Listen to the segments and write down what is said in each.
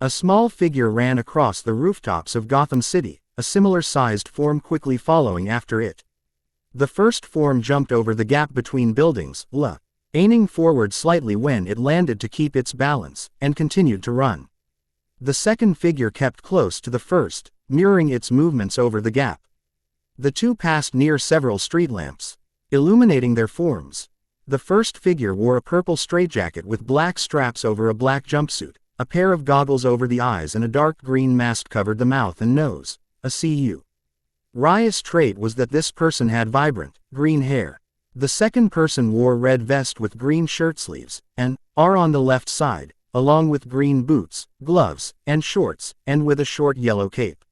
A small figure ran across the rooftops of Gotham City, a similar-sized form quickly following after it. The first form jumped over the gap between buildings, aiming forward slightly when it landed to keep its balance, and continued to run. The second figure kept close to the first, mirroring its movements over the gap. The two passed near several street lamps, illuminating their forms. The first figure wore a purple straitjacket with black straps over a black jumpsuit, a pair of goggles over the eyes and a dark green mask covered the mouth and nose, a curious trait was that this person had vibrant, green hair. The second person wore red vest with green shirt sleeves, and R on the left side, along with green boots, gloves, and shorts, and with a short yellow cape.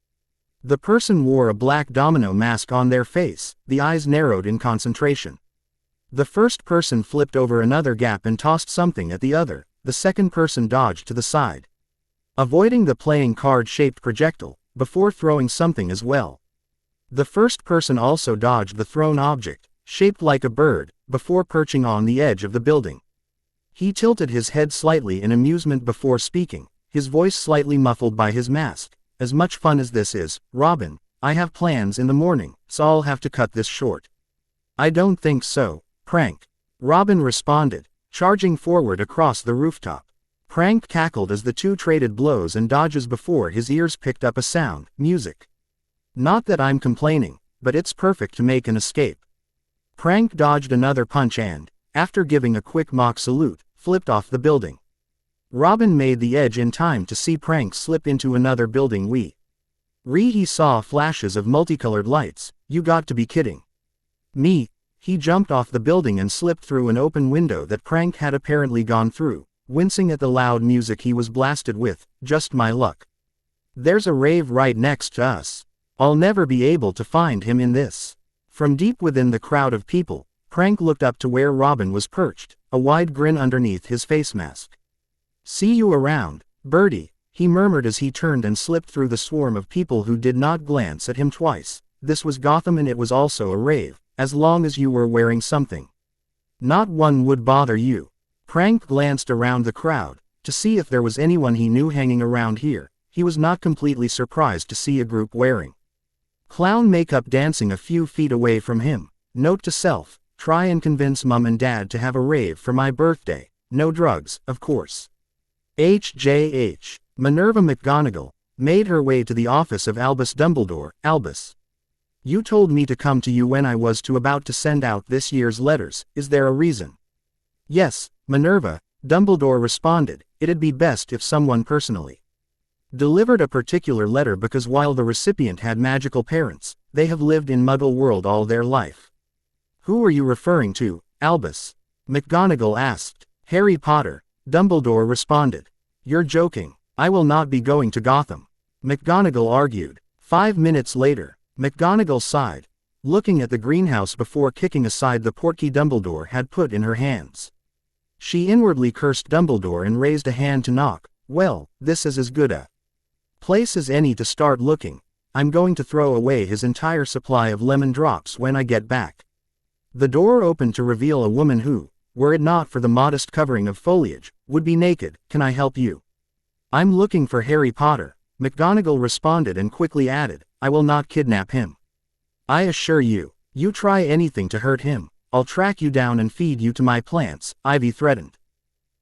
The person wore a black domino mask on their face, the eyes narrowed in concentration. The first person flipped over another gap and tossed something at the other. The second person dodged to the side, avoiding the playing card-shaped projectile, before throwing something as well. The first person also dodged the thrown object, shaped like a bird, before perching on the edge of the building. He tilted his head slightly in amusement before speaking, his voice slightly muffled by his mask. As much fun as this is, Robin, I have plans in the morning, so I'll have to cut this short. I don't think so, Prank. Robin responded, charging forward across the rooftop. Prank cackled as the two traded blows and dodges before his ears picked up a sound, music. Not that I'm complaining, but it's perfect to make an escape. Prank dodged another punch and, after giving a quick mock salute, flipped off the building. Robin made the edge in time to see Prank slip into another building. He saw flashes of multicolored lights. You got to be kidding me. He jumped off the building and slipped through an open window that Prank had apparently gone through, wincing at the loud music he was blasted with. Just my luck. There's a rave right next to us. I'll never be able to find him in this. From deep within the crowd of people, Prank looked up to where Robin was perched, a wide grin underneath his face mask. See you around, Birdie, he murmured as he turned and slipped through the swarm of people who did not glance at him twice. This was Gotham and it was also a rave, as long as you were wearing something. Not one would bother you. Prank glanced around the crowd, to see if there was anyone he knew hanging around here. He was not completely surprised to see a group wearing clown makeup dancing a few feet away from him. Note to self, try and convince Mum and Dad to have a rave for my birthday. No drugs, of course. HJH. Minerva McGonagall made her way to the office of Albus Dumbledore. Albus, you told me to come to you when I was about to send out this year's letters. Is there a reason? Yes, Minerva, Dumbledore responded. It'd be best if someone personally delivered a particular letter because while the recipient had magical parents, they have lived in Muggle world all their life. Who are you referring to, Albus? McGonagall asked. Harry Potter, Dumbledore responded. You're joking. I will not be going to Gotham, McGonagall argued. 5 minutes later, McGonagall sighed, looking at the greenhouse before kicking aside the portkey Dumbledore had put in her hands. She inwardly cursed Dumbledore and raised a hand to knock. Well, this is as good a place as any to start looking. I'm going to throw away his entire supply of lemon drops when I get back. The door opened to reveal a woman who, were it not for the modest covering of foliage, would be naked. Can I help you? I'm looking for Harry Potter, McGonagall responded and quickly added, I will not kidnap him. I assure you, you try anything to hurt him, I'll track you down and feed you to my plants, Ivy threatened.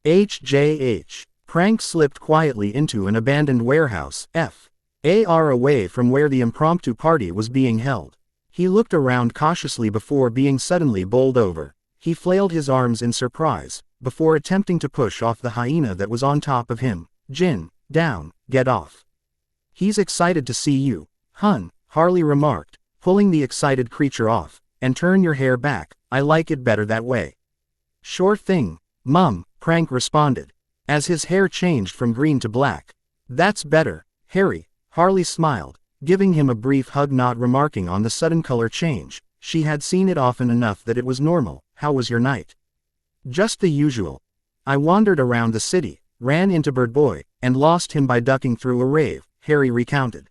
HJH. Prank slipped quietly into an abandoned warehouse, FAR away from where the impromptu party was being held. He looked around cautiously before being suddenly bowled over. He flailed his arms in surprise, before attempting to push off the hyena that was on top of him. Jin, down, get off. He's excited to see you, hun, Harley remarked, pulling the excited creature off, and turn your hair back, I like it better that way. Sure thing, Mum, Prank responded, as his hair changed from green to black. That's better, Harry, Harley smiled, giving him a brief hug, not remarking on the sudden color change. She had seen it often enough that it was normal. How was your night? Just the usual. I wandered around the city, ran into Bird Boy, and lost him by ducking through a rave, Harry recounted.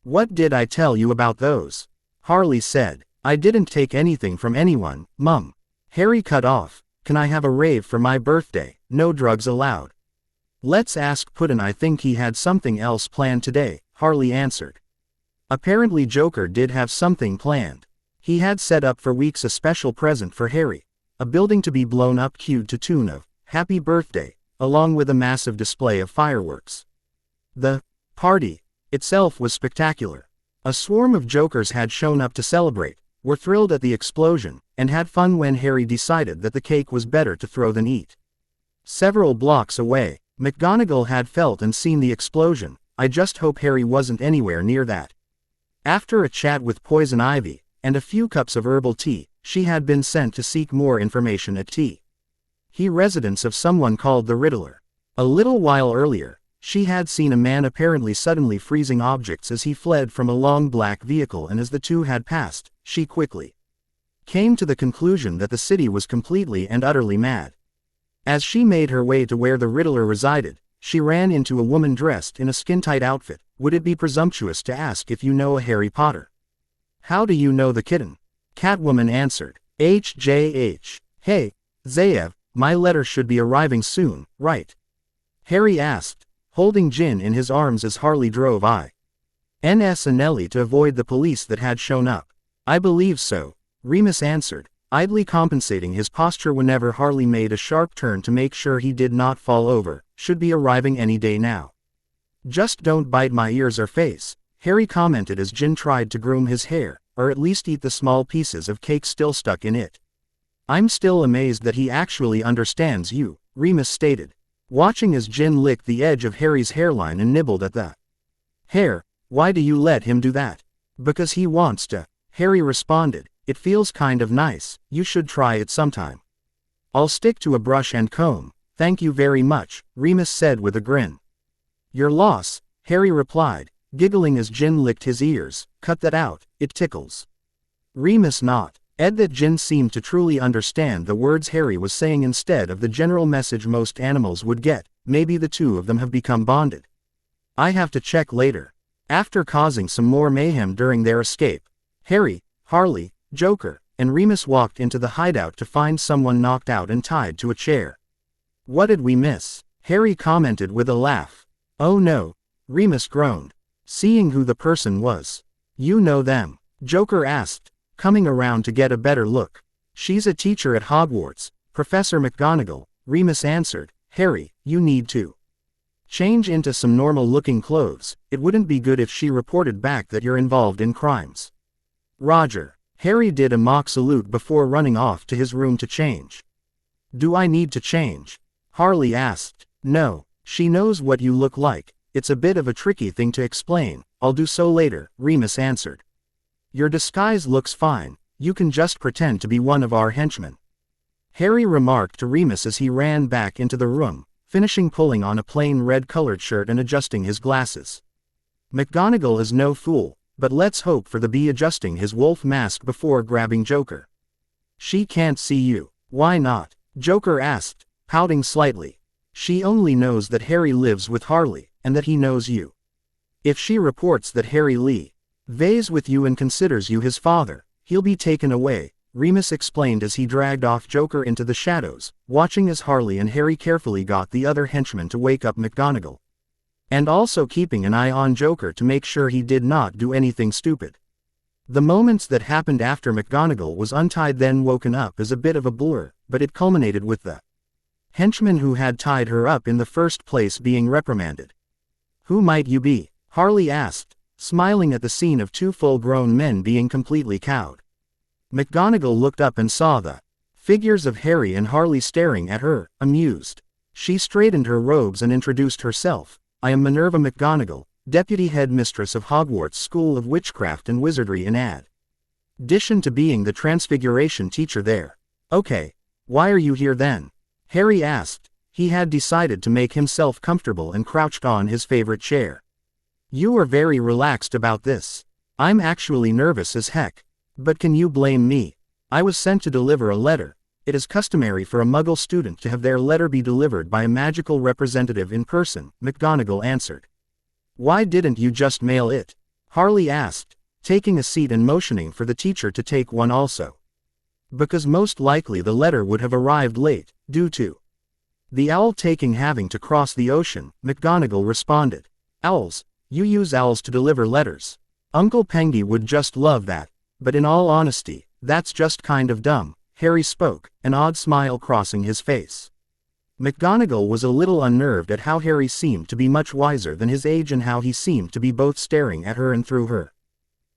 What did I tell you about those? Harley said. I didn't take anything from anyone, Mum. Harry cut off. Can I have a rave for my birthday? No drugs allowed. Let's ask Puddin'. I think he had something else planned today, Harley answered. Apparently Joker did have something planned. He had set up for weeks a special present for Harry, a building to be blown up cued to tune of Happy Birthday, along with a massive display of fireworks. The party itself was spectacular. A swarm of Jokers had shown up to celebrate, were thrilled at the explosion, and had fun when Harry decided that the cake was better to throw than eat. Several blocks away, McGonagall had felt and seen the explosion. I just hope Harry wasn't anywhere near that. After a chat with Poison Ivy, and a few cups of herbal tea, she had been sent to seek more information at T. residence of someone called the Riddler. A little while earlier, she had seen a man apparently suddenly freezing objects as he fled from a long black vehicle, and as the two had passed, she quickly came to the conclusion that the city was completely and utterly mad. As she made her way to where the Riddler resided, she ran into a woman dressed in a skin-tight outfit. Would it be presumptuous to ask if you know a Harry Potter? How do you know the kitten? Catwoman answered. HJH. Hey, Zaev, my letter should be arriving soon, right? Harry asked, holding Jin in his arms as Harley drove INS and Nellie to avoid the police that had shown up. I believe so, Remus answered, idly compensating his posture whenever Harley made a sharp turn to make sure he did not fall over. Should be arriving any day now. Just don't bite my ears or face, Harry commented as Jin tried to groom his hair, or at least eat the small pieces of cake still stuck in it. I'm still amazed that he actually understands you, Remus stated, watching as Jin licked the edge of Harry's hairline and nibbled at the hair. Why do you let him do that? Because he wants to, Harry responded. It feels kind of nice. You should try it sometime. I'll stick to a brush and comb. Thank you very much, Remus said with a grin. Your loss, Harry replied, giggling as Jin licked his ears. Cut that out, it tickles. Remus not. Ed that Jin seemed to truly understand the words Harry was saying instead of the general message most animals would get. Maybe the two of them have become bonded. I have to check later. After causing some more mayhem during their escape, Harry, Harley, Joker, and Remus walked into the hideout to find someone knocked out and tied to a chair. What did we miss? Harry commented with a laugh. Oh no, Remus groaned, seeing who the person was. You know them? Joker asked, coming around to get a better look. She's a teacher at Hogwarts, Professor McGonagall, Remus answered. Harry, you need to change into some normal-looking clothes. It wouldn't be good if she reported back that you're involved in crimes. Roger. Harry did a mock salute before running off to his room to change. Do I need to change? Harley asked. No, she knows what you look like. It's a bit of a tricky thing to explain. I'll do so later, Remus answered. Your disguise looks fine. You can just pretend to be one of our henchmen. Harry remarked to Remus as he ran back into the room, finishing pulling on a plain red-colored shirt and adjusting his glasses. McGonagall is no fool, but let's hope for the bee adjusting his wolf mask before grabbing Joker. She can't see you. Why not? Joker asked, pouting slightly. She only knows that Harry lives with Harley, and that he knows you. If she reports that Harry lives with you and considers you his father, he'll be taken away, Remus explained as he dragged off Joker into the shadows, watching as Harley and Harry carefully got the other henchmen to wake up McGonagall. And also keeping an eye on Joker to make sure he did not do anything stupid. The moments that happened after McGonagall was untied then woken up is a bit of a blur, but it culminated with the henchman who had tied her up in the first place being reprimanded. Who might you be? Harley asked, smiling at the scene of two full-grown men being completely cowed. McGonagall looked up and saw the figures of Harry and Harley staring at her, amused. She straightened her robes and introduced herself. I am Minerva McGonagall, Deputy Headmistress of Hogwarts School of Witchcraft and Wizardry in addition to being the Transfiguration teacher there. Okay, why are you here then? Harry asked. He had decided to make himself comfortable and crouched on his favorite chair. You are very relaxed about this. I'm actually nervous as heck. But can you blame me? I was sent to deliver a letter. It is customary for a Muggle student to have their letter be delivered by a magical representative in person, McGonagall answered. Why didn't you just mail it? Harley asked, taking a seat and motioning for the teacher to take one also. Because most likely the letter would have arrived late, due to The owl taking having to cross the ocean, McGonagall responded. Owls. You use owls to deliver letters. Uncle Pengy would just love that, but in all honesty, that's just kind of dumb, Harry spoke, an odd smile crossing his face. McGonagall was a little unnerved at how Harry seemed to be much wiser than his age and how he seemed to be both staring at her and through her.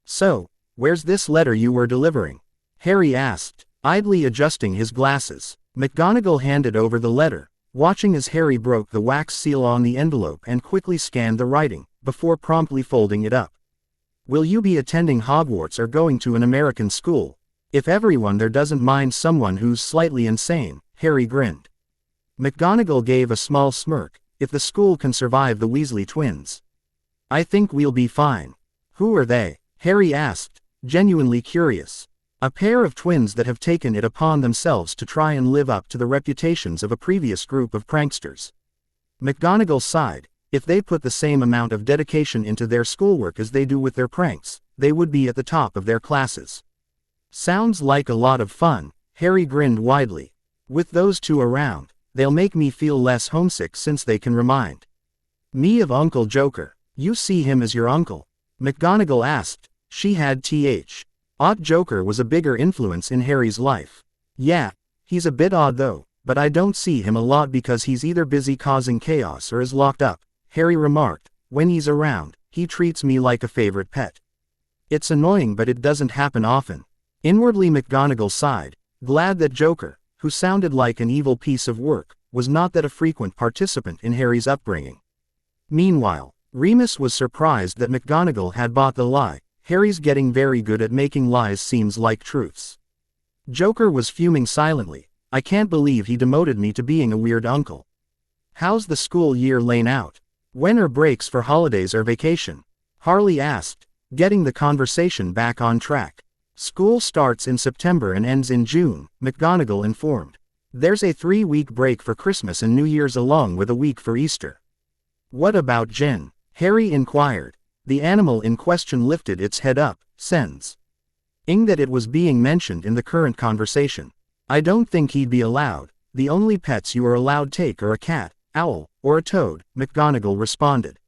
So, where's this letter you were delivering? Harry asked, idly adjusting his glasses. McGonagall handed over the letter, watching as Harry broke the wax seal on the envelope and quickly scanned the writing, before promptly folding it up. Will you be attending Hogwarts or going to an American school? If everyone there doesn't mind someone who's slightly insane, Harry grinned. McGonagall gave a small smirk. If the school can survive the Weasley twins, I think we'll be fine. Who are they? Harry asked, genuinely curious. A pair of twins that have taken it upon themselves to try and live up to the reputations of a previous group of pranksters. McGonagall sighed. If they put the same amount of dedication into their schoolwork as they do with their pranks, they would be at the top of their classes. Sounds like a lot of fun, Harry grinned widely. With those two around, they'll make me feel less homesick since they can remind me of Uncle Joker. You see him as your uncle? McGonagall asked. She had th. Odd Joker was a bigger influence in Harry's life. Yeah, he's a bit odd though, but I don't see him a lot because he's either busy causing chaos or is locked up, Harry remarked. When he's around, he treats me like a favorite pet. It's annoying but it doesn't happen often. Inwardly McGonagall sighed, glad that Joker, who sounded like an evil piece of work, was not that a frequent participant in Harry's upbringing. Meanwhile, Remus was surprised that McGonagall had bought the lie. Harry's getting very good at making lies seems like truths. Joker was fuming silently. I can't believe he demoted me to being a weird uncle. How's the school year lain out? When are breaks for holidays or vacation? Harley asked, getting the conversation back on track. School starts in September and ends in June, McGonagall informed. There's a 3-week break for Christmas and New Year's along with a week for Easter. What about Gin? Harry inquired. The animal in question lifted its head up, sensing that it was being mentioned in the current conversation. I don't think he'd be allowed. The only pets you are allowed take are a cat, owl, or a toad, McGonagall responded.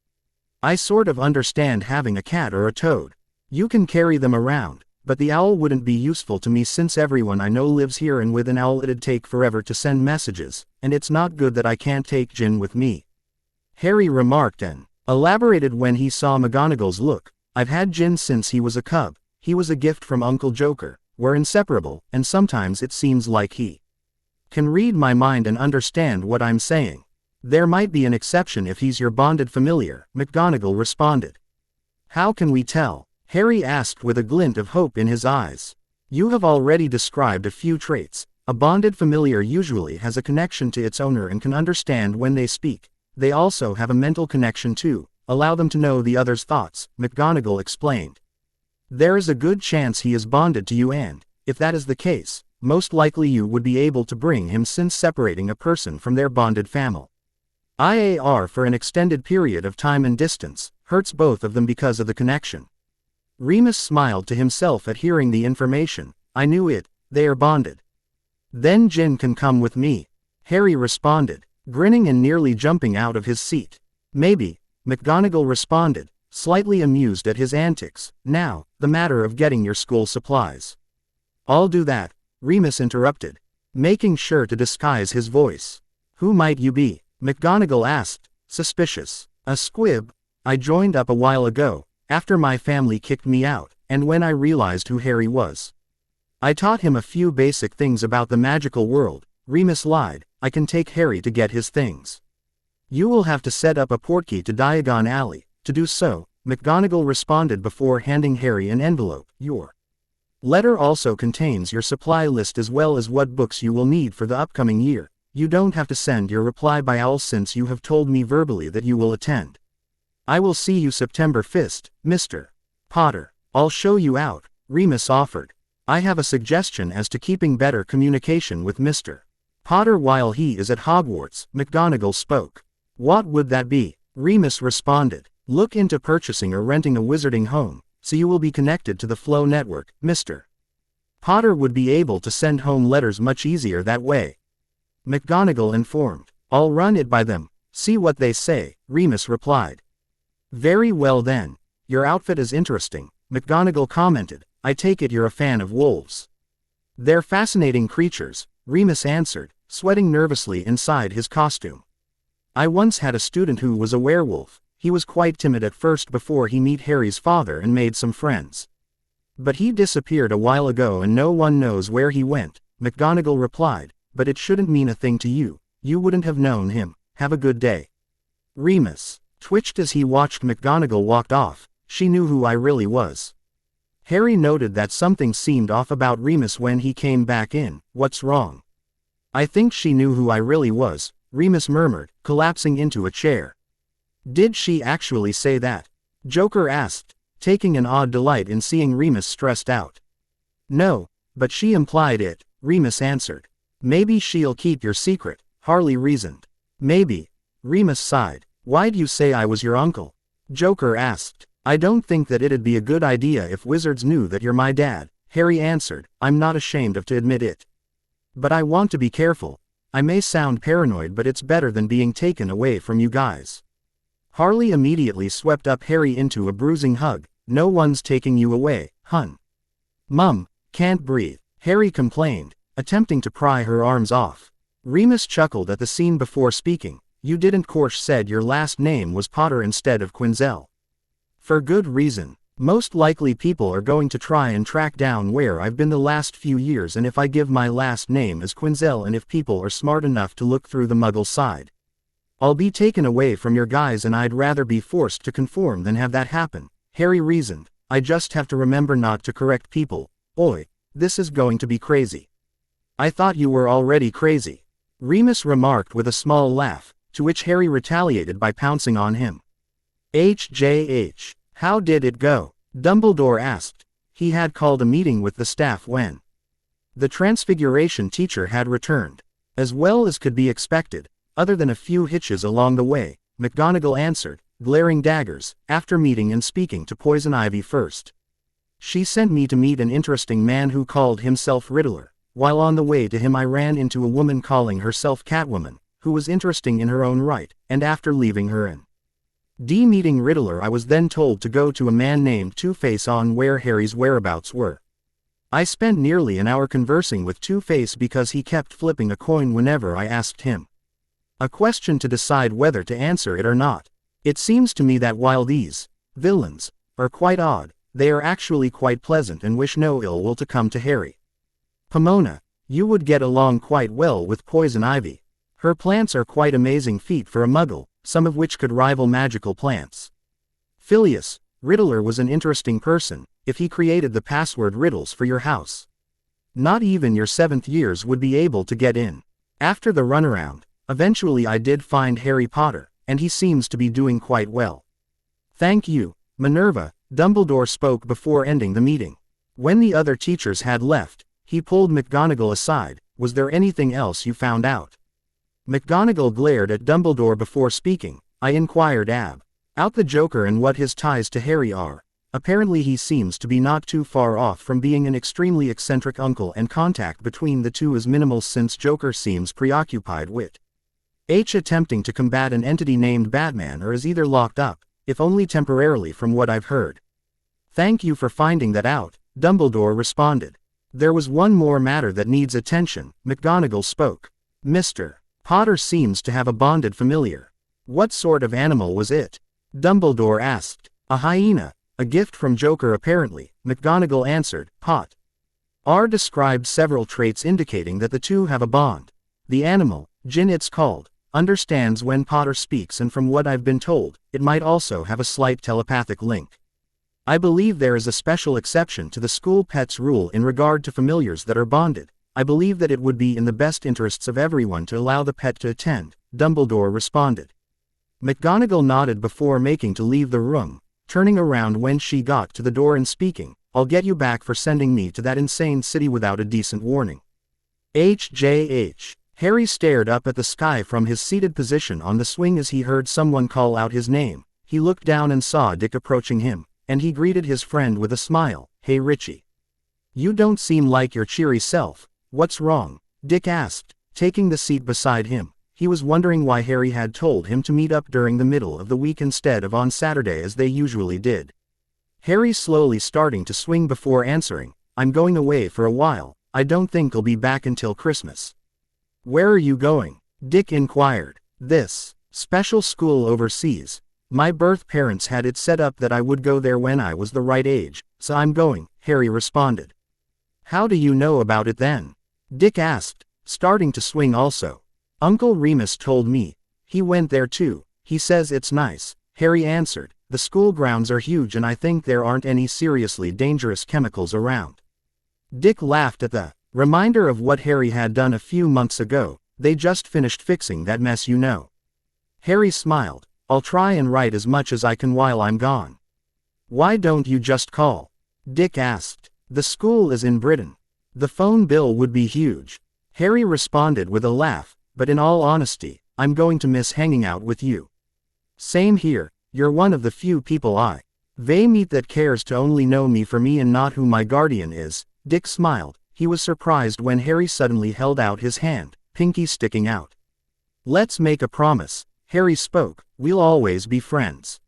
I sort of understand having a cat or a toad. You can carry them around, but the owl wouldn't be useful to me since everyone I know lives here and with an owl it'd take forever to send messages, and it's not good that I can't take Gin with me. Harry remarked and elaborated when he saw McGonagall's look. I've had Gin since he was a cub. He was a gift from Uncle Joker. We're inseparable, and sometimes it seems like he can read my mind and understand what I'm saying. There might be an exception if he's your bonded familiar, McGonagall responded. How can we tell? Harry asked with a glint of hope in his eyes. You have already described a few traits. A bonded familiar usually has a connection to its owner and can understand when they speak. They also have a mental connection too, allow them to know the other's thoughts, McGonagall explained. There is a good chance he is bonded to you and, if that is the case, most likely you would be able to bring him since separating a person from their bonded family. IAR for an extended period of time and distance, hurts both of them because of the connection. Remus smiled to himself at hearing the information. I knew it, they are bonded. Then Gin can come with me, Harry responded, grinning and nearly jumping out of his seat. Maybe, McGonagall responded, slightly amused at his antics. Now, the matter of getting your school supplies. I'll do that, Remus interrupted, making sure to disguise his voice. Who might you be? McGonagall asked, suspicious. A squib. I joined up a while ago, after my family kicked me out, and when I realized who Harry was. I taught him a few basic things about the magical world, Remus lied. I can take Harry to get his things. You will have to set up a portkey to Diagon Alley. To do so, McGonagall responded before handing Harry an envelope. Your letter also contains your supply list as well as what books you will need for the upcoming year. You don't have to send your reply by owl since you have told me verbally that you will attend. I will see you September 5th, Mr. Potter. I'll show you out, Remus offered. I have a suggestion as to keeping better communication with Mr. Potter while he is at Hogwarts, McGonagall spoke. What would that be? Remus responded. Look into purchasing or renting a wizarding home, so you will be connected to the Flow network. Mr. Potter would be able to send home letters much easier that way, McGonagall informed. I'll run it by them, see what they say, Remus replied. Very well then. Your outfit is interesting, McGonagall commented. I take it you're a fan of wolves. They're fascinating creatures, Remus answered, sweating nervously inside his costume. I once had a student who was a werewolf. He was quite timid at first before he met Harry's father and made some friends. But he disappeared a while ago and no one knows where he went, McGonagall replied, but it shouldn't mean a thing to you. You wouldn't have known him. Have a good day. Remus twitched as he watched McGonagall walk off. She knew who I really was. Harry noted that something seemed off about Remus when he came back in. What's wrong? I think she knew who I really was, Remus murmured, collapsing into a chair. Did she actually say that? Joker asked, taking an odd delight in seeing Remus stressed out. No, but she implied it, Remus answered. Maybe she'll keep your secret, Harley reasoned. Maybe. Remus sighed. Why'd you say I was your uncle? Joker asked. I don't think that it'd be a good idea if wizards knew that you're my dad, Harry answered. I'm not ashamed of to admit it. But I want to be careful. I may sound paranoid, but it's better than being taken away from you guys. Harley immediately swept up Harry into a bruising hug. No one's taking you away, hun. Mum, can't breathe, Harry complained, attempting to pry her arms off. Remus chuckled at the scene before speaking. You didn't course said your last name was Potter instead of Quinzel. For good reason. Most likely people are going to try and track down where I've been the last few years, and if I give my last name as Quinzel and if people are smart enough to look through the Muggle side, I'll be taken away from your guys, and I'd rather be forced to conform than have that happen, Harry reasoned. I just have to remember not to correct people. Oi, this is going to be crazy. I thought you were already crazy, Remus remarked with a small laugh, to which Harry retaliated by pouncing on him. HJH. How did it go? Dumbledore asked. He had called a meeting with the staff when the Transfiguration teacher had returned. As well as could be expected, other than a few hitches along the way, McGonagall answered, glaring daggers, after meeting and speaking to Poison Ivy first. She sent me to meet an interesting man who called himself Riddler. While on the way to him I ran into a woman calling herself Catwoman, who was interesting in her own right, and after leaving her and meeting Riddler I was then told to go to a man named Two-Face on where Harry's whereabouts were. I spent nearly an hour conversing with Two-Face because he kept flipping a coin whenever I asked him a question to decide whether to answer it or not. It seems to me that while these villains are quite odd, they are actually quite pleasant and wish no ill will to come to Harry. Pomona, you would get along quite well with Poison Ivy. Her plants are quite amazing feat for a Muggle, some of which could rival magical plants. Phileas, Riddler was an interesting person, if he created the password riddles for your house. Not even your 7th years would be able to get in. After the runaround, eventually I did find Harry Potter, and he seems to be doing quite well. Thank you, Minerva, Dumbledore spoke before ending the meeting. When the other teachers had left, he pulled McGonagall aside. Was there anything else you found out? McGonagall glared at Dumbledore before speaking. I inquired out the Joker and what his ties to Harry are. Apparently he seems to be not too far off from being an extremely eccentric uncle, and contact between the two is minimal since Joker seems preoccupied with attempting to combat an entity named Batman, or is either locked up, if only temporarily from what I've heard. Thank you for finding that out, Dumbledore responded. There was one more matter that needs attention, McGonagall spoke. Mr. Potter seems to have a bonded familiar. What sort of animal was it? Dumbledore asked. A hyena, a gift from Joker apparently, McGonagall answered. Pot. R described several traits indicating that the two have a bond. The animal, Jin it's called, understands when Potter speaks, and from what I've been told, it might also have a slight telepathic link. I believe there is a special exception to the school pets rule in regard to familiars that are bonded. I believe that it would be in the best interests of everyone to allow the pet to attend, Dumbledore responded. McGonagall nodded before making to leave the room, turning around when she got to the door and speaking, I'll get you back for sending me to that insane city without a decent warning. HJH. Harry stared up at the sky from his seated position on the swing as he heard someone call out his name. He looked down and saw Dick approaching him, and he greeted his friend with a smile. Hey Richie. You don't seem like your cheery self. What's wrong? Dick asked, taking the seat beside him. He was wondering why Harry had told him to meet up during the middle of the week instead of on Saturday as they usually did. Harry slowly starting to swing before answering, "I'm going away for a while, I don't think I'll be back until Christmas." "Where are you going?" Dick inquired. "This special school overseas. My birth parents had it set up that I would go there when I was the right age, so I'm going," Harry responded. "How do you know about it then?" Dick asked, starting to swing also. "Uncle Remus told me. He went there too. He says it's nice," Harry answered. "The school grounds are huge and I think there aren't any seriously dangerous chemicals around." Dick laughed at the reminder of what Harry had done a few months ago. "They just finished fixing that mess, you know." Harry smiled. "I'll try and write as much as I can while I'm gone." "Why don't you just call?" Dick asked. "The school is in Britain. The phone bill would be huge." Harry responded with a laugh, "But in all honesty, I'm going to miss hanging out with you." "Same here, you're one of the few people they meet that cares to only know me for me and not who my guardian is." Dick smiled. He was surprised when Harry suddenly held out his hand, pinky sticking out. "Let's make a promise," Harry spoke, "we'll always be friends."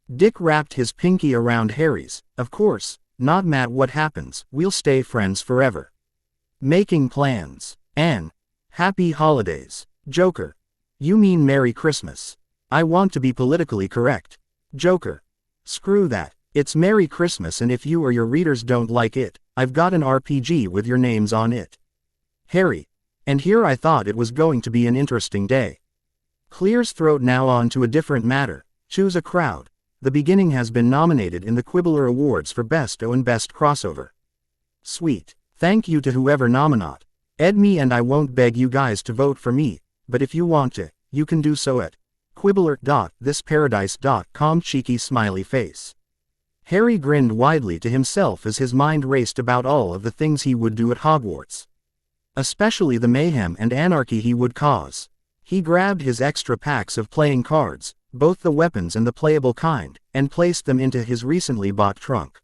Dick wrapped his pinky around Harry's. "Of course, not matter what happens, we'll stay friends forever." "Making plans. And happy holidays." Joker. "You mean Merry Christmas." "I want to be politically correct." Joker. "Screw that. It's Merry Christmas, and if you or your readers don't like it, I've got an RPG with your names on it." Harry. "And here I thought it was going to be an interesting day." Clears throat. "Now on to a different matter. Choose a crowd. The Beginning has been nominated in the Quibbler Awards for Best O and Best Crossover." "Sweet. Thank you to whoever nominate me, and I won't beg you guys to vote for me, but if you want to, you can do so at quibbler.thisparadise.com." Cheeky smiley face. Harry grinned widely to himself as his mind raced about all of the things he would do at Hogwarts. Especially the mayhem and anarchy he would cause. He grabbed his extra packs of playing cards, both the weapons and the playable kind, and placed them into his recently bought trunk.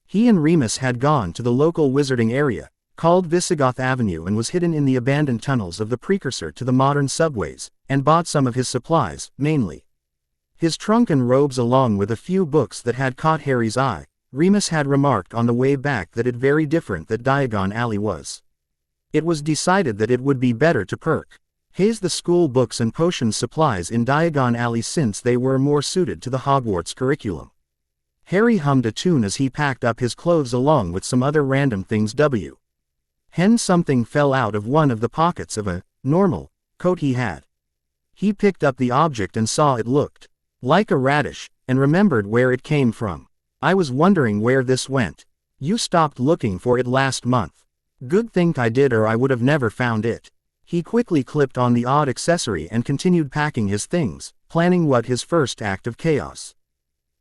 He and Remus had gone to the local wizarding area, called Visigoth Avenue, and was hidden in the abandoned tunnels of the precursor to the modern subways, and bought some of his supplies, mainly his trunk and robes along with a few books that had caught Harry's eye. Remus had remarked on the way back that it very different that Diagon Alley was. It was decided that it would be better to haze the school books and potion supplies in Diagon Alley since they were more suited to the Hogwarts curriculum. Harry hummed a tune as he packed up his clothes along with some other random things. Something fell out of one of the pockets of a normal coat he had. He picked up the object and saw it looked like a radish, and remembered where it came from. "I was wondering where this went. You stopped looking for it last month." "Good thing I did, or I would have never found it." He quickly clipped on the odd accessory and continued packing his things, planning what his first act of chaos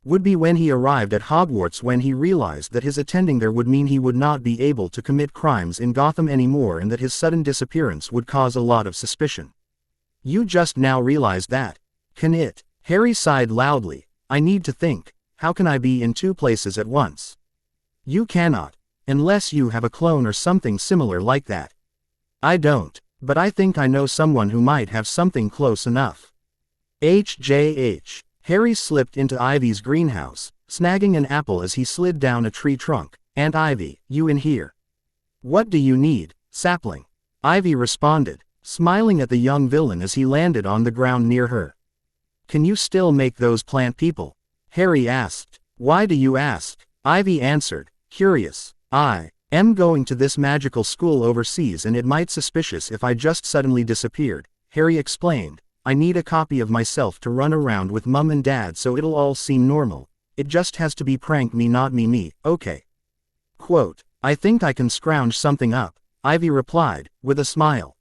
would be when he arrived at Hogwarts, when he realized that his attending there would mean he would not be able to commit crimes in Gotham anymore, and that his sudden disappearance would cause a lot of suspicion. "You just now realize that, can it?" Harry sighed loudly. "I need to think. How can I be in two places at once?" "You cannot. Unless you have a clone or something similar like that." "I don't. But I think I know someone who might have something close enough." HJH. Harry slipped into Ivy's greenhouse, snagging an apple as he slid down a tree trunk. "Aunt Ivy, you in here?" "What do you need, sapling?" Ivy responded, smiling at the young villain as he landed on the ground near her. "Can you still make those plant people?" Harry asked. "Why do you ask?" Ivy answered, curious. "I am going to this magical school overseas, and it might suspicious if I just suddenly disappeared," Harry explained. "I need a copy of myself to run around with Mum and Dad so it'll all seem normal. It just has to be prank me, not me, okay?" Quote, "I think I can scrounge something up," Ivy replied, with a smile.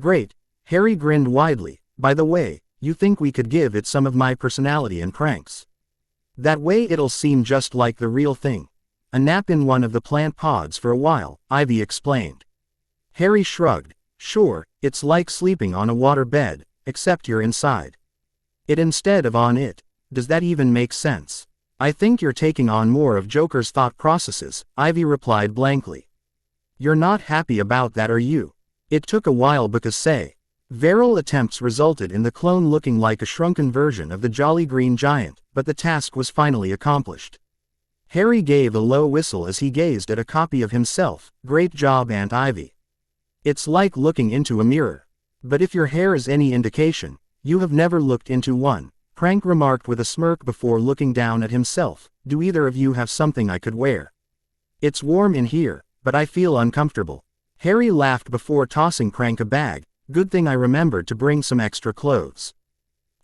"Great." Harry grinned widely. "By the way, you think we could give it some of my personality and pranks? That way it'll seem just like the real thing. A nap in one of the plant pods for a while," Ivy explained. Harry shrugged. "Sure, it's like sleeping on a water bed, except you're inside it instead of on it. Does that even make sense?" "I think you're taking on more of Joker's thought processes," Ivy replied blankly. "You're not happy about that, are you?" "It took a while because Virile attempts resulted in the clone looking like a shrunken version of the Jolly Green Giant, but the task was finally accomplished. Harry gave a low whistle as he gazed at a copy of himself. Great job, Aunt Ivy. It's like looking into a mirror. But if your hair is any indication, you have never looked into one, Prank remarked with a smirk before looking down at himself. Do either of you have something I could wear? It's warm in here, but I feel uncomfortable. Harry laughed before tossing Prank a bag. Good thing I remembered to bring some extra clothes.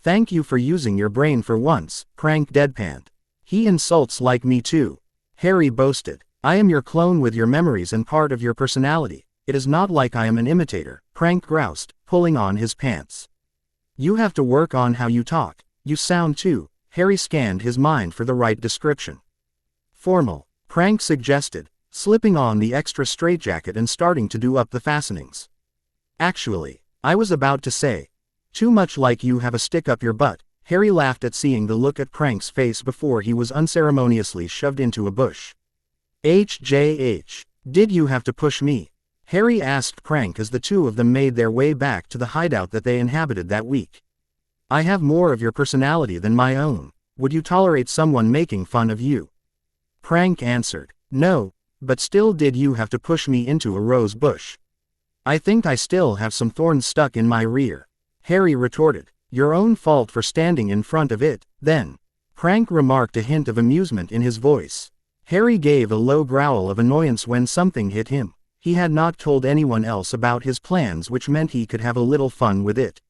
Thank you for using your brain for once, Prank deadpanned. He insults like me too. Harry boasted. I am your clone with your memories and part of your personality. It is not like I am an imitator, Prank groused, pulling on his pants. You have to work on how you talk. You sound too. Harry scanned his mind for the right description. Formal, Prank suggested, slipping on the extra straitjacket and starting to do up the fastenings. Actually, I was about to say, too much like you have a stick up your butt. Harry laughed at seeing the look at Prank's face before he was unceremoniously shoved into a bush. HJH, did you have to push me? Harry asked Prank as the two of them made their way back to the hideout that they inhabited that week. I have more of your personality than my own. Would you tolerate someone making fun of you? Prank answered. No, but still did you have to push me into a rose bush? I think I still have some thorns stuck in my rear. Harry retorted. Your own fault for standing in front of it, then. Prank remarked, a hint of amusement in his voice. Harry gave a low growl of annoyance when something hit him. He had not told anyone else about his plans, which meant he could have a little fun with it.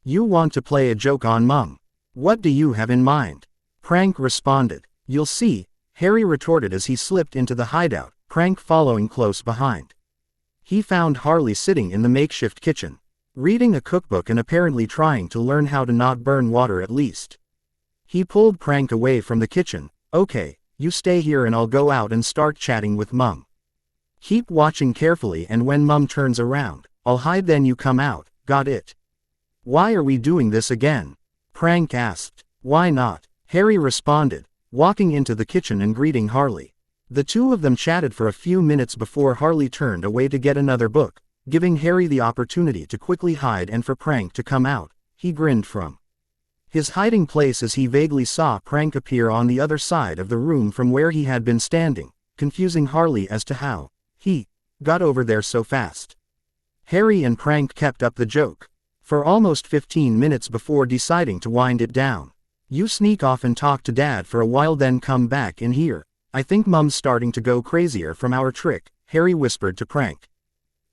You want to play a joke on Mum? What do you have in mind? Prank responded. You'll see, Harry retorted as he slipped into the hideout, Prank following close behind. He found Harley sitting in the makeshift kitchen, reading a cookbook and apparently trying to learn how to not burn water at least. He pulled Prank away from the kitchen. Okay, you stay here and I'll go out and start chatting with Mum. Keep watching carefully, and when Mum turns around, I'll hide, then you come out, got it? Why are we doing this again? Prank asked. Why not? Harry responded, walking into the kitchen and greeting Harley. The two of them chatted for a few minutes before Harley turned away to get another book, giving Harry the opportunity to quickly hide and for Prank to come out. He grinned from his hiding place as he vaguely saw Prank appear on the other side of the room from where he had been standing, confusing Harley as to how he got over there so fast. Harry and Prank kept up the joke for almost 15 minutes before deciding to wind it down. You sneak off and talk to Dad for a while, then come back in here. I think Mum's starting to go crazier from our trick, Harry whispered to Prank.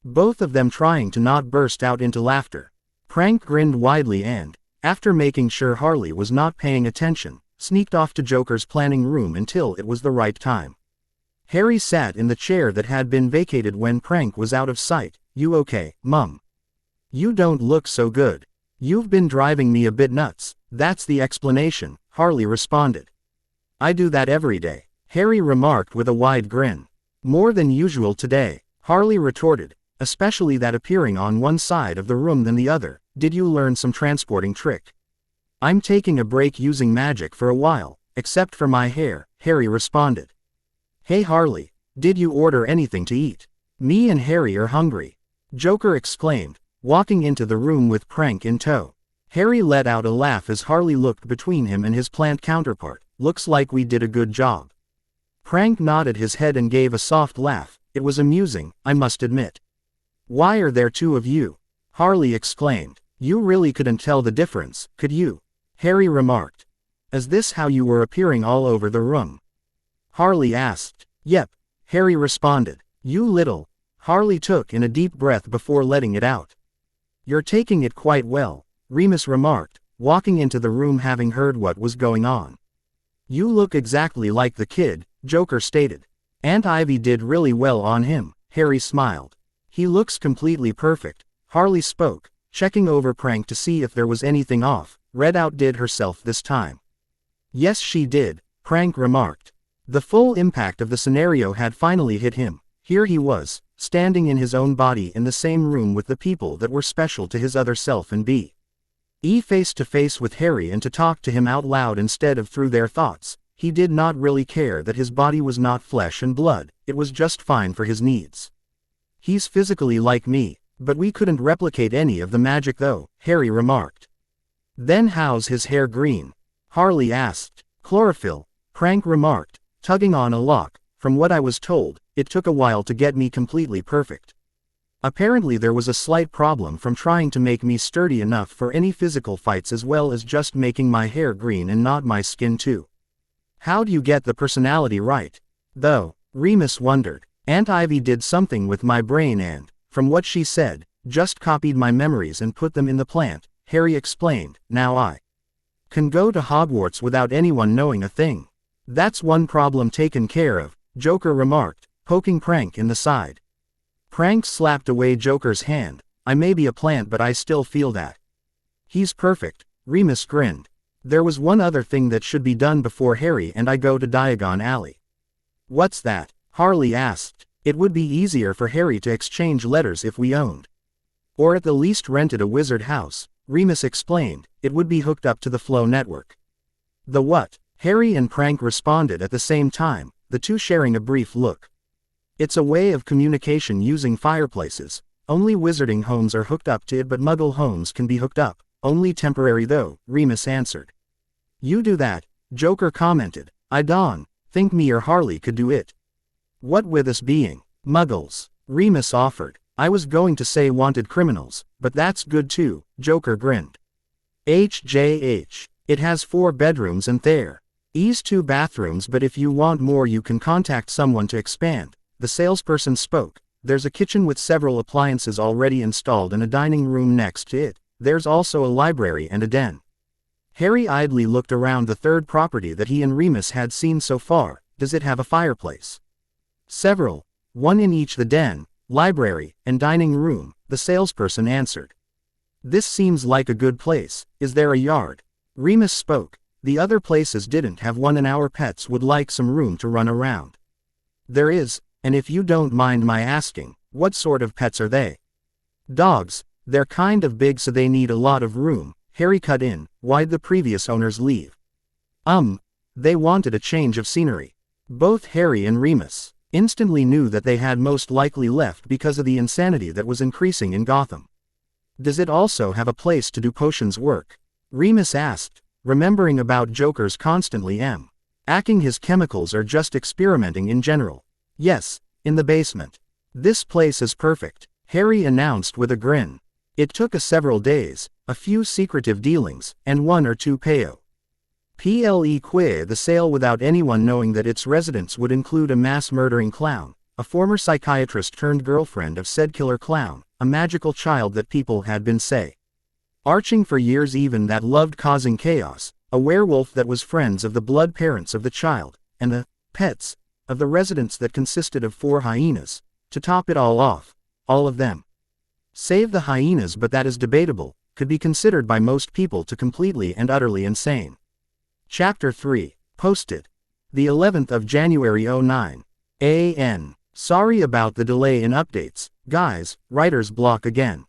Both of them trying to not burst out into laughter. Prank grinned widely and, after making sure Harley was not paying attention, sneaked off to Joker's planning room until it was the right time. Harry sat in the chair that had been vacated when Prank was out of sight. You okay, Mum? You don't look so good. You've been driving me a bit nuts. That's the explanation, Harley responded. I do that every day, Harry remarked with a wide grin. More than usual today, Harley retorted, especially that appearing on one side of the room than the other. Did you learn some transporting trick? I'm taking a break using magic for a while, except for my hair, Harry responded. Hey Harley, did you order anything to eat? Me and Harry are hungry, Joker exclaimed, walking into the room with Prank in tow. Harry let out a laugh as Harley looked between him and his plant counterpart. Looks like we did a good job. Prank nodded his head and gave a soft laugh. It was amusing, I must admit. Why are there two of you? Harley exclaimed. You really couldn't tell the difference, could you? Harry remarked. Is this how you were appearing all over the room? Harley asked. Yep, Harry responded. You little. Harley took in a deep breath before letting it out. You're taking it quite well, Remus remarked, walking into the room having heard what was going on. You look exactly like the kid, Joker stated. Aunt Ivy did really well on him, Harry smiled. He looks completely perfect, Harley spoke, checking over Prank to see if there was anything off. Red outdid herself this time. Yes she did, Prank remarked. The full impact of the scenario had finally hit him. Here he was, standing in his own body in the same room with the people that were special to his other self and be face to face with Harry and to talk to him out loud instead of through their thoughts. He did not really care that his body was not flesh and blood, it was just fine for his needs. He's physically like me, But we couldn't replicate any of the magic though, Harry remarked. Then how's his hair green? Harley asked. Chlorophyll, Prank remarked, tugging on a lock. From what I was told, it took a while to get me completely perfect. Apparently there was a slight problem from trying to make me sturdy enough for any physical fights as well as just making my hair green and not my skin too. How'd you get the personality right? Though, Remus wondered. Aunt Ivy did something with my brain and, from what she said, just copied my memories and put them in the plant, Harry explained. Now I can go to Hogwarts without anyone knowing a thing. That's one problem taken care of, Joker remarked, poking Prank in the side. Prank slapped away Joker's hand. I may be a plant but I still feel that. He's perfect, Remus grinned. There was one other thing that should be done before Harry and I go to Diagon Alley. What's that? Harley asked. It would be easier for Harry to exchange letters if we owned. Or at the least rented a wizard house, Remus explained. It would be hooked up to the Flow network. The what? Harry and Prank responded at the same time, the two sharing a brief look. It's a way of communication using fireplaces. Only wizarding homes are hooked up to it but Muggle homes can be hooked up, only temporary though, Remus answered. You do that, Joker commented. I don't think me or Harley could do it. What with us being Muggles? Remus offered. I was going to say wanted criminals, but that's good too, Joker grinned. HJH. It has 4 bedrooms and there's 2 bathrooms but if you want more you can contact someone to expand. The salesperson spoke. There's a kitchen with several appliances already installed and a dining room next to it. There's also a library and a den. Harry idly looked around the third property that he and Remus had seen so far. Does it have a fireplace? Several. One in each the den, library, and dining room, the salesperson answered. This seems like a good place. Is there a yard? Remus spoke. The other places didn't have one and our pets would like some room to run around. There is. And if you don't mind my asking, what sort of pets are they? Dogs. They're kind of big so they need a lot of room, Harry cut in. Why'd the previous owners leave? They wanted a change of scenery. Both Harry and Remus instantly knew that they had most likely left because of the insanity that was increasing in Gotham. Does it also have a place to do potions work? Remus asked, remembering about Joker's constantly acting his chemicals or just experimenting in general. Yes, in the basement. This place is perfect, Harry announced with a grin. It took us several days, a few secretive dealings, and 1 or 2 the sale without anyone knowing that its residents would include a mass-murdering clown, a former psychiatrist turned girlfriend of said killer clown, a magical child that people had been arching for years even that loved causing chaos, a werewolf that was friends of the blood parents of the child, and the pets of the residents that consisted of 4 hyenas, to top it all off, all of them. Save the hyenas but that is debatable, could be considered by most people to completely and utterly insane. Chapter 3, posted. The 11th of January 09. AN. Sorry about the delay in updates, guys, writer's block again.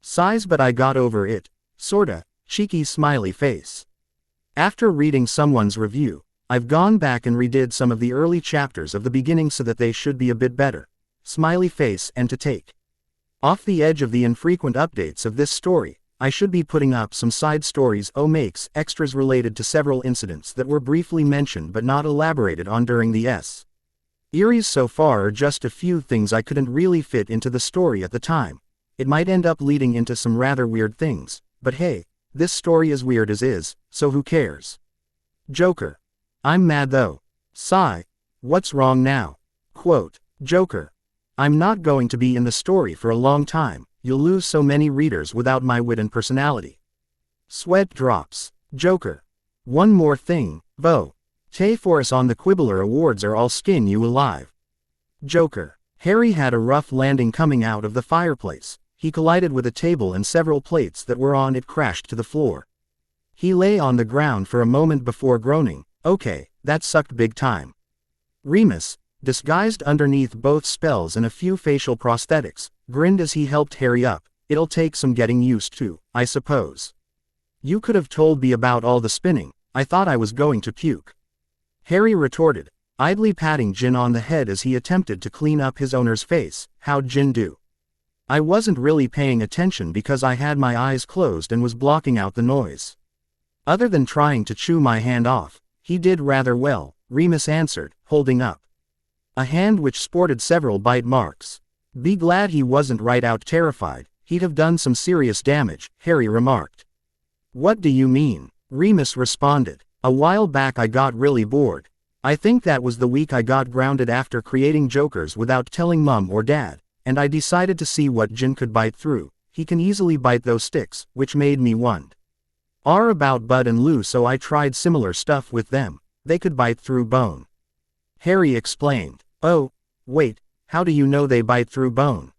Sighs but I got over it, sorta, cheeky smiley face. After reading someone's review, I've gone back and redid some of the early chapters of the beginning so that they should be a bit better. Smiley face and to take off the edge of the infrequent updates of this story, I should be putting up some side stories makes extras related to several incidents that were briefly mentioned but not elaborated on during the series so far are just a few things I couldn't really fit into the story at the time. It might end up leading into some rather weird things, but hey, this story is weird as is, so who cares? Joker. I'm mad though. Sigh. What's wrong now? Quote, Joker. I'm not going to be in the story for a long time, you'll lose so many readers without my wit and personality. Sweat drops. Joker. One more thing, though. Tay for us on the Quibbler Awards are all skin you alive. Joker. Harry had a rough landing coming out of the fireplace. He collided with a table and several plates that were on it crashed to the floor. He lay on the ground for a moment before groaning. Okay, that sucked big time. Remus, disguised underneath both spells and a few facial prosthetics, grinned as he helped Harry up. It'll take some getting used to, I suppose. You could have told me about all the spinning, I thought I was going to puke. Harry retorted, idly patting Jin on the head as he attempted to clean up his owner's face. How'd Jin do? I wasn't really paying attention because I had my eyes closed and was blocking out the noise. Other than trying to chew my hand off, he did rather well, Remus answered, holding up a hand which sported several bite marks. Be glad he wasn't right out terrified, he'd have done some serious damage, Harry remarked. What do you mean? Remus responded. A while back I got really bored. I think that was the week I got grounded after creating jokers without telling Mum or Dad, and I decided to see what Jin could bite through. He can easily bite those sticks, which made me wonder about Bud and Lou, so I tried similar stuff with them. They could bite through bone. Harry explained. Oh, wait, how do you know they bite through bone?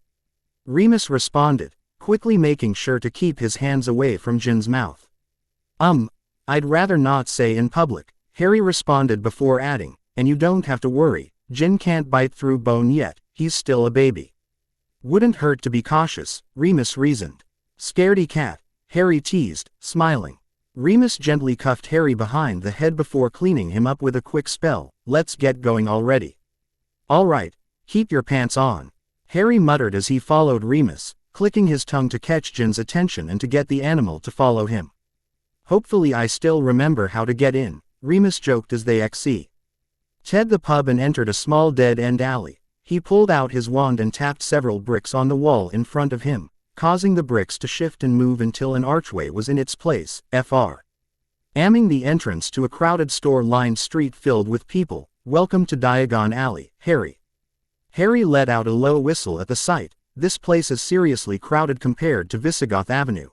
Remus responded, quickly making sure to keep his hands away from Jin's mouth. I'd rather not say in public, Harry responded before adding, and you don't have to worry, Jin can't bite through bone yet, he's still a baby. Wouldn't hurt to be cautious, Remus reasoned. Scaredy cat, Harry teased, smiling. Remus gently cuffed Harry behind the head before cleaning him up with a quick spell. Let's get going already. All right, keep your pants on, Harry muttered as he followed Remus, clicking his tongue to catch Jin's attention and to get the animal to follow him. Hopefully I still remember how to get in, Remus joked as they exited the pub and entered a small dead-end alley. He pulled out his wand and tapped several bricks on the wall in front of him, causing the bricks to shift and move until an archway was in its place, aiming the entrance to a crowded store-lined street filled with people. Welcome to Diagon Alley, Harry. Harry let out a low whistle at the sight. This place is seriously crowded compared to Visigoth Avenue.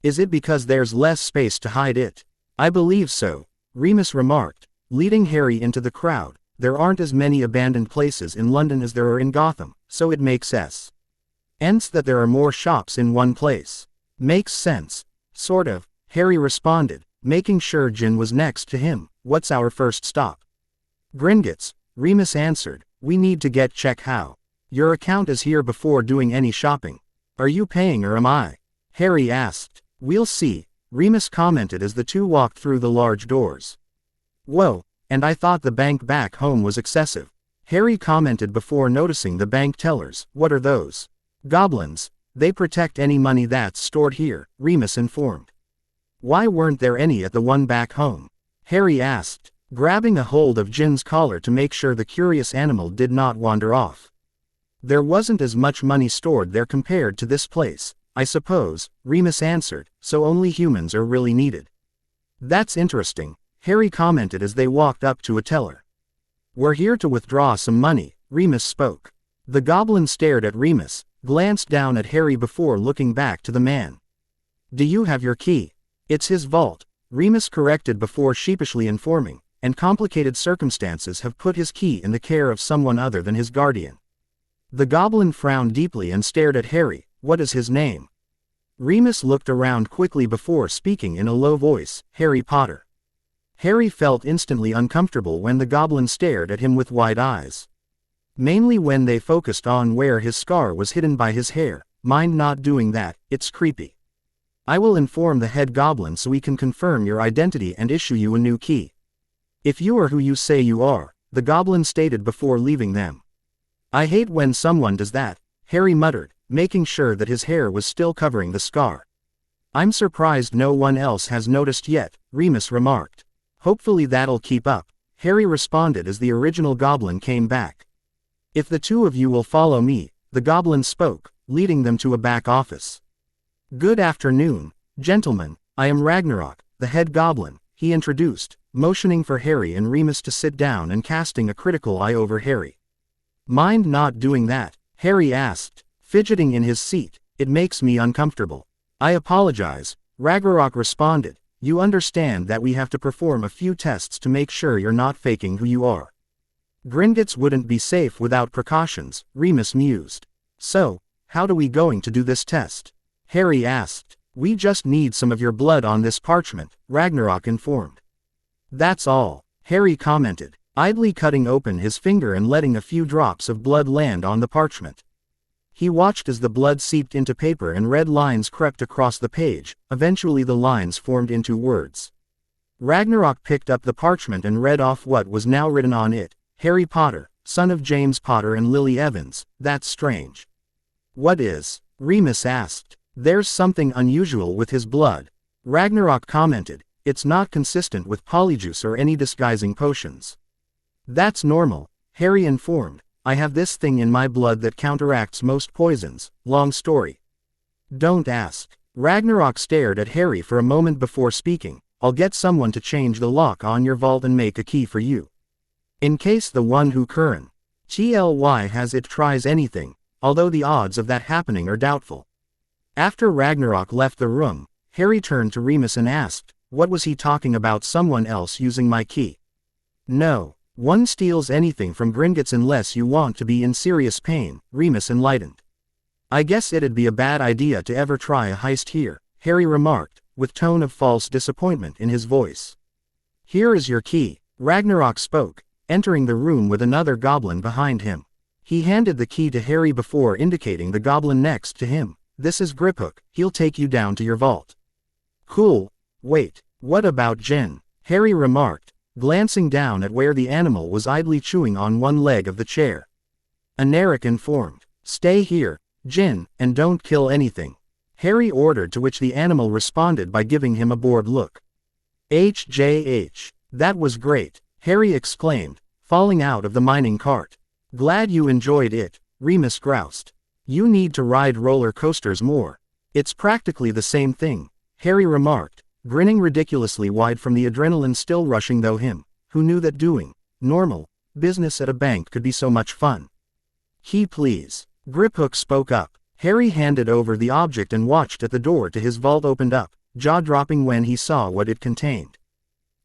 Is it because there's less space to hide it? I believe so, Remus remarked, leading Harry into the crowd. There aren't as many abandoned places in London as there are in Gotham, so it makes sense that there are more shops in one place. Makes sense. Sort of, Harry responded, making sure Jin was next to him. What's our first stop? Gringotts, Remus answered. We need to check how your account is here before doing any shopping. Are you paying or am I? Harry asked. We'll see, Remus commented as the two walked through the large doors. Whoa, and I thought the bank back home was excessive, Harry commented before noticing the bank tellers. What are those? Goblins. They protect any money that's stored here, Remus informed. Why weren't there any at the one back home? Harry asked, grabbing a hold of Jin's collar to make sure the curious animal did not wander off. There wasn't as much money stored there compared to this place, I suppose, Remus answered, so only humans are really needed. That's interesting, Harry commented as they walked up to a teller. We're here to withdraw some money, Remus spoke. The goblin stared at Remus, glanced down at Harry before looking back to the man. Do you have your key? It's his vault, Remus corrected before sheepishly informing, and complicated circumstances have put his key in the care of someone other than his guardian. The goblin frowned deeply and stared at Harry. What is his name? Remus looked around quickly before speaking in a low voice. Harry Potter. Harry felt instantly uncomfortable when the goblin stared at him with wide eyes. Mainly when they focused on where his scar was hidden by his hair. Mind not doing that, it's creepy. I will inform the head goblin so we can confirm your identity and issue you a new key. If you are who you say you are, the goblin stated before leaving them. I hate when someone does that, Harry muttered, making sure that his hair was still covering the scar. I'm surprised no one else has noticed yet, Remus remarked. Hopefully that'll keep up, Harry responded as the original goblin came back. If the two of you will follow me, the goblin spoke, leading them to a back office. Good afternoon, gentlemen, I am Ragnarok, the head goblin, he introduced, motioning for Harry and Remus to sit down and casting a critical eye over Harry. Mind not doing that? Harry asked, fidgeting in his seat. It makes me uncomfortable. I apologize, Ragnarok responded. You understand that we have to perform a few tests to make sure you're not faking who you are. Gringotts wouldn't be safe without precautions, Remus mused. So, how are we going to do this test? Harry asked. We just need some of your blood on this parchment, Ragnarok informed. That's all, Harry commented, idly cutting open his finger and letting a few drops of blood land on the parchment. He watched as the blood seeped into paper and red lines crept across the page. Eventually the lines formed into words. Ragnarok picked up the parchment and read off what was now written on it. Harry Potter, son of James Potter and Lily Evans. That's strange. What is? Remus asked. There's something unusual with his blood. Ragnarok commented. It's not consistent with polyjuice or any disguising potions. That's normal, Harry informed. I have this thing in my blood that counteracts most poisons. Long story. Don't ask. Ragnarok stared at Harry for a moment before speaking. I'll get someone to change the lock on your vault and make a key for you. In case the one who current TLY has it tries anything, although the odds of that happening are doubtful. After Ragnarok left the room, Harry turned to Remus and asked, what was he talking about, someone else using my key? No, one steals anything from Gringotts unless you want to be in serious pain, Remus enlightened. I guess it'd be a bad idea to ever try a heist here, Harry remarked, with tone of false disappointment in his voice. Here is your key, Ragnarok spoke, entering the room with another goblin behind him. He handed the key to Harry before indicating the goblin next to him. This is Griphook, he'll take you down to your vault. Cool. Wait, what about Jin? Harry remarked, glancing down at where the animal was idly chewing on one leg of the chair. Anaric informed. Stay here, Jin, and don't kill anything. Harry ordered, to which the animal responded by giving him a bored look. HJH. That was great, Harry exclaimed, falling out of the mining cart. Glad you enjoyed it, Remus groused. You need to ride roller coasters more. It's practically the same thing, Harry remarked, grinning ridiculously wide from the adrenaline still rushing through him, who knew that doing normal business at a bank could be so much fun. Key please, Griphook spoke up. Harry handed over the object and watched as the door to his vault opened up, jaw-dropping when he saw what it contained.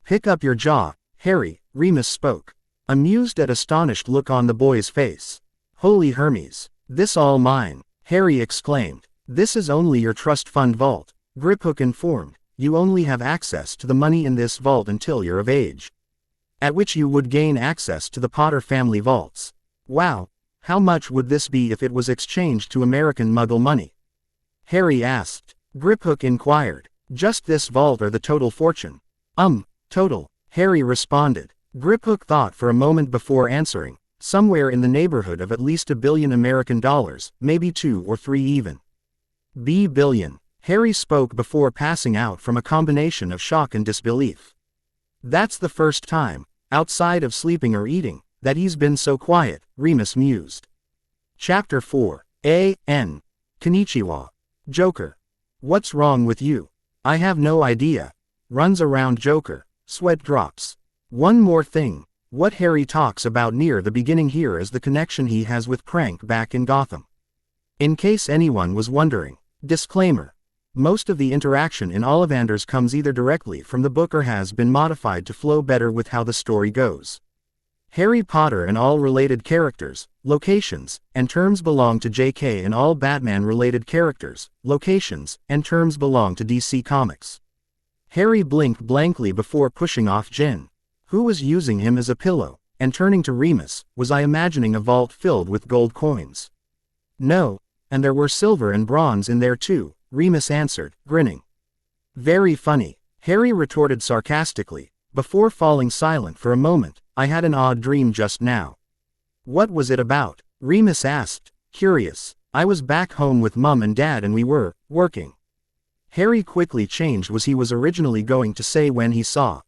Pick up your jaw, Harry, Remus spoke, amused at astonished look on the boy's face. Holy Hermes, this all mine, Harry exclaimed. This is only your trust fund vault, Griphook informed. You only have access to the money in this vault until you're of age, at which you would gain access to the Potter family vaults. Wow, how much would this be if it was exchanged to American Muggle money? Harry asked. Griphook inquired. Just this vault or the total fortune? Total, Harry responded. Griphook thought for a moment before answering. Somewhere in the neighborhood of at least $1 billion American dollars, maybe 2 or 3 even. billion, Harry spoke before passing out from a combination of shock and disbelief. That's the first time, outside of sleeping or eating, that he's been so quiet, Remus mused. Chapter 4. A.N. Konnichiwa. Joker. What's wrong with you? I have no idea. Runs around Joker. Sweat drops. One more thing. What Harry talks about near the beginning here is the connection he has with Prank back in Gotham. In case anyone was wondering. Disclaimer. Most of the interaction in Ollivanders comes either directly from the book or has been modified to flow better with how the story goes. Harry Potter and all related characters, locations, and terms belong to J.K. and all Batman-related characters, locations, and terms belong to DC Comics. Harry blinked blankly before pushing off Jin, who was using him as a pillow, and turning to Remus. Was I imagining a vault filled with gold coins? No, and there were silver and bronze in there too, Remus answered, grinning. Very funny, Harry retorted sarcastically, before falling silent for a moment. I had an odd dream just now. What was it about? Remus asked, curious. I was back home with Mum and Dad and we were working. Harry quickly changed what he was originally going to say when he saw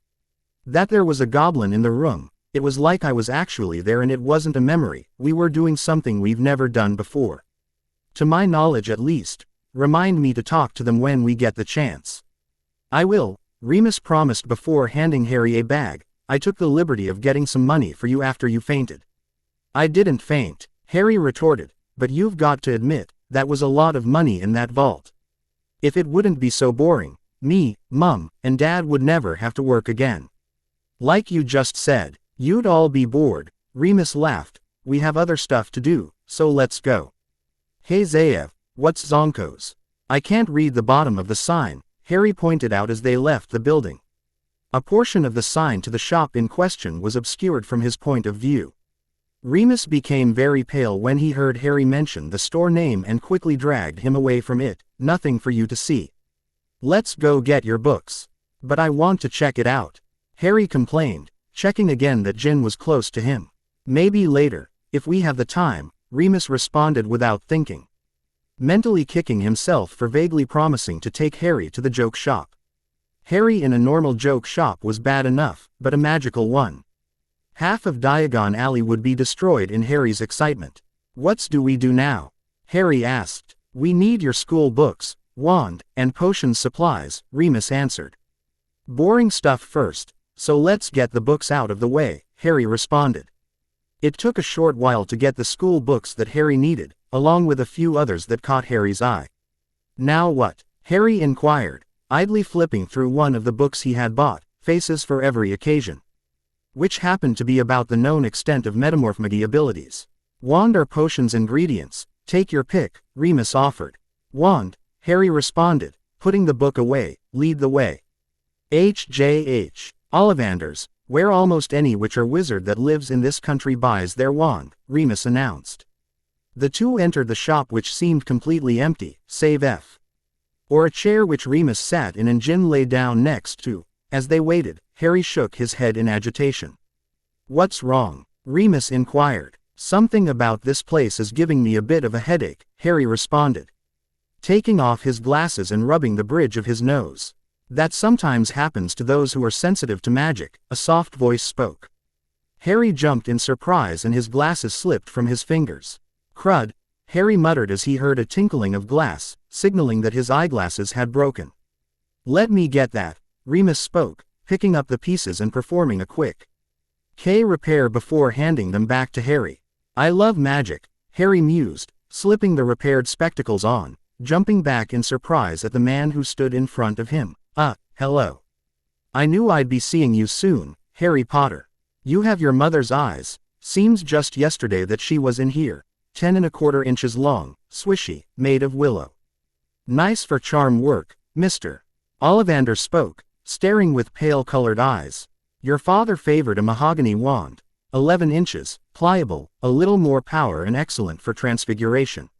that there was a goblin in the room. It was like I was actually there and it wasn't a memory. We were doing something we've never done before. To my knowledge at least. Remind me to talk to them when we get the chance. I will, Remus promised before handing Harry a bag. I took the liberty of getting some money for you after you fainted. I didn't faint, Harry retorted, but you've got to admit, that was a lot of money in that vault. If it wouldn't be so boring, me, Mum, and Dad would never have to work again. Like you just said, you'd all be bored, Remus laughed. We have other stuff to do, so let's go. Hey Zaev, what's Zonkos? I can't read the bottom of the sign, Harry pointed out as they left the building. A portion of the sign to the shop in question was obscured from his point of view. Remus became very pale when he heard Harry mention the store name and quickly dragged him away from it. Nothing for you to see. Let's go get your books. But I want to check it out, Harry complained, checking again that Jin was close to him. Maybe later, if we have the time, Remus responded without thinking. mentally kicking himself for vaguely promising to take Harry to the joke shop. Harry in a normal joke shop was bad enough, but a magical one. Half of Diagon Alley would be destroyed in Harry's excitement. "What's do we do now?" Harry asked. "We need your school books, wand, and potion supplies," Remus answered. "Boring stuff first, so let's get the books out of the way," Harry responded. It took a short while to get the school books that Harry needed, along with a few others that caught Harry's eye. "Now what?" Harry inquired, idly flipping through one of the books he had bought, Faces for Every Occasion, which happened to be about the known extent of metamorphmagy abilities. "Wand or potions ingredients, take your pick," Remus offered. "Wand," Harry responded, putting the book away. "Lead the way." "HJH. Ollivanders, where almost any witch or wizard that lives in this country buys their wand," Remus announced. The two entered the shop, which seemed completely empty, save or a chair which Remus sat in and Jin lay down next to. As they waited, Harry shook his head in agitation. "What's wrong?" Remus inquired. "Something about this place is giving me a bit of a headache," Harry responded, taking off his glasses and rubbing the bridge of his nose. "That sometimes happens to those who are sensitive to magic," a soft voice spoke. Harry jumped in surprise and his glasses slipped from his fingers. "Crud," Harry muttered as he heard a tinkling of glass, signaling that his eyeglasses had broken. "Let me get that," Remus spoke, picking up the pieces and performing a quick repair before handing them back to Harry. "I love magic," Harry mused, slipping the repaired spectacles on, jumping back in surprise at the man who stood in front of him. Hello. I knew I'd be seeing you soon, Harry Potter. You have your mother's eyes. Seems just yesterday that she was in here. 10¼ inches long, swishy, made of willow. Nice for charm work, Mr. Ollivander spoke, staring with pale-colored eyes. Your father favored a mahogany wand. 11 inches, pliable, a little more power and excellent for transfiguration.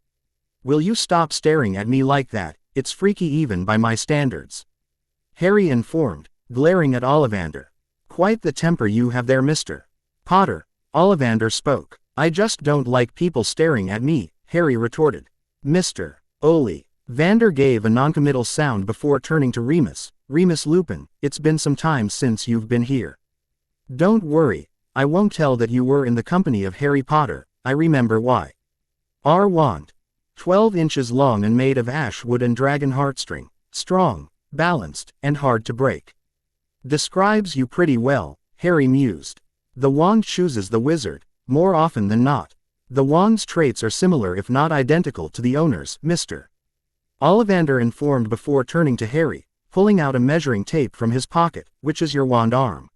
Will you stop staring at me like that? It's freaky even by my standards. Harry informed, glaring at Ollivander. Quite the temper you have there, Mr. Potter, Ollivander spoke. I just don't like people staring at me, Harry retorted. Mr. Vander gave a noncommittal sound before turning to Remus. Remus Lupin, it's been some time since you've been here. Don't worry, I won't tell that you were in the company of Harry Potter. I remember why. Our wand. 12 inches long and made of ash wood and dragon heartstring. Strong, balanced, and hard to break. Describes you pretty well, Harry mused. The wand chooses the wizard, more often than not. The wand's traits are similar if not identical to the owner's, Mr. Ollivander informed before turning to Harry, pulling out a measuring tape from his pocket. Which is your wand arm?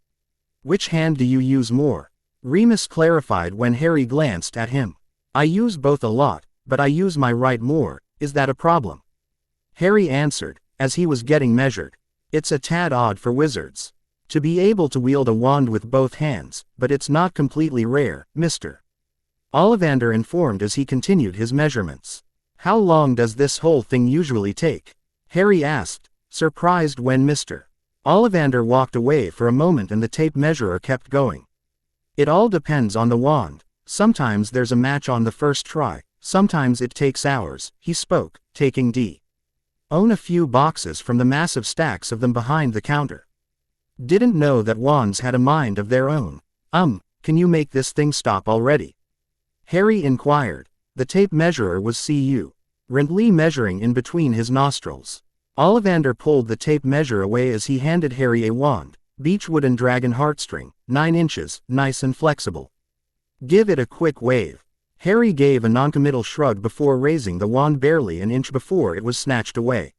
Which hand do you use more? Remus clarified when Harry glanced at him. I use both a lot, but I use my right more. Is that a problem? Harry answered, as he was getting measured. It's a tad odd for wizards to be able to wield a wand with both hands, but it's not completely rare, Mr. Ollivander informed as he continued his measurements. How long does this whole thing usually take? Harry asked, surprised when Mr. Ollivander walked away for a moment and the tape measurer kept going. It all depends on the wand. Sometimes there's a match on the first try, sometimes it takes hours, he spoke, taking own a few boxes from the massive stacks of them behind the counter. Didn't know that wands had a mind of their own. Can you make this thing stop already? Harry inquired. The tape measurer was currently measuring in between his nostrils. Ollivander pulled the tape measure away as he handed Harry a wand. Beechwood and dragon heartstring, 9 inches, nice and flexible. Give it a quick wave. Harry gave a noncommittal shrug before raising the wand barely an inch before it was snatched away.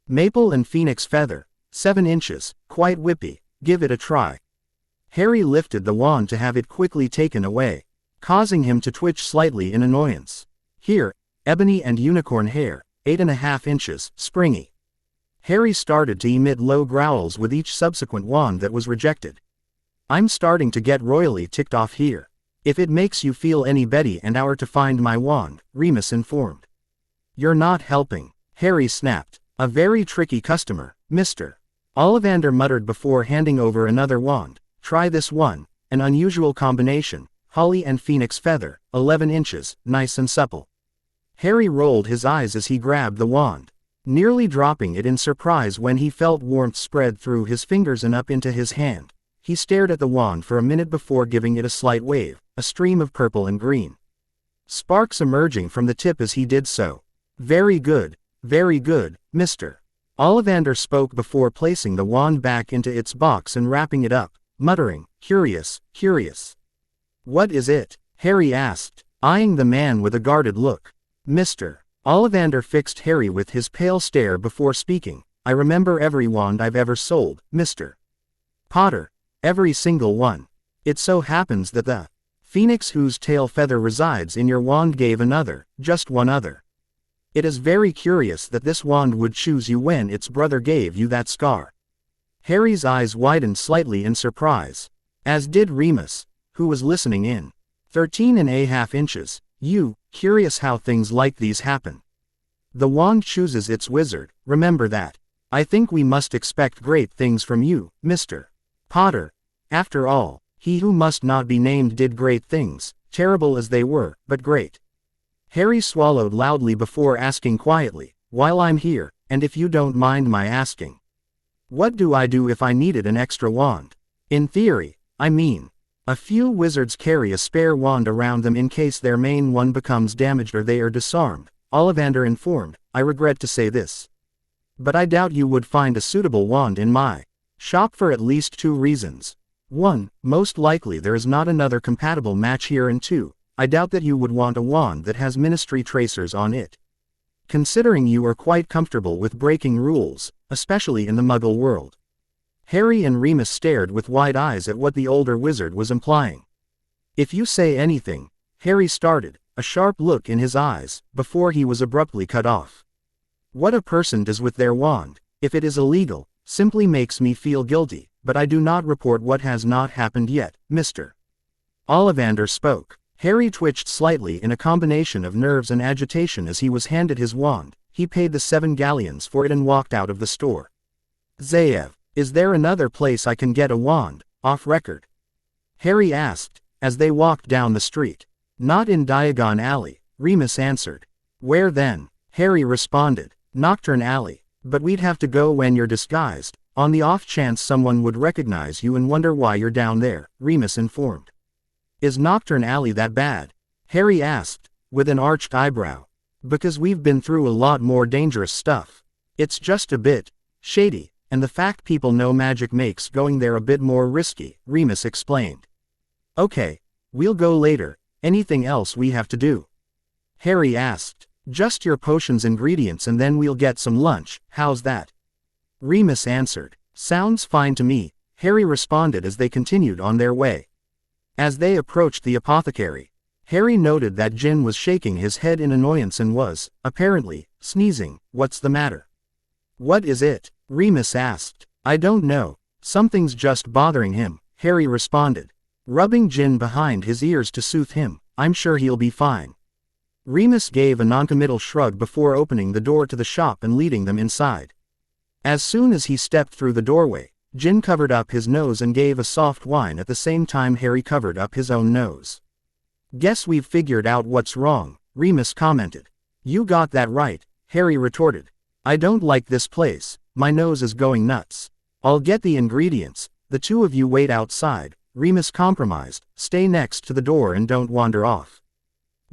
Maple and phoenix feather, 7 inches, quite whippy, give it a try. Harry lifted the wand to have it quickly taken away, causing him to twitch slightly in annoyance. Here, ebony and unicorn hair, 8½ inches, springy. Harry started to emit low growls with each subsequent wand that was rejected. I'm starting to get royally ticked off here. If it makes you feel any better an hour to find my wand, Remus informed. You're not helping, Harry snapped. A very tricky customer, Mr. Ollivander muttered before handing over another wand. Try this one, an unusual combination, holly and phoenix feather, 11 inches, nice and supple. Harry rolled his eyes as he grabbed the wand, nearly dropping it in surprise when he felt warmth spread through his fingers and up into his hand. He stared at the wand for a minute before giving it a slight wave, a stream of purple and green sparks emerging from the tip as he did so. Very good, Mr. Ollivander spoke before placing the wand back into its box and wrapping it up, muttering, curious. What is it? Harry asked, eyeing the man with a guarded look. Mr. Ollivander fixed Harry with his pale stare before speaking. I remember every wand I've ever sold, Mr. Potter. Every single one. It so happens that the phoenix whose tail feather resides in your wand gave just one other. It is very curious that this wand would choose you when its brother gave you that scar. Harry's eyes widened slightly in surprise, as did Remus, who was listening in. 13½ inches. Curious how things like these happen. The wand chooses its wizard, remember that. I think we must expect great things from you, Mr. Potter. After all, he who must not be named did great things, terrible as they were, but great. Harry swallowed loudly before asking quietly, while I'm here, and if you don't mind my asking, what do I do if I needed an extra wand? In theory, I mean. A few wizards carry a spare wand around them in case their main one becomes damaged or they are disarmed, Ollivander informed. I regret to say this, but I doubt you would find a suitable wand in my shop for at least 2 reasons. 1, most likely there is not another compatible match here, and 2, I doubt that you would want a wand that has ministry tracers on it. Considering you are quite comfortable with breaking rules, especially in the Muggle world. Harry and Remus stared with wide eyes at what the older wizard was implying. If you say anything, Harry started, a sharp look in his eyes, before he was abruptly cut off. What a person does with their wand, if it is illegal, simply makes me feel guilty, but I do not report what has not happened yet, Mr. Ollivander spoke. Harry twitched slightly in a combination of nerves and agitation as he was handed his wand. He paid the 7 galleons for it and walked out of the store. Zaev, is there another place I can get a wand, off record? Harry asked, as they walked down the street. Not in Diagon Alley, Remus answered. Where then? Harry responded. Nocturne Alley, but we'd have to go when you're disguised, on the off chance someone would recognize you and wonder why you're down there, Remus informed. Is Nocturne Alley that bad? Harry asked, with an arched eyebrow. Because we've been through a lot more dangerous stuff. It's just a bit shady, and the fact people know magic makes going there a bit more risky, Remus explained. Okay, we'll go later. Anything else we have to do? Harry asked. Just your potions ingredients and then we'll get some lunch, how's that? Remus answered. Sounds fine to me, Harry responded as they continued on their way. As they approached the apothecary, Harry noted that Jin was shaking his head in annoyance and was, apparently, sneezing. What's the matter? What is it? Remus asked. I don't know, something's just bothering him, Harry responded, rubbing Jin behind his ears to soothe him. I'm sure he'll be fine. Remus gave a noncommittal shrug before opening the door to the shop and leading them inside. As soon as he stepped through the doorway, Jin covered up his nose and gave a soft whine at the same time Harry covered up his own nose. Guess we've figured out what's wrong, Remus commented. You got that right, Harry retorted. I don't like this place, my nose is going nuts. I'll get the ingredients, the two of you wait outside, Remus compromised, stay next to the door and don't wander off.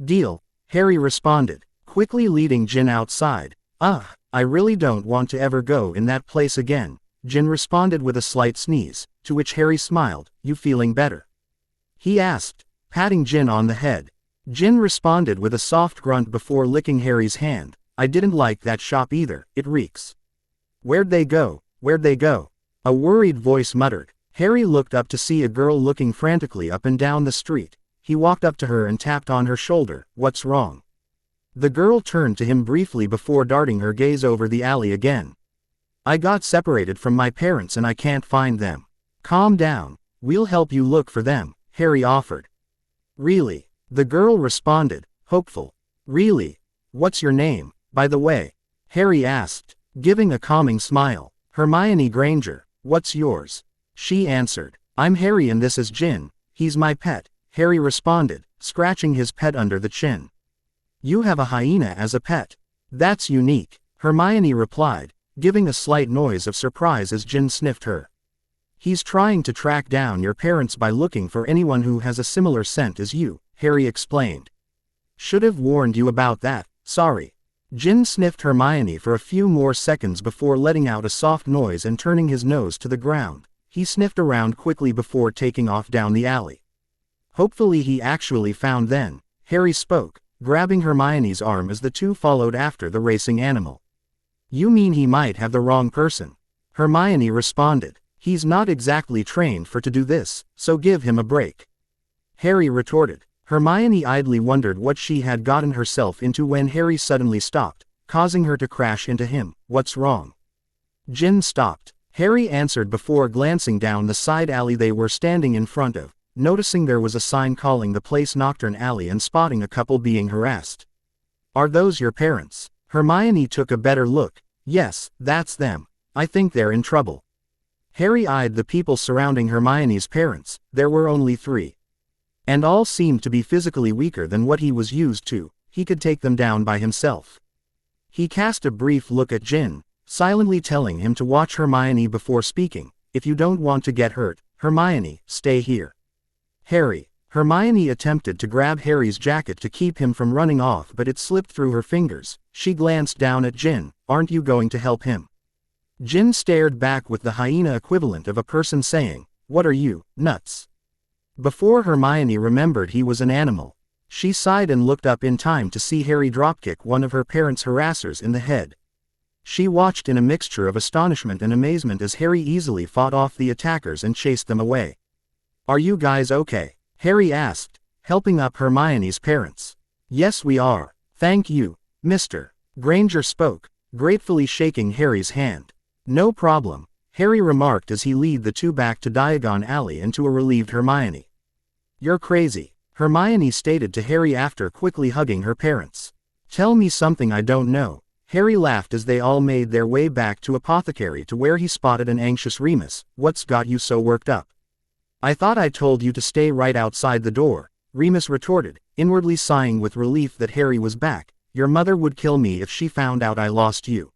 Deal, Harry responded, quickly leading Jin outside. I really don't want to ever go in that place again, Jin responded with a slight sneeze, to which Harry smiled. You feeling better? He asked, patting Jin on the head. Jin responded with a soft grunt before licking Harry's hand. I didn't like that shop either, it reeks. Where'd they go? A worried voice muttered. Harry looked up to see a girl looking frantically up and down the street. He walked up to her and tapped on her shoulder. What's wrong? The girl turned to him briefly before darting her gaze over the alley again. I got separated from my parents and I can't find them. Calm down, we'll help you look for them, Harry offered. Really? The girl responded, hopeful. Really? What's your name, by the way? Harry asked, giving a calming smile. Hermione Granger. What's yours? She answered. I'm Harry and this is Jin, he's my pet, Harry responded, scratching his pet under the chin. You have a hyena as a pet. That's unique, Hermione replied, giving a slight noise of surprise as Jin sniffed her. He's trying to track down your parents by looking for anyone who has a similar scent as you, Harry explained. Should have warned you about that, sorry. Jin sniffed Hermione for a few more seconds before letting out a soft noise and turning his nose to the ground. He sniffed around quickly before taking off down the alley. Hopefully he actually found them, Harry spoke, grabbing Hermione's arm as the two followed after the racing animal. You mean he might have the wrong person? Hermione responded. He's not exactly trained to do this, so give him a break. Harry retorted. Hermione idly wondered what she had gotten herself into when Harry suddenly stopped, causing her to crash into him. What's wrong? Jin stopped. Harry answered before glancing down the side alley they were standing in front of, noticing there was a sign calling the place Nocturne Alley and spotting a couple being harassed. Are those your parents? Hermione took a better look. Yes, that's them. I think they're in trouble. Harry eyed the people surrounding Hermione's parents. There were only 3. And all seemed to be physically weaker than what he was used to. He could take them down by himself. He cast a brief look at Jin, silently telling him to watch Hermione before speaking. If you don't want to get hurt, Hermione, stay here. Harry. Hermione attempted to grab Harry's jacket to keep him from running off, but it slipped through her fingers. She glanced down at Jin. Aren't you going to help him? Jin stared back with the hyena equivalent of a person saying, what are you, nuts? Before Hermione remembered he was an animal, she sighed and looked up in time to see Harry dropkick one of her parents' harassers in the head. She watched in a mixture of astonishment and amazement as Harry easily fought off the attackers and chased them away. Are you guys okay? Harry asked, helping up Hermione's parents. Yes, we are. Thank you, Mr. Granger spoke, gratefully shaking Harry's hand. No problem, Harry remarked as he led the two back to Diagon Alley and to a relieved Hermione. You're crazy, Hermione stated to Harry after quickly hugging her parents. Tell me something I don't know. Harry laughed as they all made their way back to Apothecary to where he spotted an anxious Remus. What's got you so worked up? I thought I told you to stay right outside the door, Remus retorted, inwardly sighing with relief that Harry was back. Your mother would kill me if she found out I lost you.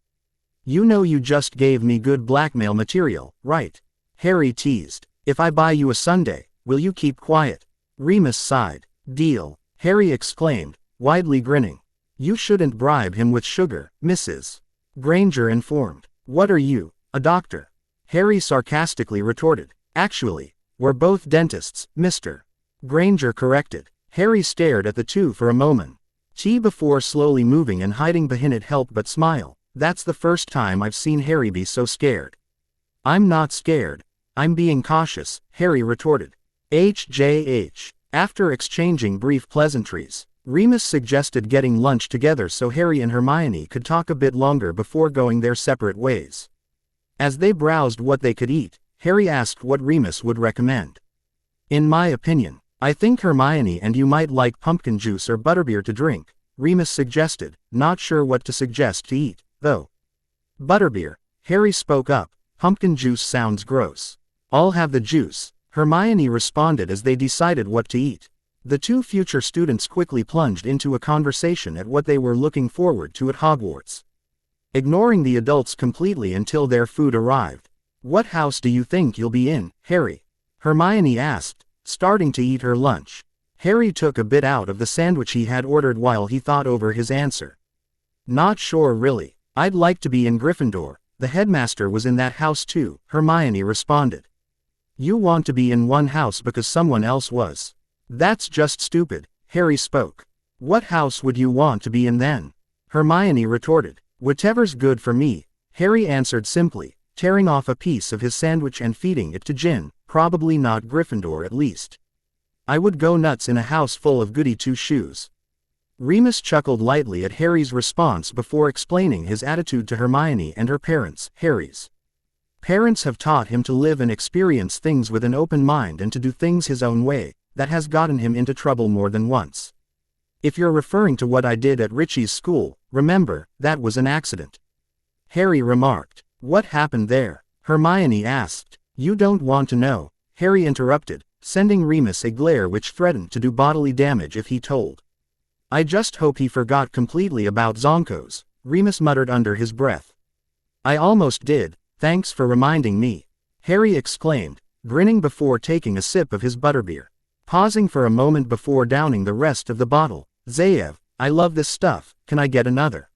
You know you just gave me good blackmail material, right? Harry teased. If I buy you a sundae, will you keep quiet? Remus sighed. Deal, Harry exclaimed, widely grinning. You shouldn't bribe him with sugar, Mrs. Granger informed. What are you, a doctor? Harry sarcastically retorted. Actually, we're both dentists, Mr. Granger corrected. Harry stared at the two for a moment. Before slowly moving and hiding behind it helped but smile. That's the first time I've seen Harry be so scared. I'm not scared. I'm being cautious, Harry retorted. HJH. After exchanging brief pleasantries, Remus suggested getting lunch together so Harry and Hermione could talk a bit longer before going their separate ways. As they browsed what they could eat, Harry asked what Remus would recommend. In my opinion, I think Hermione and you might like pumpkin juice or butterbeer to drink, Remus suggested, not sure what to suggest to eat, though. Butterbeer, Harry spoke up. Pumpkin juice sounds gross. I'll have the juice, Hermione responded as they decided what to eat. The two future students quickly plunged into a conversation at what they were looking forward to at Hogwarts, ignoring the adults completely until their food arrived. What house do you think you'll be in, Harry? Hermione asked, starting to eat her lunch. Harry took a bit out of the sandwich he had ordered while he thought over his answer. Not sure really. I'd like to be in Gryffindor. The headmaster was in that house too, Hermione responded. You want to be in one house because someone else was. That's just stupid, Harry spoke. What house would you want to be in then? Hermione retorted. Whatever's good for me, Harry answered simply, tearing off a piece of his sandwich and feeding it to Jin. Probably not Gryffindor at least. I would go nuts in a house full of goody two-shoes. Remus chuckled lightly at Harry's response before explaining his attitude to Hermione and her parents. Harry's parents have taught him to live and experience things with an open mind and to do things his own way. That has gotten him into trouble more than once. If you're referring to what I did at Richie's school, remember, that was an accident. Harry remarked. What happened there? Hermione asked. You don't want to know, Harry interrupted, sending Remus a glare which threatened to do bodily damage if he told. I just hope he forgot completely about Zonkos, Remus muttered under his breath. I almost did, thanks for reminding me, Harry exclaimed, grinning before taking a sip of his butterbeer. Pausing for a moment before downing the rest of the bottle, Zayev, I love this stuff, can I get another?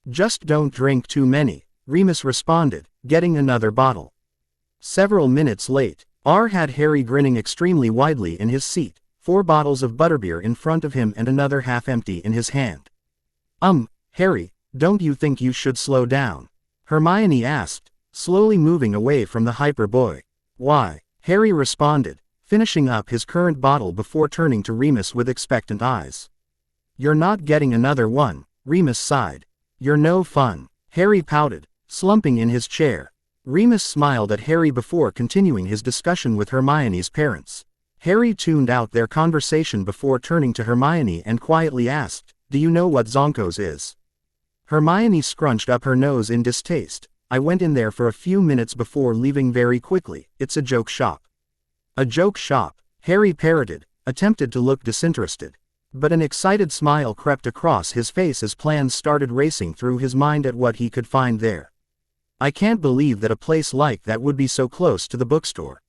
Just don't drink too many, Remus responded, getting another bottle. Several minutes late, R had Harry grinning extremely widely in his seat, 4 bottles of butterbeer in front of him and another half empty in his hand. Harry, don't you think you should slow down? Hermione asked, slowly moving away from the hyper boy. Why? Harry responded, finishing up his current bottle before turning to Remus with expectant eyes. You're not getting another one, Remus sighed. You're no fun, Harry pouted, slumping in his chair. Remus smiled at Harry before continuing his discussion with Hermione's parents. Harry tuned out their conversation before turning to Hermione and quietly asked, Do you know what Zonkos is? Hermione scrunched up her nose in distaste. I went in there for a few minutes before leaving very quickly. It's a joke shop. A joke shop, Harry parroted, attempted to look disinterested. But an excited smile crept across his face as plans started racing through his mind at what he could find there. I can't believe that a place like that would be so close to the bookstore.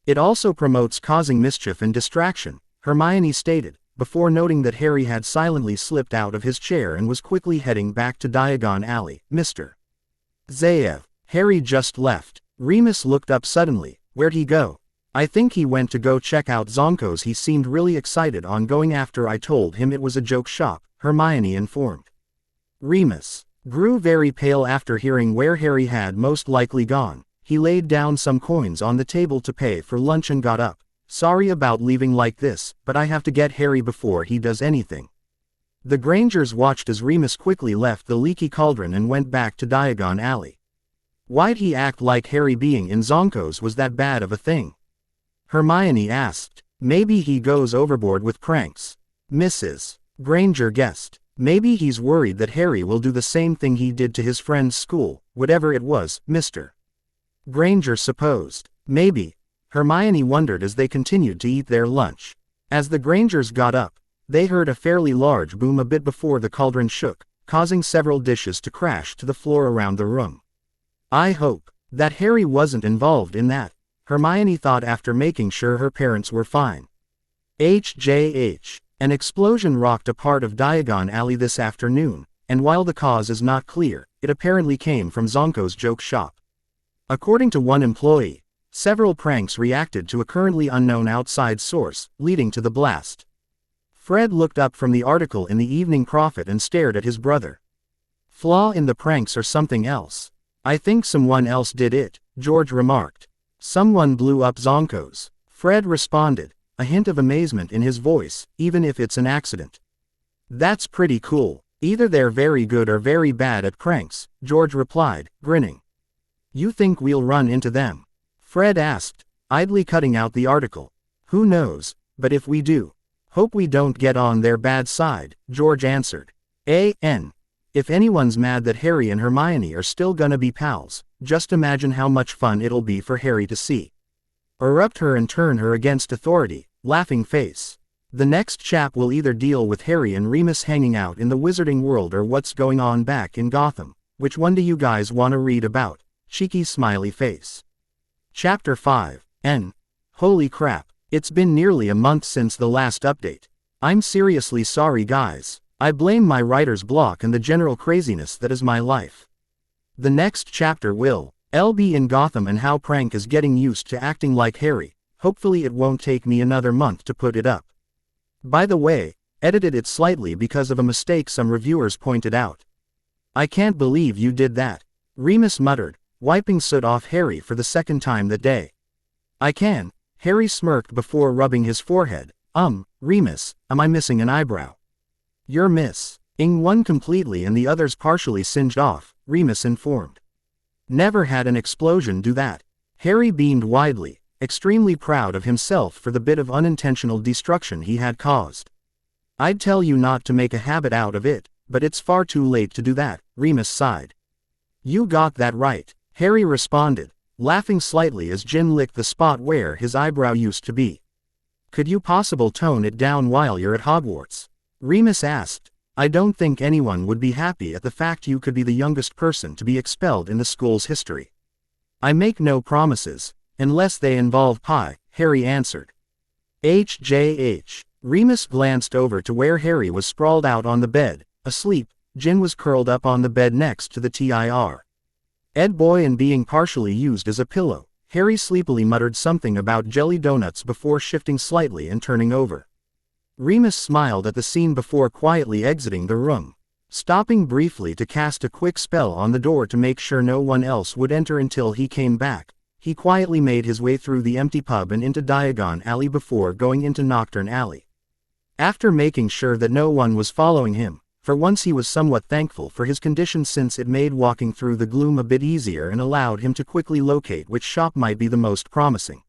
It also promotes causing mischief and distraction, Hermione stated, before noting that Harry had silently slipped out of his chair and was quickly heading back to Diagon Alley. Mr. Zayev, Harry just left. Remus looked up suddenly. Where'd he go? I think he went to go check out Zonkos. He seemed really excited on going after I told him it was a joke shop, Hermione informed. Remus grew very pale after hearing where Harry had most likely gone. He laid down some coins on the table to pay for lunch and got up. Sorry about leaving like this, but I have to get Harry before he does anything. The Grangers watched as Remus quickly left the leaky cauldron and went back to Diagon Alley. Why'd he act like Harry being in Zonkos was that bad of a thing? Hermione asked. Maybe he goes overboard with pranks. Mrs. Granger guessed. Maybe he's worried that Harry will do the same thing he did to his friend's school, whatever it was, Mr. Granger supposed. Maybe. Hermione wondered as they continued to eat their lunch. As the Grangers got up, they heard a fairly large boom a bit before the cauldron shook, causing several dishes to crash to the floor around the room. I hope that Harry wasn't involved in that, Hermione thought after making sure her parents were fine. HJH. An explosion rocked a part of Diagon Alley this afternoon, and while the cause is not clear, it apparently came from Zonko's joke shop. According to one employee, several pranks reacted to a currently unknown outside source, leading to the blast. Fred looked up from the article in the Evening Prophet and stared at his brother. Flaw in the pranks or something else? I think someone else did it, George remarked. Someone blew up Zonkos, Fred responded, a hint of amazement in his voice, even if it's an accident. That's pretty cool. Either they're very good or very bad at pranks, George replied, grinning. You think we'll run into them? Fred asked, idly cutting out the article. Who knows, but if we do, hope we don't get on their bad side, George answered. If anyone's mad that Harry and Hermione are still gonna be pals, just imagine how much fun it'll be for Harry to see. Erupt her and turn her against authority, laughing face. The next chap will either deal with Harry and Remus hanging out in the wizarding world or what's going on back in Gotham. Which one do you guys want to read about? Cheeky smiley face. Chapter 5. Holy crap, it's been nearly a month since the last update. I'm seriously sorry guys. I blame my writer's block and the general craziness that is my life. The next chapter will be in Gotham and how Prank is getting used to acting like Harry. Hopefully it won't take me another month to put it up. By the way, edited it slightly because of a mistake some reviewers pointed out. I can't believe you did that, Remus muttered, wiping soot off Harry for the second time that day. I can, Harry smirked before rubbing his forehead. Remus, am I missing an eyebrow? You're missing one completely and the other's partially singed off, Remus informed. Never had an explosion do that. Harry beamed widely, extremely proud of himself for the bit of unintentional destruction he had caused. I'd tell you not to make a habit out of it, but it's far too late to do that, Remus sighed. You got that right, Harry responded, laughing slightly as Jin licked the spot where his eyebrow used to be. Could you possibly tone it down while you're at Hogwarts? Remus asked. I don't think anyone would be happy at the fact you could be the youngest person to be expelled in the school's history. I make no promises, unless they involve pie, Harry answered. HJH. Remus glanced over to where Harry was sprawled out on the bed, asleep. Jin was curled up on the bed next to the TIR. Ed boy and being partially used as a pillow. Harry sleepily muttered something about jelly donuts before shifting slightly and turning over. Remus smiled at the scene before quietly exiting the room. Stopping briefly to cast a quick spell on the door to make sure no one else would enter until he came back, he quietly made his way through the empty pub and into Diagon Alley before going into Nocturne Alley. After making sure that no one was following him, for once he was somewhat thankful for his condition since it made walking through the gloom a bit easier and allowed him to quickly locate which shop might be the most promising.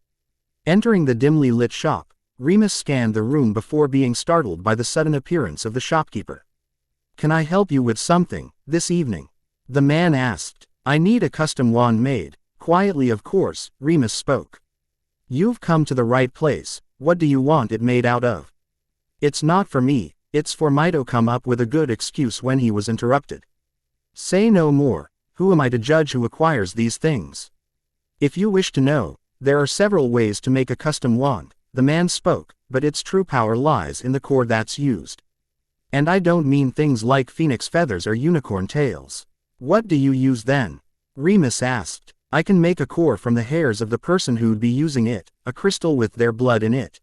Entering the dimly lit shop, Remus scanned the room before being startled by the sudden appearance of the shopkeeper. Can I help you with something, this evening? The man asked. I need a custom wand made. Quietly of course, Remus spoke. You've come to the right place. What do you want it made out of? It's not for me, it's for Mito. Come up with a good excuse when he was interrupted. Say no more, who am I to judge who acquires these things? If you wish to know, there are several ways to make a custom wand, the man spoke, but its true power lies in the core that's used. And I don't mean things like phoenix feathers or unicorn tails. What do you use then? Remus asked. I can make a core from the hairs of the person who'd be using it, a crystal with their blood in it.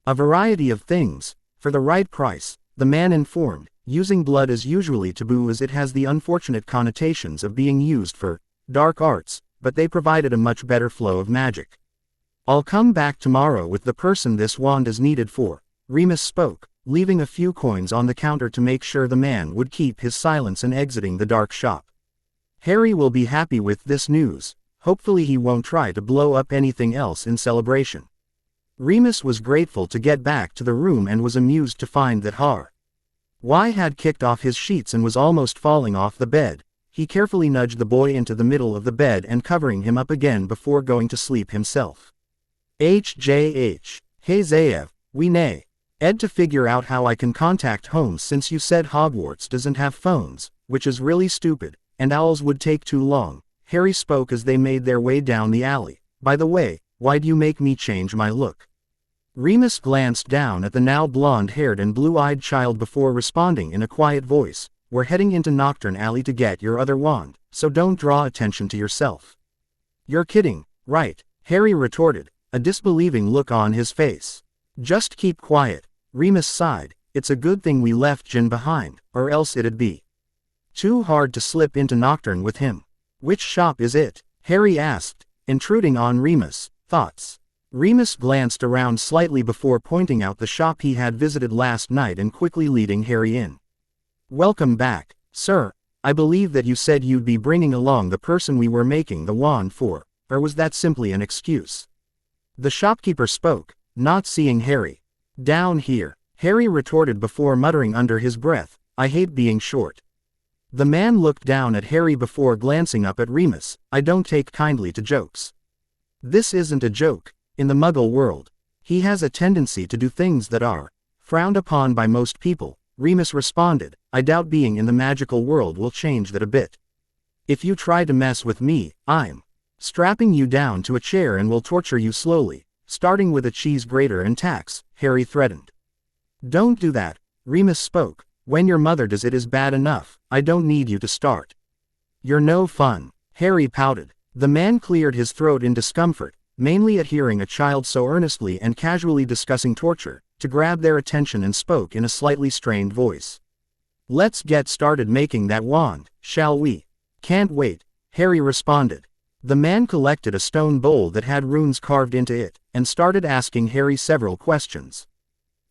A variety of things, for the right price, the man informed. Using blood is usually taboo as it has the unfortunate connotations of being used for dark arts, but they provided a much better flow of magic. I'll come back tomorrow with the person this wand is needed for, Remus spoke, leaving a few coins on the counter to make sure the man would keep his silence and exiting the dark shop. Harry will be happy with this news. Hopefully he won't try to blow up anything else in celebration. Remus was grateful to get back to the room and was amused to find that Y had kicked off his sheets and was almost falling off the bed. He carefully nudged the boy into the middle of the bed and covering him up again before going to sleep himself. HJH. Hey Zaev, we nay. Ed to figure out how I can contact Holmes since you said Hogwarts doesn't have phones, which is really stupid, and owls would take too long. Harry spoke as they made their way down the alley. By the way, why'd you make me change my look? Remus glanced down at the now blonde-haired and blue-eyed child before responding in a quiet voice. We're heading into Nocturne Alley to get your other wand, so don't draw attention to yourself. You're kidding, right? Harry retorted, a disbelieving look on his face. Just keep quiet, Remus sighed. It's a good thing we left Jin behind, or else it'd be too hard to slip into Nocturne with him. Which shop is it? Harry asked, intruding on Remus' thoughts. Remus glanced around slightly before pointing out the shop he had visited last night and quickly leading Harry in. Welcome back, sir. I believe that you said you'd be bringing along the person we were making the wand for, or was that simply an excuse? The shopkeeper spoke, not seeing Harry. Down here, Harry retorted before muttering under his breath, I hate being short. The man looked down at Harry before glancing up at Remus. I don't take kindly to jokes. This isn't a joke. In the Muggle world, he has a tendency to do things that are frowned upon by most people, Remus responded. I doubt being in the magical world will change that a bit. If you try to mess with me, I'm strapping you down to a chair and will torture you slowly, starting with a cheese grater and tacks, Harry threatened. Don't do that, Remus spoke. When your mother does it is bad enough, I don't need you to start. You're no fun, Harry pouted. The man cleared his throat in discomfort, mainly at hearing a child so earnestly and casually discussing torture, to grab their attention and spoke in a slightly strained voice. Let's get started making that wand, shall we? Can't wait, Harry responded. The man collected a stone bowl that had runes carved into it, and started asking Harry several questions.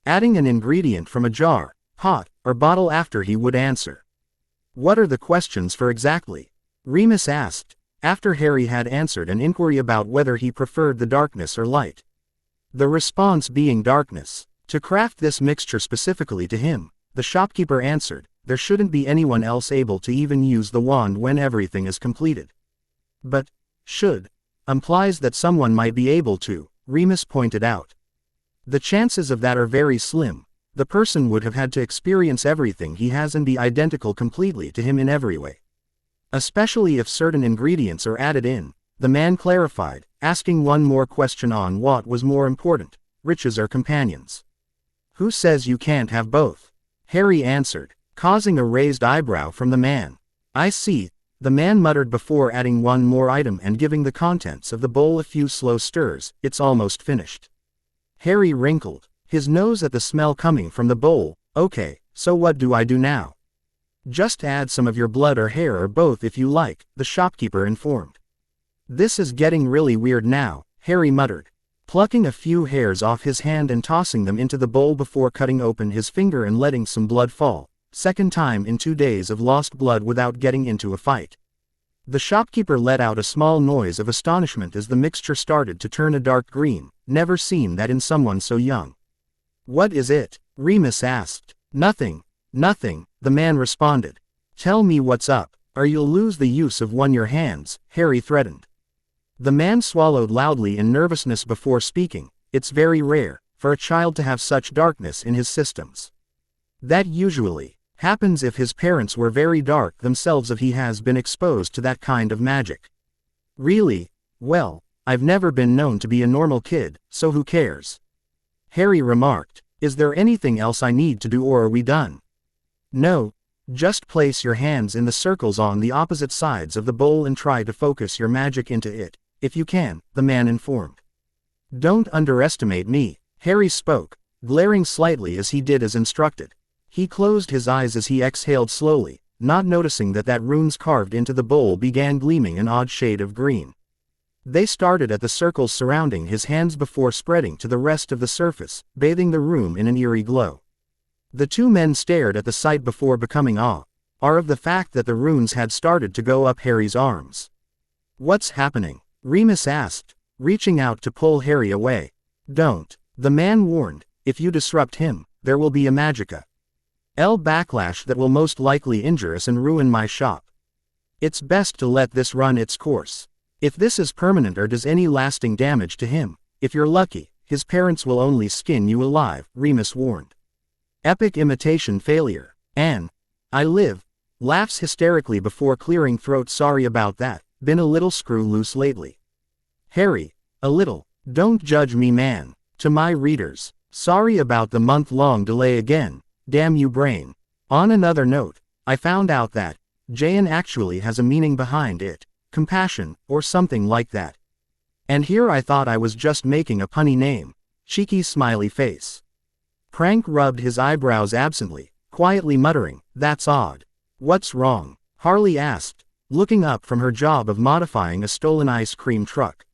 Adding an ingredient from a jar, pot, or bottle after he would answer. What are the questions for exactly? Remus asked, after Harry had answered an inquiry about whether he preferred the darkness or light. The response being darkness. To craft this mixture specifically to him, the shopkeeper answered, there shouldn't be anyone else able to even use the wand when everything is completed. But, should, implies that someone might be able to, Remus pointed out. The chances of that are very slim, the person would have had to experience everything he has and be identical completely to him in every way. Especially if certain ingredients are added in, the man clarified, asking one more question on what was more important, riches or companions. Who says you can't have both? Harry answered, causing a raised eyebrow from the man. I see, the man muttered before adding one more item and giving the contents of the bowl a few slow stirs. It's almost finished. Harry wrinkled, his nose at the smell coming from the bowl. Okay, so what do I do now? Just add some of your blood or hair or both if you like, the shopkeeper informed. This is getting really weird now, Harry muttered, plucking a few hairs off his hand and tossing them into the bowl before cutting open his finger and letting some blood fall. Second time in 2 days of lost blood without getting into a fight. The shopkeeper let out a small noise of astonishment as the mixture started to turn a dark green, never seen that in someone so young. What is it? Remus asked. Nothing, the man responded. Tell me what's up, or you'll lose the use of your hands, Harry threatened. The man swallowed loudly in nervousness before speaking. It's very rare for a child to have such darkness in his systems. That usually happens if his parents were very dark themselves, if he has been exposed to that kind of magic. Really? Well, I've never been known to be a normal kid, so who cares? Harry remarked. Is there anything else I need to do or are we done? No, just place your hands in the circles on the opposite sides of the bowl and try to focus your magic into it, if you can, the man informed. Don't underestimate me, Harry spoke, glaring slightly as he did as instructed. He closed his eyes as he exhaled slowly, not noticing that runes carved into the bowl began gleaming an odd shade of green. They started at the circles surrounding his hands before spreading to the rest of the surface, bathing the room in an eerie glow. The two men stared at the sight before becoming awed of the fact that the runes had started to go up Harry's arms. What's happening? Remus asked, reaching out to pull Harry away. Don't, the man warned, if you disrupt him, there will be a magicka backlash that will most likely injure us and ruin my shop. It's best to let this run its course. If this is permanent or does any lasting damage to him, if you're lucky, his parents will only skin you alive, Remus warned. Epic imitation failure. Anne. I live. Laughs hysterically before clearing throat. Sorry about that, been a little screw loose lately. Harry. A little. Don't judge me, man. To my readers. Sorry about the month-long delay again. Damn you brain. On another note, I found out that Jayan actually has a meaning behind it. Compassion, or something like that. And here I thought I was just making a punny name. Cheeky smiley face. Prank rubbed his eyebrows absently, quietly muttering, that's odd. What's wrong? Harley asked, looking up from her job of modifying a stolen ice cream truck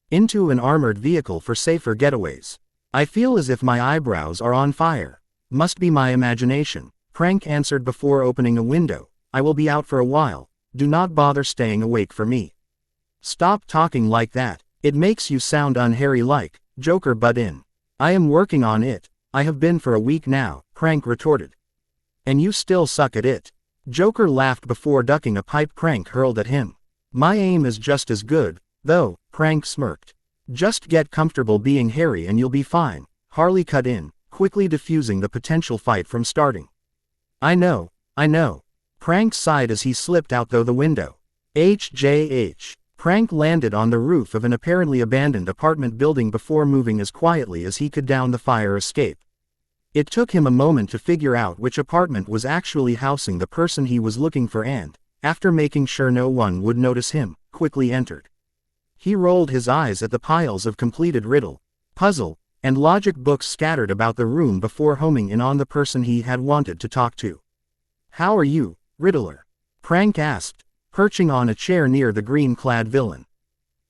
into an armored vehicle for safer getaways. I feel as if my eyebrows are on fire. Must be my imagination, Prank answered before opening a window. I will be out for a while. Do not bother staying awake for me. Stop talking like that, it makes you sound un-Harry-like, Joker butt in. I am working on it, I have been for a week now, Prank retorted. And you still suck at it. Joker laughed before ducking a pipe Prank hurled at him. My aim is just as good, though, Prank smirked. Just get comfortable being Harry and you'll be fine, Harley cut in, quickly diffusing the potential fight from starting. I know. Prank sighed as he slipped out the window. HJH. Prank landed on the roof of an apparently abandoned apartment building before moving as quietly as he could down the fire escape. It took him a moment to figure out which apartment was actually housing the person he was looking for and, after making sure no one would notice him, quickly entered. He rolled his eyes at the piles of completed riddle, puzzle, and logic books scattered about the room before homing in on the person he had wanted to talk to. How are you, Riddler? Prank asked, perching on a chair near the green-clad villain.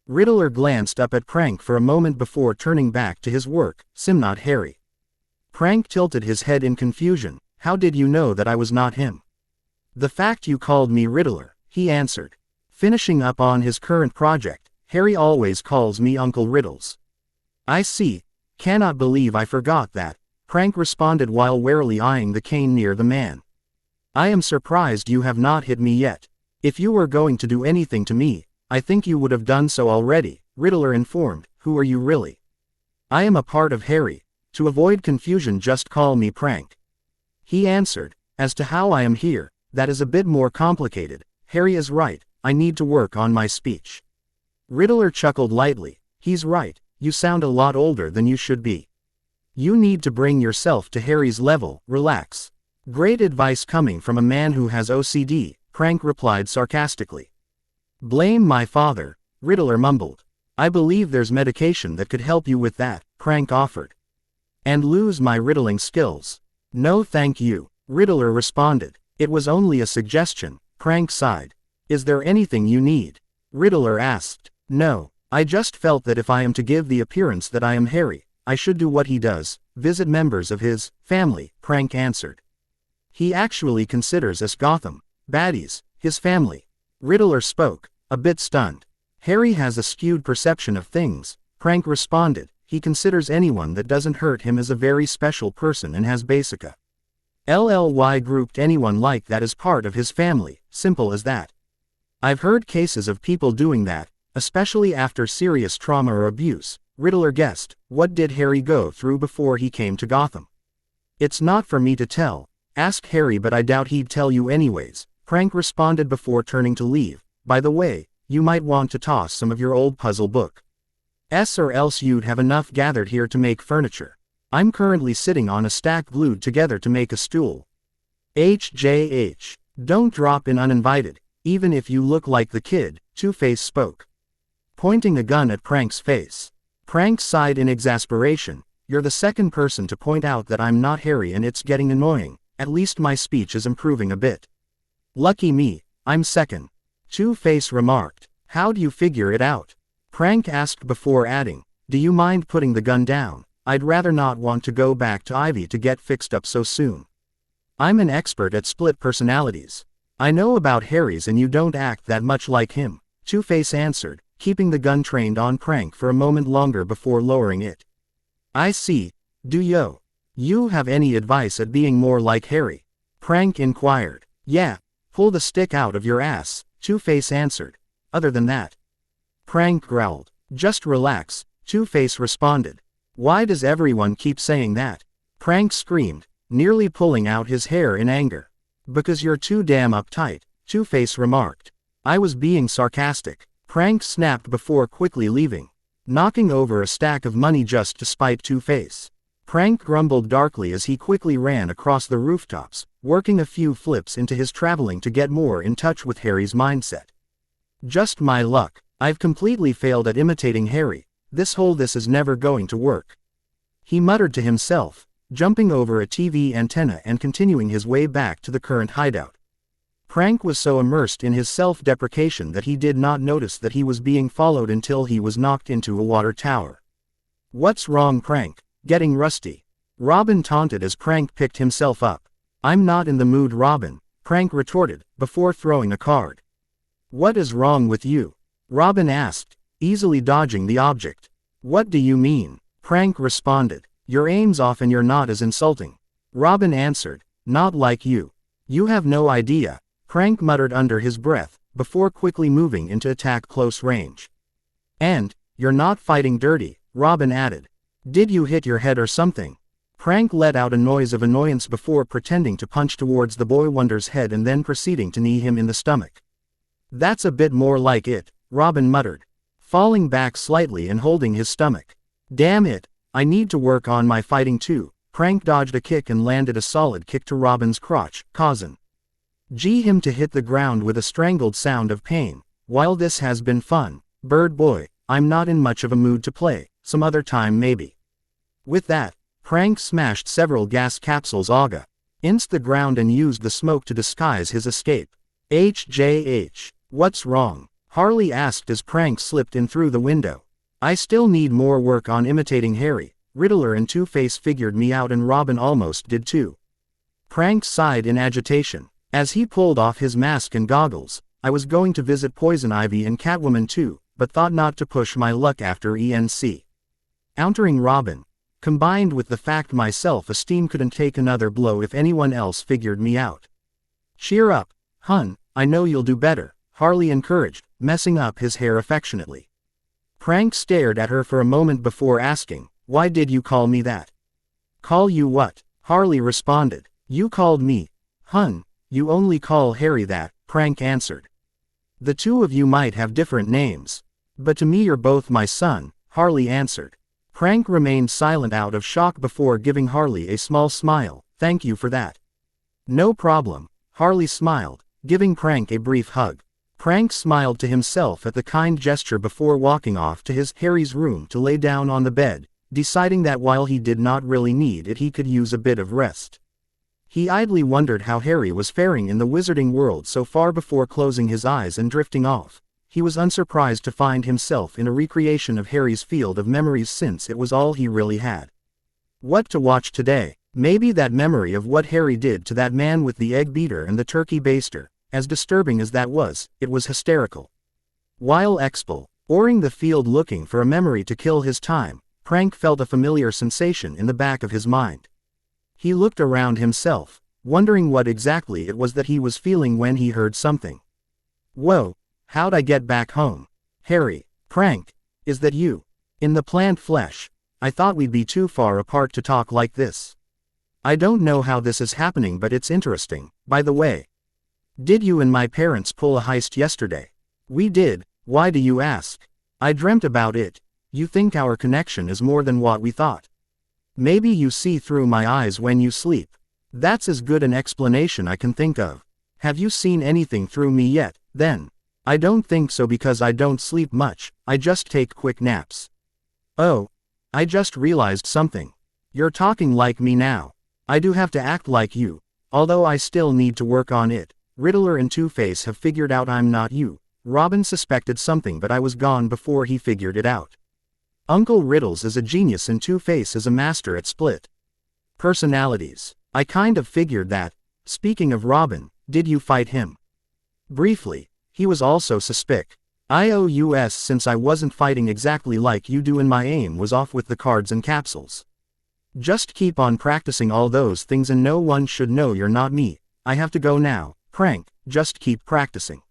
Riddler glanced up at Prank for a moment before turning back to his work. Not Harry. Prank tilted his head in confusion. How did you know that I was not him? The fact you called me Riddler, he answered. Finishing up on his current project, Harry always calls me Uncle Riddles. I see. Cannot believe I forgot that, Prank responded while warily eyeing the cane near the man. I am surprised you have not hit me yet. If you were going to do anything to me, I think you would have done so already, Riddler informed. Who are you really? I am a part of Harry, To avoid confusion, just call me Prank. He answered. As to how I am here, that is a bit more complicated. Harry is right, I need to work on my speech. Riddler chuckled lightly. He's right, you sound a lot older than you should be. You need to bring yourself to Harry's level, relax. Great advice coming from a man who has OCD, Prank replied sarcastically. Blame my father, Riddler mumbled. I believe there's medication that could help you with that, Prank offered. And lose my riddling skills. No thank you, Riddler responded. It was only a suggestion, Prank sighed. Is there anything you need? Riddler asked. No, I just felt that if I am to give the appearance that I am Harry, I should do what he does, visit members of his family, Prank answered. He actually considers us Gotham baddies, his family. Riddler spoke, a bit stunned. Harry has a skewed perception of things, Prank responded. He considers anyone that doesn't hurt him as a very special person and has basic LLY grouped anyone like that as part of his family, simple as that. I've heard cases of people doing that, especially after serious trauma or abuse, Riddler guessed. What did Harry go through before he came to Gotham? It's not for me to tell. Ask Harry, but I doubt he'd tell you anyways, Prank responded before turning to leave. By the way, you might want to toss some of your old puzzle book. Or else you'd have enough gathered here to make furniture. I'm currently sitting on a stack glued together to make a stool. HJH. Don't drop in uninvited, even if you look like the kid, Two-Face spoke, pointing a gun at Prank's face. Prank sighed in exasperation. You're the second person to point out that I'm not Harry, and it's getting annoying. At least my speech is improving a bit. Lucky me, I'm second. Two-Face remarked. How'd you figure it out? Prank asked before adding, do you mind putting the gun down? I'd rather not want to go back to Ivy to get fixed up so soon. I'm an expert at split personalities. I know about Harry's and you don't act that much like him, Two-Face answered, keeping the gun trained on Prank for a moment longer before lowering it. I see, do you have any advice at being more like Harry? Prank inquired. Yeah, pull the stick out of your ass, Two-Face answered. Other than that? Prank growled. Just relax, Two-Face responded. Why does everyone keep saying that? Prank screamed, nearly pulling out his hair in anger. Because you're too damn uptight, Two-Face remarked. I was being sarcastic, Prank snapped before quickly leaving, knocking over a stack of money just to spite Two-Face. Prank grumbled darkly as he quickly ran across the rooftops, working a few flips into his traveling to get more in touch with Harry's mindset. Just my luck. I've completely failed at imitating Harry. This is never going to work. He muttered to himself, jumping over a TV antenna and continuing his way back to the current hideout. Prank was so immersed in his self-deprecation that he did not notice that he was being followed until he was knocked into a water tower. What's wrong, Prank? Getting rusty? Robin taunted as Prank picked himself up. I'm not in the mood, Robin, Prank retorted, before throwing a card. What is wrong with you? Robin asked, easily dodging the object. What do you mean? Prank responded. Your aim's off and you're not as insulting. Robin answered. Not like you. You have no idea, Prank muttered under his breath, before quickly moving into attack close range. And, you're not fighting dirty, Robin added. Did you hit your head or something? Prank let out a noise of annoyance before pretending to punch towards the boy wonder's head and then proceeding to knee him in the stomach. That's a bit more like it, Robin muttered, falling back slightly and holding his stomach. Damn it, I need to work on my fighting too. Prank dodged a kick and landed a solid kick to Robin's crotch, causing him to hit the ground with a strangled sound of pain. While this has been fun, Bird Boy, I'm not in much of a mood to play, some other time maybe. With that, Prank smashed several gas capsules against the ground and used the smoke to disguise his escape. HJH. What's wrong? Harley asked as Prank slipped in through the window. I still need more work on imitating Harry. Riddler and Two-Face figured me out and Robin almost did too. Prank sighed in agitation. As he pulled off his mask and goggles, I was going to visit Poison Ivy and Catwoman too, but thought not to push my luck after encountering Robin, combined with the fact my self-esteem couldn't take another blow if anyone else figured me out. Cheer up, hun, I know you'll do better, Harley encouraged, messing up his hair affectionately. Prank stared at her for a moment before asking, why did you call me that? Call you what? Harley responded. You called me. Hun, you only call Harry that, Prank answered. The two of you might have different names. But to me you're both my son, Harley answered. Prank remained silent out of shock before giving Harley a small smile. Thank you for that. No problem, Harley smiled, giving Prank a brief hug. Prank smiled to himself at the kind gesture before walking off to Harry's room to lay down on the bed, deciding that while he did not really need it he could use a bit of rest. He idly wondered how Harry was faring in the wizarding world so far before closing his eyes and drifting off. He was unsurprised to find himself in a recreation of Harry's field of memories since it was all he really had. What to watch today? Maybe that memory of what Harry did to that man with the egg beater and the turkey baster. As disturbing as that was, it was hysterical. While exploring the field looking for a memory to kill his time, Prank felt a familiar sensation in the back of his mind. He looked around himself, wondering what exactly it was that he was feeling when he heard something. Whoa, how'd I get back home? Harry, Prank, is that you? In the plant flesh, I thought we'd be too far apart to talk like this. I don't know how this is happening but it's interesting, by the way. Did you and my parents pull a heist yesterday? We did, why do you ask? I dreamt about it. You think our connection is more than what we thought. Maybe you see through my eyes when you sleep. That's as good an explanation I can think of. Have you seen anything through me yet, then? I don't think so because I don't sleep much, I just take quick naps. Oh, I just realized something. You're talking like me now. I do have to act like you, although I still need to work on it. Riddler and Two-Face have figured out I'm not you. Robin suspected something but I was gone before he figured it out. Uncle Riddles is a genius and Two-Face is a master at split personalities. I kind of figured that. Speaking of Robin, did you fight him? Briefly, he was also suspicious. Since I wasn't fighting exactly like you do and my aim was off with the cards and capsules. Just keep on practicing all those things and no one should know you're not me. I have to go now. Prank, just keep practicing.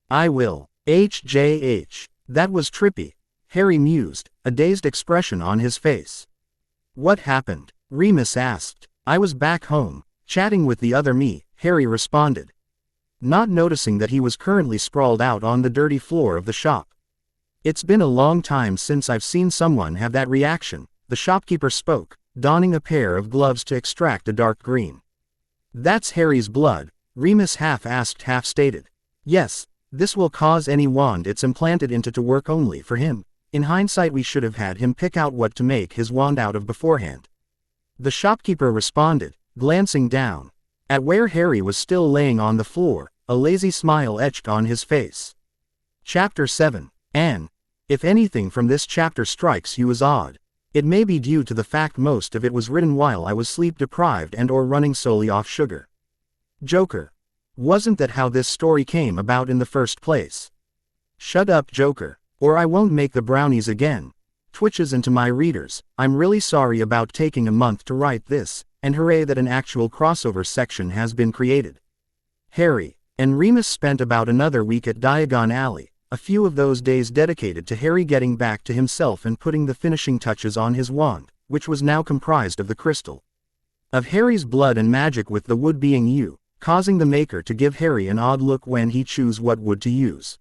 I will. HJH. That was trippy. Harry mused, a dazed expression on his face. What happened? Remus asked. I was back home, chatting with the other me, Harry responded. Not noticing that he was currently sprawled out on the dirty floor of the shop. It's been a long time since I've seen someone have that reaction, the shopkeeper spoke, donning a pair of gloves to extract a dark green. That's Harry's blood, Remus half-asked half-stated. Yes, this will cause any wand it's implanted into to work only for him. In hindsight we should have had him pick out what to make his wand out of beforehand. The shopkeeper responded, glancing down at where Harry was still laying on the floor, a lazy smile etched on his face. Chapter 7. And, if anything from this chapter strikes you as odd, it may be due to the fact most of it was written while I was sleep-deprived and or running solely off sugar. Joker. Wasn't that how this story came about in the first place? Shut up, Joker, or I won't make the brownies again. Twitches into my readers, I'm really sorry about taking a month to write this, and hooray that an actual crossover section has been created. Harry and Remus spent about another week at Diagon Alley, a few of those days dedicated to Harry getting back to himself and putting the finishing touches on his wand, which was now comprised of the crystal of Harry's blood and magic, with the wood being you, causing the maker to give Harry an odd look when he chose what wood to use.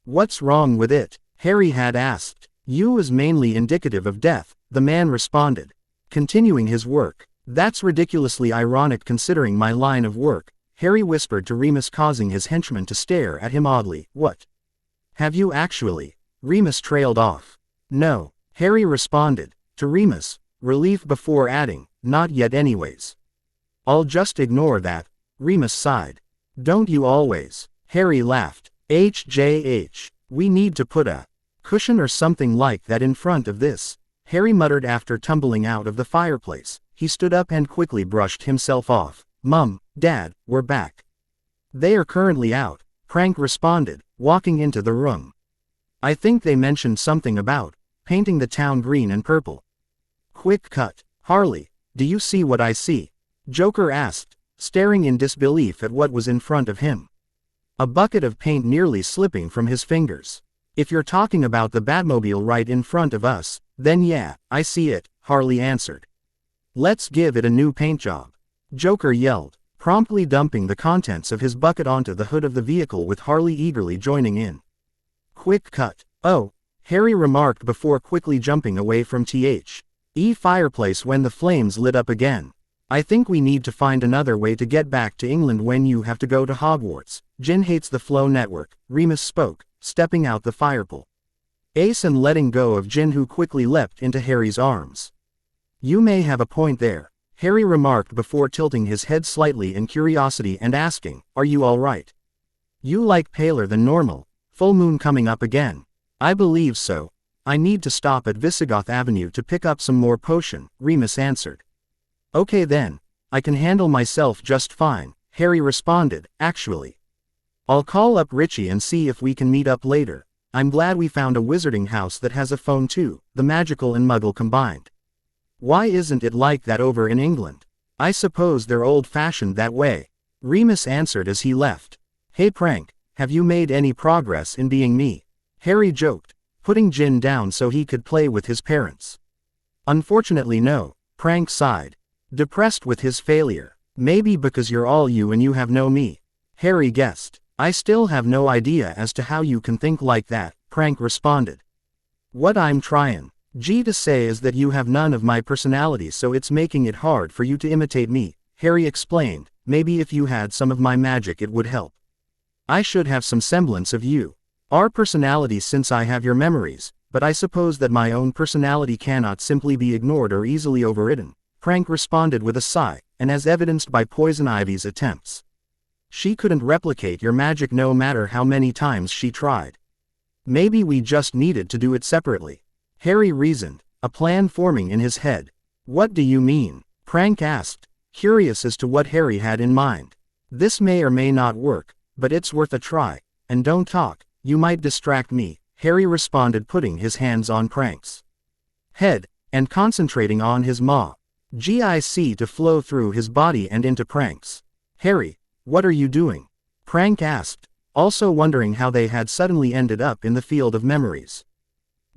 What's wrong with it? Harry had asked. You is mainly indicative of death, the man responded. Continuing his work. That's ridiculously ironic considering my line of work, Harry whispered to Remus, causing his henchman to stare at him oddly. What? Have you actually? Remus trailed off. No, Harry responded, to Remus, relief before adding, not yet anyways. I'll just ignore that, Remus sighed. Don't you always? Harry laughed. HJH, we need to put a cushion or something like that in front of this, Harry muttered after tumbling out of the fireplace. He stood up and quickly brushed himself off. Mum, Dad, we're back. They are currently out, Prank responded, walking into the room. I think they mentioned something about painting the town green and purple. Quick cut. Harley, do you see what I see? Joker asked, staring in disbelief at what was in front of him. A bucket of paint nearly slipping from his fingers. If you're talking about the Batmobile right in front of us, then yeah, I see it, Harley answered. Let's give it a new paint job. Joker yelled, promptly dumping the contents of his bucket onto the hood of the vehicle with Harley eagerly joining in. Quick cut. Oh, Harry remarked before quickly jumping away from the fireplace when the flames lit up again. I think we need to find another way to get back to England when you have to go to Hogwarts. Jin hates the flow network, Remus spoke, stepping out the firepole. Ace and letting go of Jin, who quickly leapt into Harry's arms. You may have a point there, Harry remarked before tilting his head slightly in curiosity and asking, are you all right? You like paler than normal, full moon coming up again. I believe so. I need to stop at Visigoth Avenue to pick up some more potion, Remus answered. Okay then, I can handle myself just fine, Harry responded. Actually, I'll call up Richie and see if we can meet up later. I'm glad we found a wizarding house that has a phone too, the magical and muggle combined. Why isn't it like that over in England? I suppose they're old-fashioned that way, Remus answered as he left. Hey Prank, have you made any progress in being me? Harry joked, putting Jin down so he could play with his parents. Unfortunately no, Prank sighed, depressed with his failure. Maybe because you're all you and you have no me, Harry guessed. I still have no idea as to how you can think like that, Prank responded. What I'm trying to say is that you have none of my personality, so it's making it hard for you to imitate me, Harry explained. Maybe if you had some of my magic it would help. I should have some semblance of you. Our personalities, since I have your memories, but I suppose that my own personality cannot simply be ignored or easily overridden, Prank responded with a sigh, and as evidenced by Poison Ivy's attempts. She couldn't replicate your magic no matter how many times she tried. Maybe we just needed to do it separately, Harry reasoned, a plan forming in his head. What do you mean? Prank asked, curious as to what Harry had in mind. This may or may not work, but it's worth a try. And don't talk, you might distract me, Harry responded, putting his hands on Prank's head and concentrating on his magic to flow through his body and into Prank's. Harry, what are you doing? Prank asked, also wondering how they had suddenly ended up in the field of memories.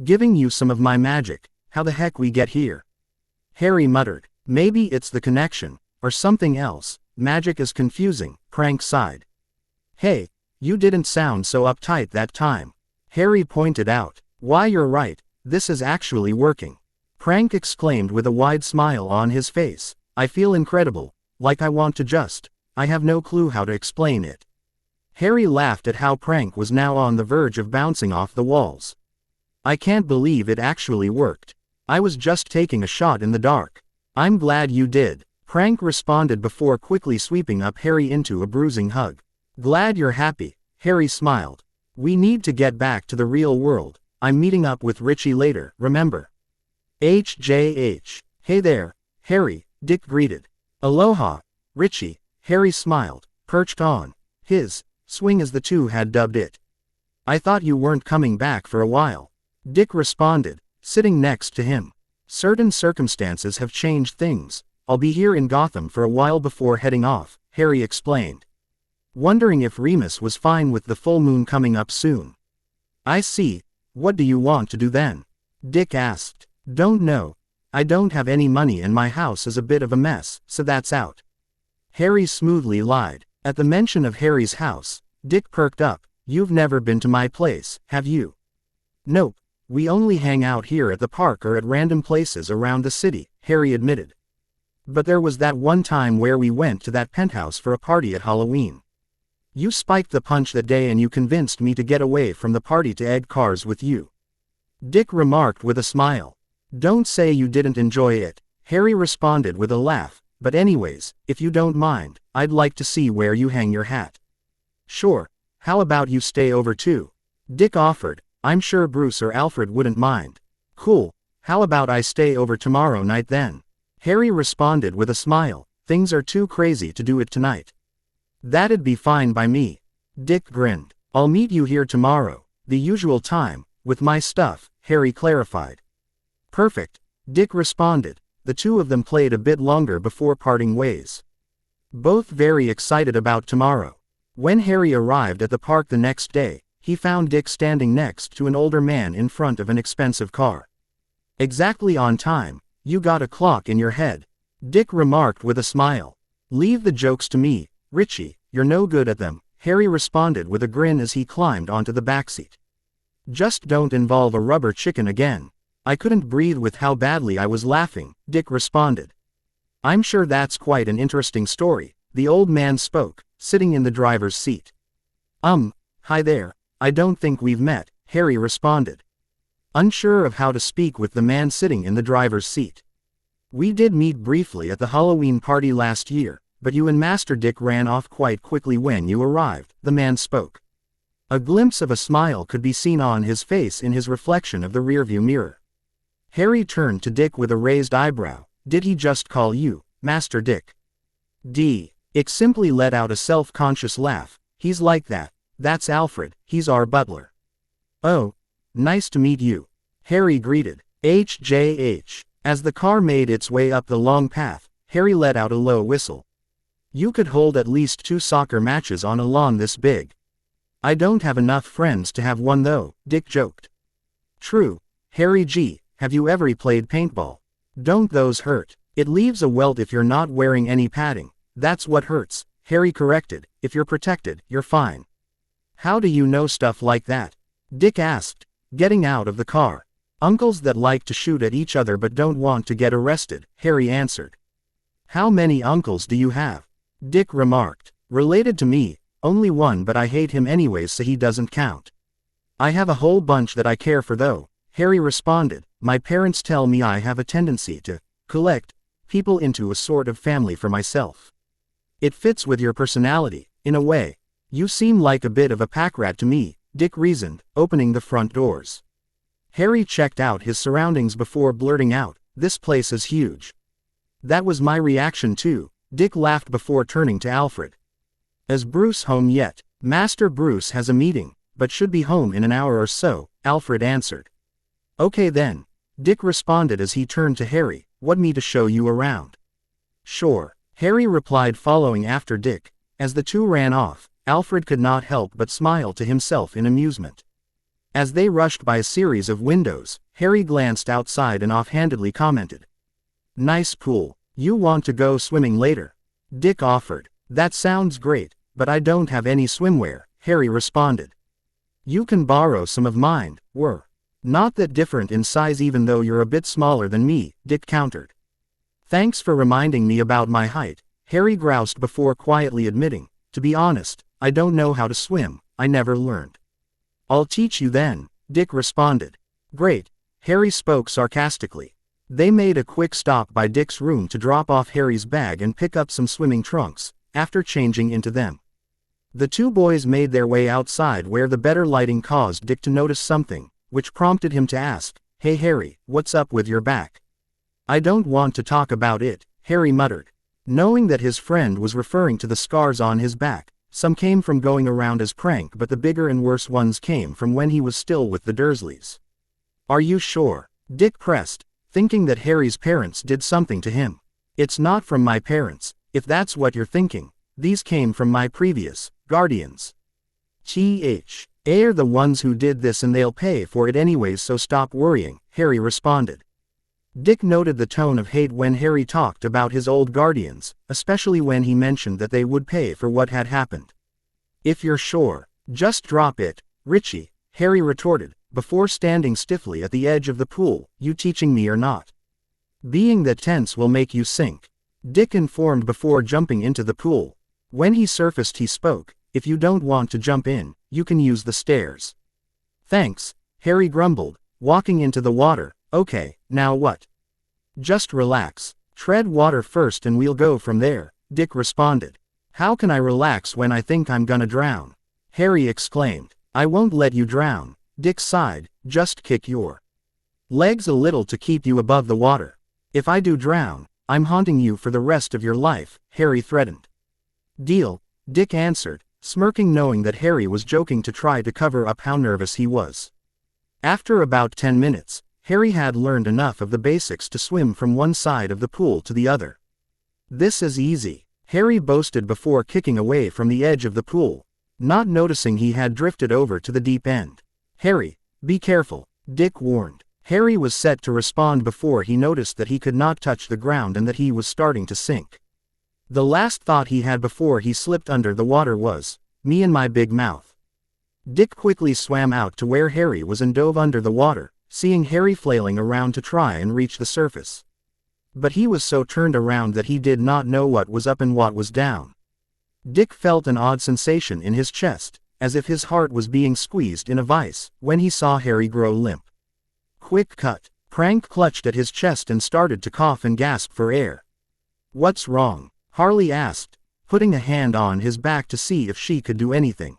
Giving you some of my magic. How the heck we get here? Harry muttered. Maybe it's the connection, or something else. Magic is confusing, Prank sighed. Hey, you didn't sound so uptight that time, Harry pointed out. Why, you're right, this is actually working, Prank exclaimed with a wide smile on his face. I feel incredible, like I want to just, I have no clue how to explain it. Harry laughed at how Prank was now on the verge of bouncing off the walls. I can't believe it actually worked. I was just taking a shot in the dark. I'm glad you did, Prank responded before quickly sweeping up Harry into a bruising hug. Glad you're happy, Harry smiled. We need to get back to the real world. I'm meeting up with Richie later, remember? HJH. Hey there, Harry, Dick greeted. Aloha, Richie, Harry smiled, perched on his swing as the two had dubbed it. I thought you weren't coming back for a while, Dick responded, sitting next to him. Certain circumstances have changed things. I'll be here in Gotham for a while before heading off, Harry explained, wondering if Remus was fine with the full moon coming up soon. I see. What do you want to do then? Dick asked. Don't know. I don't have any money and my house is a bit of a mess, so that's out, Harry smoothly lied. At the mention of Harry's house, Dick perked up. You've never been to my place, have you? Nope. We only hang out here at the park or at random places around the city, Harry admitted. But there was that one time where we went to that penthouse for a party at Halloween. You spiked the punch that day and you convinced me to get away from the party to egg cars with you, Dick remarked with a smile. Don't say you didn't enjoy it, Harry responded with a laugh. But anyways, if you don't mind, I'd like to see where you hang your hat. Sure, how about you stay over too? Dick offered. I'm sure Bruce or Alfred wouldn't mind. Cool, how about I stay over tomorrow night then? Harry responded with a smile. Things are too crazy to do it tonight. That'd be fine by me. Dick grinned. I'll meet you here tomorrow, the usual time, with my stuff, Harry clarified. Perfect, Dick responded. The two of them played a bit longer before parting ways. Both very excited about tomorrow. When Harry arrived at the park the next day, he found Dick standing next to an older man in front of an expensive car. Exactly on time, you got a clock in your head, Dick remarked with a smile. "Leave the jokes to me, Richie, you're no good at them," Harry responded with a grin as he climbed onto the backseat. "Just don't involve a rubber chicken again." "I couldn't breathe with how badly I was laughing," Dick responded. "I'm sure that's quite an interesting story," the old man spoke, sitting in the driver's seat. Hi there, I don't think we've met," Harry responded, unsure of how to speak with the man sitting in the driver's seat. "We did meet briefly at the Halloween party last year, but you and Master Dick ran off quite quickly when you arrived," the man spoke. A glimpse of a smile could be seen on his face in his reflection of the rearview mirror. Harry turned to Dick with a raised eyebrow. "Did he just call you Master Dick?" Dick simply let out a self-conscious laugh. "He's like that. That's Alfred, he's our butler." "Oh, nice to meet you," Harry greeted. "HJH." As the car made its way up the long path, Harry let out a low whistle. "You could hold at least 2 soccer matches on a lawn this big." "I don't have enough friends to have one though," Dick joked. "True, Harry G. Have you ever played paintball? Don't those hurt? It leaves a welt if you're not wearing any padding." "That's what hurts," Harry corrected. "If you're protected, you're fine." "How do you know stuff like that?" Dick asked, getting out of the car. "Uncles that like to shoot at each other but don't want to get arrested," Harry answered. "How many uncles do you have?" Dick remarked. "Related to me, only one, but I hate him anyways, so he doesn't count." "I have a whole bunch that I care for though," Harry responded. "My parents tell me I have a tendency to collect people into a sort of family for myself. It fits with your personality, in a way. You seem like a bit of a pack rat to me," Dick reasoned, opening the front doors. Harry checked out his surroundings before blurting out, "This place is huge." "That was my reaction too," Dick laughed before turning to Alfred. "Is Bruce home yet?" "Master Bruce has a meeting, but should be home in an hour or so," Alfred answered. "Okay then," Dick responded as he turned to Harry. "Want me to show you around?" "Sure," Harry replied, following after Dick. As the two ran off, Alfred could not help but smile to himself in amusement. As they rushed by a series of windows, Harry glanced outside and offhandedly commented, "Nice pool. You want to go swimming later?" Dick offered. "That sounds great, but I don't have any swimwear," Harry responded. "You can borrow some of mine. We're not that different in size even though you're a bit smaller than me," Dick countered. "Thanks for reminding me about my height," Harry groused before quietly admitting, "To be honest, I don't know how to swim, I never learned." "I'll teach you then," Dick responded. "Great," Harry spoke sarcastically. They made a quick stop by Dick's room to drop off Harry's bag and pick up some swimming trunks. After changing into them, the two boys made their way outside where the better lighting caused Dick to notice something, which prompted him to ask, "Hey Harry, what's up with your back?" "I don't want to talk about it," Harry muttered. Knowing that his friend was referring to the scars on his back, some came from going around as prank, but the bigger and worse ones came from when he was still with the Dursleys. "Are you sure?" Dick pressed, thinking that Harry's parents did something to him. "It's not from my parents, if that's what you're thinking. These came from my previous guardians. They're the ones who did this and they'll pay for it anyways, so stop worrying," Harry responded. Dick noted the tone of hate when Harry talked about his old guardians, especially when he mentioned that they would pay for what had happened. "If you're sure, just drop it, Richie," Harry retorted, before standing stiffly at the edge of the pool. "You teaching me or not?" "Being that tense will make you sink," Dick informed before jumping into the pool. When he surfaced he spoke, "If you don't want to jump in, you can use the stairs." "Thanks," Harry grumbled, walking into the water. "Okay, now what?" "Just relax. Tread water first and we'll go from there," Dick responded. "How can I relax when I think I'm gonna drown?" Harry exclaimed. "I won't let you drown," Dick sighed. "Just kick your legs a little to keep you above the water. If I do drown, I'm haunting you for the rest of your life," Harry threatened. "Deal," Dick answered, smirking, knowing that Harry was joking to try to cover up how nervous he was. After about 10 minutes, Harry had learned enough of the basics to swim from one side of the pool to the other. "This is easy," Harry boasted before kicking away from the edge of the pool, not noticing he had drifted over to the deep end. "Harry, be careful," Dick warned. Harry was set to respond before he noticed that he could not touch the ground and that he was starting to sink. The last thought he had before he slipped under the water was, "Me and my big mouth." Dick quickly swam out to where Harry was and dove under the water, seeing Harry flailing around to try and reach the surface. But he was so turned around that he did not know what was up and what was down. Dick felt an odd sensation in his chest, as if his heart was being squeezed in a vice, when he saw Harry grow limp. Quick cut. Prank clutched at his chest and started to cough and gasp for air. "What's wrong?" Harley asked, putting a hand on his back to see if she could do anything.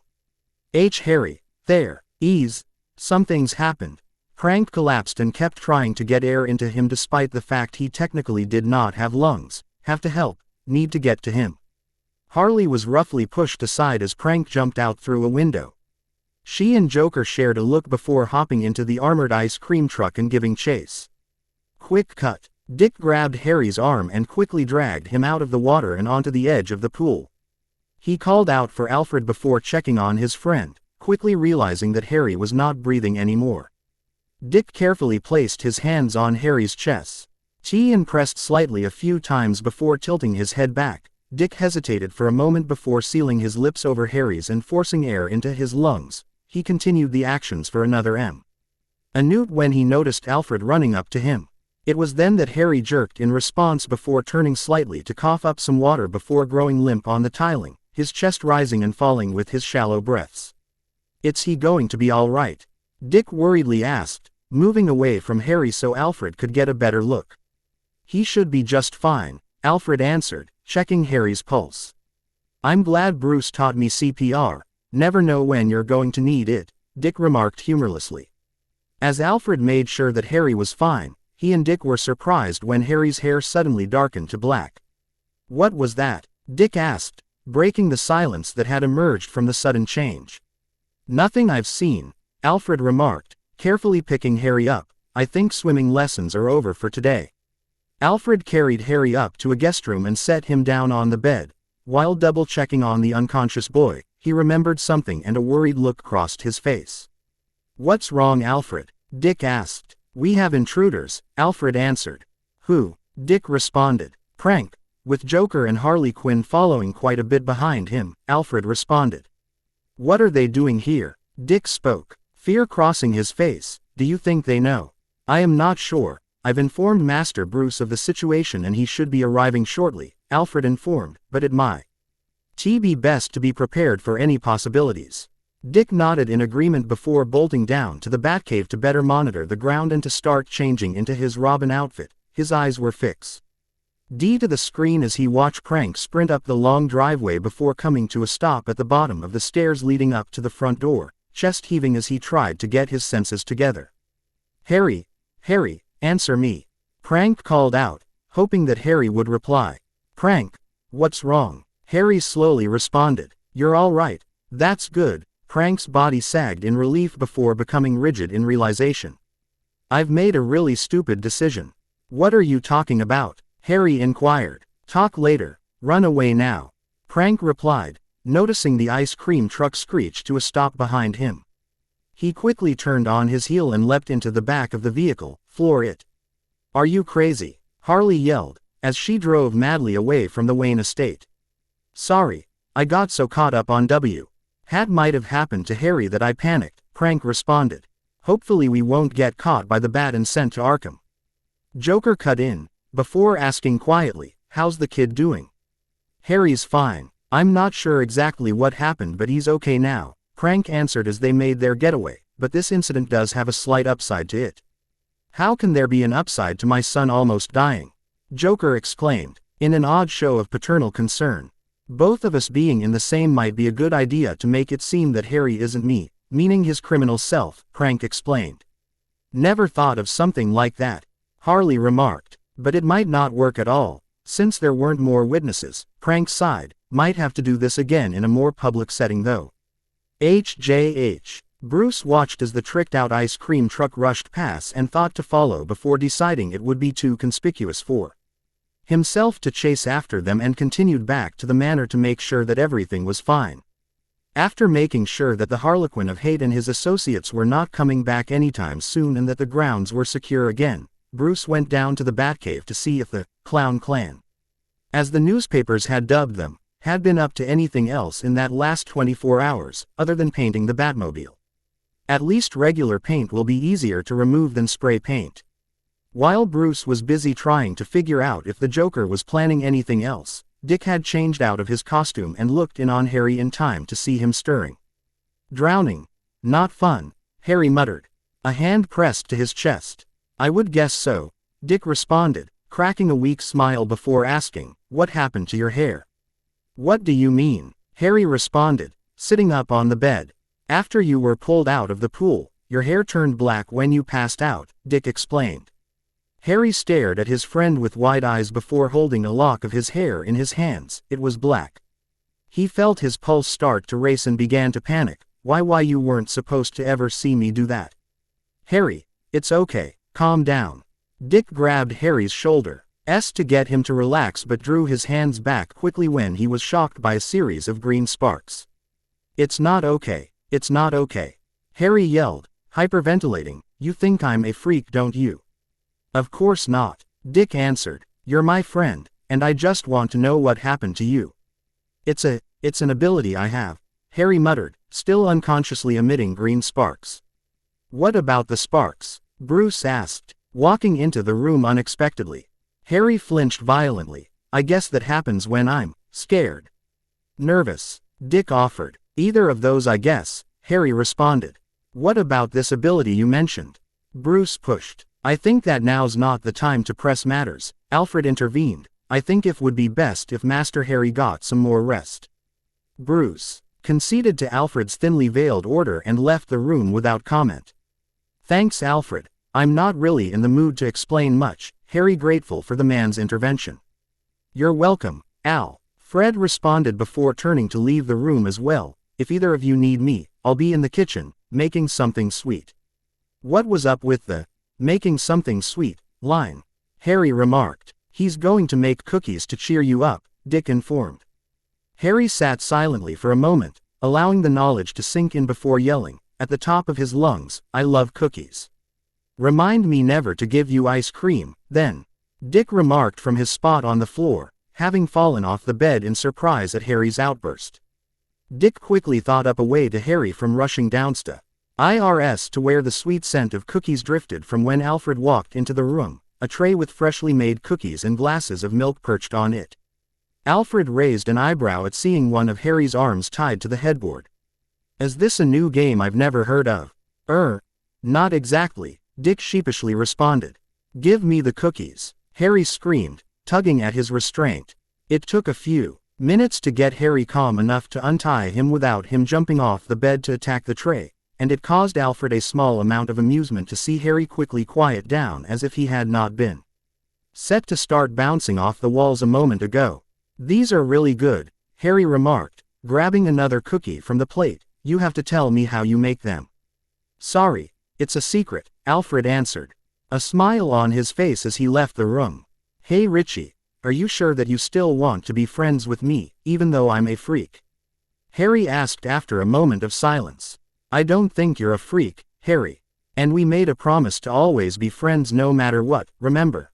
Harry, there, ease, something's happened." Prank collapsed and kept trying to get air into him despite the fact he technically did not have lungs. "Have to help, need to get to him." Harley was roughly pushed aside as Prank jumped out through a window. She and Joker shared a look before hopping into the armored ice cream truck and giving chase. Quick cut. Dick grabbed Harry's arm and quickly dragged him out of the water and onto the edge of the pool. He called out for Alfred before checking on his friend, quickly realizing that Harry was not breathing anymore. Dick carefully placed his hands on Harry's chest. And pressed slightly a few times before tilting his head back. Dick hesitated for a moment before sealing his lips over Harry's and forcing air into his lungs. He continued the actions for another minute when he noticed Alfred running up to him. It was then that Harry jerked in response before turning slightly to cough up some water before growing limp on the tiling, his chest rising and falling with his shallow breaths. "Is he going to be all right?" Dick worriedly asked, moving away from Harry so Alfred could get a better look. "He should be just fine," Alfred answered, checking Harry's pulse. "I'm glad Bruce taught me CPR. Never know when you're going to need it," Dick remarked humorlessly. As Alfred made sure that Harry was fine, he and Dick were surprised when Harry's hair suddenly darkened to black. "What was that?" Dick asked, breaking the silence that had emerged from the sudden change. "Nothing I've seen," Alfred remarked, carefully picking Harry up. "I think swimming lessons are over for today." Alfred carried Harry up to a guest room and set him down on the bed. While double-checking on the unconscious boy, he remembered something and a worried look crossed his face. "What's wrong, Alfred?" Dick asked. "We have intruders," Alfred answered. "Who?" Dick responded. "Prank, with Joker and Harley Quinn following quite a bit behind him," Alfred responded. "What are they doing here?" Dick spoke, fear crossing his face. "Do you think they know?" "I am not sure. I've informed Master Bruce of the situation and he should be arriving shortly," Alfred informed, "but it might be best to be prepared for any possibilities." Dick nodded in agreement before bolting down to the Batcave to better monitor the ground and to start changing into his Robin outfit. His eyes were fixed to the screen as he watched Prank sprint up the long driveway before coming to a stop at the bottom of the stairs leading up to the front door, chest heaving as he tried to get his senses together. Harry, answer me," Prank called out, hoping that Harry would reply. "Prank, what's wrong?" Harry slowly responded. "You're all right. That's good." Prank's body sagged in relief before becoming rigid in realization. "I've made a really stupid decision." "What are you talking about?" Harry inquired. "Talk later. Run away now," Prank replied, noticing the ice cream truck screech to a stop behind him. He quickly turned on his heel and leapt into the back of the vehicle. "Floor it." "Are you crazy?" Harley yelled, as she drove madly away from the Wayne estate. "Sorry, I got so caught up on Hat might have happened to Harry that I panicked," Prank responded. "Hopefully we won't get caught by the Bat and sent to Arkham." Joker cut in, before asking quietly, "How's the kid doing?" "Harry's fine. I'm not sure exactly what happened but he's okay now," Prank answered as they made their getaway, "but this incident does have a slight upside to it." "How can there be an upside to my son almost dying?" Joker exclaimed, in an odd show of paternal concern. "Both of us being in the same might be a good idea to make it seem that Harry isn't me, meaning his criminal self," Prank explained. "Never thought of something like that," Harley remarked. "But it might not work at all, since there weren't more witnesses," Prank sighed. "Might have to do this again in a more public setting though." Bruce watched as the tricked-out ice cream truck rushed past and thought to follow before deciding it would be too conspicuous for himself to chase after them and continued back to the manor to make sure that everything was fine. After making sure that the Harlequin of Hate and his associates were not coming back anytime soon and that the grounds were secure again, Bruce went down to the Batcave to see if the Clown Clan, as the newspapers had dubbed them, had been up to anything else in that last 24 hours, other than painting the Batmobile. At least regular paint will be easier to remove than spray paint. While Bruce was busy trying to figure out if the Joker was planning anything else, Dick had changed out of his costume and looked in on Harry in time to see him stirring. Drowning. Not fun, Harry muttered. A hand pressed to his chest. I would guess so, Dick responded, cracking a weak smile before asking, what happened to your hair? What do you mean? Harry responded, sitting up on the bed. After you were pulled out of the pool, your hair turned black when you passed out, Dick explained. Harry stared at his friend with wide eyes before holding a lock of his hair in his hands. It was black. He felt his pulse start to race and began to panic. Why you weren't supposed to ever see me do that. Harry, it's okay, calm down. Dick grabbed Harry's shoulder, to get him to relax but drew his hands back quickly when he was shocked by a series of green sparks. It's not okay, it's not okay. Harry yelled, hyperventilating, you think I'm a freak, don't you? Of course not, Dick answered. You're my friend, and I just want to know what happened to you. It's an ability I have, Harry muttered, still unconsciously emitting green sparks. What about the sparks? Bruce asked, walking into the room unexpectedly. Harry flinched violently. I guess that happens when I'm scared. Nervous, Dick offered. Either of those I guess, Harry responded. What about this ability you mentioned? Bruce pushed. I think that now's not the time to press matters, Alfred intervened. I think it would be best if Master Harry got some more rest. Bruce conceded to Alfred's thinly veiled order and left the room without comment. Thanks, Alfred. I'm not really in the mood to explain much, Harry grateful for the man's intervention. You're welcome, Al. Fred responded before turning to leave the room as well. If either of you need me, I'll be in the kitchen, making something sweet. What was up with the making something sweet line? Harry remarked. He's going to make cookies to cheer you up, Dick informed. Harry sat silently for a moment, allowing the knowledge to sink in before yelling, at the top of his lungs, I love cookies. Remind me never to give you ice cream, then. Dick remarked from his spot on the floor, having fallen off the bed in surprise at Harry's outburst. Dick quickly thought up a way to Harry from rushing downstairs to where the sweet scent of cookies drifted from when Alfred walked into the room, a tray with freshly made cookies and glasses of milk perched on it. Alfred raised an eyebrow at seeing one of Harry's arms tied to the headboard. Is this a new game I've never heard of? Not exactly, Dick sheepishly responded. Give me the cookies, Harry screamed, tugging at his restraint. It took a few minutes to get Harry calm enough to untie him without him jumping off the bed to attack the tray, and it caused Alfred a small amount of amusement to see Harry quickly quiet down as if he had not been set to start bouncing off the walls a moment ago. These are really good, Harry remarked, grabbing another cookie from the plate. You have to tell me how you make them. Sorry, it's a secret, Alfred answered, a smile on his face as he left the room. Hey Richie, are you sure that you still want to be friends with me, even though I'm a freak? Harry asked after a moment of silence. I don't think you're a freak, Harry. And we made a promise to always be friends no matter what, remember?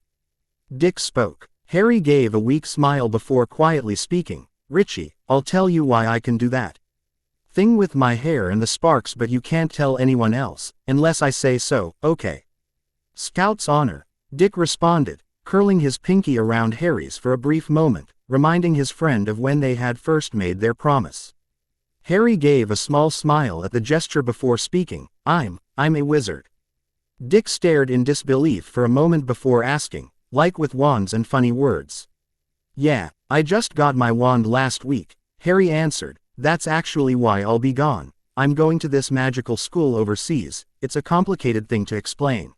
Dick spoke. Harry gave a weak smile before quietly speaking. Richie, I'll tell you why I can do that thing with my hair and the sparks, but you can't tell anyone else, unless I say so, okay? Scout's honor, Dick responded, curling his pinky around Harry's for a brief moment, reminding his friend of when they had first made their promise. Harry gave a small smile at the gesture before speaking. I'm a wizard. Dick stared in disbelief for a moment before asking, like with wands and funny words. Yeah, I just got my wand last week, Harry answered. That's actually why I'll be gone. I'm going to this magical school overseas. It's a complicated thing to explain.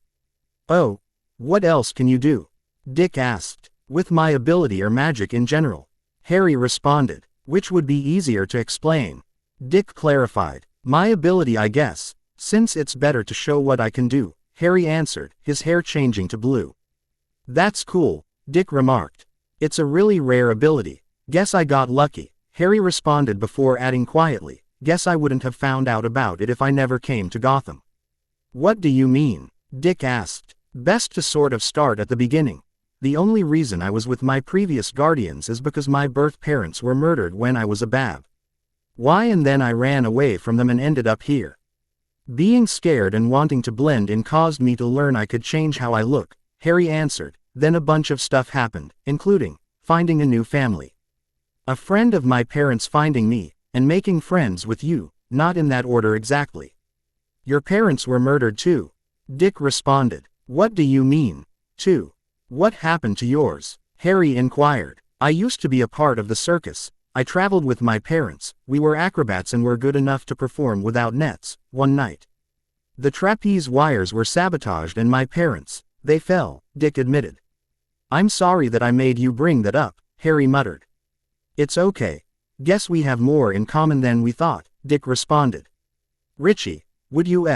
Oh, what else can you do? Dick asked. With my ability or magic in general, Harry responded. Which would be easier to explain? Dick clarified. My ability, I guess, since it's better to show what I can do, Harry answered, his hair changing to blue. That's cool, Dick remarked. It's a really rare ability. Guess I got lucky, Harry responded before adding quietly, guess I wouldn't have found out about it if I never came to Gotham. What do you mean? Dick asked. Best to sort of start at the beginning. The only reason I was with my previous guardians is because my birth parents were murdered when I was a bab. Why, and then I ran away from them and ended up here. Being scared and wanting to blend in caused me to learn I could change how I look, Harry answered. Then a bunch of stuff happened, including finding a new family. A friend of my parents finding me, and making friends with you, not in that order exactly. Your parents were murdered too. Dick responded. What do you mean, too? What happened to yours? Harry inquired. I used to be a part of the circus. I traveled with my parents, we were acrobats and were good enough to perform without nets, one night. The trapeze wires were sabotaged and my parents, they fell, Dick admitted. I'm sorry that I made you bring that up, Harry muttered. It's okay. Guess we have more in common than we thought, Dick responded. Richie, would you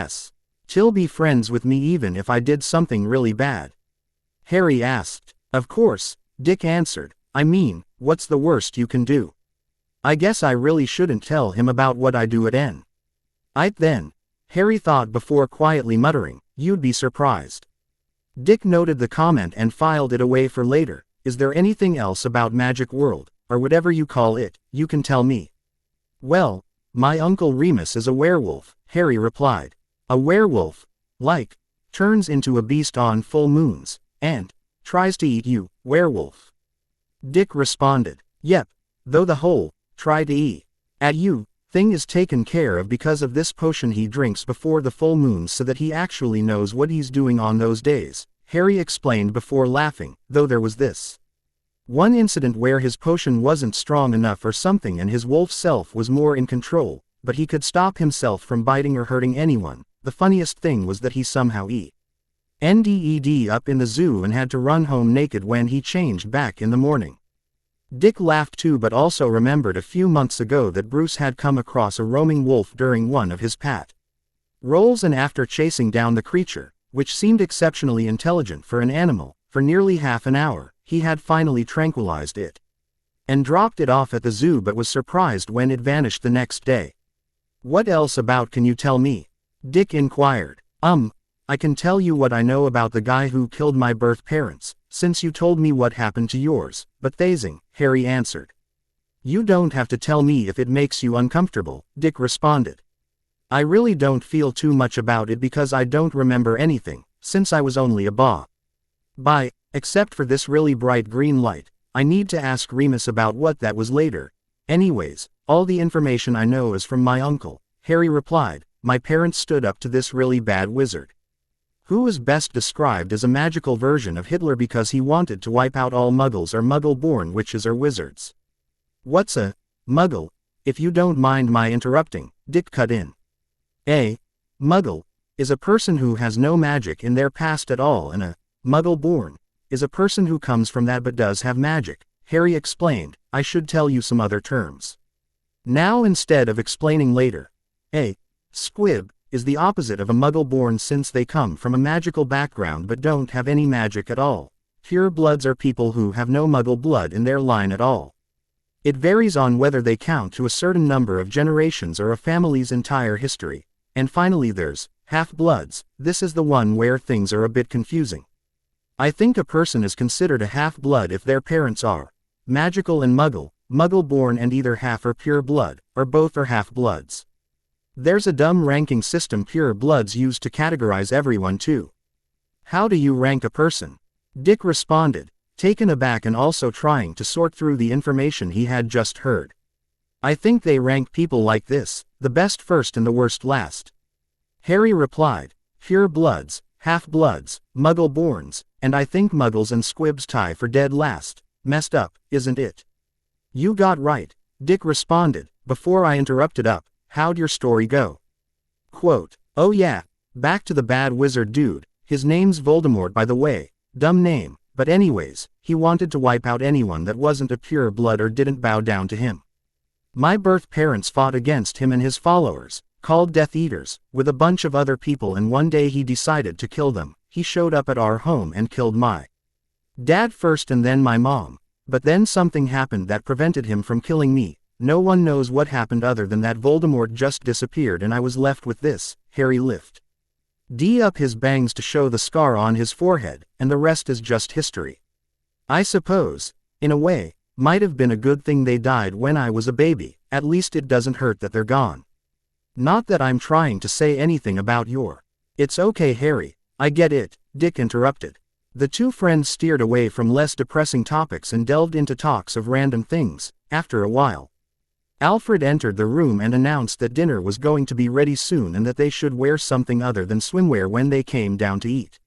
still be friends with me even if I did something really bad? Harry asked. Of course, Dick answered. I mean, what's the worst you can do? I guess I really shouldn't tell him about what I do at I'd then. Harry thought before quietly muttering, you'd be surprised. Dick noted the comment and filed it away for later. Is there anything else about Magic World, or whatever you call it, you can tell me? Well, my Uncle Remus is a werewolf, Harry replied. A werewolf, turns into a beast on full moons, and tries to eat you, werewolf. Dick responded. Yep, though the whole try to eat at you thing is taken care of because of this potion he drinks before the full moons so that he actually knows what he's doing on those days, Harry explained before laughing, though there was this one incident where his potion wasn't strong enough or something and his wolf self was more in control, but he could stop himself from biting or hurting anyone. The funniest thing was that he somehow ended up in the zoo and had to run home naked when he changed back in the morning. Dick laughed too but also remembered a few months ago that Bruce had come across a roaming wolf during one of his patrols and after chasing down the creature, which seemed exceptionally intelligent for an animal, for nearly half an hour, he had finally tranquilized it and dropped it off at the zoo but was surprised when it vanished the next day. What else about can you tell me? Dick inquired. I can tell you what I know about the guy who killed my birth parents, since you told me what happened to yours, but thazing, Harry answered. You don't have to tell me if it makes you uncomfortable, Dick responded. I really don't feel too much about it because I don't remember anything, since I was only a boy, except for this really bright green light. I need to ask Remus about what that was later. Anyways, all the information I know is from my uncle, Harry replied. My parents stood up to this really bad wizard, who was best described as a magical version of Hitler because he wanted to wipe out all muggles or muggle-born witches or wizards. What's a muggle? If you don't mind my interrupting, Dick cut in. A muggle is a person who has no magic in their past at all, and a muggle-born is a person who comes from that but does have magic, Harry explained. I should tell you some other terms now instead of explaining later. A squib is the opposite of a muggle-born since they come from a magical background but don't have any magic at all. Pure bloods are people who have no muggle blood in their line at all. It varies on whether they count to a certain number of generations or a family's entire history. And finally there's half-bloods. This is the one where things are a bit confusing. I think a person is considered a half-blood if their parents are magical and muggle-born and either half or pure blood, or both are half-bloods. There's a dumb ranking system pure bloods use to categorize everyone too. How do you rank a person? Dick responded, taken aback and also trying to sort through the information he had just heard. I think they rank people like this, the best first and the worst last. Harry replied, pure bloods, half-bloods, muggle-borns, and I think muggles and squibs tie for dead last. Messed up, isn't it? You got right, Dick responded, before I interrupted up. How'd your story go? Quote, oh yeah, back to the bad wizard dude, his name's Voldemort by the way, dumb name, but anyways, he wanted to wipe out anyone that wasn't a pure blood or didn't bow down to him. My birth parents fought against him and his followers, called Death Eaters, with a bunch of other people and one day he decided to kill them. He showed up at our home and killed my dad first and then my mom, but then something happened that prevented him from killing me. No one knows what happened other than that Voldemort just disappeared and I was left with this. Harry lifted up his bangs to show the scar on his forehead, and the rest is just history. I suppose, in a way, might have been a good thing they died when I was a baby, at least it doesn't hurt that they're gone. Not that I'm trying to say anything about your... It's okay, Harry, I get it, Dick interrupted. The two friends steered away from less depressing topics and delved into talks of random things. After a while, Alfred entered the room and announced that dinner was going to be ready soon and that they should wear something other than swimwear when they came down to eat.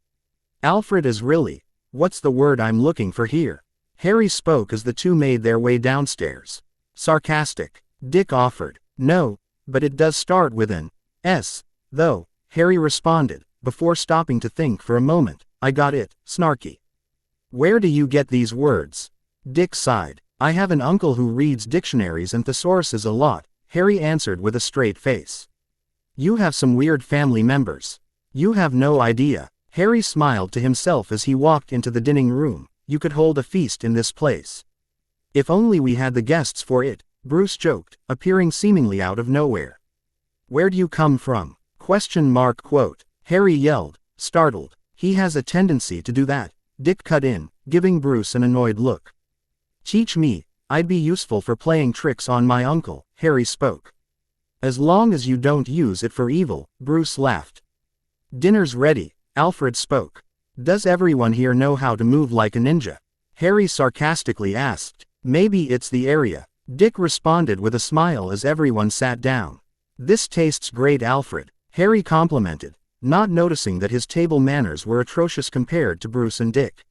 Alfred is really, what's the word I'm looking for here? Harry spoke as the two made their way downstairs. Sarcastic, Dick offered. No, but it does start with an S, though, Harry responded, before stopping to think for a moment. I got it, snarky. Where do you get these words? Dick sighed. I have an uncle who reads dictionaries and thesauruses a lot, Harry answered with a straight face. You have some weird family members. You have no idea. Harry smiled to himself as he walked into the dining room. You could hold a feast in this place. If only we had the guests for it, Bruce joked, appearing seemingly out of nowhere. Where do you come from? ? Harry yelled, startled. He has a tendency to do that, Dick cut in, giving Bruce an annoyed look. Teach me, I'd be useful for playing tricks on my uncle, Harry spoke. As long as you don't use it for evil, Bruce laughed. Dinner's ready, Alfred spoke. Does everyone here know how to move like a ninja? Harry sarcastically asked. Maybe it's the area, Dick responded with a smile as everyone sat down. This tastes great, Alfred, Harry complimented, not noticing that his table manners were atrocious compared to Bruce and Dick.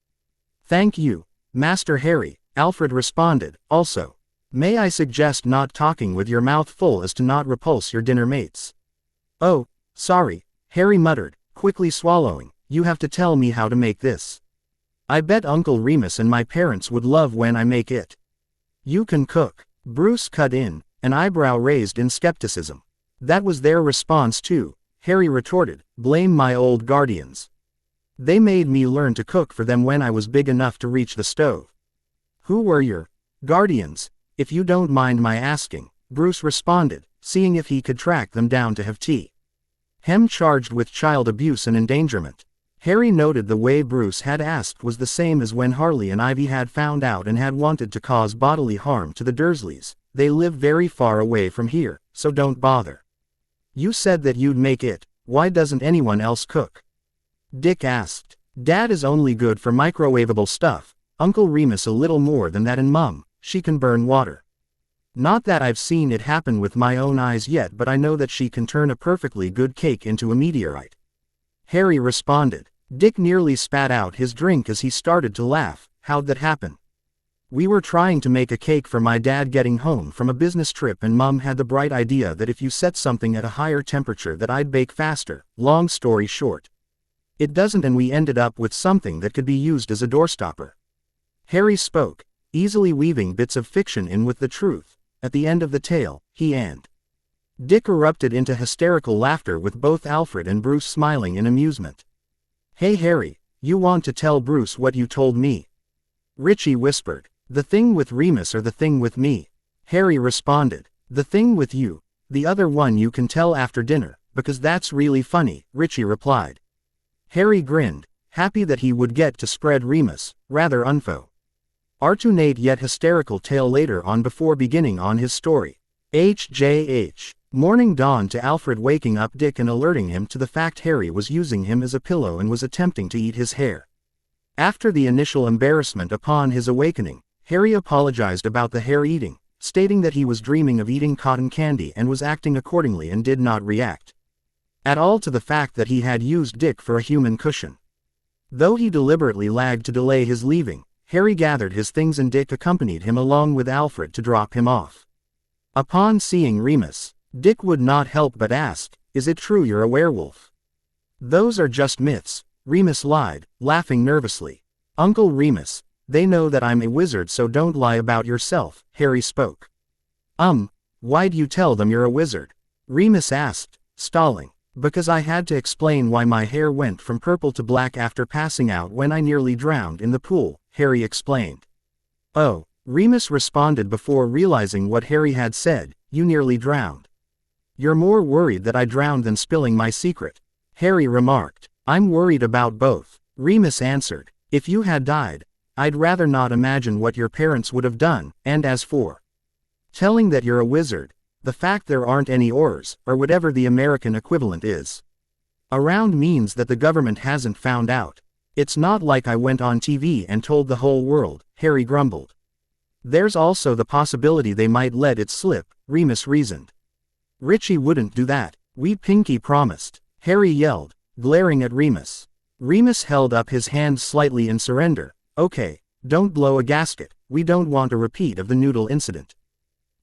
Thank you, Master Harry, Alfred responded. Also, may I suggest not talking with your mouth full as to not repulse your dinner mates? Oh, sorry, Harry muttered, quickly swallowing. You have to tell me how to make this. I bet Uncle Remus and my parents would love when I make it. You can cook, Bruce cut in, an eyebrow raised in skepticism. That was their response too, Harry retorted. Blame my old guardians. They made me learn to cook for them when I was big enough to reach the stove. Who were your guardians, if you don't mind my asking? Bruce responded, seeing if he could track them down to have tea. Hem charged with child abuse and endangerment. Harry noted the way Bruce had asked was the same as when Harley and Ivy had found out and had wanted to cause bodily harm to the Dursleys. They live very far away from here, so don't bother. You said that you'd make it, why doesn't anyone else cook? Dick asked. Dad is only good for microwavable stuff, Uncle Remus a little more than that, and Mum, she can burn water. Not that I've seen it happen with my own eyes yet, but I know that she can turn a perfectly good cake into a meteorite. Harry responded. Dick nearly spat out his drink as he started to laugh. How'd that happen? We were trying to make a cake for my dad getting home from a business trip, and Mum had the bright idea that if you set something at a higher temperature that I'd bake faster. Long story short, it doesn't, and we ended up with something that could be used as a doorstopper. Harry spoke, easily weaving bits of fiction in with the truth. At the end of the tale, he and Dick erupted into hysterical laughter, with both Alfred and Bruce smiling in amusement. Hey Harry, you want to tell Bruce what you told me? Richie whispered. The thing with Remus or the thing with me? Harry responded. The thing with you. The other one you can tell after dinner, because that's really funny, Richie replied. Harry grinned, happy that he would get to spread Remus' rather unfortunate yet hysterical tale later on before beginning on his story. HJH. Morning dawned to Alfred, waking up Dick and alerting him to the fact Harry was using him as a pillow and was attempting to eat his hair. After the initial embarrassment upon his awakening, Harry apologized about the hair eating, stating that he was dreaming of eating cotton candy and was acting accordingly, and did not react at all to the fact that he had used Dick for a human cushion. Though he deliberately lagged to delay his leaving, Harry gathered his things and Dick accompanied him along with Alfred to drop him off. Upon seeing Remus, Dick would not help but ask, "Is it true you're a werewolf?" "Those are just myths," Remus lied, laughing nervously. "Uncle Remus, they know that I'm a wizard, so don't lie about yourself," Harry spoke. Why'd you tell them you're a wizard?" Remus asked, stalling. "Because I had to explain why my hair went from purple to black after passing out when I nearly drowned in the pool," Harry explained. "Oh, Remus responded before realizing what Harry had said, "You nearly drowned." "You're more worried that I drowned than spilling my secret," Harry remarked. "I'm worried about both," Remus answered. "If you had died, I'd rather not imagine what your parents would have done, and as for telling that you're a wizard, the fact there aren't any oars, or whatever the American equivalent is, around means that the government hasn't found out. It's not like I went on TV and told the whole world," Harry grumbled. "There's also the possibility they might let it slip," Remus reasoned. "Richie wouldn't do that. We Pinky promised," Harry yelled, glaring at Remus. Remus held up his hand slightly in surrender. "Okay, don't blow a gasket, we don't want a repeat of the noodle incident."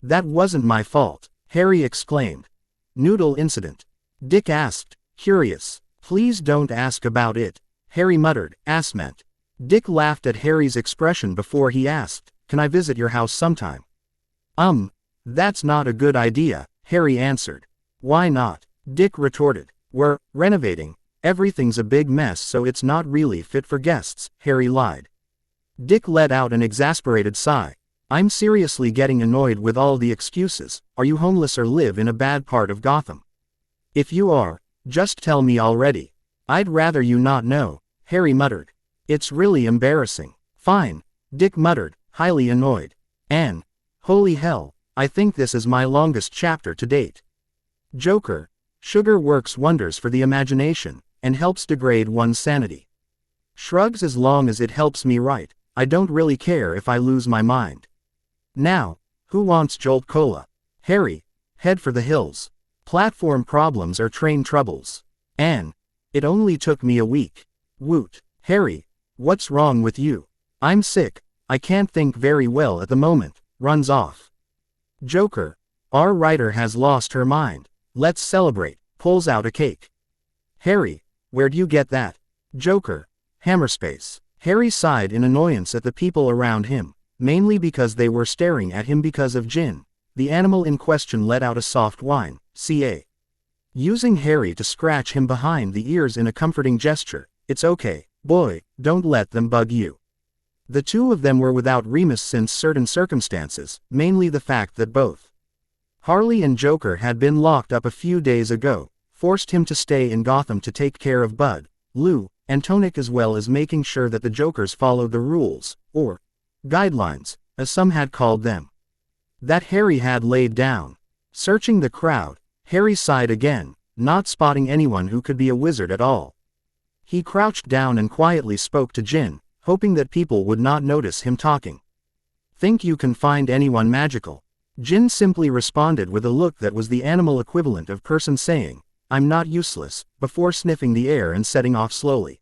"That wasn't my fault," Harry exclaimed. "Noodle incident?" Dick asked, curious. "Please don't ask about it," Harry muttered, assment. Dick laughed at Harry's expression before he asked, "Can I visit your house sometime?" That's not a good idea," Harry answered. "Why not?" Dick retorted. "We're renovating. Everything's a big mess, so it's not really fit for guests," Harry lied. Dick let out an exasperated sigh. "I'm seriously getting annoyed with all the excuses. Are you homeless or live in a bad part of Gotham? If you are, just tell me already." "I'd rather you not know," Harry muttered. "It's really embarrassing." "Fine," Dick muttered, highly annoyed. "And, holy hell, I think this is my longest chapter to date. Joker, sugar works wonders for the imagination, and helps degrade one's sanity. Shrugs as long as it helps me write. I don't really care if I lose my mind. Now, who wants Jolt Cola? Harry, head for the hills. Platform problems are train troubles. And, it only took me a week. Woot. Harry, what's wrong with you? I'm sick, I can't think very well at the moment," runs off. Joker, our writer has lost her mind. Let's celebrate, pulls out a cake. Harry, where'd you get that? Joker, Hammerspace. Harry sighed in annoyance at the people around him, mainly because they were staring at him because of Jin. The animal in question let out a soft whine, ca. Using Harry to scratch him behind the ears in a comforting gesture. "It's okay, boy, don't let them bug you." The two of them were without Remus since certain circumstances, mainly the fact that both Harley and Joker had been locked up a few days ago, forced him to stay in Gotham to take care of Bud, Lou, and Tonic, as well as making sure that the Jokers followed the rules, or guidelines, as some had called them, that Harry had laid down. Searching the crowd, Harry sighed again, not spotting anyone who could be a wizard at all. He crouched down and quietly spoke to Jin, hoping that people would not notice him talking. "Think you can find anyone magical?" Jin simply responded with a look that was the animal equivalent of person saying, "I'm not useless," before sniffing the air and setting off slowly.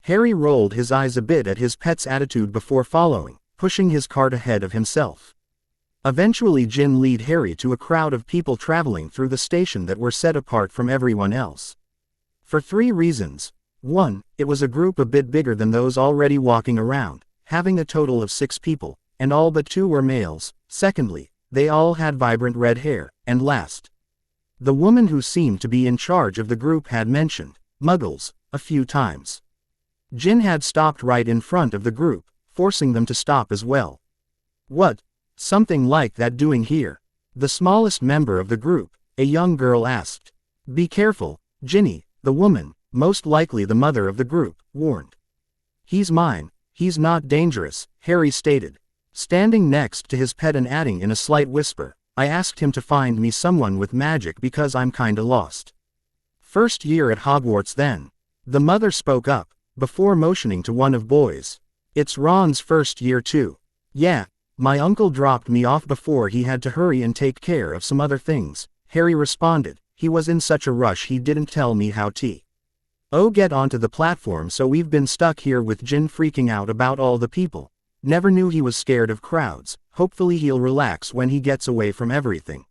Harry rolled his eyes a bit at his pet's attitude before following, pushing his cart ahead of himself. Eventually Jin led Harry to a crowd of people traveling through the station that were set apart from everyone else. For 3 reasons. 1, it was a group a bit bigger than those already walking around, having a total of 6 people, and all but 2 were males. Secondly, they all had vibrant red hair, and last, the woman who seemed to be in charge of the group had mentioned Muggles a few times. Jin had stopped right in front of the group, forcing them to stop as well. "What, something like that doing here?" the smallest member of the group, a young girl, asked. "Be careful, Ginny," the woman, most likely the mother of the group, warned. "He's mine, he's not dangerous," Harry stated, standing next to his pet and adding in a slight whisper, "I asked him to find me someone with magic because I'm kinda lost." "First year at Hogwarts then," the mother spoke up, before motioning to one of boys. "It's Ron's first year too." "Yeah, my uncle dropped me off before he had to hurry and take care of some other things," Harry responded. "He was in such a rush he didn't tell me how to get onto the platform, so we've been stuck here with Jin freaking out about all the people. Never knew he was scared of crowds. Hopefully he'll relax when he gets away from everything."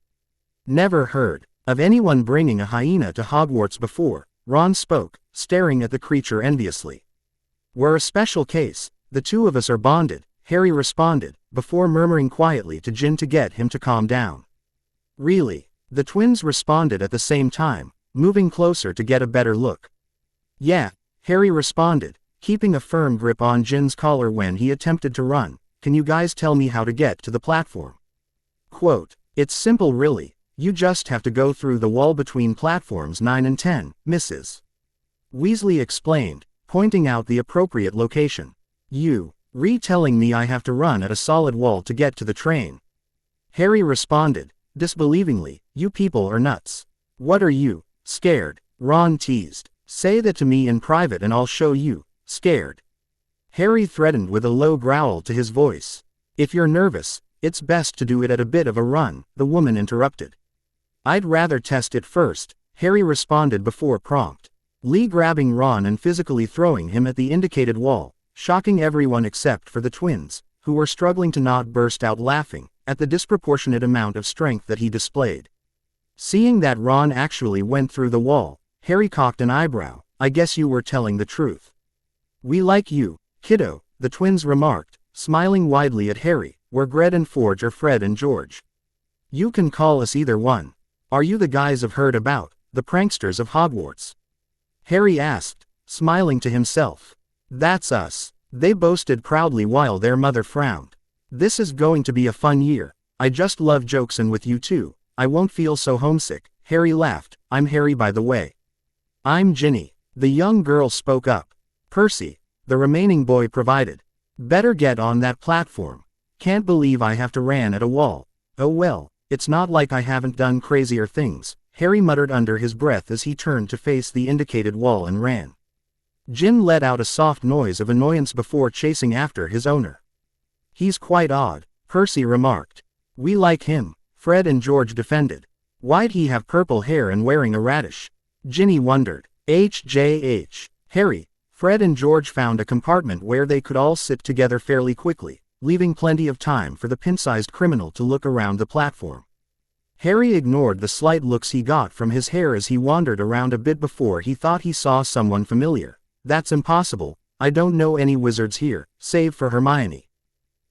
"Never heard of anyone bringing a hyena to Hogwarts before," Ron spoke, staring at the creature enviously. "We're a special case, the 2 of us are bonded," Harry responded, before murmuring quietly to Jin to get him to calm down. "Really?" the twins responded at the same time, moving closer to get a better look. "Yeah," Harry responded, keeping a firm grip on Jin's collar when he attempted to run, can you guys tell me how to get to the platform? Quote, it's simple really, you just have to go through the wall between platforms 9 and 10, Mrs. Weasley explained, pointing out the appropriate location. You, telling me I have to run at a solid wall to get to the train? Harry responded, disbelievingly, you people are nuts. What are you, scared? Ron teased. Say that to me in private and I'll show you, scared. Harry threatened with a low growl to his voice. If you're nervous, it's best to do it at a bit of a run, the woman interrupted. I'd rather test it first, Harry responded before prompt. Lee grabbing Ron and physically throwing him at the indicated wall, shocking everyone except for the twins, who were struggling to not burst out laughing at the disproportionate amount of strength that he displayed. Seeing that Ron actually went through the wall, Harry cocked an eyebrow. I guess you were telling the truth. We like you, kiddo, the twins remarked, smiling widely at Harry. We're Gred and Forge or Fred and George. You can call us either one. Are you the guys I've heard about, the pranksters of Hogwarts? Harry asked, smiling to himself. That's us, they boasted proudly while their mother frowned. This is going to be a fun year. I just love jokesin' with you too. I won't feel so homesick. Harry laughed. I'm Harry by the way. I'm Ginny. The young girl spoke up. Percy, the remaining boy provided. Better get on that platform. Can't believe I have to ran at a wall. Oh well, it's not like I haven't done crazier things, Harry muttered under his breath as he turned to face the indicated wall and ran. Jin let out a soft noise of annoyance before chasing after his owner. He's quite odd, Percy remarked. We like him, Fred and George defended. Why'd he have purple hair and wearing a radish? Ginny wondered. HJH. Harry, Fred and George found a compartment where they could all sit together fairly quickly, leaving plenty of time for the pin-sized criminal to look around the platform. Harry ignored the slight looks he got from his hair as he wandered around a bit before he thought he saw someone familiar. That's impossible, I don't know any wizards here, save for Hermione.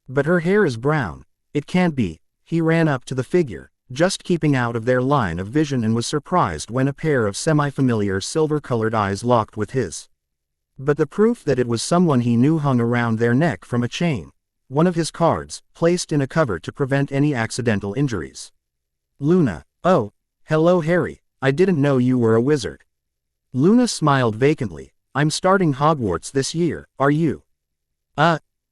But her hair is brown. It can't be. He ran up to the figure, just keeping out of their line of vision, and was surprised when a pair of semi-familiar silver-colored eyes locked with his. But the proof that it was someone he knew hung around their neck from a chain. One of his cards, placed in a cover to prevent any accidental injuries. Luna. Oh, hello Harry, I didn't know you were a wizard. Luna smiled vacantly. I'm starting Hogwarts this year, are you?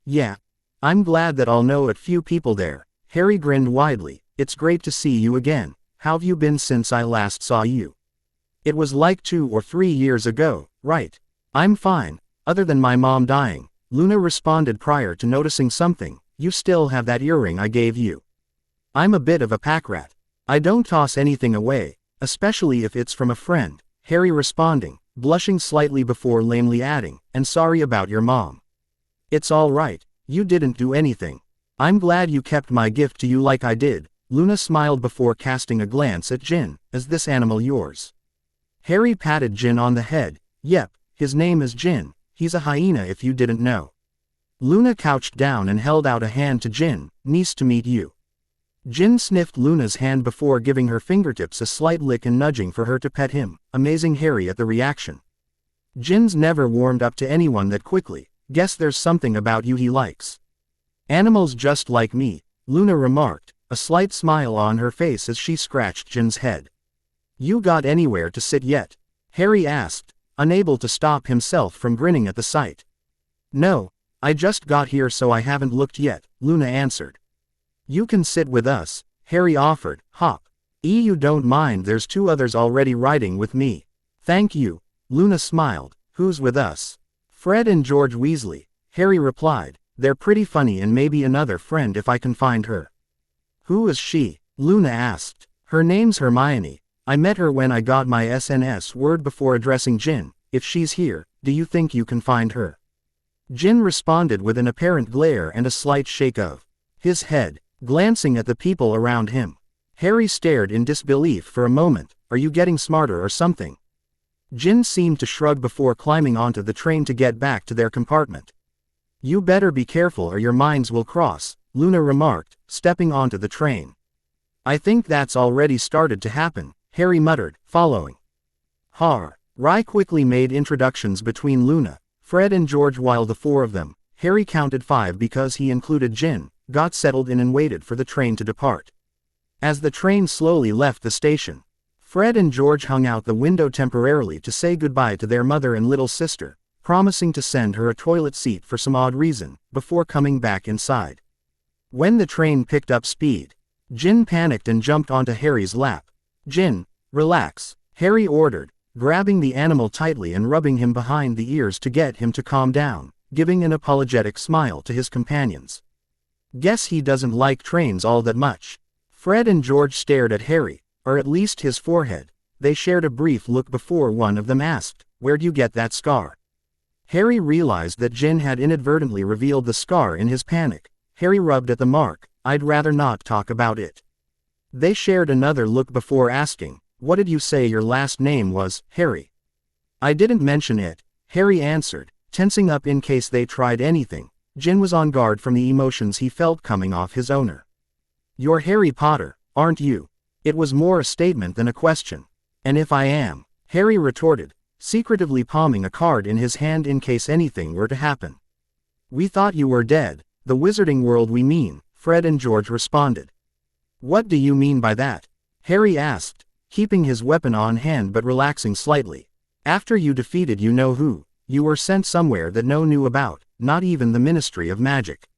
Yeah. I'm glad that I'll know a few people there. Harry grinned widely. It's great to see you again. How've you been since I last saw you? It was like 2 or 3 years ago, right? I'm fine, other than my mom dying, Luna responded prior to noticing something. You still have that earring I gave you. I'm a bit of a pack rat. I don't toss anything away, especially if it's from a friend, Harry responding, blushing slightly before lamely adding, and sorry about your mom. It's all right, you didn't do anything. I'm glad you kept my gift to you like I did, Luna smiled before casting a glance at Jin. Is this animal yours? Harry patted Jin on the head. Yep, his name is Jin, he's a hyena if you didn't know. Luna couched down and held out a hand to Jin. Nice to meet you. Jin sniffed Luna's hand before giving her fingertips a slight lick and nudging for her to pet him, amazing Harry at the reaction. Jin's never warmed up to anyone that quickly. Guess there's something about you he likes. Animals just like me, Luna remarked, a slight smile on her face as she scratched Jin's head. You got anywhere to sit yet? Harry asked, unable to stop himself from grinning at the sight. No, I just got here so I haven't looked yet, Luna answered. You can sit with us, Harry offered. Hop. You don't mind, there's 2 others already riding with me. Thank you, Luna smiled. Who's with us? Fred and George Weasley, Harry replied. They're pretty funny and maybe another friend if I can find her. Who is she? Luna asked. Her name's Hermione. I met her when I got my SNS word before addressing Jin. If she's here, do you think you can find her? Jin responded with an apparent glare and a slight shake of his head, glancing at the people around him. Harry stared in disbelief for a moment. Are you getting smarter or something? Jin seemed to shrug before climbing onto the train to get back to their compartment. You better be careful or your minds will cross, Luna remarked, stepping onto the train. I think that's already started to happen, Harry muttered, following. Rai quickly made introductions between Luna, Fred and George while the 4 of them, Harry counted 5 because he included Jin, got settled in and waited for the train to depart. As the train slowly left the station, Fred and George hung out the window temporarily to say goodbye to their mother and little sister, promising to send her a toilet seat for some odd reason, before coming back inside. When the train picked up speed, Jin panicked and jumped onto Harry's lap. "Jin, relax," Harry ordered, grabbing the animal tightly and rubbing him behind the ears to get him to calm down, giving an apologetic smile to his companions. "Guess he doesn't like trains all that much." Fred and George stared at Harry, or at least his forehead. They shared a brief look before one of them asked, "Where'd you get that scar?" Harry realized that Jin had inadvertently revealed the scar in his panic. Harry rubbed at the mark. "I'd rather not talk about it." They shared another look before asking, "What did you say your last name was, Harry?" "I didn't mention it," Harry answered, tensing up in case they tried anything. Jin was on guard from the emotions he felt coming off his owner. "You're Harry Potter, aren't you?" It was more a statement than a question. "And if I am?" Harry retorted, secretively palming a card in his hand in case anything were to happen. "We thought you were dead, the wizarding world we mean," Fred and George responded. "What do you mean by that?" Harry asked, keeping his weapon on hand but relaxing slightly. "After you defeated you-know-who, you were sent somewhere that no one knew about, not even the Ministry of Magic."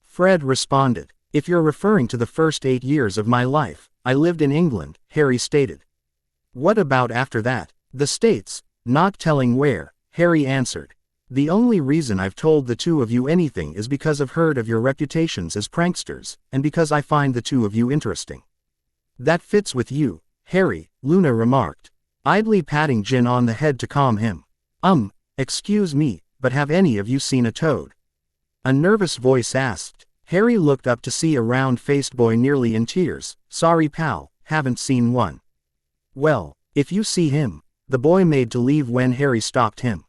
Fred responded, "If you're referring to the first 8 years of my life, I lived in England," Harry stated. "What about after that?" "The States, not telling where," Harry answered. "The only reason I've told the two of you anything is because I've heard of your reputations as pranksters, and because I find the two of you interesting." "That fits with you, Harry," Luna remarked, idly patting Jin on the head to calm him. Excuse me, but have any of you seen a toad?" a nervous voice asked. Harry looked up to see a round-faced boy nearly in tears. "Sorry pal, haven't seen one." "Well, if you see him," the boy made to leave when Harry stopped him.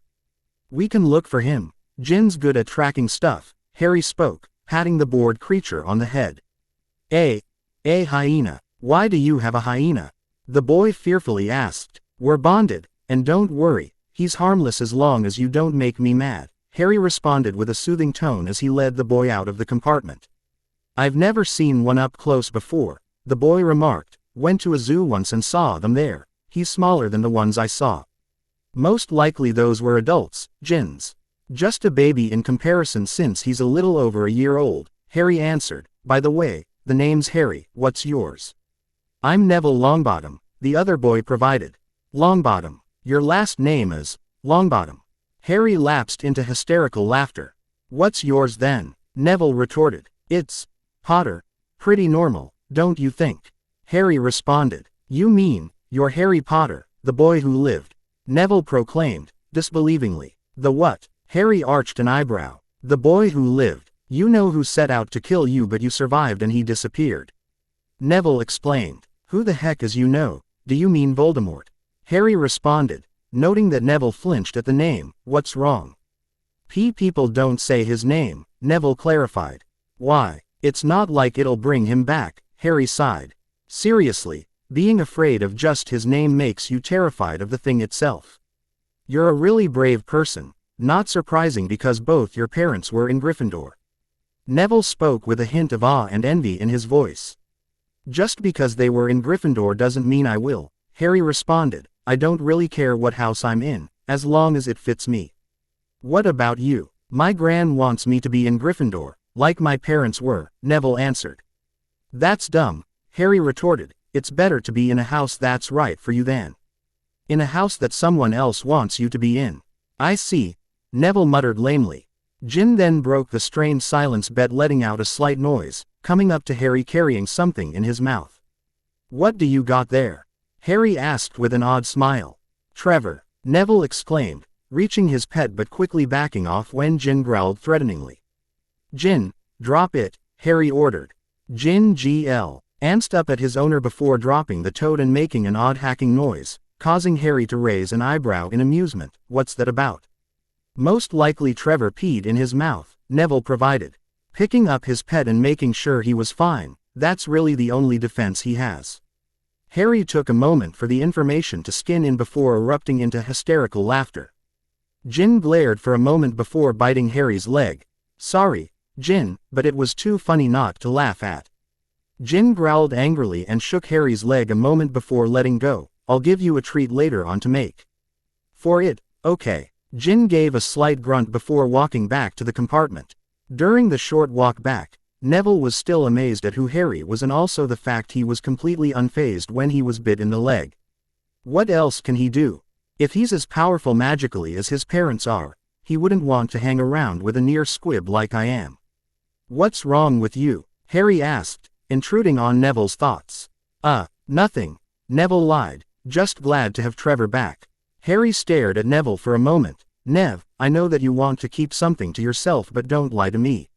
"We can look for him. Jin's good at tracking stuff," Harry spoke, patting the bored creature on the head. A hyena. Why do you have a hyena?" the boy fearfully asked. "We're bonded, and don't worry, he's harmless as long as you don't make me mad," Harry responded with a soothing tone as he led the boy out of the compartment. "I've never seen one up close before," the boy remarked. "Went to a zoo once and saw them there. He's smaller than the ones I saw." "Most likely those were adults, Jin's. Just a baby in comparison since he's a little over a year old," Harry answered. "By the way, the name's Harry, what's yours?" "I'm Neville Longbottom," the other boy provided. "Longbottom, your last name is Longbottom." Harry lapsed into hysterical laughter. "What's yours then?" Neville retorted. "It's Potter. Pretty normal, don't you think?" Harry responded. "You mean, you're Harry Potter, the boy who lived?" Neville proclaimed, disbelievingly. "The what?" Harry arched an eyebrow. "The boy who lived. You know who set out to kill you but you survived and he disappeared." Neville explained. "Who the heck is you know? Do you mean Voldemort?" Harry responded, noting that Neville flinched at the name. "What's wrong?" People don't say his name," Neville clarified. "Why? It's not like it'll bring him back," Harry sighed. "Seriously, being afraid of just his name makes you terrified of the thing itself. You're a really brave person, not surprising because both your parents were in Gryffindor." Neville spoke with a hint of awe and envy in his voice. "Just because they were in Gryffindor doesn't mean I will," Harry responded. "I don't really care what house I'm in, as long as it fits me." "What about you?" "My gran wants me to be in Gryffindor, like my parents were," Neville answered. "That's dumb," Harry retorted. "It's better to be in a house that's right for you than in a house that someone else wants you to be in." "I see," Neville muttered lamely. Jin then broke the strained silence by letting out a slight noise, coming up to Harry carrying something in his mouth. "What do you got there?" Harry asked with an odd smile. "Trevor," Neville exclaimed, reaching his pet but quickly backing off when Jin growled threateningly. "Jin, drop it," Harry ordered. Jin answered up at his owner before dropping the toad and making an odd hacking noise, causing Harry to raise an eyebrow in amusement. "What's that about?" "Most likely Trevor peed in his mouth," Neville provided. Picking up his pet and making sure he was fine, that's really the only defense he has. Harry took a moment for the information to sink in before erupting into hysterical laughter. Jin glared for a moment before biting Harry's leg. Sorry, Jin, but it was too funny not to laugh at. Jin growled angrily and shook Harry's leg a moment before letting go. I'll give you a treat later on to make. For it, okay. Jin gave a slight grunt before walking back to the compartment. During the short walk back, Neville was still amazed at who Harry was and also the fact he was completely unfazed when he was bit in the leg. What else can he do? If he's as powerful magically as his parents are, he wouldn't want to hang around with a near squib like I am. What's wrong with you? Harry asked, intruding on Neville's thoughts. Nothing. Neville lied, just glad to have Trevor back. Harry stared at Neville for a moment. Nev, I know that you want to keep something to yourself, but don't lie to me.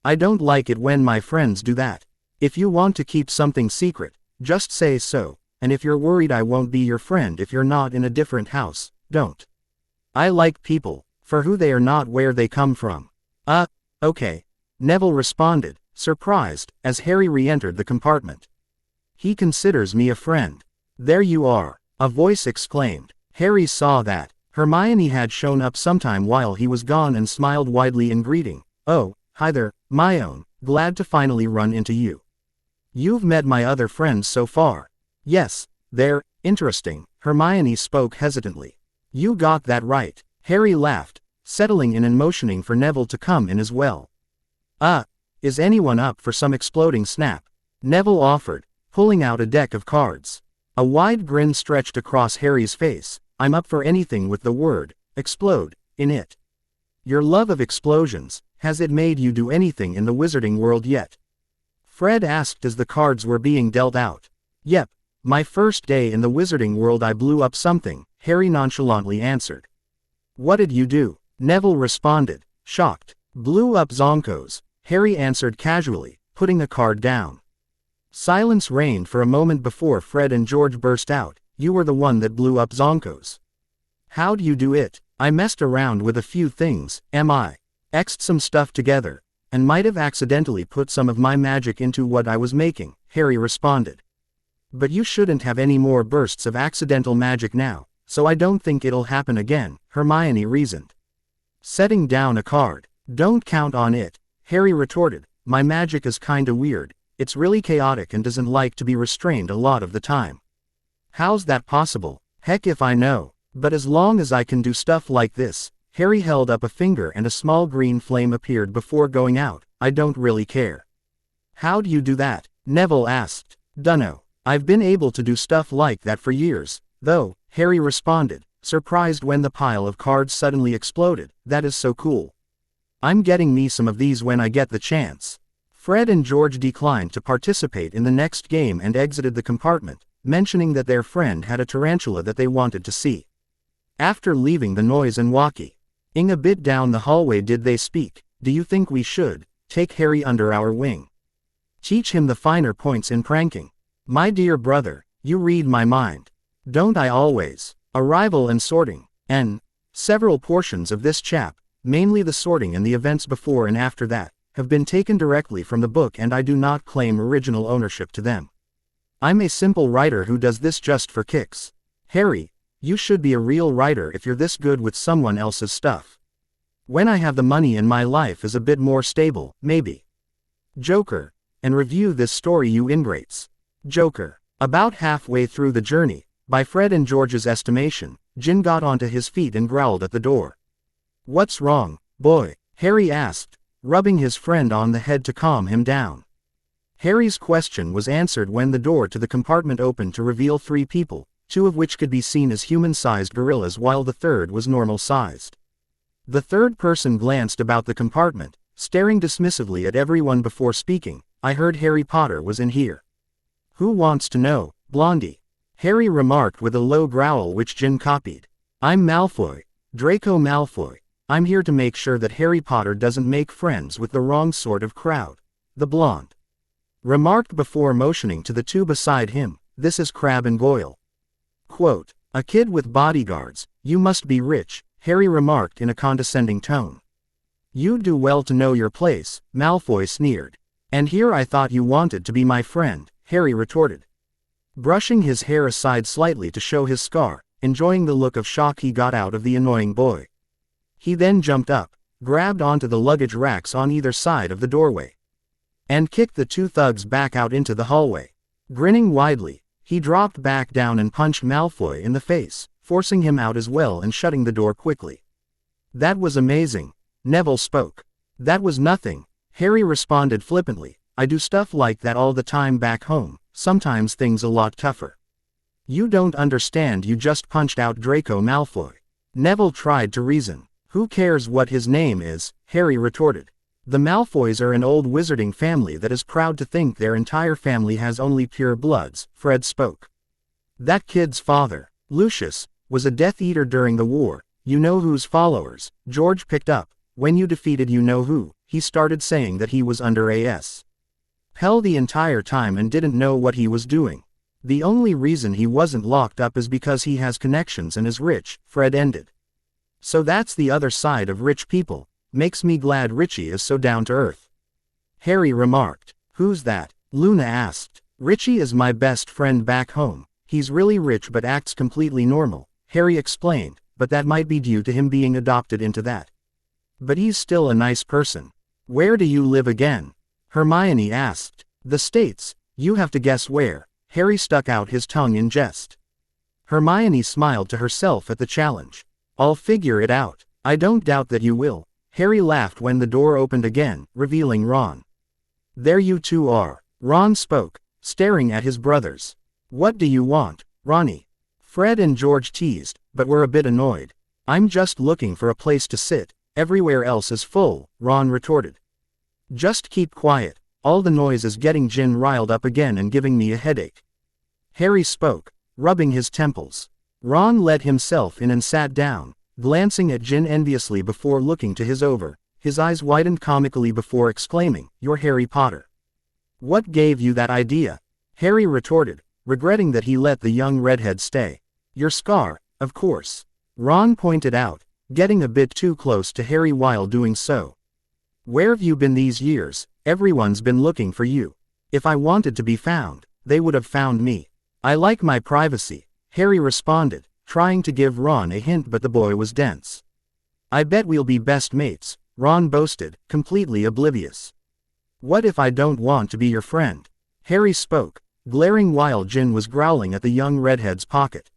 I don't like it when my friends do that. If you want to keep something secret, just say so, and if you're worried I won't be your friend if you're not in a different house, don't. I like people, for who they are, not where they come from. Okay. Neville responded, surprised, as Harry re-entered the compartment. He considers me a friend. There you are, a voice exclaimed. Harry saw that Hermione had shown up sometime while he was gone and smiled widely in greeting. Oh, hi there, my own, glad to finally run into you. You've met my other friends so far. Yes, they're interesting, Hermione spoke hesitantly. You got that right. Harry laughed, settling in and motioning for Neville to come in as well. Is anyone up for some exploding snap? Neville offered, pulling out a deck of cards. A wide grin stretched across Harry's face. I'm up for anything with the word explode in it. Your love of explosions, has it made you do anything in the wizarding world yet? Fred asked as the cards were being dealt out. Yep, my first day in the wizarding world I blew up something, Harry nonchalantly answered. What did you do? Neville responded, shocked. Blew up Zonkos, Harry answered casually, putting the card down. Silence reigned for a moment before Fred and George burst out. You were the one that blew up Zonkos. How'd you do it? I messed around with a few things, X'd some stuff together, and might have accidentally put some of my magic into what I was making, Harry responded. But you shouldn't have any more bursts of accidental magic now, so I don't think it'll happen again, Hermione reasoned. Setting down a card. Don't count on it, Harry retorted. My magic is kinda weird. It's really chaotic and doesn't like to be restrained a lot of the time. How's that possible? Heck if I know. But as long as I can do stuff like this, Harry held up a finger and a small green flame appeared before going out. I don't really care. How'd you do that? Neville asked. Dunno. I've been able to do stuff like that for years, though, Harry responded, surprised when the pile of cards suddenly exploded. That is so cool. I'm getting me some of these when I get the chance. Fred and George declined to participate in the next game and exited the compartment, mentioning that their friend had a tarantula that they wanted to see. After leaving the noise and walking a bit down the hallway did they speak. Do you think we should take Harry under our wing? Teach him the finer points in pranking. My dear brother, you read my mind. Don't I always? Arrival and sorting. Several portions of this chap, mainly the sorting and the events before and after that, have been taken directly from the book and I do not claim original ownership to them. I'm a simple writer who does this just for kicks. Harry, you should be a real writer if you're this good with someone else's stuff. When I have the money and my life is a bit more stable, maybe. Joker, and review this story you ingrates. Joker. About halfway through the journey, by Fred and George's estimation, Jin got onto his feet and growled at the door. What's wrong, boy? Harry asked, rubbing his friend on the head to calm him down. Harry's question was answered when the door to the compartment opened to reveal 3 people, 2 of which could be seen as human-sized gorillas while the third was normal-sized. The third person glanced about the compartment, staring dismissively at everyone before speaking. I heard Harry Potter was in here. Who wants to know, Blondie? Harry remarked with a low growl which Jin copied. I'm Malfoy, Draco Malfoy. I'm here to make sure that Harry Potter doesn't make friends with the wrong sort of crowd. The blonde remarked before motioning to the 2 beside him. This is Crabbe and Goyle. Quote, a kid with bodyguards, you must be rich, Harry remarked in a condescending tone. You do well to know your place, Malfoy sneered. And here I thought you wanted to be my friend, Harry retorted. Brushing his hair aside slightly to show his scar, enjoying the look of shock he got out of the annoying boy. He then jumped up, grabbed onto the luggage racks on either side of the doorway, and kicked the two thugs back out into the hallway. Grinning widely, he dropped back down and punched Malfoy in the face, forcing him out as well and shutting the door quickly. "That was amazing," Neville spoke. "That was nothing," Harry responded flippantly. "I do stuff like that all the time back home, sometimes things a lot tougher." "You don't understand, you just punched out Draco Malfoy." Neville tried to reason. "Who cares what his name is?" Harry retorted. "The Malfoys are an old wizarding family that is proud to think their entire family has only pure bloods," Fred spoke. "That kid's father, Lucius, was a Death Eater during the war. You know whose followers," George picked up. "When you defeated you know who," he started saying that he was under A.S. Pell the entire time and didn't know what he was doing. "The only reason he wasn't locked up is because he has connections and is rich," Fred ended. "So that's the other side of rich people. Makes me glad Richie is so down to earth," Harry remarked. "Who's that?" Luna asked. "Richie is my best friend back home. He's really rich but acts completely normal," Harry explained, "but that might be due to him being adopted into that. But he's still a nice person." "Where do you live again?" Hermione asked. "The States. You have to guess where." Harry stuck out his tongue in jest. Hermione smiled to herself at the challenge. "I'll figure it out." "I don't doubt that you will." Harry laughed when the door opened again, revealing Ron. "There you two are," Ron spoke, staring at his brothers. "What do you want, Ronnie?" Fred and George teased, but were a bit annoyed. "I'm just looking for a place to sit. Everywhere else is full," Ron retorted. "Just keep quiet. All the noise is getting Jin riled up again and giving me a headache," Harry spoke, rubbing his temples. Ron let himself in and sat down, glancing at Jin enviously before looking to his eyes widened comically before exclaiming, "You're Harry Potter." "What gave you that idea?" Harry retorted, regretting that he let the young redhead stay. "Your scar, of course," Ron pointed out, getting a bit too close to Harry while doing so. "Where've you been these years? Everyone's been looking for you. If I wanted to be found, they would have found me." "I like my privacy," Harry responded, trying to give Ron a hint but the boy was dense. "I bet we'll be best mates," Ron boasted, completely oblivious. "What if I don't want to be your friend?" Harry spoke, glaring while Jin was growling at the young redhead's pocket.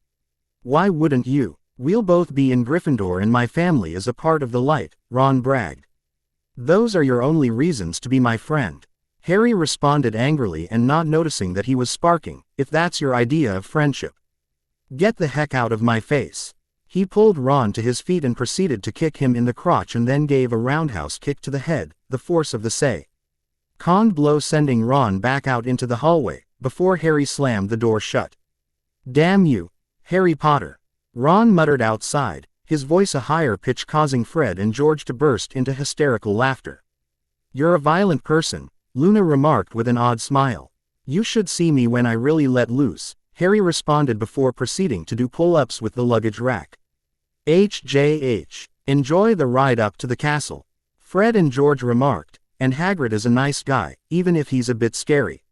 "Why wouldn't you? We'll both be in Gryffindor and my family is a part of the light," Ron bragged. "Those are your only reasons to be my friend," Harry responded angrily and not noticing that he was sparking. "If that's your idea of friendship, get the heck out of my face." He pulled Ron to his feet and proceeded to kick him in the crotch and then gave a roundhouse kick to the head, the force of the Con blow sending Ron back out into the hallway, before Harry slammed the door shut. "Damn you, Harry Potter," Ron muttered outside, his voice a higher pitch causing Fred and George to burst into hysterical laughter. "You're a violent person," Luna remarked with an odd smile. "You should see me when I really let loose," Harry responded before proceeding to do pull-ups with the luggage rack. "HJH. Enjoy the ride up to the castle," Fred and George remarked, "and Hagrid is a nice guy, even if he's a bit scary.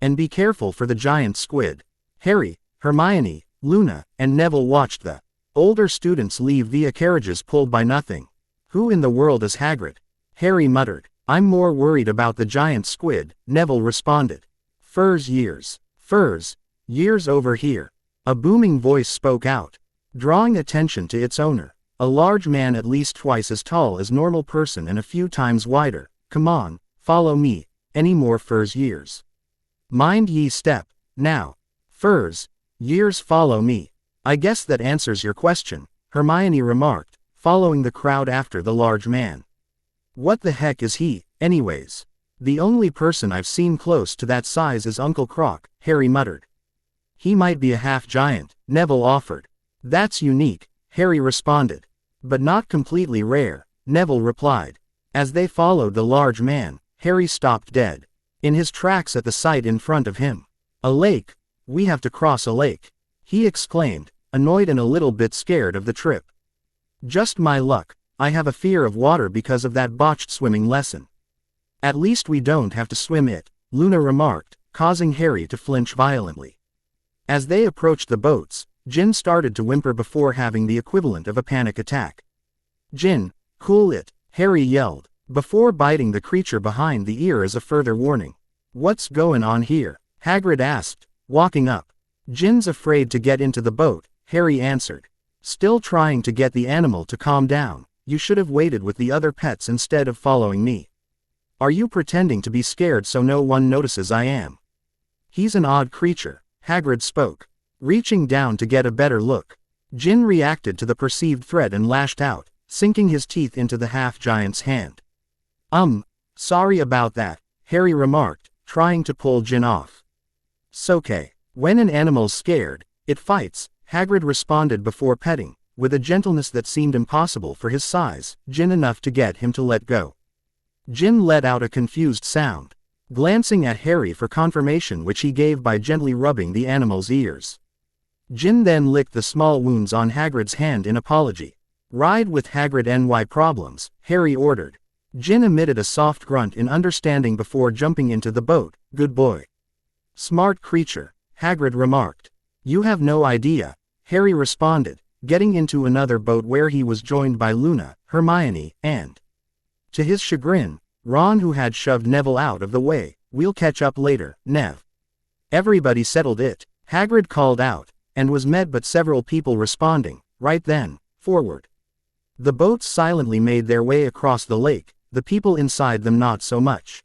And be careful for the giant squid." Harry, Hermione, Luna, and Neville watched the older students leave via carriages pulled by nothing. "Who in the world is Hagrid?" Harry muttered. "I'm more worried about the giant squid," Neville responded. "Furs years over here," a booming voice spoke out, drawing attention to its owner. A large man at least twice as tall as normal person and a few times wider. "Come on, follow me. Any more furs years? Mind ye step, now. Furs years follow me." "I guess that answers your question," Hermione remarked, following the crowd after the large man. "What the heck is he, anyways? The only person I've seen close to that size is Uncle Croc," Harry muttered. "He might be a half-giant," Neville offered. "That's unique," Harry responded. "But not completely rare," Neville replied. As they followed the large man, Harry stopped dead in his tracks at the sight in front of him. "A lake. We have to cross a lake," he exclaimed, annoyed and a little bit scared of the trip. "Just my luck. I have a fear of water because of that botched swimming lesson." "At least we don't have to swim it," Luna remarked, causing Harry to flinch violently. As they approached the boats, Jin started to whimper before having the equivalent of a panic attack. "Jin, cool it," Harry yelled, before biting the creature behind the ear as a further warning. What's going on here? Hagrid asked, walking up. Gin's afraid to get into the boat, Harry answered. Still trying to get the animal to calm down. You should have waited with the other pets instead of following me. Are you pretending to be scared so no one notices I am? He's an odd creature, Hagrid spoke, reaching down to get a better look. Gin reacted to the perceived threat and lashed out, sinking his teeth into the half-giant's hand. Sorry about that, Harry remarked, trying to pull Gin off. "'S'okay. When an animal's scared, it fights," Hagrid responded before petting, with a gentleness that seemed impossible for his size, Gin enough to get him to let go. Gin let out a confused sound, glancing at Harry for confirmation, which he gave by gently rubbing the animal's ears. Gin then licked the small wounds on Hagrid's hand in apology. "Ride with Hagrid NY problems," Harry ordered. Gin emitted a soft grunt in understanding before jumping into the boat. "Good boy." "Smart creature," Hagrid remarked. "You have no idea," Harry responded, getting into another boat where he was joined by Luna, Hermione, and, to his chagrin, Ron, who had shoved Neville out of the way. "We'll catch up later, Nev." "Everybody settled it," Hagrid called out, and was met by several people responding, right then, "Forward." The boats silently made their way across the lake, the people inside them not so much.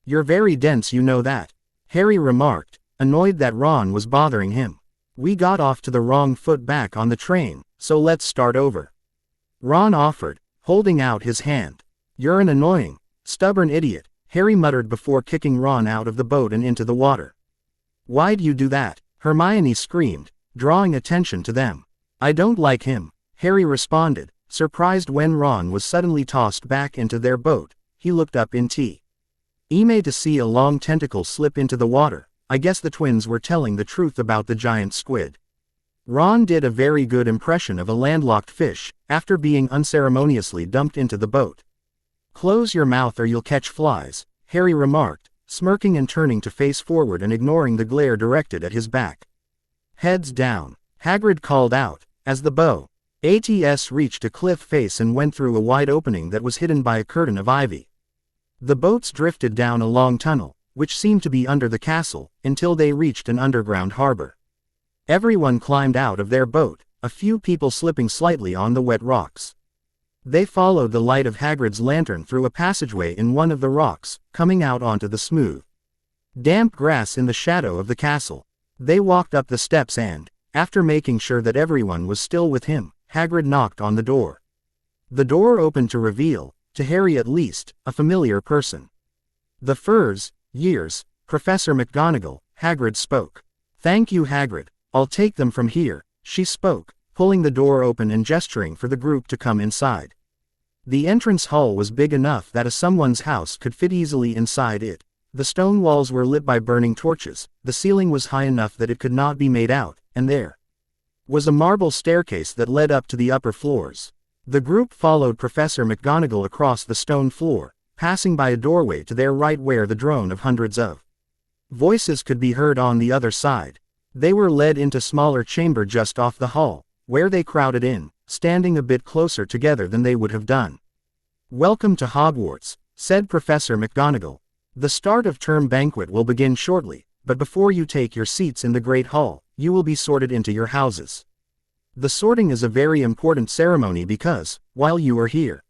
"You're very dense, you know that," Harry remarked, annoyed that Ron was bothering him. "We got off to the wrong foot back on the train, so let's start over," Ron offered, holding out his hand. "You're an annoying, stubborn idiot," Harry muttered before kicking Ron out of the boat and into the water. "Why'd you do that?" Hermione screamed, drawing attention to them. "I don't like him," Harry responded, surprised when Ron was suddenly tossed back into their boat. He looked up in T.E. to see a long tentacle slip into the water. I guess the twins were telling the truth about the giant squid. Ron did a very good impression of a landlocked fish, after being unceremoniously dumped into the boat. "Close your mouth or you'll catch flies," Harry remarked, smirking and turning to face forward and ignoring the glare directed at his back. "Heads down," Hagrid called out, as the boat reached a cliff face and went through a wide opening that was hidden by a curtain of ivy. The boats drifted down a long tunnel, which seemed to be under the castle, until they reached an underground harbor. Everyone climbed out of their boat, a few people slipping slightly on the wet rocks. They followed the light of Hagrid's lantern through a passageway in one of the rocks, coming out onto the smooth, damp grass in the shadow of the castle. They walked up the steps and, after making sure that everyone was still with him, Hagrid knocked on the door. The door opened to reveal, to Harry at least, a familiar person. "The furs, years, Professor McGonagall," Hagrid spoke. "Thank you, Hagrid, I'll take them from here," she spoke, pulling the door open and gesturing for the group to come inside. The entrance hall was big enough that someone's house could fit easily inside it. The stone walls were lit by burning torches, the ceiling was high enough that it could not be made out, and there was a marble staircase that led up to the upper floors. The group followed Professor McGonagall across the stone floor, passing by a doorway to their right where the drone of hundreds of voices could be heard on the other side. They were led into a smaller chamber just off the hall, where they crowded in, standing a bit closer together than they would have done. "Welcome to Hogwarts," said Professor McGonagall. "The start of term banquet will begin shortly, but before you take your seats in the Great Hall, you will be sorted into your houses. The sorting is a very important ceremony because, while you are here,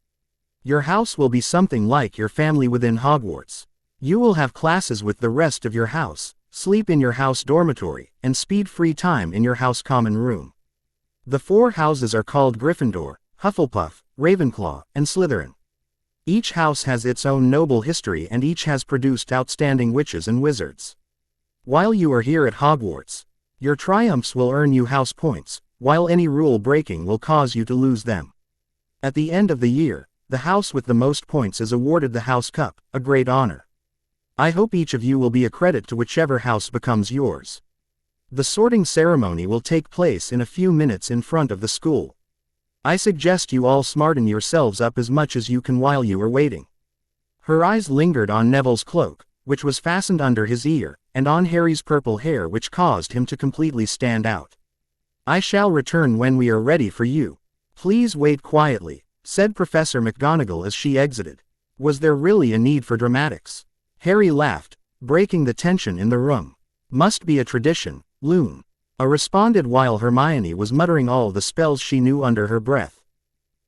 your house will be something like your family within Hogwarts. You will have classes with the rest of your house, sleep in your house dormitory, and speed free time in your house common room. The 4 houses are called Gryffindor, Hufflepuff, Ravenclaw, and Slytherin. Each house has its own noble history and each has produced outstanding witches and wizards. While you are here at Hogwarts, your triumphs will earn you house points, while any rule breaking will cause you to lose them. At the end of the year, the house with the most points is awarded the House Cup, a great honor. I hope each of you will be a credit to whichever house becomes yours. The sorting ceremony will take place in a few minutes in front of the school. I suggest you all smarten yourselves up as much as you can while you are waiting." Her eyes lingered on Neville's cloak, which was fastened under his ear, and on Harry's purple hair, which caused him to completely stand out. "I shall return when we are ready for you. Please wait quietly," said Professor McGonagall as she exited. Was there really a need for dramatics? Harry laughed, breaking the tension in the room. Must be a tradition, Luna responded while Hermione was muttering all the spells she knew under her breath.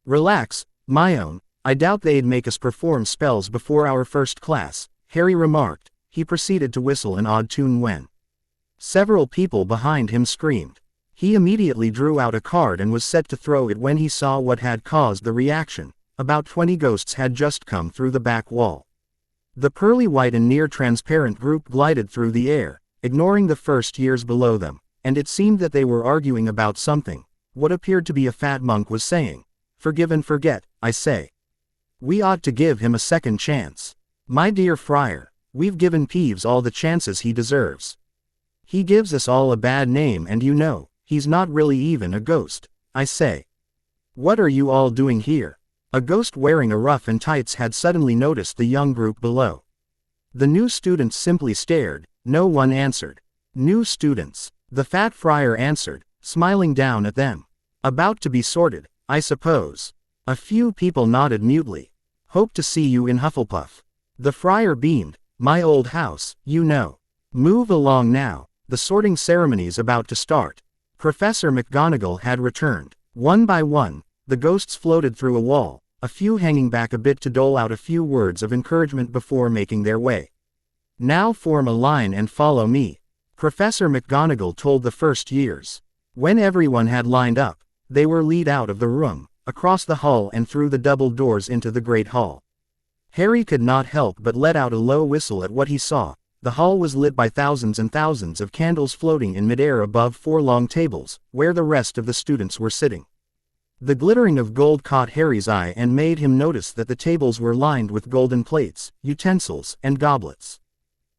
Relax, my own, I doubt they'd make us perform spells before our first class, Harry remarked. He proceeded to whistle an odd tune when several people behind him screamed. He immediately drew out a card and was set to throw it when he saw what had caused the reaction. About 20 ghosts had just come through the back wall. The pearly white and near-transparent group glided through the air, ignoring the first years below them, and it seemed that they were arguing about something. What appeared to be a fat monk was saying, "Forgive and forget, I say. We ought to give him a second chance. My dear friar, we've given Peeves all the chances he deserves. He gives us all a bad name and you know, he's not really even a ghost, I say. What are you all doing here?" A ghost wearing a ruff and tights had suddenly noticed the young group below. The new students simply stared, no one answered. New students, the fat friar answered, smiling down at them. About to be sorted, I suppose. A few people nodded mutely. Hope to see you in Hufflepuff. The friar beamed, my old house, you know. Move along now, the sorting ceremony's about to start. Professor McGonagall had returned. One by one, the ghosts floated through a wall, a few hanging back a bit to dole out a few words of encouragement before making their way. Now form a line and follow me, Professor McGonagall told the first years. When everyone had lined up, they were led out of the room, across the hall and through the double doors into the great hall. Harry could not help but let out a low whistle at what he saw. The hall was lit by thousands and thousands of candles floating in midair above 4 long tables, where the rest of the students were sitting. The glittering of gold caught Harry's eye and made him notice that the tables were lined with golden plates, utensils, and goblets.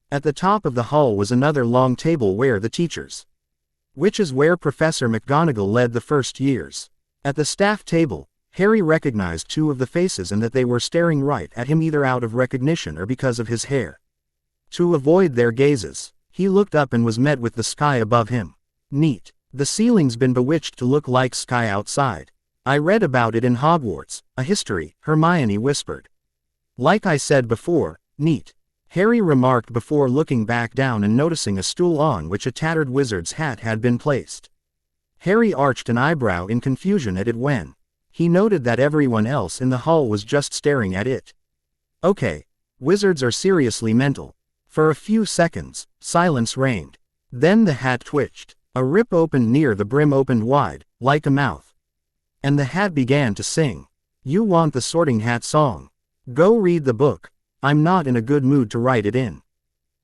At the top of the hall was another long table where the teachers, which is where Professor McGonagall led the first years. At the staff table, Harry recognized 2 of the faces and that they were staring right at him either out of recognition or because of his hair. To avoid their gazes, he looked up and was met with the sky above him. Neat. The ceiling's been bewitched to look like sky outside. I read about it in Hogwarts, a history, Hermione whispered. Like I said before, neat. Harry remarked before looking back down and noticing a stool on which a tattered wizard's hat had been placed. Harry arched an eyebrow in confusion at it when he noted that everyone else in the hall was just staring at it. Okay, wizards are seriously mental. For a few seconds, silence reigned. Then the hat twitched. A rip opened near the brim opened wide, like a mouth. And the hat began to sing. You want the Sorting Hat song? Go read the book. I'm not in a good mood to write it in.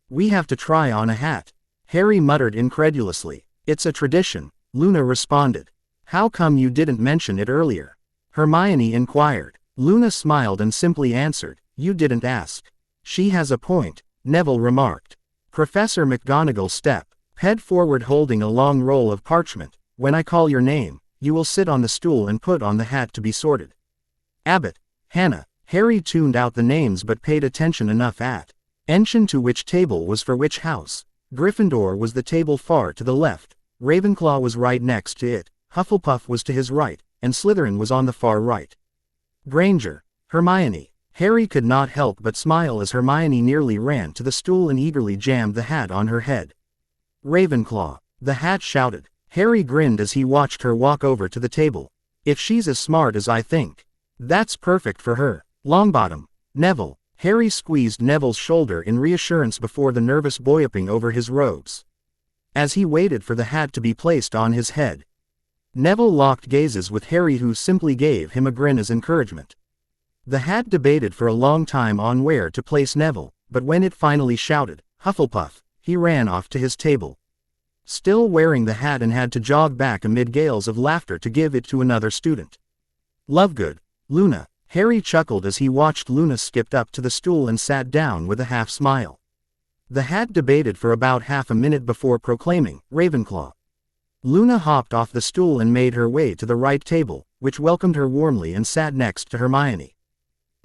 We have to try on a hat. Harry muttered incredulously. It's a tradition, Luna responded. How come you didn't mention it earlier? Hermione inquired. Luna smiled and simply answered, you didn't ask. She has a point, Neville remarked. Professor McGonagall stepped head forward holding a long roll of parchment. When I call your name, you will sit on the stool and put on the hat to be sorted. Abbott, Hannah. Harry tuned out the names but paid attention enough at mention to which table was for which house. Gryffindor was the table far to the left, Ravenclaw was right next to it, Hufflepuff was to his right, and Slytherin was on the far right. Granger, Hermione. Harry could not help but smile as Hermione nearly ran to the stool and eagerly jammed the hat on her head. Ravenclaw, the hat shouted. Harry grinned as he watched her walk over to the table. If she's as smart as I think, that's perfect for her. Longbottom, Neville. Harry squeezed Neville's shoulder in reassurance before the nervous boyoping over his robes. As he waited for the hat to be placed on his head, Neville locked gazes with Harry who simply gave him a grin as encouragement. The hat debated for a long time on where to place Neville, but when it finally shouted, Hufflepuff, he ran off to his table. Still wearing the hat and had to jog back amid gales of laughter to give it to another student. Lovegood, Luna. Harry chuckled as he watched Luna skip up to the stool and sat down with a half smile. The hat debated for about half a minute before proclaiming, Ravenclaw. Luna hopped off the stool and made her way to the right table, which welcomed her warmly and sat next to Hermione.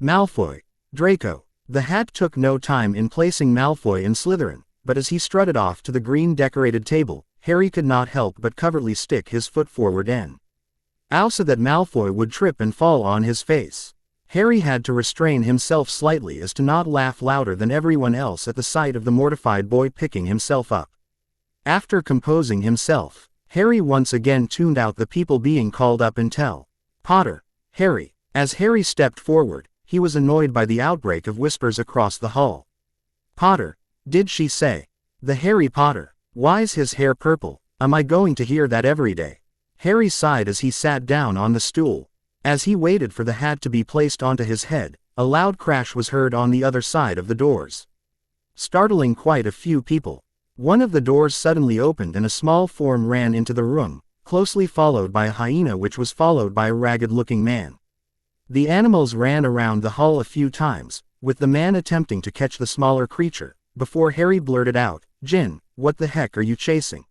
Malfoy, Draco. The hat took no time in placing Malfoy in Slytherin, but as he strutted off to the green decorated table, Harry could not help but covertly stick his foot forward and So that Malfoy would trip and fall on his face. Harry had to restrain himself slightly as to not laugh louder than everyone else at the sight of the mortified boy picking himself up. After composing himself, Harry once again tuned out the people being called up and tell Potter, Harry. As Harry stepped forward, he was annoyed by the outbreak of whispers across the hall. Potter, did she say? The Harry Potter. Why's his hair purple? Am I going to hear that every day? Harry sighed as he sat down on the stool. As he waited for the hat to be placed onto his head, a loud crash was heard on the other side of the doors, startling quite a few people. One of the doors suddenly opened and a small form ran into the room, closely followed by a hyena which was followed by a ragged-looking man. The animals ran around the hall a few times, with the man attempting to catch the smaller creature, before Harry blurted out, "Jin, what the heck are you chasing?"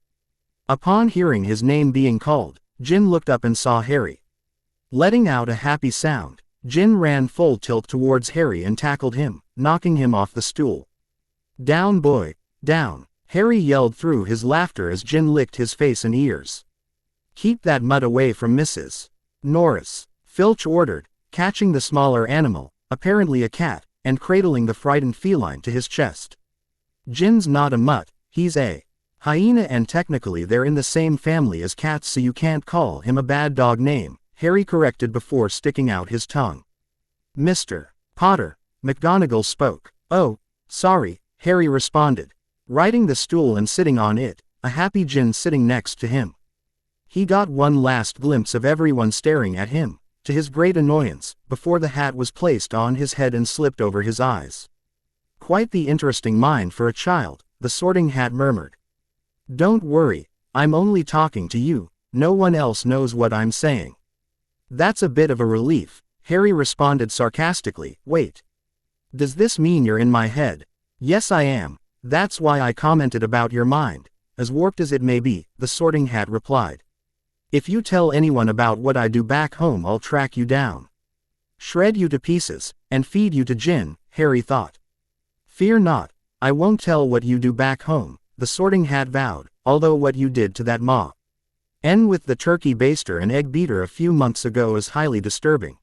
Upon hearing his name being called, Jin looked up and saw Harry. Letting out a happy sound, Jin ran full tilt towards Harry and tackled him, knocking him off the stool. "Down, boy, down," Harry yelled through his laughter as Jin licked his face and ears. "Keep that mud away from Mrs. Norris," Filch ordered, catching the smaller animal, apparently a cat, and cradling the frightened feline to his chest. "Jin's not a mutt, he's a hyena and technically they're in the same family as cats, so you can't call him a bad dog name," Harry corrected before sticking out his tongue. "Mr. Potter," McGonagall spoke. "Oh, sorry," Harry responded, righting the stool and sitting on it, a happy Jin sitting next to him. He got one last glimpse of everyone staring at him, to his great annoyance, before the hat was placed on his head and slipped over his eyes. "Quite the interesting mind for a child," the Sorting Hat murmured. "Don't worry, I'm only talking to you, no one else knows what I'm saying." "That's a bit of a relief," Harry responded sarcastically. "Wait. Does this mean you're in my head?" "Yes, I am. That's why I commented about your mind, as warped as it may be," the Sorting Hat replied. "If you tell anyone about what I do back home, I'll track you down, shred you to pieces, and feed you to Jin," Harry thought. "Fear not, I won't tell what you do back home," the Sorting Hat vowed, "although what you did to that Ma.N with the turkey baster and egg beater a few months ago is highly disturbing.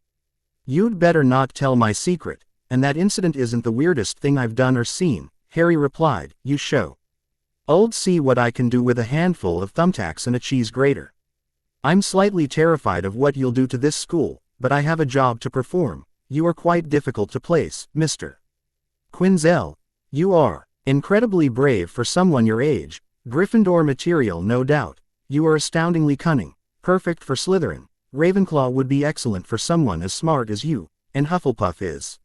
You'd better not tell my secret, and that incident isn't the weirdest thing I've done or seen," Harry replied. "You show. Old see what I can do with a handful of thumbtacks and a cheese grater. I'm slightly terrified of what you'll do to this school, but I have a job to perform. You are quite difficult to place, Mr. Quinzel. You are incredibly brave for someone your age, Gryffindor material no doubt. You are astoundingly cunning, perfect for Slytherin. Ravenclaw would be excellent for someone as smart as you, and Hufflepuff is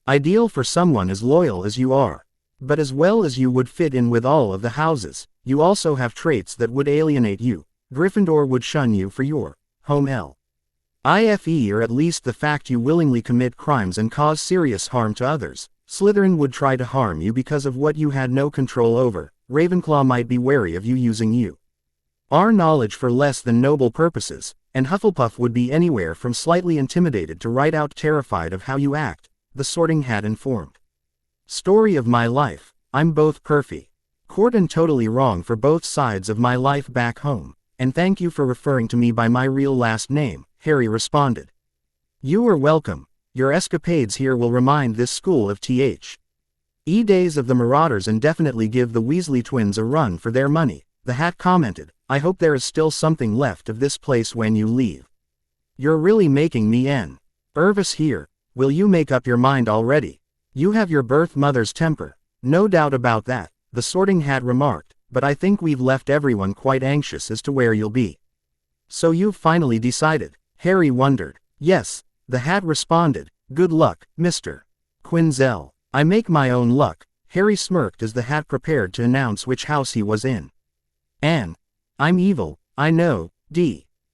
ideal for someone as loyal as you are. But as well as you would fit in with all of the houses, you also have traits that would alienate you. Gryffindor would shun you for your home life, or at least the fact you willingly commit crimes and cause serious harm to others. Slytherin would try to harm you because of what you had no control over. Ravenclaw might be wary of you using our knowledge for less than noble purposes, and Hufflepuff would be anywhere from slightly intimidated to right out terrified of how you act," the Sorting Hat informed. "Story of my life, I'm both perfy court and totally wrong for both sides of my life back home, and thank you for referring to me by my real last name," Harry responded. "You are welcome. Your escapades here will remind this school of days of the Marauders and definitely give the Weasley twins a run for their money," the Hat commented. "I hope there is still something left of this place when you leave. You're really making me nervous here. Will you make up your mind already? You have your birth mother's temper, no doubt about that," the Sorting Hat remarked, "but I think we've left everyone quite anxious as to where you'll be." "So you've finally decided?" Harry wondered. "Yes," the Hat responded. "Good luck, Mr. Quinzel." "I make my own luck," Harry smirked as the Hat prepared to announce which house he was in. "And I'm evil, I know,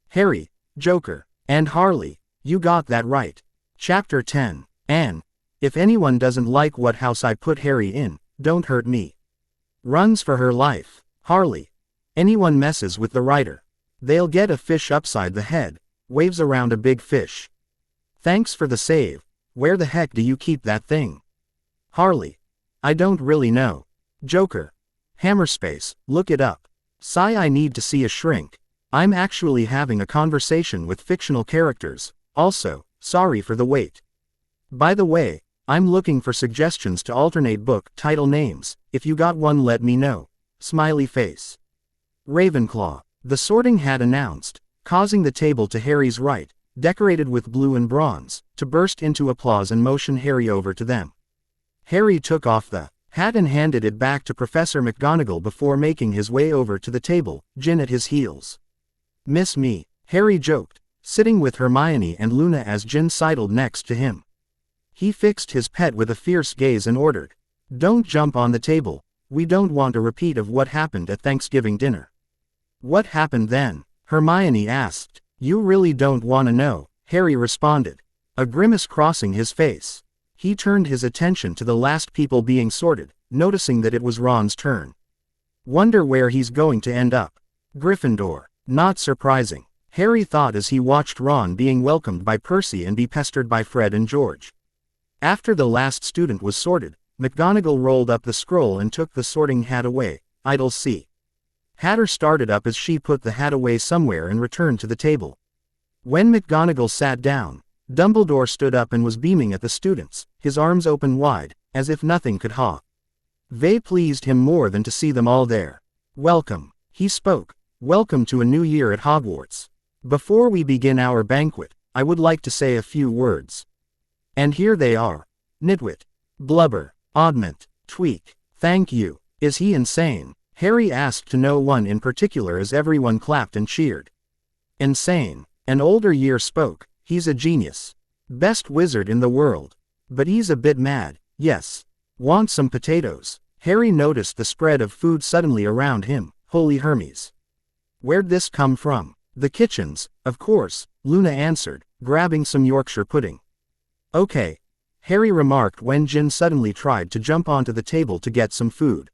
Harry, Joker, and Harley, you got that right." Chapter 10. "And if anyone doesn't like what house I put Harry in, don't hurt me." Runs for her life. Harley. "Anyone messes with the writer, they'll get a fish upside the head," waves around a big fish. "Thanks for the save. Where the heck do you keep that thing?" Harley. "I don't really know." Joker. "Hammerspace, look it up." Sigh, "I need to see a shrink." I'm actually having a conversation with fictional characters. Also, sorry for the wait. By the way, I'm looking for suggestions to alternate book title names. If you got one, let me know. Smiley face. Ravenclaw. The Sorting Hat announced, causing the table to Harry's right, decorated with blue and bronze, to burst into applause and motion Harry over to them. Harry took off the hat and handed it back to Professor McGonagall before making his way over to the table, Gin at his heels. Miss me, Harry joked, sitting with Hermione and Luna as Gin sidled next to him. He fixed his pet with a fierce gaze and ordered, "Don't jump on the table, we don't want a repeat of what happened at Thanksgiving dinner." "What happened then?" Hermione asked. "You really don't want to know," Harry responded, a grimace crossing his face. He turned his attention to the last people being sorted, noticing that it was Ron's turn. "Wonder where he's going to end up." "Gryffindor." Not surprising, Harry thought as he watched Ron being welcomed by Percy and be pestered by Fred and George. After the last student was sorted, McGonagall rolled up the scroll and took the sorting hat away. Idle C. Hatter started up as she put the hat away somewhere and returned to the table. When McGonagall sat down, Dumbledore stood up and was beaming at the students, his arms open wide, as if nothing could they pleased him more than to see them all there. "Welcome," he spoke. "Welcome to a new year at Hogwarts. Before we begin our banquet, I would like to say a few words. And here they are. Nitwit. Blubber. Oddment. Tweak. Thank you." "Is he insane?" Harry asked to no one in particular as everyone clapped and cheered. "Insane," an older year spoke. "He's a genius. Best wizard in the world. But he's a bit mad, yes. Want some potatoes?" Harry noticed the spread of food suddenly around him. Holy Hermes. "Where'd this come from?" "The kitchen's, of course," Luna answered, grabbing some Yorkshire pudding. "Okay," Harry remarked when Gin suddenly tried to jump onto the table to get some food.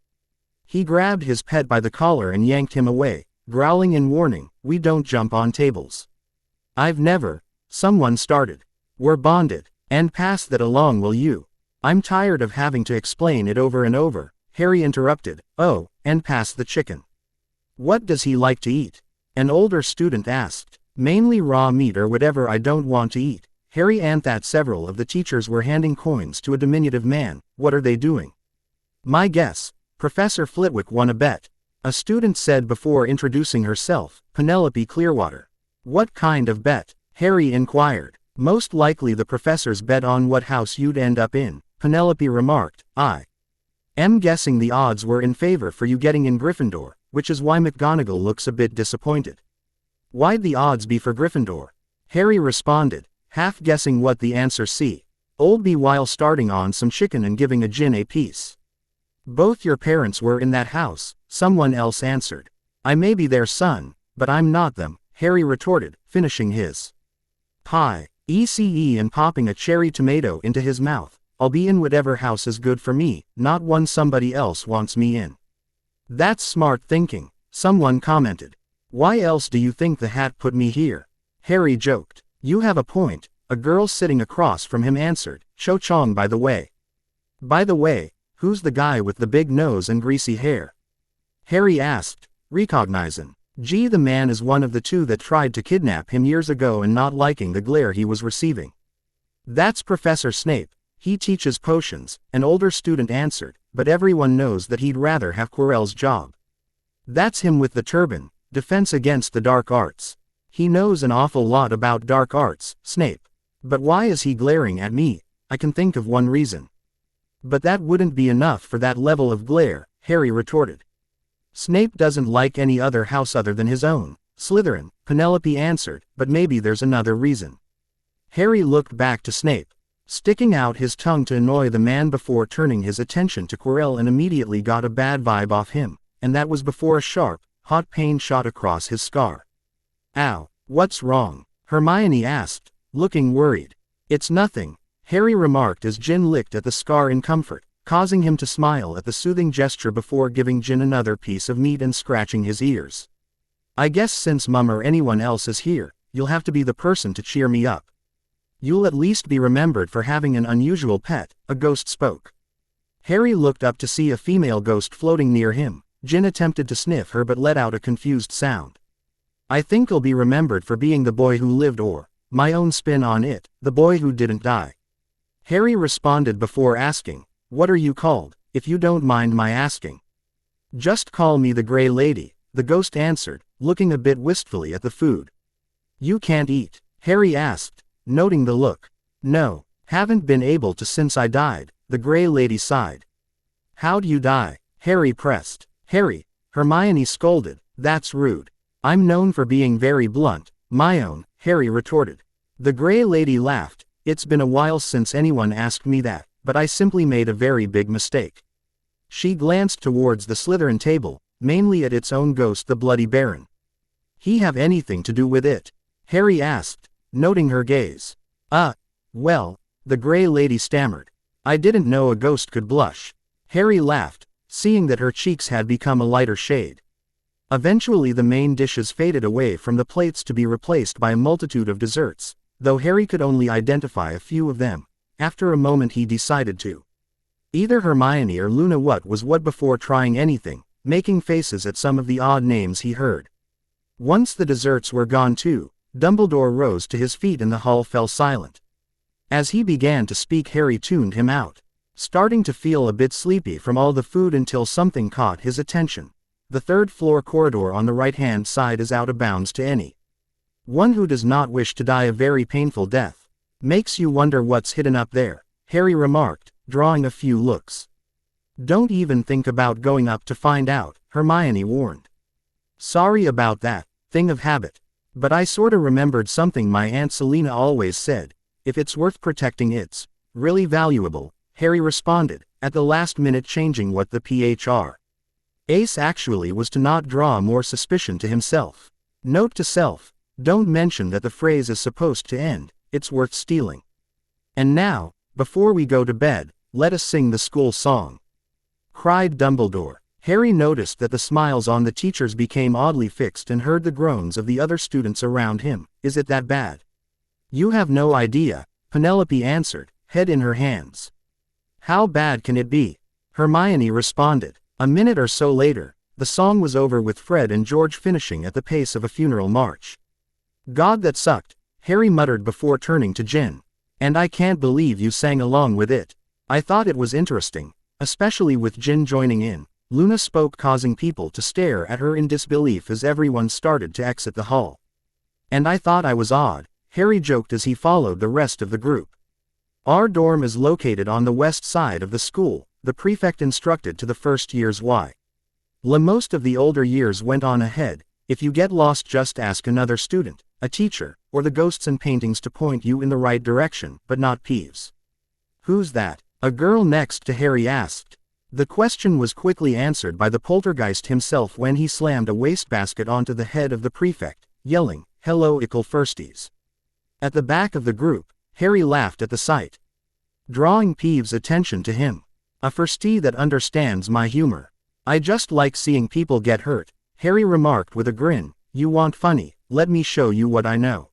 He grabbed his pet by the collar and yanked him away, growling in warning, "We don't jump on tables." "I've never," someone started. "We're bonded, and pass that along, will you?" "I'm tired of having to explain it over and over," Harry interrupted. "Oh, and pass the chicken." "What does he like to eat?" an older student asked. "Mainly raw meat or whatever I don't want to eat." Harry and that several of the teachers were handing coins to a diminutive man. "What are they doing?" "My guess, Professor Flitwick won a bet," a student said before introducing herself, Penelope Clearwater. "What kind of bet?" Harry inquired. "Most likely the professor's bet on what house you'd end up in," Penelope remarked. "I am guessing the odds were in favor for you getting in Gryffindor, which is why McGonagall looks a bit disappointed." "Why'd the odds be for Gryffindor?" Harry responded, half guessing what the answer would be while starting on some chicken and giving a Gin a piece. "Both your parents were in that house," someone else answered. "I may be their son, but I'm not them," Harry retorted, finishing his pie, and popping a cherry tomato into his mouth. "I'll be in whatever house is good for me, not one somebody else wants me in." "That's smart thinking," someone commented. "Why else do you think the hat put me here?" Harry joked. "You have a point," a girl sitting across from him answered. "Cho Chong, by the way." "By the way, who's the guy with the big nose and greasy hair?" Harry asked, recognizing. "Gee, the man is one of the two that tried to kidnap him years ago and not liking the glare he was receiving." "That's Professor Snape. He teaches potions," an older student answered, "but everyone knows that he'd rather have Quirrell's job." "That's him with the turban, Defense Against the Dark Arts. He knows an awful lot about dark arts, Snape. But why is he glaring at me? I can think of one reason." "But that wouldn't be enough for that level of glare," Harry retorted. "Snape doesn't like any other house other than his own, Slytherin," Penelope answered, "but maybe there's another reason." Harry looked back to Snape, sticking out his tongue to annoy the man before turning his attention to Quirrell, and immediately got a bad vibe off him, and that was before a sharp, hot pain shot across his scar. "Ow, what's wrong?" Hermione asked, looking worried. "It's nothing," Harry remarked as Gin licked at the scar in comfort, causing him to smile at the soothing gesture before giving Gin another piece of meat and scratching his ears. "I guess since Mum or anyone else is here, you'll have to be the person to cheer me up. You'll at least be remembered for having an unusual pet," a ghost spoke. Harry looked up to see a female ghost floating near him. Gin attempted to sniff her but let out a confused sound. I think I'll be remembered for being the boy who lived, or, my own spin on it, the boy who didn't die. Harry responded before asking, "What are you called, if you don't mind my asking?" "Just call me the Gray Lady," the ghost answered, looking a bit wistfully at the food. "You can't eat?" Harry asked, noting the look. "No, haven't been able to since I died," the Gray Lady sighed. "How'd you die?" Harry pressed. "Harry," Hermione scolded, "that's rude. I'm known for being very blunt, my own," Harry retorted. The Gray Lady laughed. "It's been a while since anyone asked me that, but I simply made a very big mistake." She glanced towards the Slytherin table, mainly at its own ghost, the Bloody Baron. "He have anything to do with it?" Harry asked, noting her gaze. Well," the Gray Lady stammered. "I didn't know a ghost could blush." Harry laughed, seeing that her cheeks had become a lighter shade. Eventually the main dishes faded away from the plates to be replaced by a multitude of desserts, though Harry could only identify a few of them. After a moment he decided to. Either Hermione or Luna was what before trying anything, making faces at some of the odd names he heard. Once the desserts were gone too, Dumbledore rose to his feet and the hall fell silent. As he began to speak, Harry tuned him out, starting to feel a bit sleepy from all the food until something caught his attention. The third-floor corridor on the right-hand side is out of bounds to any one who does not wish to die a very painful death. "Makes you wonder what's hidden up there," Harry remarked, drawing a few looks. "Don't even think about going up to find out," Hermione warned. "Sorry about that, thing of habit. But I sorta remembered something my Aunt Selina always said, if it's worth protecting it's really valuable," Harry responded, at the last minute changing what the Phr. Ace actually was to not draw more suspicion to himself. Note to self, don't mention that the phrase is supposed to end, "It's worth stealing." "And now, before we go to bed, let us sing the school song," cried Dumbledore. Harry noticed that the smiles on the teachers became oddly fixed and heard the groans of the other students around him. "Is it that bad?" "You have no idea," Penelope answered, head in her hands. "How bad can it be?" Hermione responded. A minute or so later, the song was over with Fred and George finishing at the pace of a funeral march. "God, that sucked," Harry muttered before turning to Jen. "And I can't believe you sang along with it. I thought it was interesting, especially with Jen joining in," Luna spoke, causing people to stare at her in disbelief as everyone started to exit the hall. "And I thought I was odd," Harry joked as he followed the rest of the group. "Our dorm is located on the west side of the school," the prefect instructed to the first years. Most of the older years went on ahead. "If you get lost, just ask another student, a teacher, or the ghosts and paintings to point you in the right direction, but not Peeves." "Who's that?" a girl next to Harry asked. The question was quickly answered by the poltergeist himself when he slammed a wastebasket onto the head of the prefect, yelling, "Hello, ickle firsties." At the back of the group, Harry laughed at the sight, drawing Peeves' attention to him. "A firstie that understands my humor. I just like seeing people get hurt," Harry remarked with a grin. "You want funny? Let me show you what I know.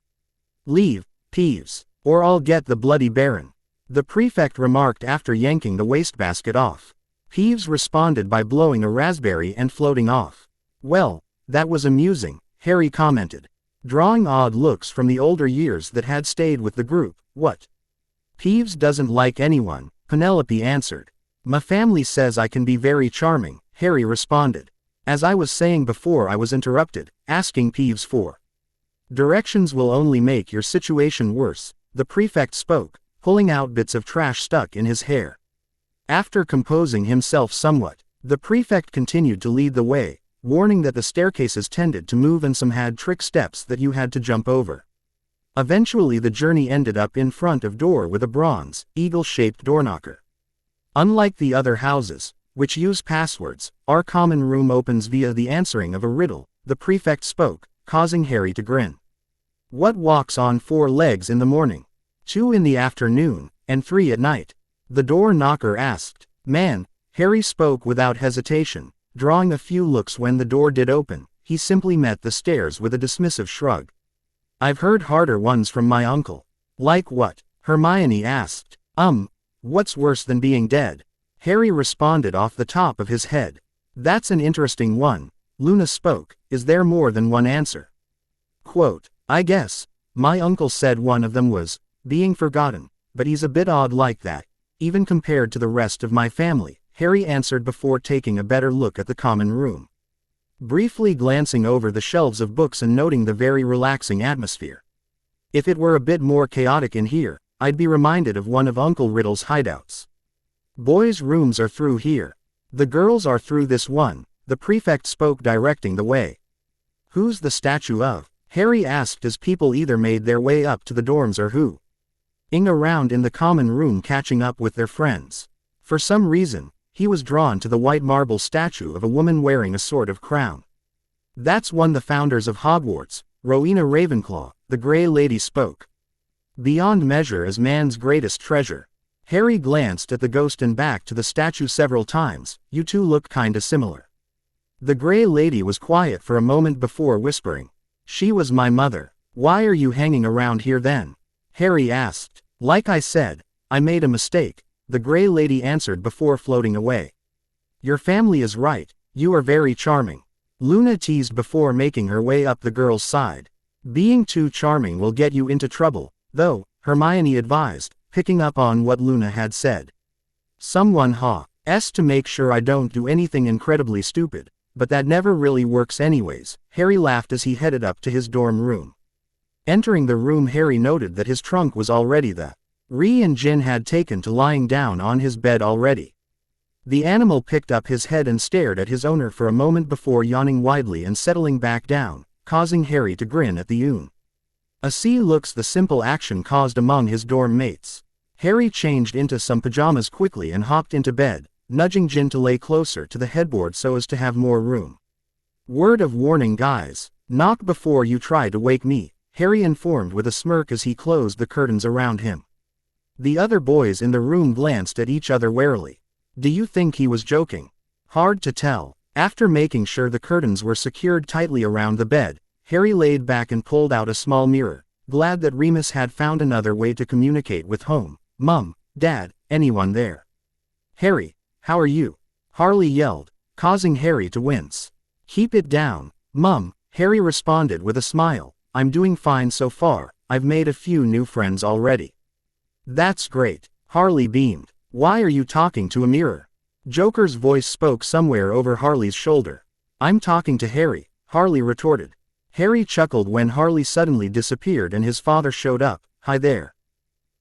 Leave, Peeves, or I'll get the Bloody Baron," the prefect remarked after yanking the wastebasket off. Peeves responded by blowing a raspberry and floating off. "Well, that was amusing," Harry commented, drawing odd looks from the older years that had stayed with the group. "What?" "Peeves doesn't like anyone," Penelope answered. "My family says I can be very charming," Harry responded. "As I was saying before I was interrupted, asking Peeves for directions will only make your situation worse," the prefect spoke, pulling out bits of trash stuck in his hair. After composing himself somewhat, the prefect continued to lead the way, warning that the staircases tended to move and some had trick steps that you had to jump over. Eventually the journey ended up in front of door with a bronze, eagle-shaped doorknocker. "Unlike the other houses, which use passwords, our common room opens via the answering of a riddle," the prefect spoke, causing Harry to grin. "What walks on 4 legs in the morning, 2 in the afternoon, and 3 at night?" the door knocker asked. "Man," Harry spoke without hesitation, drawing a few looks when the door did open. He simply met the stares with a dismissive shrug. "I've heard harder ones from my uncle." "Like what?" Hermione asked. What's worse than being dead?" Harry responded off the top of his head. "That's an interesting one," Luna spoke. "Is there more than one answer?" Quote, I guess. My uncle said one of them was being forgotten, but he's a bit odd like that, even compared to the rest of my family, Harry answered before taking a better look at the common room. Briefly glancing over the shelves of books and noting the very relaxing atmosphere. If it were a bit more chaotic in here, I'd be reminded of one of Uncle Riddle's hideouts. Boys' rooms are through here. The girls are through this one, the prefect spoke, directing the way. Who's the statue of? Harry asked as people either made their way up to the dorms or who-ing around in the common room catching up with their friends. For some reason, he was drawn to the white marble statue of a woman wearing a sort of crown. That's one the founders of Hogwarts, Rowena Ravenclaw, the Grey Lady spoke. Beyond measure is man's greatest treasure. Harry glanced at the ghost and back to the statue several times. You two look kinda similar. The Grey Lady was quiet for a moment before whispering. She was my mother. Why are you hanging around here then? Harry asked. Like I said, I made a mistake, the Grey Lady answered before floating away. Your family is right, you are very charming. Luna teased before making her way up the girl's side. Being too charming will get you into trouble, though, Hermione advised, picking up on what Luna had said. Someone has to make sure I don't do anything incredibly stupid, but that never really works anyways, Harry laughed as he headed up to his dorm room. Entering the room, Harry noted that his trunk was already the Ree and Jin had taken to lying down on his bed already. The animal picked up his head and stared at his owner for a moment before yawning widely and settling back down, causing Harry to grin at the looks the simple action caused among his dorm mates. Harry changed into some pajamas quickly and hopped into bed, nudging Jin to lay closer to the headboard so as to have more room. Word of warning, guys. Knock before you try to wake me, Harry informed with a smirk as he closed the curtains around him. The other boys in the room glanced at each other warily. Do you think he was joking? Hard to tell. After making sure the curtains were secured tightly around the bed, Harry laid back and pulled out a small mirror, glad that Remus had found another way to communicate with home, Mum, Dad, anyone there. Harry, how are you? Harley yelled, causing Harry to wince. Keep it down, Mum, Harry responded with a smile. I'm doing fine so far, I've made a few new friends already. That's great, Harley beamed. Why are you talking to a mirror? Joker's voice spoke somewhere over Harley's shoulder. I'm talking to Harry, Harley retorted. Harry chuckled when Harley suddenly disappeared and his father showed up. Hi there.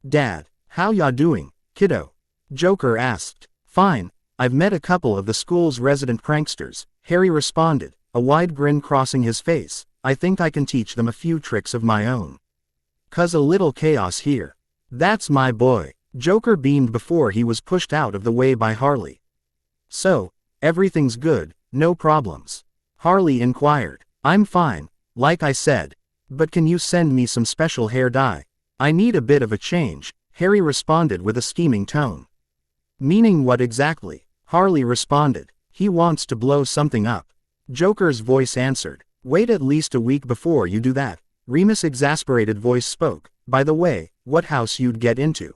Dad, how ya doing, kiddo? Joker asked. Fine, I've met a couple of the school's resident pranksters, Harry responded, a wide grin crossing his face. I think I can teach them a few tricks of my own. 'Cause a little chaos here. That's my boy, Joker beamed before he was pushed out of the way by Harley. So, everything's good, no problems? Harley inquired. I'm fine, like I said. But can you send me some special hair dye? I need a bit of a change, Harry responded with a scheming tone. Meaning what exactly? Harley responded. He wants to blow something up. Joker's voice answered. Wait at least a week before you do that, Remus' exasperated voice spoke. By the way, what house you'd get into?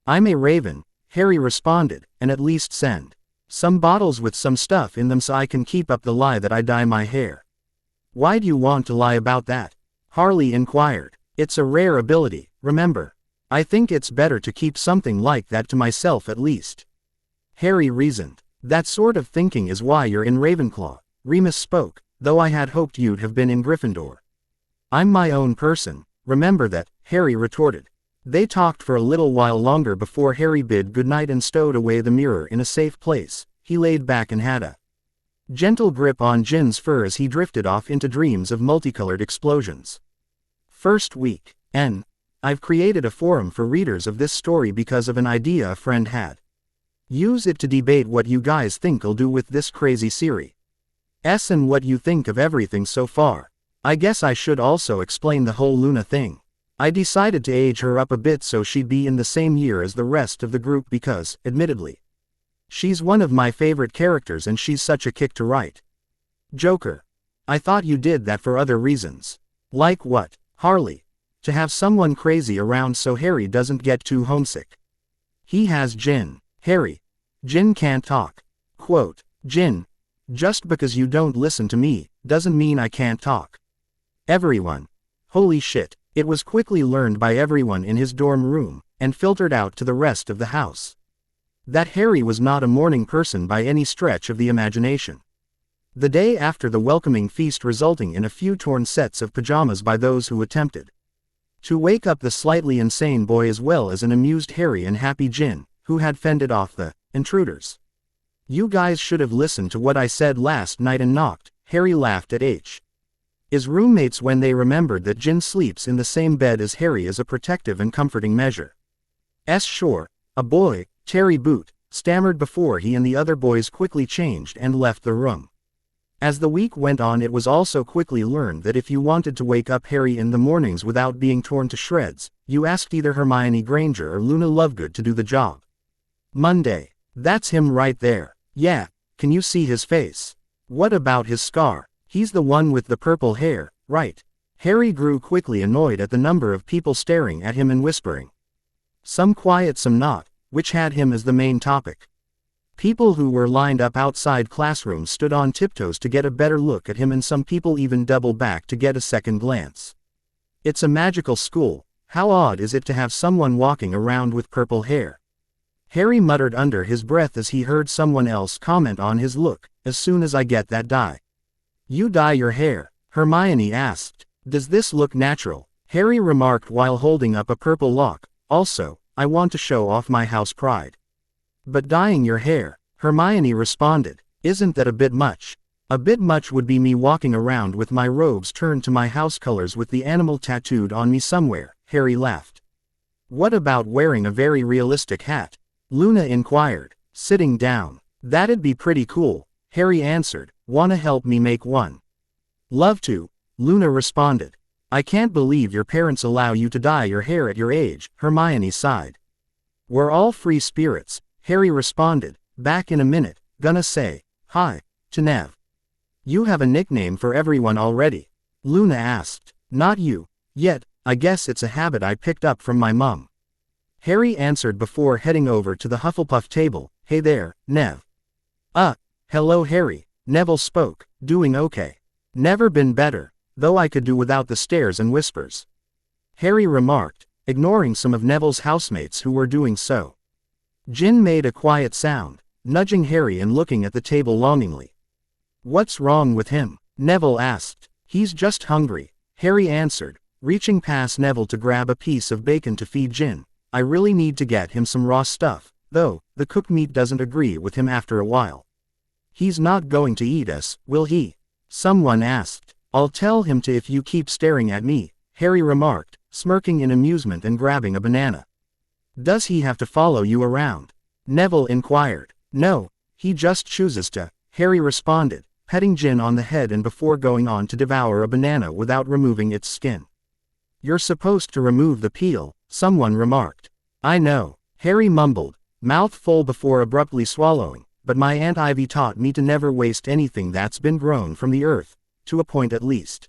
I'm a raven, Harry responded, and at least send some bottles with some stuff in them so I can keep up the lie that I dye my hair. Why do you want to lie about that? Harley inquired. It's a rare ability, remember. I think it's better to keep something like that to myself at least. Harry reasoned. That sort of thinking is why you're in Ravenclaw, Remus spoke, though I had hoped you'd have been in Gryffindor. I'm my own person, remember that, Harry retorted. They talked for a little while longer before Harry bid goodnight and stowed away the mirror in a safe place. He laid back and had a gentle grip on Jin's fur as he drifted off into dreams of multicolored explosions. First week. I've created a forum for readers of this story because of an idea a friend had. Use it to debate what you guys think I'll do with this crazy series. And what you think of everything so far. I guess I should also explain the whole Luna thing. I decided to age her up a bit so she'd be in the same year as the rest of the group because, admittedly, she's one of my favorite characters and she's such a kick to write. Joker. I thought you did that for other reasons. Like what? Harley. To have someone crazy around so Harry doesn't get too homesick. He has Jin. Harry. Jin can't talk. Quote, Jin. Just because you don't listen to me, doesn't mean I can't talk. Everyone. Holy shit. It was quickly learned by everyone in his dorm room, and filtered out to the rest of the house. That Harry was not a morning person by any stretch of the imagination. The day after the welcoming feast resulting in a few torn sets of pajamas by those who attempted to wake up the slightly insane boy as well as an amused Harry and happy Jin, who had fended off the intruders. You guys should have listened to what I said last night and knocked, Harry laughed at his roommates when they remembered that Jin sleeps in the same bed as Harry as a protective and comforting measure. Sure, a boy, Terry Boot, stammered before he and the other boys quickly changed and left the room. As the week went on, it was also quickly learned that if you wanted to wake up Harry in the mornings without being torn to shreds, you asked either Hermione Granger or Luna Lovegood to do the job. Monday. That's him right there. Yeah, can you see his face? What about his scar? He's the one with the purple hair, right? Harry grew quickly annoyed at the number of people staring at him and whispering. Some quiet, some not, which had him as the main topic. People who were lined up outside classrooms stood on tiptoes to get a better look at him, and some people even doubled back to get a second glance. It's a magical school. How odd is it to have someone walking around with purple hair? Harry muttered under his breath as he heard someone else comment on his look. As soon as I get that dye. You dye your hair? Hermione asked. Does this look natural? Harry remarked while holding up a purple lock. Also, I want to show off my house pride. But dyeing your hair? Hermione responded. Isn't that a bit much? A bit much would be me walking around with my robes turned to my house colors with the animal tattooed on me somewhere, Harry laughed. What about wearing a very realistic hat? Luna inquired. Sitting down. That'd be pretty cool, Harry answered. Wanna help me make one? Love to, Luna responded. I can't believe your parents allow you to dye your hair at your age, Hermione sighed. We're all free spirits, Harry responded. Back in a minute, gonna say hi to Nev. You have a nickname for everyone already? Luna asked. Not you, yet, I guess it's a habit I picked up from my mum. Harry answered before heading over to the Hufflepuff table. Hey there, Nev. Hello Harry, Neville spoke. Doing okay. Never been better, though I could do without the stares and whispers, Harry remarked, ignoring some of Neville's housemates who were doing so. Jin made a quiet sound, nudging Harry and looking at the table longingly. What's wrong with him? Neville asked. He's just hungry, Harry answered, reaching past Neville to grab a piece of bacon to feed Jin. I really need to get him some raw stuff, though, the cooked meat doesn't agree with him after a while. He's not going to eat us, will he? Someone asked. I'll tell him to if you keep staring at me, Harry remarked, smirking in amusement and grabbing a banana. Does he have to follow you around? Neville inquired. No, he just chooses to, Harry responded, petting Jin on the head and before going on to devour a banana without removing its skin. You're supposed to remove the peel, someone remarked. I know, Harry mumbled, mouth full before abruptly swallowing, but my Aunt Ivy taught me to never waste anything that's been grown from the earth, to a point at least.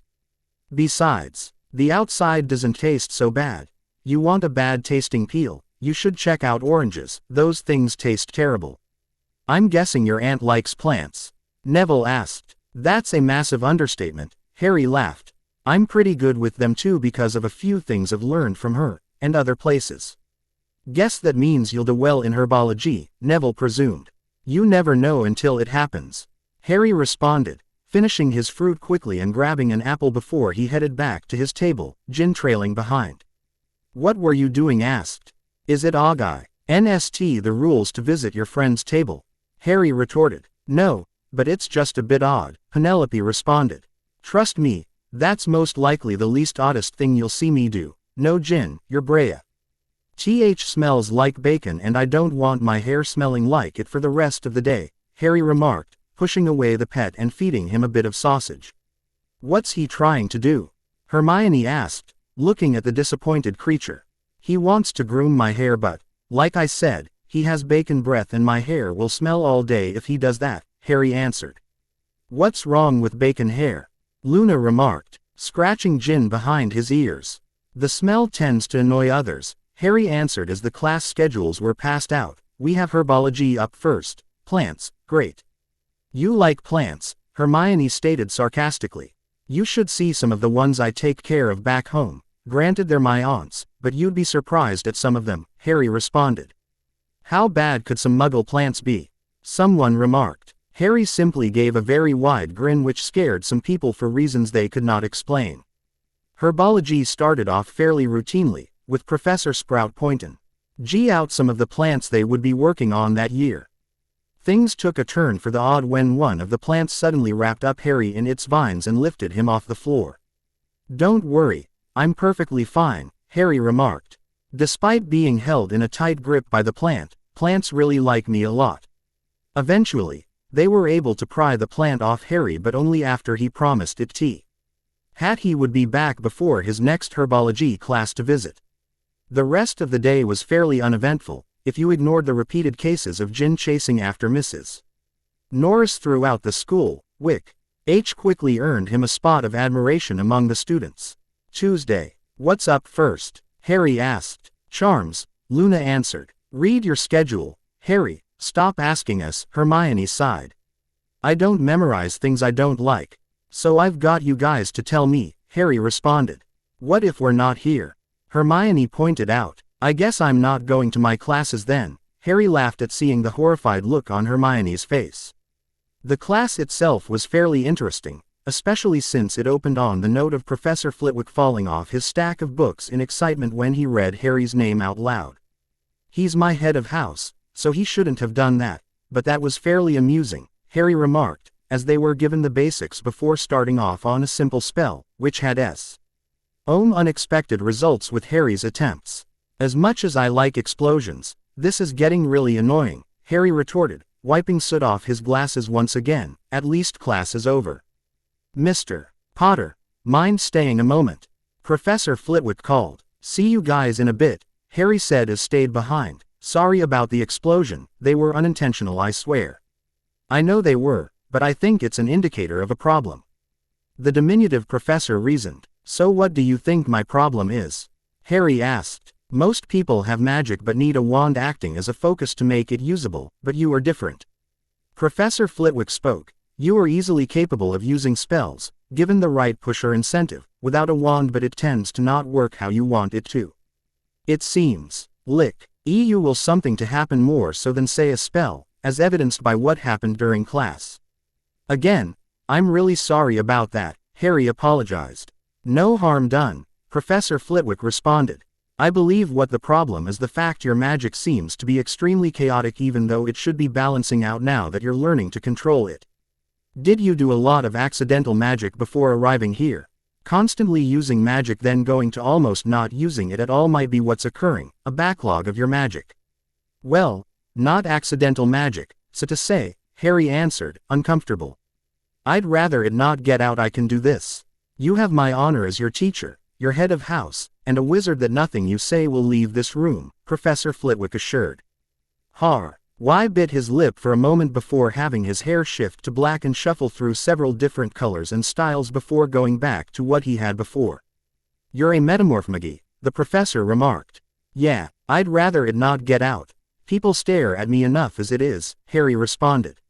Besides, the outside doesn't taste so bad. You want a bad tasting peel, you should check out oranges, those things taste terrible. I'm guessing your aunt likes plants? Neville asked. That's a massive understatement, Harry laughed. I'm pretty good with them too because of a few things I've learned from her, and other places. Guess that means you'll do well in herbology, Neville presumed. You never know until it happens, Harry responded, finishing his fruit quickly and grabbing an apple before he headed back to his table, Jin trailing behind. What were you doing? Asked. Is it NST the rules to visit your friend's table? Harry retorted. No, but it's just a bit odd, Penelope responded. Trust me, that's most likely the least oddest thing you'll see me do. No Jin, you're Brea. Smells like bacon and I don't want my hair smelling like it for the rest of the day, Harry remarked, pushing away the pet and feeding him a bit of sausage. What's he trying to do? Hermione asked, looking at the disappointed creature. He wants to groom my hair but, like I said, he has bacon breath and my hair will smell all day if he does that, Harry answered. What's wrong with bacon hair? Luna remarked, scratching Jin behind his ears. The smell tends to annoy others, Harry answered as the class schedules were passed out. We have herbology up first. Plants, great. You like plants, Hermione stated sarcastically. You should see some of the ones I take care of back home. Granted they're my aunts, but you'd be surprised at some of them, Harry responded. How bad could some muggle plants be? Someone remarked. Harry simply gave a very wide grin which scared some people for reasons they could not explain. Herbology started off fairly routinely, with Professor Sprout pointing out some of the plants they would be working on that year. Things took a turn for the odd when one of the plants suddenly wrapped up Harry in its vines and lifted him off the floor. Don't worry, I'm perfectly fine, Harry remarked. Despite being held in a tight grip by the plant, plants really like me a lot. Eventually, they were able to pry the plant off Harry, but only after he promised it he would be back before his next herbology class to visit. The rest of the day was fairly uneventful, if you ignored the repeated cases of Jin chasing after Mrs. Norris throughout the school. H quickly earned him a spot of admiration among the students. Tuesday. What's up first? Harry asked. Charms, Luna answered. Read your schedule, Harry. Stop asking us, Hermione sighed. I don't memorize things I don't like. So I've got you guys to tell me, Harry responded. What if we're not here? Hermione pointed out. I guess I'm not going to my classes then. Harry laughed at seeing the horrified look on Hermione's face. The class itself was fairly interesting, especially since it opened on the note of Professor Flitwick falling off his stack of books in excitement when he read Harry's name out loud. He's my head of house, so he shouldn't have done that, but that was fairly amusing, Harry remarked, as they were given the basics before starting off on a simple spell, which had own unexpected results with Harry's attempts. As much as I like explosions, this is getting really annoying, Harry retorted, wiping soot off his glasses once again. At least class is over. Mr. Potter, mind staying a moment? Professor Flitwick called. See you guys in a bit, Harry said as stayed behind. Sorry about the explosion, they were unintentional, I swear. I know they were, but I think it's an indicator of a problem. The diminutive professor reasoned. So what do you think my problem is? Harry asked. Most people have magic but need a wand acting as a focus to make it usable, but you are different. Professor Flitwick spoke. You are easily capable of using spells, given the right push or incentive, without a wand, but it tends to not work how you want it to. It seems. You will something to happen more so than say a spell, as evidenced by what happened during class. Again, I'm really sorry about that, Harry apologized. No harm done, Professor Flitwick responded. I believe what the problem is the fact your magic seems to be extremely chaotic even though it should be balancing out now that you're learning to control it. Did you do a lot of accidental magic before arriving here? Constantly using magic then going to almost not using it at all might be what's occurring, a backlog of your magic. Well, not accidental magic, so to say, Harry answered, uncomfortable. I'd rather it not get out. I can do this. You have my honor as your teacher, your head of house, and a wizard that nothing you say will leave this room, Professor Flitwick assured. Y bit his lip for a moment before having his hair shift to black and shuffle through several different colors and styles before going back to what he had before. You're a metamorph McGee, the professor remarked. Yeah, I'd rather it not get out. People stare at me enough as it is, Harry responded.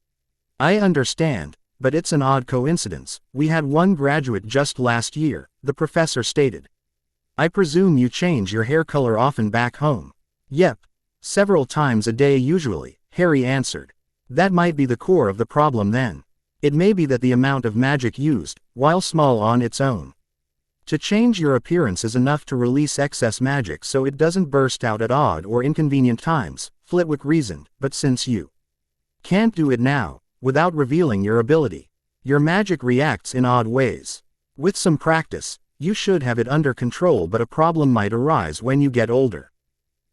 I understand, but it's an odd coincidence. We had one graduate just last year, the professor stated. I presume you change your hair color often back home. Yep. Several times a day usually, Harry answered. That might be the core of the problem then. It may be that the amount of magic used, while small on its own, to change your appearance is enough to release excess magic so it doesn't burst out at odd or inconvenient times, Flitwick reasoned, but since you can't do it now, without revealing your ability, your magic reacts in odd ways. With some practice, you should have it under control, but a problem might arise when you get older.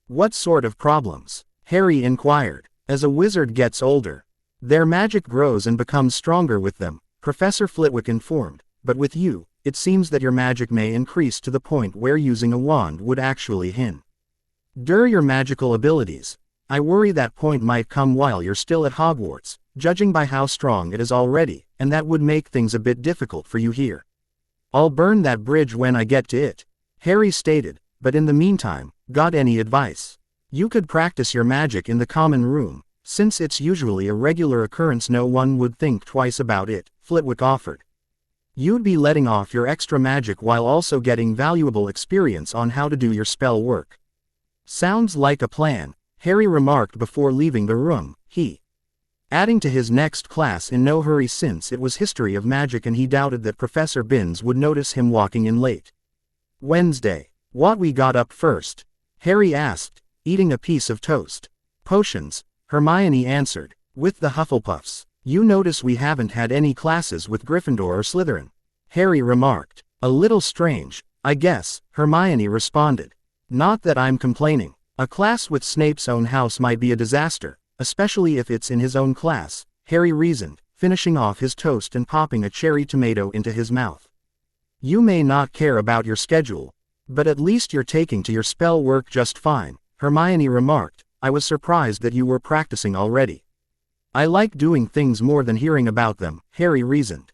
What sort of problems? Harry inquired. As a wizard gets older, their magic grows and becomes stronger with them, Professor Flitwick informed, but with you, it seems that your magic may increase to the point where using a wand would actually hinder your magical abilities. I worry that point might come while you're still at Hogwarts, judging by how strong it is already, and that would make things a bit difficult for you here. I'll burn that bridge when I get to it, Harry stated, but in the meantime, got any advice? You could practice your magic in the common room, since it's usually a regular occurrence. No one would think twice about it, Flitwick offered. You'd be letting off your extra magic while also getting valuable experience on how to do your spell work. Sounds like a plan, Harry remarked before leaving the room, adding to his next class in no hurry since it was history of magic and he doubted that Professor Binns would notice him walking in late. Wednesday. What we got up first? Harry asked, eating a piece of toast. Potions, Hermione answered, with the Hufflepuffs. You notice we haven't had any classes with Gryffindor or Slytherin, Harry remarked. A little strange, I guess, Hermione responded. Not that I'm complaining. A class with Snape's own house might be a disaster, especially if it's in his own class, Harry reasoned, finishing off his toast and popping a cherry tomato into his mouth. You may not care about your schedule, but at least you're taking to your spell work just fine, Hermione remarked. I was surprised that you were practicing already. I like doing things more than hearing about them, Harry reasoned.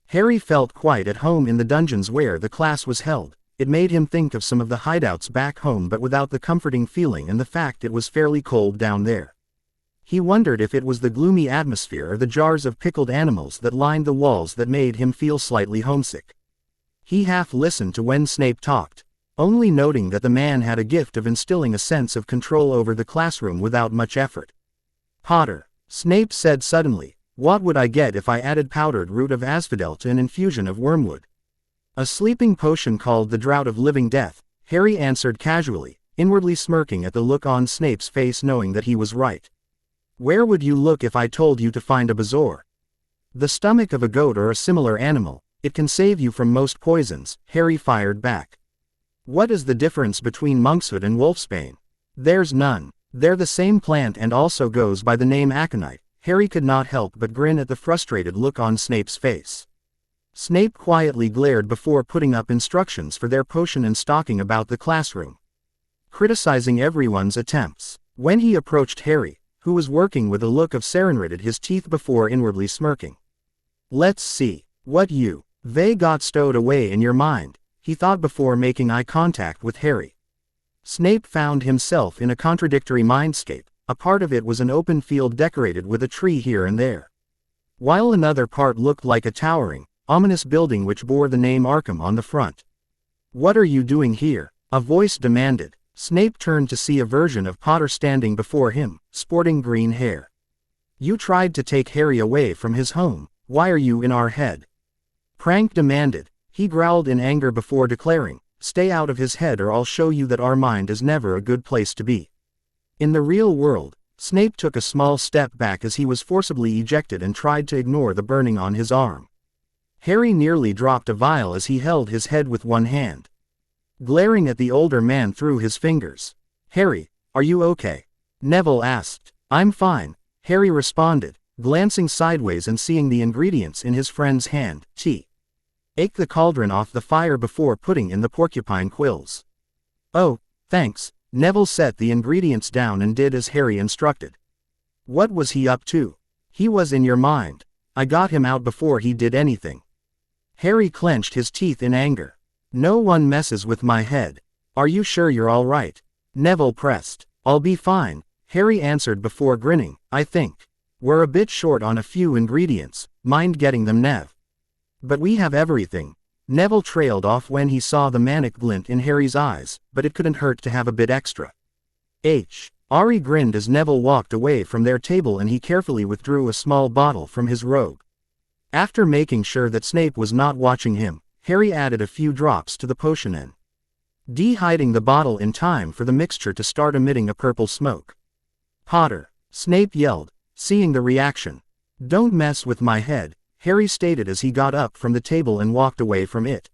Harry felt quite at home in the dungeons where the class was held. It made him think of some of the hideouts back home but without the comforting feeling and the fact it was fairly cold down there. He wondered if it was the gloomy atmosphere or the jars of pickled animals that lined the walls that made him feel slightly homesick. He half listened to when Snape talked, only noting that the man had a gift of instilling a sense of control over the classroom without much effort. Potter, Snape said suddenly, what would I get if I added powdered root of asphodel to an infusion of wormwood? A sleeping potion called the Draught of Living Death, Harry answered casually, inwardly smirking at the look on Snape's face knowing that he was right. Where would you look if I told you to find a bezoar? The stomach of a goat or a similar animal. It can save you from most poisons, Harry fired back. What is the difference between monkshood and wolfsbane? There's none. They're the same plant and also goes by the name aconite. Harry could not help but grin at the frustrated look on Snape's face. Snape quietly glared before putting up instructions for their potion and stalking about the classroom, criticizing everyone's attempts. When he approached Harry, who was working with a look of serenity his teeth before inwardly smirking. Let's see, what they got stowed away in your mind, he thought before making eye contact with Harry. Snape found himself in a contradictory mindscape. A part of it was an open field decorated with a tree here and there, while another part looked like a towering, ominous building which bore the name Arkham on the front. What are you doing here? A voice demanded. Snape turned to see a version of Potter standing before him, sporting green hair. You tried to take Harry away from his home. Why are you in our head? Prank demanded. He growled in anger before declaring, stay out of his head or I'll show you that our mind is never a good place to be. In the real world, Snape took a small step back as he was forcibly ejected and tried to ignore the burning on his arm. Harry nearly dropped a vial as he held his head with one hand, glaring at the older man through his fingers. Harry, are you okay? Neville asked. I'm fine, Harry responded, glancing sideways and seeing the ingredients in his friend's hand. Ake the cauldron off the fire before putting in the porcupine quills. Oh, thanks. Neville set the ingredients down and did as Harry instructed. What was he up to? He was in your mind. I got him out before he did anything. Harry clenched his teeth in anger. No one messes with my head. Are you sure you're all right? Neville pressed. I'll be fine, Harry answered before grinning. I think we're a bit short on a few ingredients. Mind getting them, Nev? But we have everything. Neville trailed off when he saw the manic glint in Harry's eyes, but it couldn't hurt to have a bit extra. Ari grinned as Neville walked away from their table and he carefully withdrew a small bottle from his robe. After making sure that Snape was not watching him, Harry added a few drops to the potion and hiding the bottle in time for the mixture to start emitting a purple smoke. Potter, Snape yelled, seeing the reaction. Don't mess with my head, Harry stated as he got up from the table and walked away from it,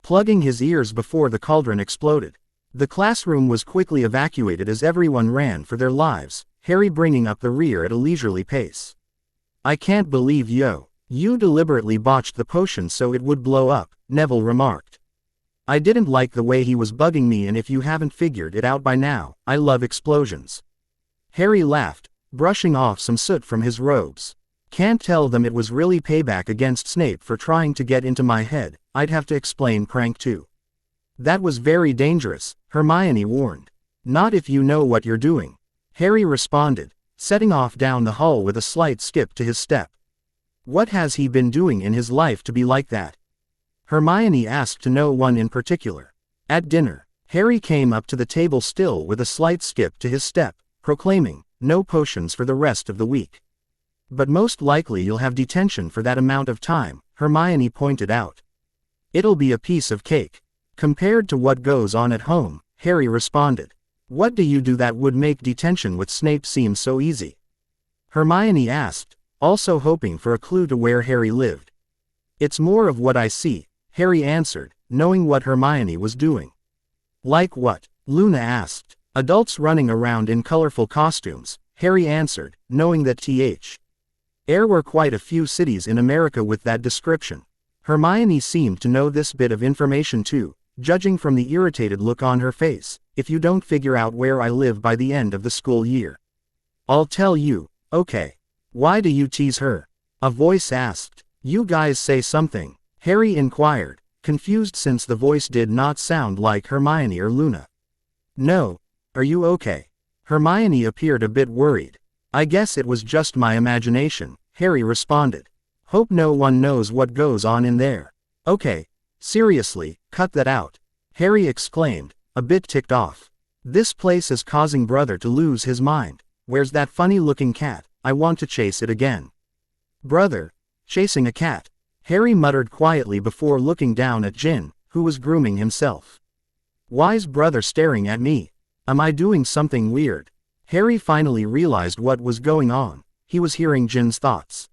plugging his ears before the cauldron exploded. The classroom was quickly evacuated as everyone ran for their lives, Harry bringing up the rear at a leisurely pace. I can't believe you deliberately botched the potion so it would blow up, Neville remarked. I didn't like the way he was bugging me, and if you haven't figured it out by now, I love explosions. Harry laughed, brushing off some soot from his robes. Can't tell them it was really payback against Snape for trying to get into my head. I'd have to explain prank too. That was very dangerous, Hermione warned. Not if you know what you're doing, Harry responded, setting off down the hall with a slight skip to his step. What has he been doing in his life to be like that? Hermione asked to no one in particular. At dinner, Harry came up to the table still with a slight skip to his step, proclaiming, "No potions for the rest of the week." "But most likely you'll have detention for that amount of time," Hermione pointed out. "It'll be a piece of cake. Compared to what goes on at home," Harry responded. "What do you do that would make detention with Snape seem so easy?" Hermione asked, also hoping for a clue to where Harry lived. "It's more of what I see," Harry answered, knowing what Hermione was doing. "Like what?" Luna asked. "Adults running around in colorful costumes," Harry answered, knowing that there were quite a few cities in America with that description. Hermione seemed to know this bit of information too, judging from the irritated look on her face. "If you don't figure out where I live by the end of the school year, I'll tell you." "Okay. Why do you tease her?" a voice asked. "You guys say something," Harry inquired, confused since the voice did not sound like Hermione or Luna. "No. Are you okay?" Hermione appeared a bit worried. "I guess it was just my imagination," Harry responded. "Hope no one knows what goes on in there." "Okay. Seriously, cut that out," Harry exclaimed, a bit ticked off. "This place is causing brother to lose his mind. Where's that funny-looking cat? I want to chase it again." "Brother? Chasing a cat?" Harry muttered quietly before looking down at Jin, who was grooming himself. "Why's brother staring at me? Am I doing something weird?" Harry finally realized what was going on. He was hearing Jin's thoughts.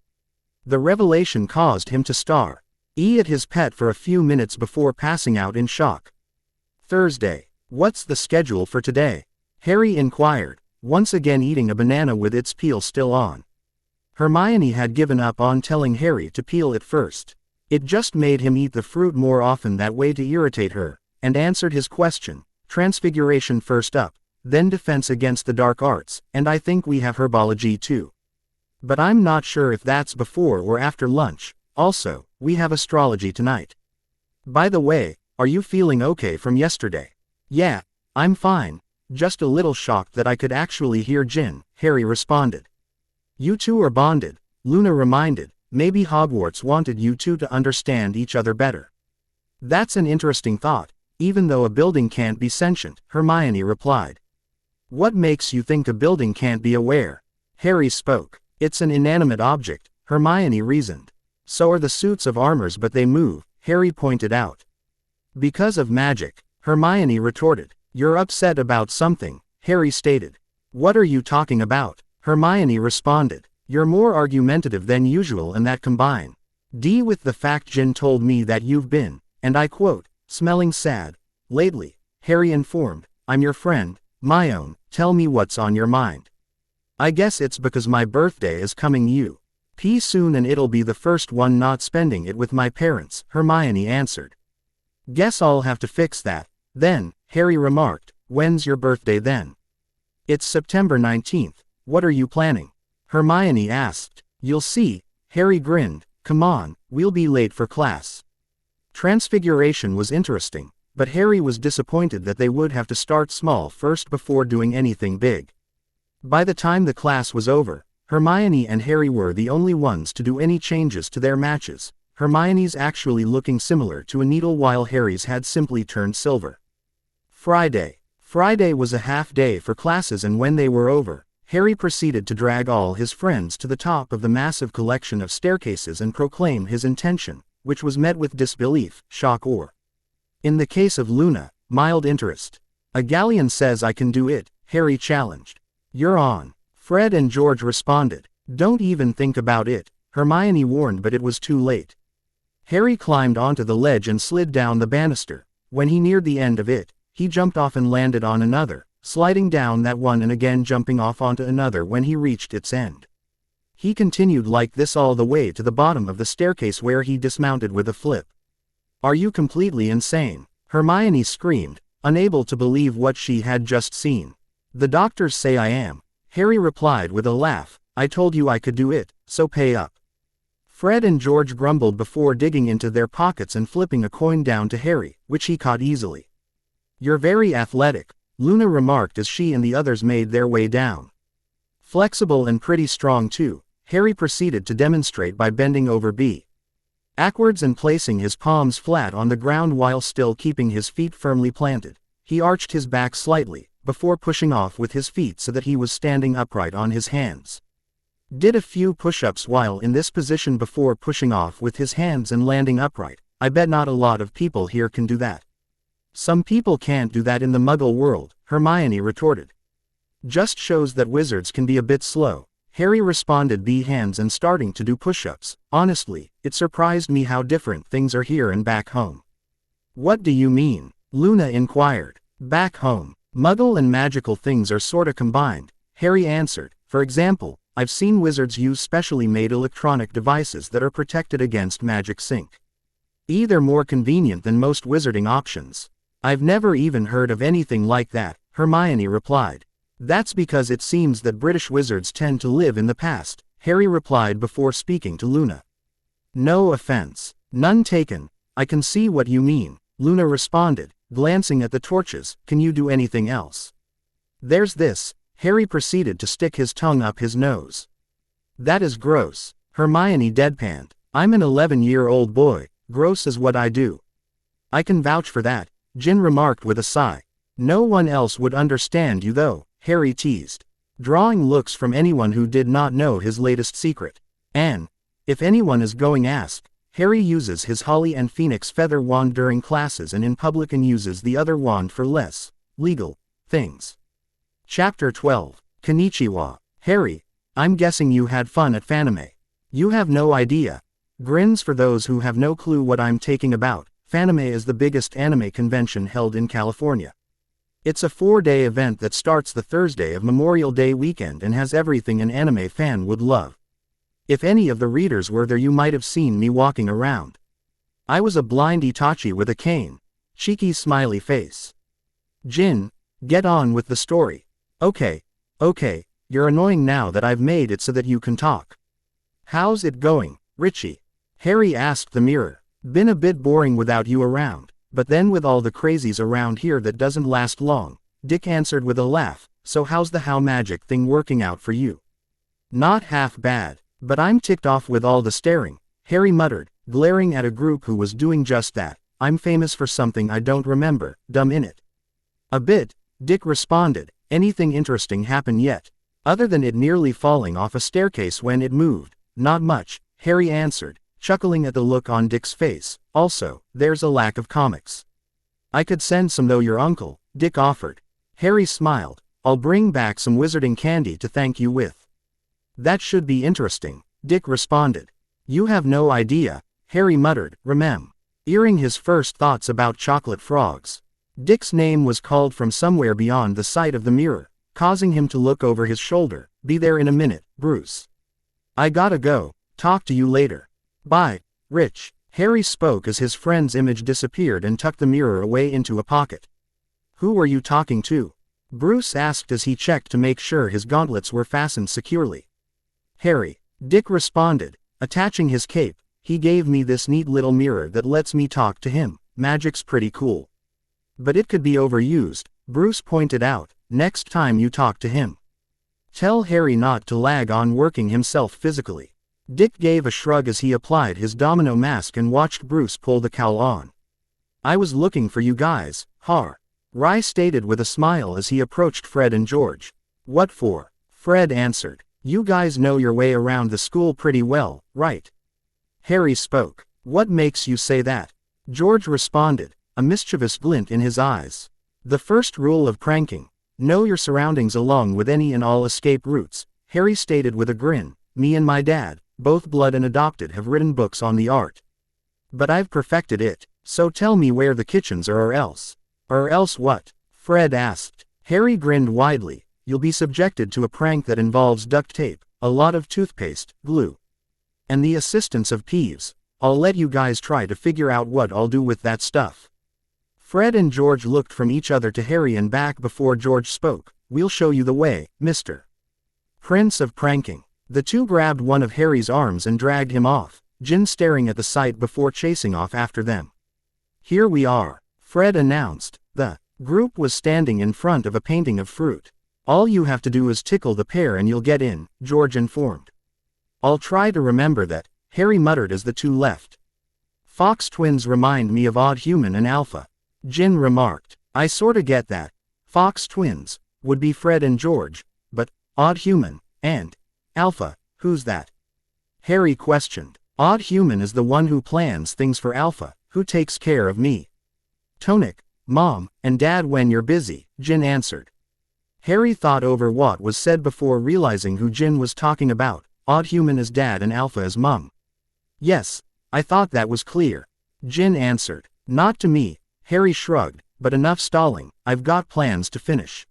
The revelation caused him to stare at his pet for a few minutes before passing out in shock. "Thursday. What's the schedule for today?" Harry inquired, once again eating a banana with its peel still on. Hermione had given up on telling Harry to peel it first. It just made him eat the fruit more often that way to irritate her, and answered his question. "Transfiguration first up, then defense against the dark arts, and I think we have herbology too. But I'm not sure if that's before or after lunch. Also, we have astrology tonight. By the way, are you feeling okay from yesterday?" "Yeah, I'm fine. Just a little shocked that I could actually hear Jin," Harry responded. "You two are bonded," Luna reminded. "Maybe Hogwarts wanted you two to understand each other better." "That's an interesting thought, even though a building can't be sentient," Hermione replied. "What makes you think a building can't be aware?" Harry spoke. "It's an inanimate object," Hermione reasoned. "So are the suits of armors, but they move," Harry pointed out. "Because of magic," Hermione retorted. "You're upset about something," Harry stated. "What are you talking about?" Hermione responded. "You're more argumentative than usual, and that combined with the fact Jin told me that you've been, and I quote, smelling sad lately," Harry informed. "I'm your friend, my own, tell me what's on your mind." "I guess it's because my birthday is coming soon and it'll be the first one not spending it with my parents," Hermione answered. "Guess I'll have to fix that, then," Harry remarked. "When's your birthday then?" "It's September 19th, what are you planning?" Hermione asked. "You'll see," Harry grinned. "Come on, we'll be late for class." Transfiguration was interesting, but Harry was disappointed that they would have to start small first before doing anything big. By the time the class was over, Hermione and Harry were the only ones to do any changes to their matches, Hermione's actually looking similar to a needle while Harry's had simply turned silver. Friday. Friday was a half day for classes, and when they were over, Harry proceeded to drag all his friends to the top of the massive collection of staircases and proclaim his intention, which was met with disbelief, shock, or, in the case of Luna, mild interest. "A galleon says I can do it," Harry challenged. "You're on," Fred and George responded. "Don't even think about it," Hermione warned, but it was too late. Harry climbed onto the ledge and slid down the banister. When he neared the end of it, he jumped off and landed on another, sliding down that one and again jumping off onto another when he reached its end. He continued like this all the way to the bottom of the staircase, where he dismounted with a flip. "Are you completely insane?" Hermione screamed, unable to believe what she had just seen. "The doctors say I am," Harry replied with a laugh. "I told you I could do it, so pay up." Fred and George grumbled before digging into their pockets and flipping a coin down to Harry, which he caught easily. "You're very athletic," Luna remarked as she and the others made their way down. "Flexible and pretty strong too," Harry proceeded to demonstrate by bending over backwards and placing his palms flat on the ground while still keeping his feet firmly planted. He arched his back slightly, before pushing off with his feet so that he was standing upright on his hands. Did a few push-ups while in this position before pushing off with his hands and landing upright. I bet not a lot of people here can do that. Some people can't do that in the Muggle world, Hermione retorted. Just shows that wizards can be a bit slow. Harry responded, hands and starting to do push-ups. Honestly, it surprised me how different things are here and back home. What do you mean? Luna inquired. Back home, Muggle and magical things are sorta combined, Harry answered. For example, I've seen wizards use specially made electronic devices that are protected against magic sink. Either more convenient than most wizarding options. I've never even heard of anything like that, Hermione replied. That's because it seems that British wizards tend to live in the past, Harry replied before speaking to Luna. No offense. None taken. I can see what you mean, Luna responded, glancing at the torches. Can you do anything else? There's this. Harry proceeded to stick his tongue up his nose. That is gross, Hermione deadpanned. I'm an 11-year-old boy. Gross is what I do. I can vouch for that, Jin remarked with a sigh. No one else would understand you though, Harry teased, drawing looks from anyone who did not know his latest secret. And, if anyone is going ask, Harry uses his Holly and Phoenix feather wand during classes and in public and uses the other wand for less legal things. Chapter 12. Konnichiwa. Harry, I'm guessing you had fun at Fanime. You have no idea. Grins for those who have no clue what I'm talking about. Fanime is the biggest anime convention held in California. It's a 4-day event that starts the Thursday of Memorial Day weekend and has everything an anime fan would love. If any of the readers were there, you might have seen me walking around. I was a blind Itachi with a cane. Cheeky smiley face. Jin, get on with the story. Okay, you're annoying now that I've made it so that you can talk. How's it going, Richie? Harry asked the mirror. Been a bit boring without you around, but then with all the crazies around here that doesn't last long, Dick answered with a laugh. So how's the how magic thing working out for you? Not half bad, but I'm ticked off with all the staring, Harry muttered, glaring at a group who was doing just that. I'm famous for something I don't remember, dumb in it. A bit, Dick responded. Anything interesting happen yet? Other than it nearly falling off a staircase when it moved? Not much, Harry answered, chuckling at the look on Dick's face. Also, there's a lack of comics. I could send some though your uncle, Dick offered. Harry smiled. I'll bring back some wizarding candy to thank you with. That should be interesting, Dick responded. You have no idea, Harry muttered, remembering his first thoughts about chocolate frogs. Dick's name was called from somewhere beyond the sight of the mirror, causing him to look over his shoulder. Be there in a minute, Bruce. I gotta go. Talk to you later. Bye, Rich. Harry spoke as his friend's image disappeared and tucked the mirror away into a pocket. Who were you talking to? Bruce asked as he checked to make sure his gauntlets were fastened securely. Harry, Dick responded, attaching his cape. He gave me this neat little mirror that lets me talk to him. Magic's pretty cool. But it could be overused, Bruce pointed out. Next time you talk to him, tell Harry not to lag on working himself physically. Dick gave a shrug as he applied his domino mask and watched Bruce pull the cowl on. I was looking for you guys, Ry stated with a smile as he approached Fred and George. What for? Fred answered. You guys know your way around the school pretty well, right? Harry spoke. What makes you say that? George responded, a mischievous glint in his eyes. The first rule of pranking. Know your surroundings along with any and all escape routes, Harry stated with a grin. Me and my dad, both blood and adopted, have written books on the art. But I've perfected it, so tell me where the kitchens are or else. Or else what? Fred asked. Harry grinned widely. You'll be subjected to a prank that involves duct tape, a lot of toothpaste, glue, and the assistance of Peeves. I'll let you guys try to figure out what I'll do with that stuff. Fred and George looked from each other to Harry and back before George spoke. We'll show you the way, Mr. Prince of Pranking. The two grabbed one of Harry's arms and dragged him off, Jin staring at the sight before chasing off after them. Here we are, Fred announced. The group was standing in front of a painting of fruit. All you have to do is tickle the pear and you'll get in, George informed. I'll try to remember that, Harry muttered as the two left. Fox twins remind me of Odd Human and Alpha, Jin remarked. I sorta get that. Fox twins would be Fred and George, but Odd Human and Alpha, who's that? Harry questioned. Odd Human is the one who plans things for Alpha, who takes care of me, Tonic, Mom, and Dad when you're busy, Jin answered. Harry thought over what was said before realizing who Jin was talking about. Odd Human is Dad and Alpha is Mom. Yes, I thought that was clear, Jin answered. Not to me, Harry shrugged, but enough stalling, I've got plans to finish.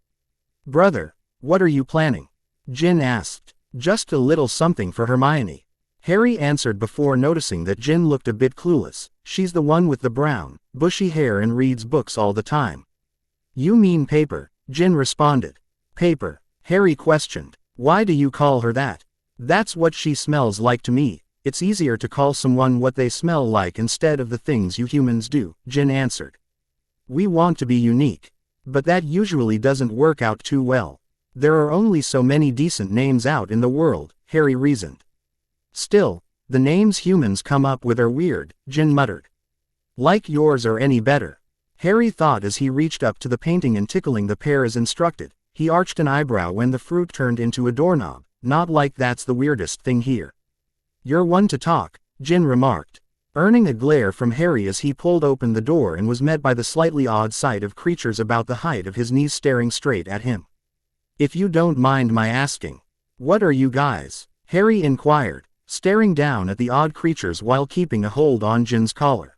Brother, what are you planning? Jin asked. Just a little something for Hermione, Harry answered before noticing that Jin looked a bit clueless. She's the one with the brown, bushy hair and reads books all the time. You mean Paper, Jin responded. Paper, Harry questioned. Why do you call her that? That's what she smells like to me. It's easier to call someone what they smell like instead of the things you humans do, Jin answered. We want to be unique. But that usually doesn't work out too well. There are only so many decent names out in the world, Harry reasoned. Still, the names humans come up with are weird, Jin muttered. Like yours or any better, Harry thought as he reached up to the painting and tickling the pear as instructed. He arched an eyebrow when the fruit turned into a doorknob. Not like that's the weirdest thing here. You're one to talk, Jin remarked, earning a glare from Harry as he pulled open the door and was met by the slightly odd sight of creatures about the height of his knees staring straight at him. If you don't mind my asking, what are you guys? Harry inquired, staring down at the odd creatures while keeping a hold on Jin's collar.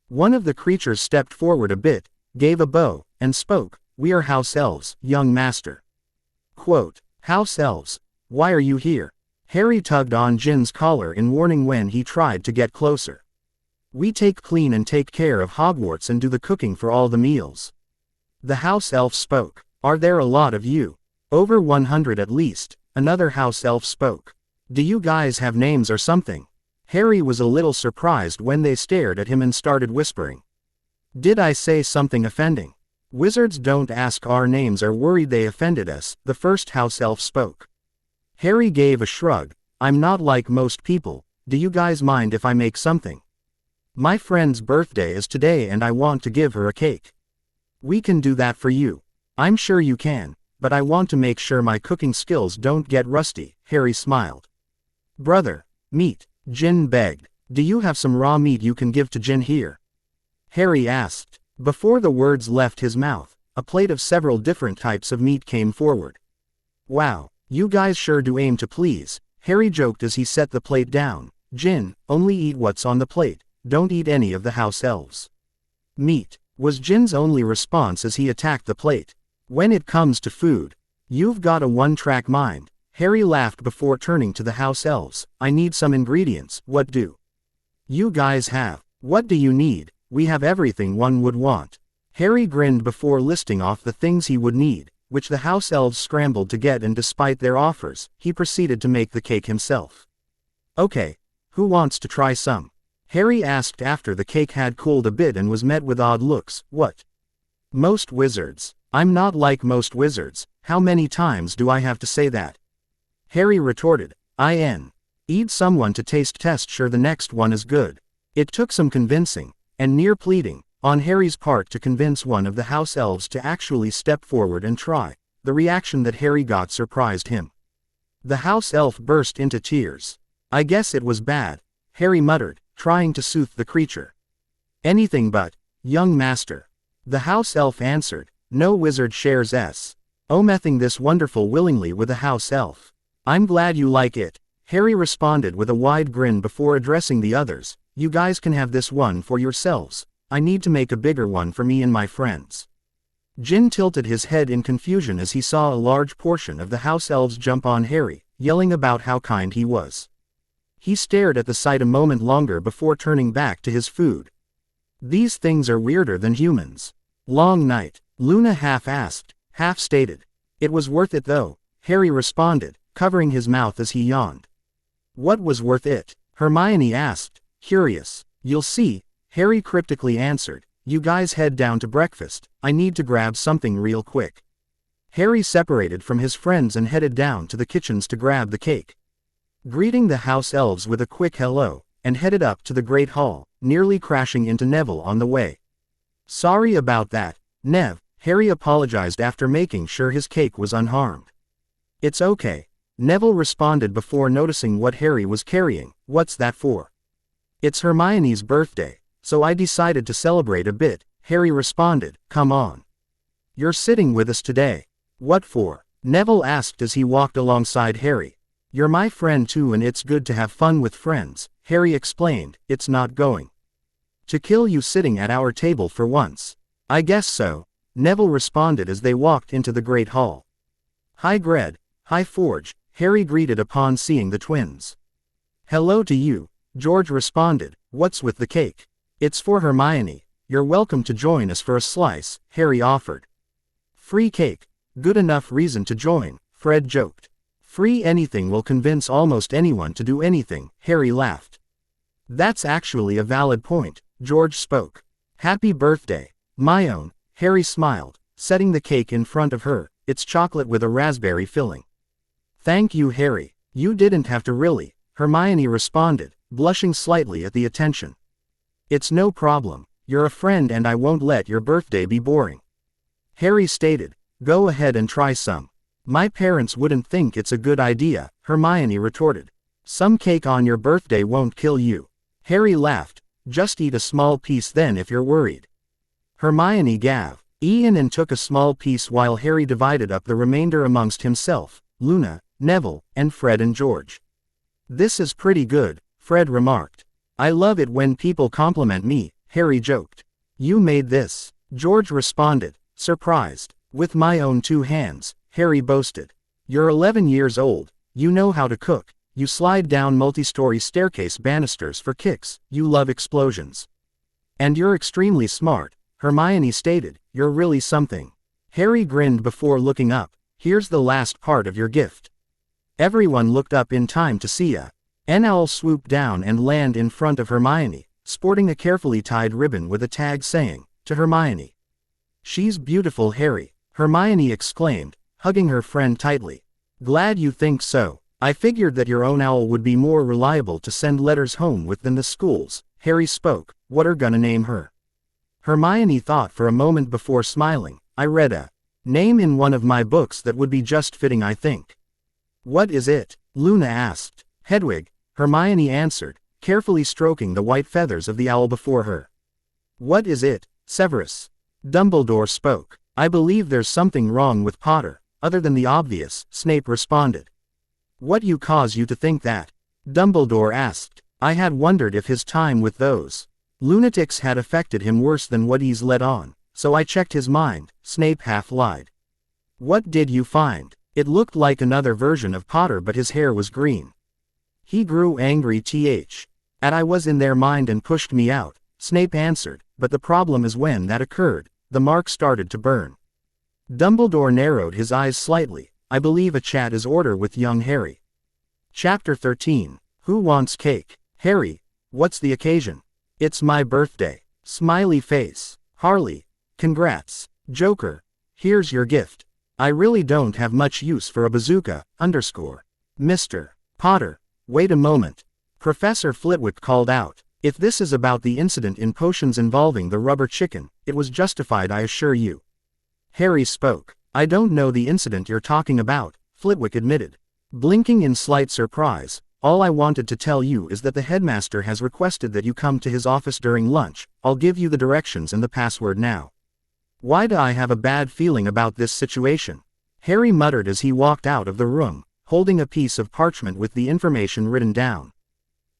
One of the creatures stepped forward a bit, gave a bow, and spoke. We are house elves, young master. Quote, house elves? Why are you here? Harry tugged on Jin's collar in warning when he tried to get closer. We take clean and take care of Hogwarts and do the cooking for all the meals. The house elf spoke. Are there a lot of you? Over 100 at least, another house elf spoke. Do you guys have names or something? Harry was a little surprised when they stared at him and started whispering. Did I say something offending? Wizards don't ask our names or worried they offended us, the first house elf spoke. Harry gave a shrug. I'm not like most people. Do you guys mind if I make something? My friend's birthday is today and I want to give her a cake. We can do that for you. I'm sure you can, but I want to make sure my cooking skills don't get rusty, Harry smiled. Brother, meat, Jin begged. Do you have some raw meat you can give to Jin here? Harry asked. Before the words left his mouth, a plate of several different types of meat came forward. Wow, you guys sure do aim to please, Harry joked as he set the plate down. Jin, only eat what's on the plate, don't eat any of the house elves. Meat, was Jin's only response as he attacked the plate. When it comes to food, you've got a one-track mind, Harry laughed before turning to the house elves. I need some ingredients, what do you guys have? What do you need? We have everything one would want. Harry grinned before listing off the things he would need, which the house elves scrambled to get, and despite their offers, he proceeded to make the cake himself. Okay, who wants to try some? Harry asked after the cake had cooled a bit and was met with odd looks. What? Most wizards. I'm not like most wizards. How many times do I have to say that? Harry retorted. Eat someone to taste test sure the next one is good. It took some convincing, and near pleading, on Harry's part to convince one of the house elves to actually step forward and try. The reaction that Harry got surprised him. The house elf burst into tears. I guess it was bad, Harry muttered, trying to soothe the creature. Anything but, young master. The house elf answered. No wizard shares omething this wonderful willingly with a house elf. I'm glad you like it, Harry responded with a wide grin before addressing the others. You guys can have this one for yourselves. I need to make a bigger one for me and my friends. Jin tilted his head in confusion as he saw a large portion of the house elves jump on Harry, yelling about how kind he was. He stared at the sight a moment longer before turning back to his food. These things are weirder than humans. Long night, Luna half asked, half stated. It was worth it though, Harry responded, covering his mouth as he yawned. What was worth it? Hermione asked, curious. You'll see, Harry cryptically answered. You guys head down to breakfast. I need to grab something real quick. Harry separated from his friends and headed down to the kitchens to grab the cake. greeting the house elves with a quick hello, and headed up to the Great Hall, nearly crashing into Neville on the way. "Sorry about that, Nev," Harry apologized after making sure his cake was unharmed. "It's okay," Neville responded before noticing what Harry was carrying. "What's that for?" "It's Hermione's birthday, so I decided to celebrate a bit," Harry responded. "Come on. You're sitting with us today." "What for?" Neville asked as he walked alongside Harry. "You're my friend too, and it's good to have fun with friends," Harry explained. "It's not going to kill you sitting at our table for once." "I guess so," Neville responded as they walked into the Great Hall. "Hi Gred, hi Forge," Harry greeted upon seeing the twins. "Hello to you," George responded. "What's with the cake?" "It's for Hermione. You're welcome to join us for a slice," Harry offered. "Free cake. Good enough reason to join," Fred joked. "Free anything will convince almost anyone to do anything," Harry laughed. "That's actually a valid point," George spoke. "Happy birthday, my own," Harry smiled, setting the cake in front of her. "It's chocolate with a raspberry filling." "Thank you, Harry. You didn't have to really," Hermione responded, blushing slightly at the attention. "It's no problem. You're a friend and I won't let your birthday be boring," Harry stated. "Go ahead and try some." "My parents wouldn't think it's a good idea," Hermione retorted. "Some cake on your birthday won't kill you," Harry laughed. "Just eat a small piece then if you're worried." Hermione gave in and took a small piece while Harry divided up the remainder amongst himself, Luna, Neville, and Fred and George. "This is pretty good," Fred remarked. "I love it when people compliment me," Harry joked. "You made this," George responded, surprised. "With my own 2 hands," Harry boasted. "You're 11 years old, you know how to cook, you slide down multi-story staircase banisters for kicks, you love explosions. And you're extremely smart," Hermione stated. "You're really something." Harry grinned before looking up. "Here's the last part of your gift." Everyone looked up in time to see an owl swoop down and land in front of Hermione, sporting a carefully tied ribbon with a tag saying, "To Hermione." "She's beautiful, Harry," Hermione exclaimed, hugging her friend tightly. "Glad you think so. I figured that your own owl would be more reliable to send letters home with than the school's," Harry spoke. "What are gonna name her?" Hermione thought for a moment before smiling. "I read a name in one of my books that would be just fitting, I think." "What is it?" Luna asked. "Hedwig," Hermione answered, carefully stroking the white feathers of the owl before her. "What is it, Severus?" Dumbledore spoke. "I believe there's something wrong with Potter, other than the obvious," Snape responded. "What cause you to think that?" Dumbledore asked. "I had wondered if his time with those lunatics had affected him worse than what he's let on, so I checked his mind," Snape half lied. "What did you find?" "It looked like another version of Potter, but his hair was green. He grew angry and I was in their mind and pushed me out," Snape answered. "But the problem is when that occurred, the mark started to burn." Dumbledore narrowed his eyes slightly. "I believe a chat is order with young Harry." Chapter 13. Who wants cake? "Harry, what's the occasion?" "It's my birthday." Smiley face. "Harley, congrats." Joker, "Here's your gift." "I really don't have much use for a bazooka, Mr. Potter." "Wait a moment." Professor Flitwick called out. "If this is about the incident in potions involving the rubber chicken, it was justified, I assure you." Harry spoke. "I don't know the incident you're talking about," Flitwick admitted. Blinking in slight surprise, "All I wanted to tell you is that the headmaster has requested that you come to his office during lunch. I'll give you the directions and the password now." "Why do I have a bad feeling about this situation?" Harry muttered as he walked out of the room, holding a piece of parchment with the information written down.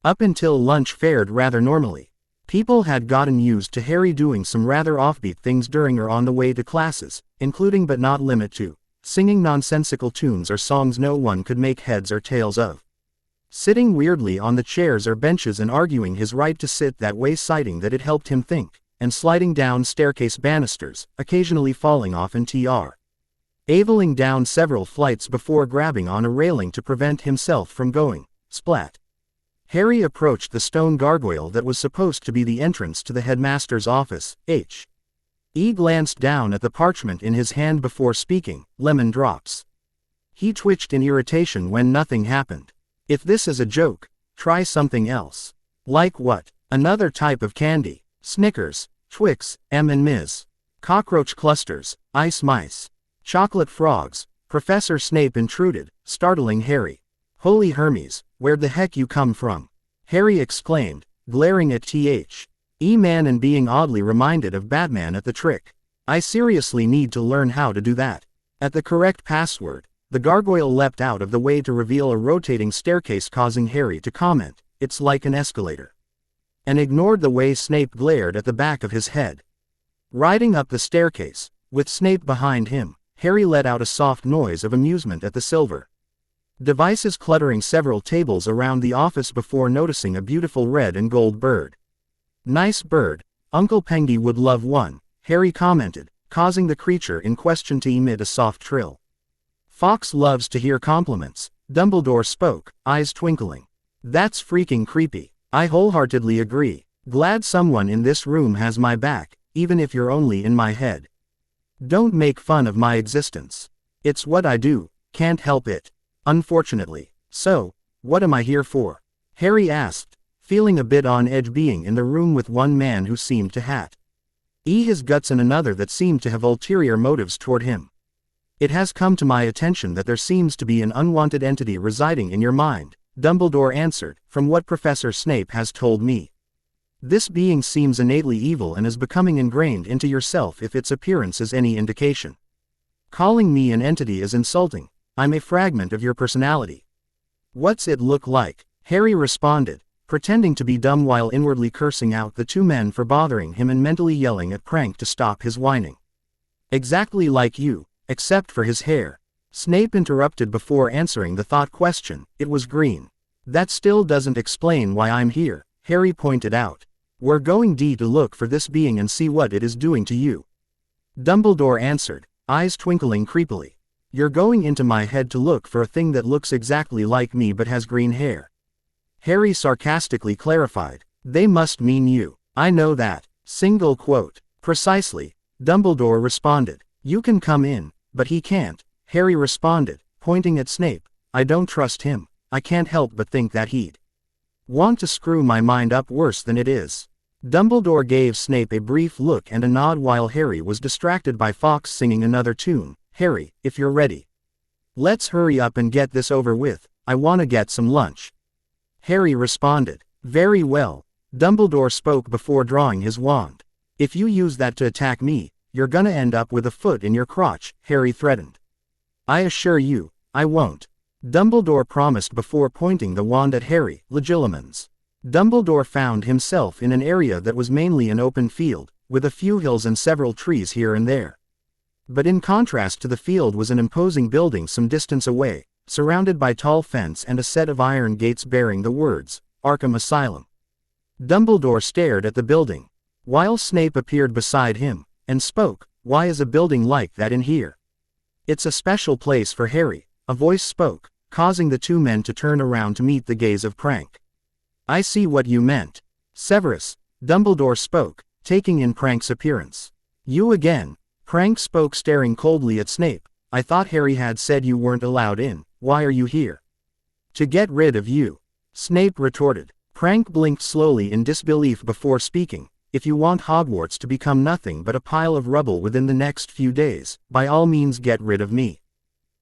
Up until lunch fared rather normally. People had gotten used to Harry doing some rather offbeat things during or on the way to classes, including but not limited to singing nonsensical tunes or songs no one could make heads or tails of, sitting weirdly on the chairs or benches and arguing his right to sit that way, citing that it helped him think, and sliding down staircase banisters, occasionally falling off and aviling down several flights before grabbing on a railing to prevent himself from going splat. Harry approached the stone gargoyle that was supposed to be the entrance to the headmaster's office. He glanced down at the parchment in his hand before speaking. "Lemon drops." He twitched in irritation when nothing happened. If this is a joke, try something else. Like what? Another type of candy. Snickers, Twix, M&Ms. Cockroach clusters, ice mice. Chocolate frogs. Professor Snape intruded, startling Harry. Holy Hermes, where'd the heck you come from? Harry exclaimed, glaring at The and being oddly reminded of Batman at the trick. I seriously need to learn how to do that. At the correct password, the gargoyle leapt out of the way to reveal a rotating staircase, causing Harry to comment, "It's like an escalator," and ignored the way Snape glared at the back of his head. Riding up the staircase, with Snape behind him, Harry let out a soft noise of amusement at the silver devices cluttering several tables around the office before noticing a beautiful red and gold bird. "Nice bird, Uncle Pengy would love one," Harry commented, causing the creature in question to emit a soft trill. "Fox loves to hear compliments," Dumbledore spoke, eyes twinkling. "That's freaking creepy." "I wholeheartedly agree. Glad someone in this room has my back, even if you're only in my head. Don't make fun of my existence. It's what I do, can't help it. Unfortunately. So, what am I here for?" Harry asked, feeling a bit on edge being in the room with one man who seemed to hat his guts and another that seemed to have ulterior motives toward him. "It has come to my attention that there seems to be an unwanted entity residing in your mind," Dumbledore answered, "from what Professor Snape has told me. This being seems innately evil and is becoming ingrained into yourself if its appearance is any indication. Calling me an entity is insulting. I'm a fragment of your personality." "What's it look like?" Harry responded, pretending to be dumb while inwardly cursing out the two men for bothering him and mentally yelling at Prank to stop his whining. "Exactly like you, except for his hair." Snape interrupted before answering the thought question. "It was green." "That still doesn't explain why I'm here," Harry pointed out. "We're going to look for this being and see what it is doing to you," Dumbledore answered, eyes twinkling creepily. "You're going into my head to look for a thing that looks exactly like me but has green hair," Harry sarcastically clarified. "They must mean you." "I know that." Single quote. "Precisely," Dumbledore responded. "You can come in, but he can't," Harry responded, pointing at Snape. "I don't trust him. I can't help but think that he'd want to screw my mind up worse than it is." Dumbledore gave Snape a brief look and a nod while Harry was distracted by Fox singing another tune. "Harry, if you're ready, let's hurry up and get this over with. I want to get some lunch." Harry responded. "Very well." Dumbledore spoke before drawing his wand. "If you use that to attack me, you're gonna end up with a foot in your crotch," Harry threatened. "I assure you, I won't," Dumbledore promised before pointing the wand at Harry. Legilimens. Dumbledore found himself in an area that was mainly an open field, with a few hills and several trees here and there. But in contrast to the field was an imposing building some distance away, surrounded by tall fence and a set of iron gates bearing the words, Arkham Asylum. Dumbledore stared at the building, while Snape appeared beside him, and spoke. "Why is a building like that in here?" "It's a special place for Harry," a voice spoke, causing the two men to turn around to meet the gaze of Prank. "I see what you meant. Severus," Dumbledore spoke, taking in Prank's appearance. "You again," Prank spoke staring coldly at Snape. "I thought Harry had said you weren't allowed in. Why are you here?" "To get rid of you," Snape retorted. Prank blinked slowly in disbelief before speaking. "If you want Hogwarts to become nothing but a pile of rubble within the next few days, by all means get rid of me."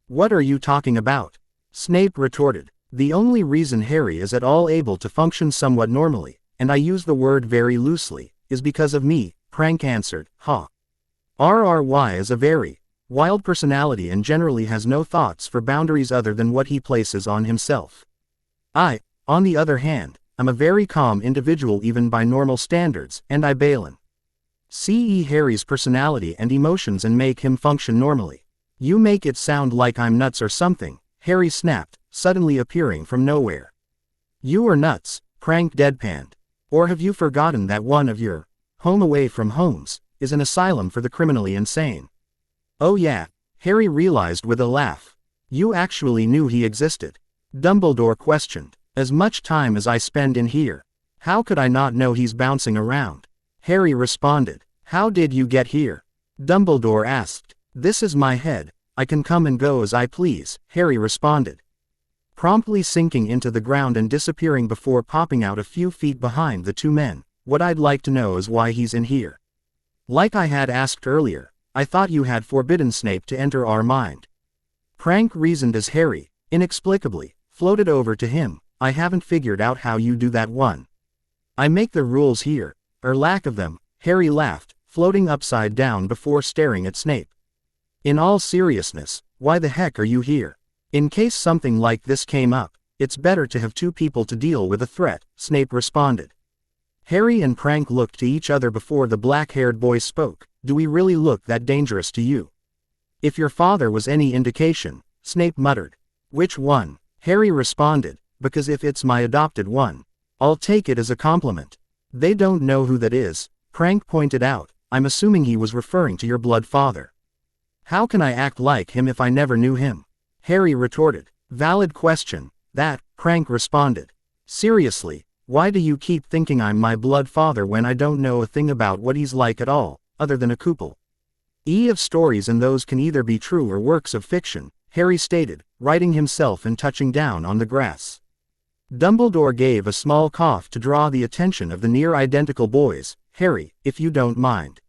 "What are you talking about?" Snape retorted. "The only reason Harry is at all able to function somewhat normally, and I use the word very loosely, is because of me," Prank answered. RRY is a very wild personality and generally has no thoughts for boundaries other than what he places on himself. I, on the other hand, am a very calm individual even by normal standards, and I Balin. See Harry's personality and emotions and make him function normally." "You make it sound like I'm nuts or something," Harry snapped, suddenly appearing from nowhere. "You are nuts," Prank deadpanned. "Or have you forgotten that one of your home away from homes is an asylum for the criminally insane?" "Oh yeah," Harry realized with a laugh. "You actually knew he existed?" Dumbledore questioned. "As much time as I spend in here. How could I not know he's bouncing around?" Harry responded. "How did you get here?" Dumbledore asked. "This is my head. I can come and go as I please," Harry responded. promptly sinking into the ground and disappearing before popping out a few feet behind the two men. What I'd like to know is why he's in here. Like I had asked earlier, I thought you had forbidden Snape to enter our mind. Prank reasoned as Harry, inexplicably, floated over to him. I haven't figured out how you do that one. I make the rules here, or lack of them. Harry laughed, floating upside down before staring at Snape. In all seriousness, why the heck are you here? In case something like this came up, it's better to have two people to deal with a threat, Snape responded. Harry and Prank looked to each other before the black-haired boy spoke. Do we really look that dangerous to you? If your father was any indication, Snape muttered. Which one? Harry responded, because if it's my adopted one, I'll take it as a compliment. They don't know who that is, Prank pointed out. I'm assuming he was referring to your blood father. How can I act like him if I never knew him? Harry retorted. Valid question, that, Prank responded. Seriously, why do you keep thinking I'm my blood father when I don't know a thing about what he's like at all, other than a couple of stories, and those can either be true or works of fiction, Harry stated, righting himself and touching down on the grass. Dumbledore gave a small cough to draw the attention of the near-identical boys. Harry, if you don't mind,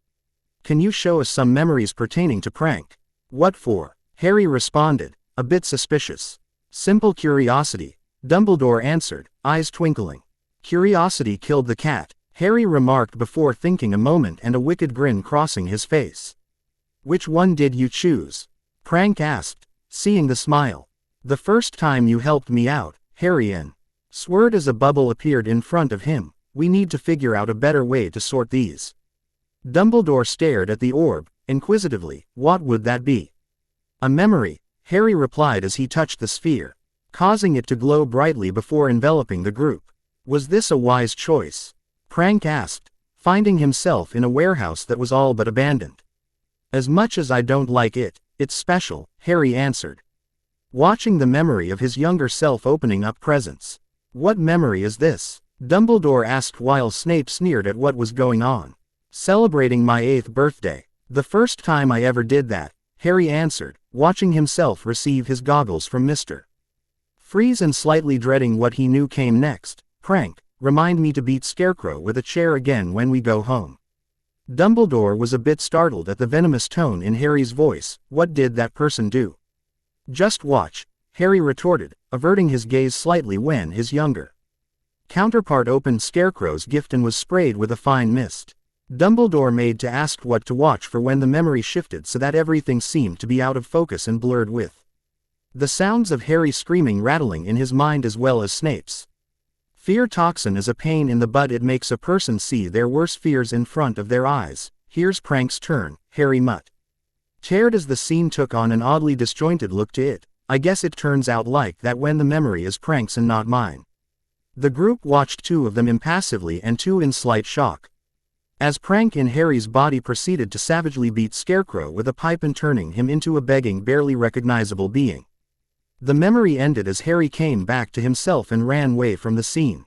can you show us some memories pertaining to Prank? What for? Harry responded, a bit suspicious. Simple curiosity, Dumbledore answered, eyes twinkling. Curiosity killed the cat, Harry remarked before thinking a moment and a wicked grin crossing his face. Which one did you choose? Prank asked, seeing the smile. The first time you helped me out, Harry swirled as a bubble appeared in front of him. We need to figure out a better way to sort these. Dumbledore stared at the orb, inquisitively. What would that be? A memory, Harry replied as he touched the sphere, causing it to glow brightly before enveloping the group. Was this a wise choice? Prank asked, finding himself in a warehouse that was all but abandoned. As much as I don't like it, it's special, Harry answered, watching the memory of his younger self opening up presents. What memory is this? Dumbledore asked while Snape sneered at what was going on. Celebrating my 8th birthday. The first time I ever did that, Harry answered, watching himself receive his goggles from Mr. Freeze and slightly dreading what he knew came next. Prank, remind me to beat Scarecrow with a chair again when we go home. Dumbledore was a bit startled at the venomous tone in Harry's voice. What did that person do? Just watch, Harry retorted, averting his gaze slightly when his younger counterpart opened Scarecrow's gift and was sprayed with a fine mist. Dumbledore made to ask what to watch for when the memory shifted so that everything seemed to be out of focus and blurred with the sounds of Harry screaming rattling in his mind as well as Snape's. Fear toxin is a pain in the butt. It makes a person see their worst fears in front of their eyes. Here's Prank's turn, Harry muttered as the scene took on an oddly disjointed look to it. I guess it turns out like that when the memory is Prank's and not mine. The group watched two of them impassively and two in slight shock, as Prank in Harry's body proceeded to savagely beat Scarecrow with a pipe and turning him into a begging, barely recognizable being. The memory ended as Harry came back to himself and ran away from the scene.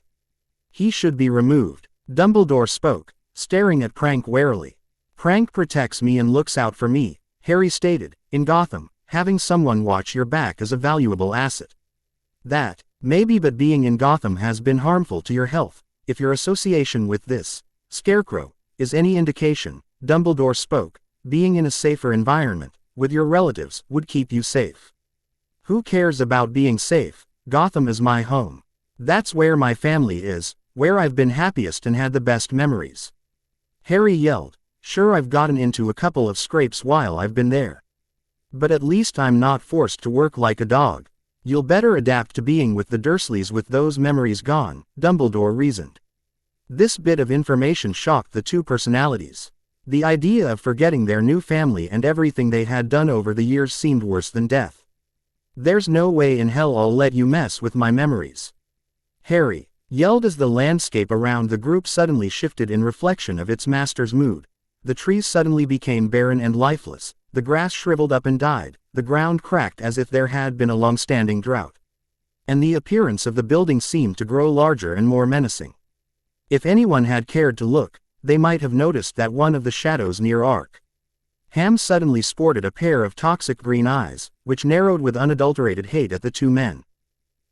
He should be removed, Dumbledore spoke, staring at Prank warily. Prank protects me and looks out for me, Harry stated. In Gotham, having someone watch your back is a valuable asset. That, maybe, but being in Gotham has been harmful to your health. If your association with this Scarecrow is any indication, Dumbledore spoke, being in a safer environment, with your relatives, would keep you safe. Who cares about being safe? Gotham is my home. That's where my family is, where I've been happiest and had the best memories. Harry yelled. Sure, I've gotten into a couple of scrapes while I've been there, but at least I'm not forced to work like a dog. You'll better adapt to being with the Dursleys with those memories gone, Dumbledore reasoned. This bit of information shocked the two personalities. The idea of forgetting their new family and everything they had done over the years seemed worse than death. There's no way in hell I'll let you mess with my memories, Harry yelled as the landscape around the group suddenly shifted in reflection of its master's mood. The trees suddenly became barren and lifeless, the grass shriveled up and died, the ground cracked as if there had been a long-standing drought, and the appearance of the building seemed to grow larger and more menacing. If anyone had cared to look, they might have noticed that one of the shadows near Ark Ham suddenly sported a pair of toxic green eyes, which narrowed with unadulterated hate at the two men.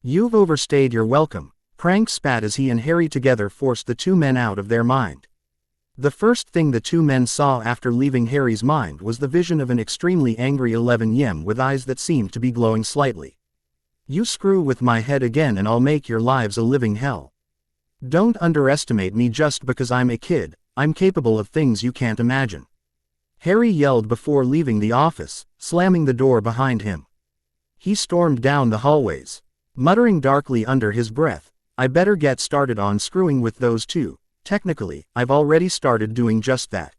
You've overstayed your welcome, Prank spat as he and Harry together forced the two men out of their mind. The first thing the two men saw after leaving Harry's mind was the vision of an extremely angry 11-year-old with eyes that seemed to be glowing slightly. You screw with my head again and I'll make your lives a living hell. Don't underestimate me just because I'm a kid, I'm capable of things you can't imagine. Harry yelled before leaving the office, slamming the door behind him. He stormed down the hallways, muttering darkly under his breath, I better get started on screwing with those two. Technically, I've already started doing just that.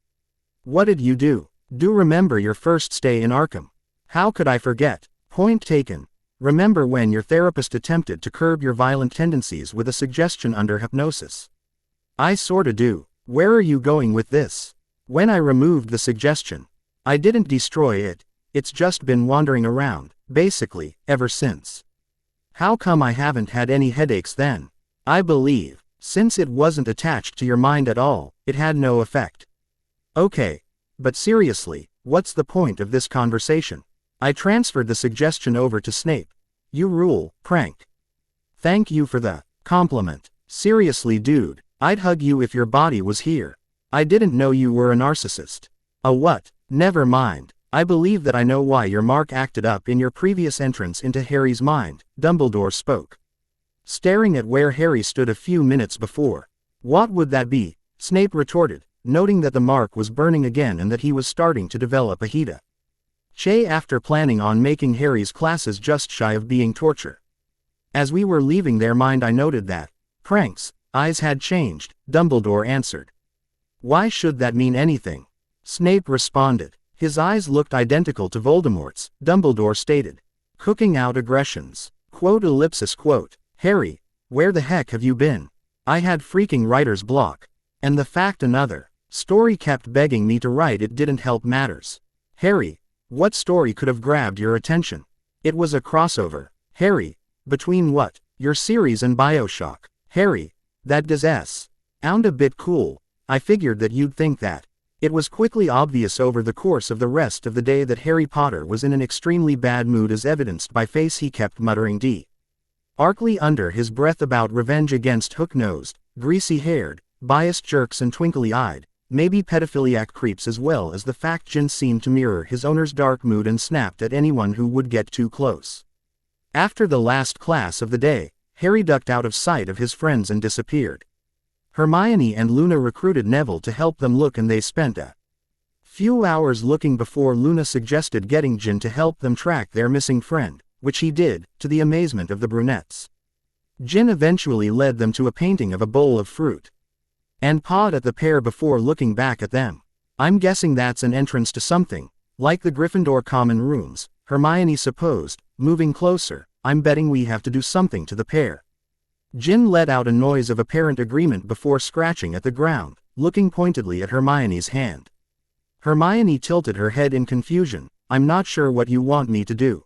What did you do? Do remember your first stay in Arkham? How could I forget? Point taken. Remember when your therapist attempted to curb your violent tendencies with a suggestion under hypnosis? I sorta do. Where are you going with this? When I removed the suggestion, I didn't destroy it, it's just been wandering around, basically, ever since. How come I haven't had any headaches then? I believe, since it wasn't attached to your mind at all, it had no effect. Okay. But seriously, what's the point of this conversation? I transferred the suggestion over to Snape. You rule, Prank. Thank you for the compliment. Seriously dude, I'd hug you if your body was here. I didn't know you were a narcissist. A what? Never mind. I believe that I know why your mark acted up in your previous entrance into Harry's mind, Dumbledore spoke, staring at where Harry stood a few minutes before. What would that be? Snape retorted, noting that the mark was burning again and that he was starting to develop a HEDA. After planning on making Harry's classes just shy of being torture. As we were leaving their mind I noted that Prank's eyes had changed, Dumbledore answered. Why should that mean anything? Snape responded. His eyes looked identical to Voldemort's, Dumbledore stated. Cooking out aggressions. Quote. Harry, where the heck have you been? I had freaking writer's block. And the fact another story kept begging me to write it didn't help matters. Harry, what story could have grabbed your attention? It was a crossover. Harry, between what? Your series and BioShock. Harry, that does sound a bit cool. I figured that you'd think that. It was quickly obvious over the course of the rest of the day that Harry Potter was in an extremely bad mood as evidenced by face he kept muttering darkly under his breath about revenge against hook-nosed, greasy-haired, biased jerks and twinkly-eyed, maybe pedophiliac creeps as well as the fact Jin seemed to mirror his owner's dark mood and snapped at anyone who would get too close. After the last class of the day, Harry ducked out of sight of his friends and disappeared. Hermione and Luna recruited Neville to help them look and they spent a few hours looking before Luna suggested getting Jin to help them track their missing friend, which he did, to the amazement of the brunettes. Jin eventually led them to a painting of a bowl of fruit and pawed at the pair before looking back at them. I'm guessing that's an entrance to something, like the Gryffindor common rooms, Hermione supposed, moving closer. I'm betting we have to do something to the pair. Jin let out a noise of apparent agreement before scratching at the ground, looking pointedly at Hermione's hand. Hermione tilted her head in confusion. I'm not sure what you want me to do.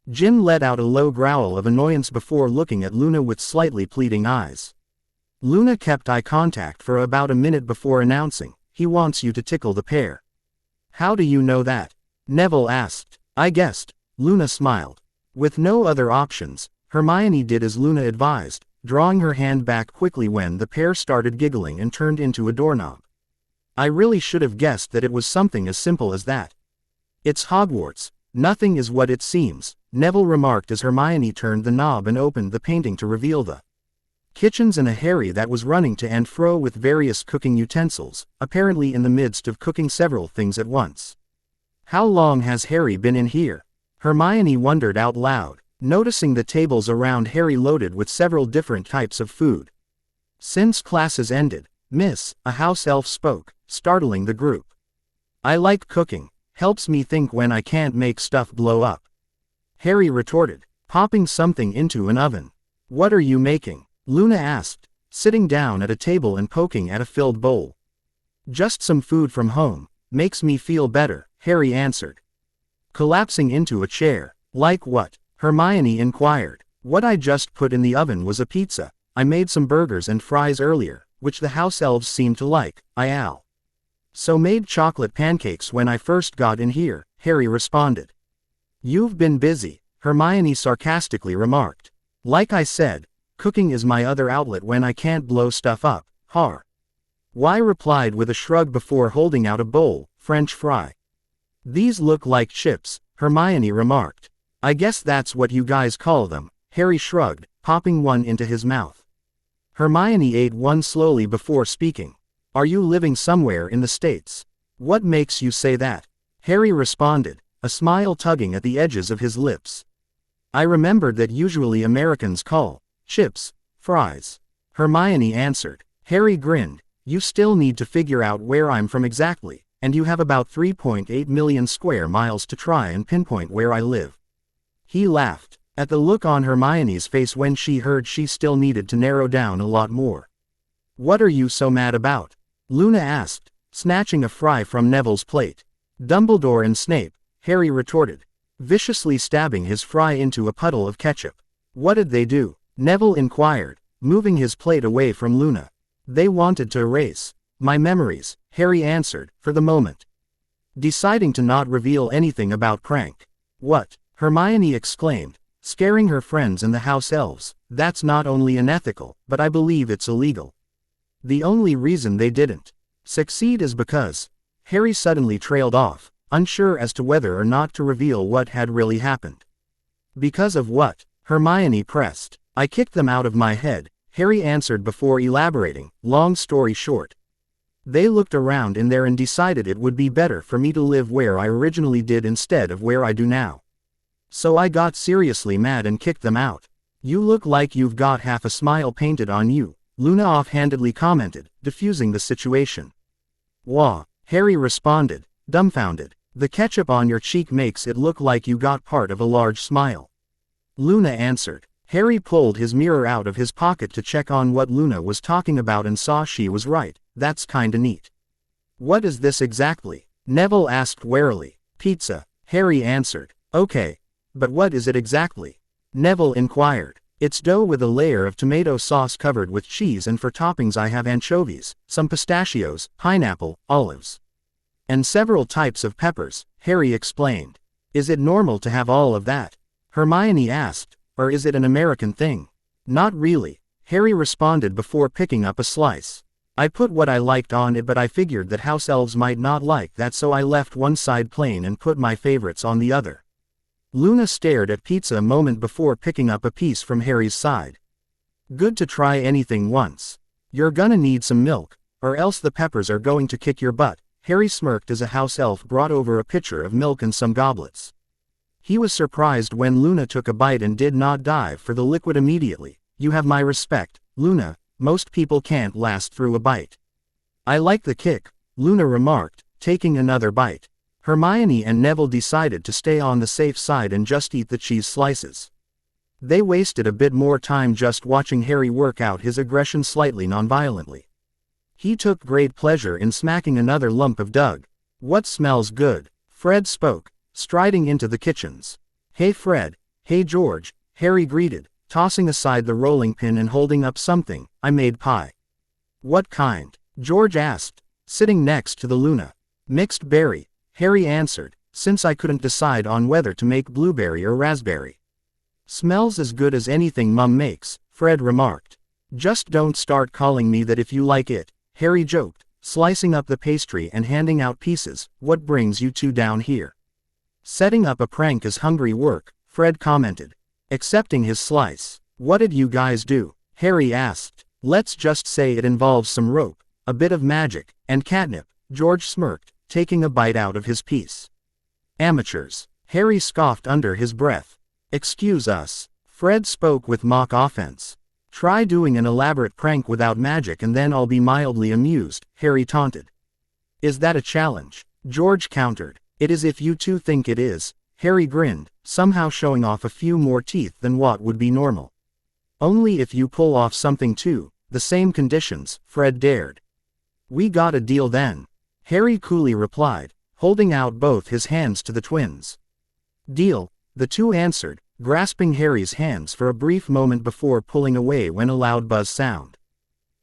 Jin let out a low growl of annoyance before looking at Luna with slightly pleading eyes. Luna kept eye contact for about a minute before announcing, he wants you to tickle the pair. How do you know that? Neville asked. I guessed. Luna smiled. With no other options, Hermione did as Luna advised, drawing her hand back quickly when the pair started giggling and turned into a doorknob. I really should have guessed that it was something as simple as that. It's Hogwarts. Nothing is what it seems, Neville remarked as Hermione turned the knob and opened the painting to reveal the kitchens and a Harry that was running to and fro with various cooking utensils, apparently in the midst of cooking several things at once. How long has Harry been in here? Hermione wondered out loud, noticing the tables around Harry loaded with several different types of food. Since classes ended, Miss, a house elf spoke, startling the group. I like cooking, helps me think when I can't make stuff blow up. Harry retorted, popping something into an oven. What are you making? Luna asked, sitting down at a table and poking at a filled bowl. Just some food from home, makes me feel better, Harry answered, collapsing into a chair. Like what? Hermione inquired. What I just put in the oven was a pizza. I made some burgers and fries earlier, which the house elves seemed to like. So made chocolate pancakes when I first got in here, Harry responded. You've been busy, Hermione sarcastically remarked. Like I said, cooking is my other outlet when I can't blow stuff up, har. Y replied with a shrug before holding out a bowl, French fry. These look like chips, Hermione remarked. I guess that's what you guys call them, Harry shrugged, popping one into his mouth. Hermione ate one slowly before speaking. Are you living somewhere in the States? What makes you say that? Harry responded, a smile tugging at the edges of his lips. I remembered that usually Americans call chips fries. Hermione answered. Harry grinned. You still need to figure out where I'm from exactly, and you have about 3.8 million square miles to try and pinpoint where I live. He laughed, at the look on Hermione's face when she heard she still needed to narrow down a lot more. What are you so mad about? Luna asked, snatching a fry from Neville's plate. Dumbledore and Snape, Harry retorted, viciously stabbing his fry into a puddle of ketchup. What did they do? Neville inquired, moving his plate away from Luna. They wanted to erase my memories, Harry answered, for the moment. Deciding to not reveal anything about prank. What? Hermione exclaimed, scaring her friends and the house elves. That's not only unethical, but I believe it's illegal. The only reason they didn't succeed is because Harry suddenly trailed off, unsure as to whether or not to reveal what had really happened. Because of what? Hermione pressed. I kicked them out of my head, Harry answered before elaborating, long story short. They looked around in there and decided it would be better for me to live where I originally did instead of where I do now. So I got seriously mad and kicked them out. You look like you've got half a smile painted on you, Luna offhandedly commented, diffusing the situation. Wah, Harry responded, dumbfounded. The ketchup on your cheek makes it look like you got part of a large smile. Luna answered. Harry pulled his mirror out of his pocket to check on what Luna was talking about and saw she was right. That's kinda neat. What is this exactly? Neville asked warily. Pizza, Harry answered. Okay, but what is it exactly? Neville inquired. It's dough with a layer of tomato sauce covered with cheese, and for toppings I have anchovies, some pistachios, pineapple, olives, and several types of peppers, Harry explained. Is it normal to have all of that? Hermione asked. Or is it an American thing? Not really, Harry responded before picking up a slice. I put what I liked on it, but I figured that house elves might not like that, so I left one side plain and put my favorites on the other. Luna stared at pizza a moment before picking up a piece from Harry's side. Good to try anything once. You're gonna need some milk, or else the peppers are going to kick your butt, Harry smirked as a house elf brought over a pitcher of milk and some goblets. He was surprised when Luna took a bite and did not dive for the liquid immediately. You have my respect, Luna, most people can't last through a bite. I like the kick, Luna remarked, taking another bite. Hermione and Neville decided to stay on the safe side and just eat the cheese slices. They wasted a bit more time just watching Harry work out his aggression slightly nonviolently. He took great pleasure in smacking another lump of Doug. What smells good? Fred spoke, striding into the kitchens. Hey Fred, hey George, Harry greeted, tossing aside the rolling pin and holding up something. I made pie. What kind? George asked, sitting next to the Luna. Mixed berry, Harry answered, since I couldn't decide on whether to make blueberry or raspberry. Smells as good as anything Mum makes, Fred remarked. Just don't start calling me that if you like it, Harry joked, slicing up the pastry and handing out pieces. What brings you two down here? Setting up a prank is hungry work, Fred commented, accepting his slice. What did you guys do? Harry asked. Let's just say it involves some rope, a bit of magic, and catnip, George smirked, taking a bite out of his piece. Amateurs, Harry scoffed under his breath. Excuse us, Fred spoke with mock offense. Try doing an elaborate prank without magic and then I'll be mildly amused, Harry taunted. Is that a challenge? George countered. It is if you two think it is, Harry grinned, somehow showing off a few more teeth than what would be normal. Only if you pull off something too, the same conditions, Fred dared. We got a deal then, Harry coolly replied, holding out both his hands to the twins. Deal, the two answered, grasping Harry's hands for a brief moment before pulling away when a loud buzz sound.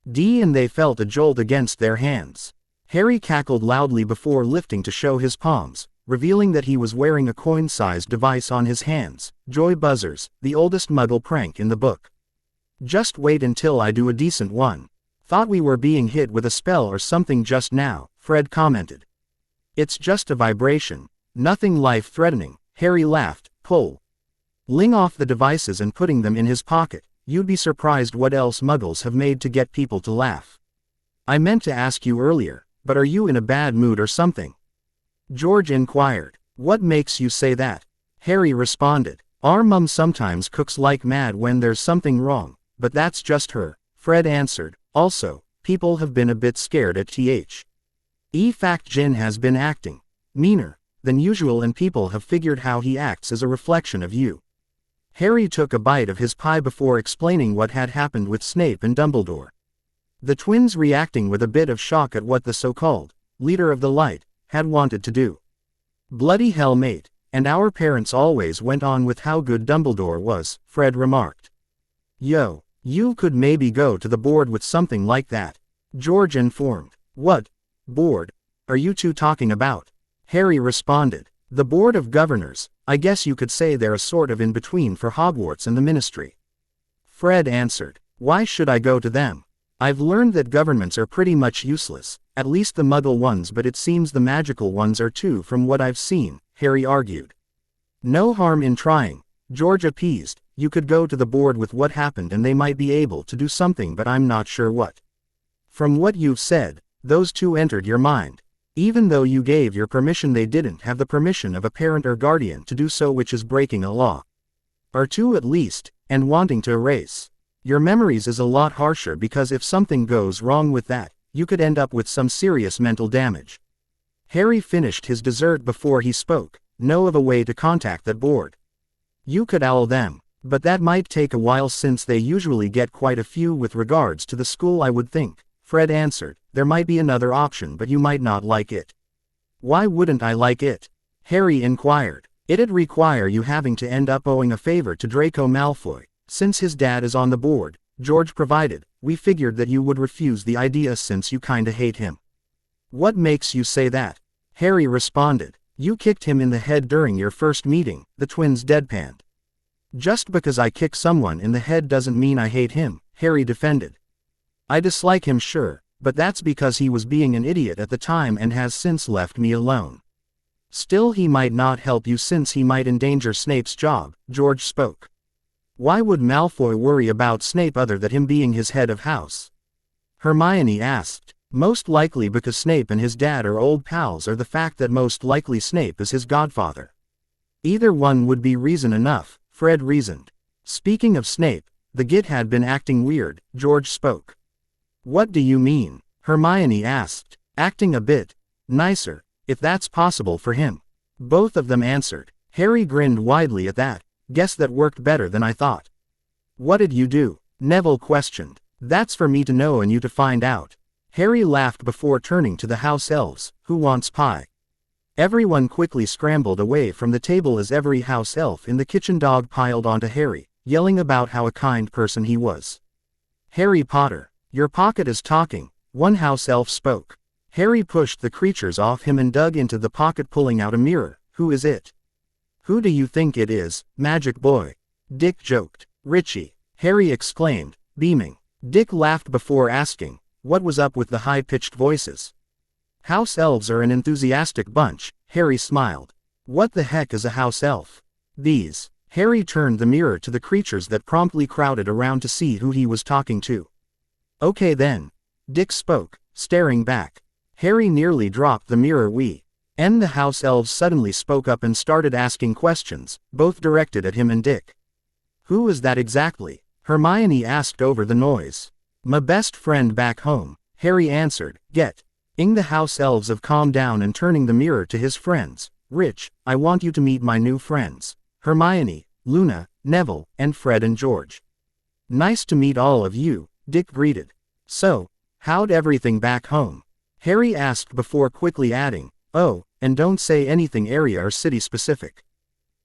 And they felt a jolt against their hands. Harry cackled loudly before lifting to show his palms. revealing that he was wearing a coin-sized device on his hands. Joy buzzers, the oldest Muggle prank in the book. Just wait until I do a decent one. Thought we were being hit with a spell or something just now, Fred commented. It's just a vibration. Nothing life-threatening, Harry laughed, pulling off the devices and putting them in his pocket. You'd be surprised what else Muggles have made to get people to laugh. I meant to ask you earlier, but are you in a bad mood or something? George inquired. What makes you say that? Harry responded. Our mum sometimes cooks like mad when there's something wrong, but that's just her, Fred answered. Also, people have been a bit scared at fact Jin has been acting meaner than usual and people have figured how he acts as a reflection of you. Harry took a bite of his pie before explaining what had happened with Snape and Dumbledore. The twins reacting with a bit of shock at what the so-called leader of the light had wanted to do. Bloody hell mate, and our parents always went on with how good Dumbledore was, Fred remarked. Yo, you could maybe go to the board with something like that, George informed. What board are you two talking about? Harry responded. The Board of Governors. I guess you could say they're a sort of in-between for Hogwarts and the Ministry. Fred answered. Why should I go to them? I've learned that governments are pretty much useless, at least the Muggle ones, but it seems the magical ones are too from what I've seen, Harry argued. No harm in trying, George appeased. You could go to the board with what happened and they might be able to do something, but I'm not sure what. From what you've said, those two entered your mind. Even though you gave your permission, they didn't have the permission of a parent or guardian to do so, which is breaking a law. Or two at least, and wanting to erase your memories is a lot harsher, because if something goes wrong with that, you could end up with some serious mental damage. Harry finished his dessert before he spoke. Know of a way to contact that board? You could owl them, but that might take a while since they usually get quite a few with regards to the school, I would think, Fred answered. There might be another option, but you might not like it. Why wouldn't I like it? Harry inquired. It'd require you having to end up owing a favor to Draco Malfoy. Since his dad is on the board, George provided. We figured that you would refuse the idea since you kinda hate him. What makes you say that? Harry responded. You kicked him in the head during your first meeting, the twins deadpanned. Just because I kick someone in the head doesn't mean I hate him, Harry defended. I dislike him, sure, but that's because he was being an idiot at the time and has since left me alone. Still, he might not help you since he might endanger Snape's job, George spoke. Why would Malfoy worry about Snape other than him being his head of house? Hermione asked. Most likely because Snape and his dad are old pals, or the fact that most likely Snape is his godfather. Either one would be reason enough, Fred reasoned. Speaking of Snape, the git had been acting weird, George spoke. What do you mean? Hermione asked. Acting a bit nicer, if that's possible for him. Both of them answered. Harry grinned widely at that. Guess that worked better than I thought. What did you do? Neville questioned. That's for me to know and you to find out. Harry laughed before turning to the house elves. Who wants pie? Everyone quickly scrambled away from the table as every house elf in the kitchen dog piled onto Harry, yelling about how a kind person he was. Harry Potter, your pocket is talking, one house elf spoke. Harry pushed the creatures off him and dug into the pocket, pulling out a mirror. Who is it? Who do you think it is, Magic Boy? Dick joked. Richie, Harry exclaimed, beaming. Dick laughed before asking, what was up with the high-pitched voices? House elves are an enthusiastic bunch, Harry smiled. What the heck is a house elf? These. Harry turned the mirror to the creatures that promptly crowded around to see who he was talking to. Okay then. Dick spoke, staring back. Harry nearly dropped the mirror. The house elves suddenly spoke up and started asking questions, both directed at him and Dick. Who is that exactly? Hermione asked over the noise. My best friend back home, Harry answered. The house elves have calmed down and turning the mirror to his friends. Rich, I want you to meet my new friends. Hermione, Luna, Neville, and Fred and George. Nice to meet all of you, Dick greeted. So, how'd everything back home? Harry asked before quickly adding, oh, and don't say anything area or city specific.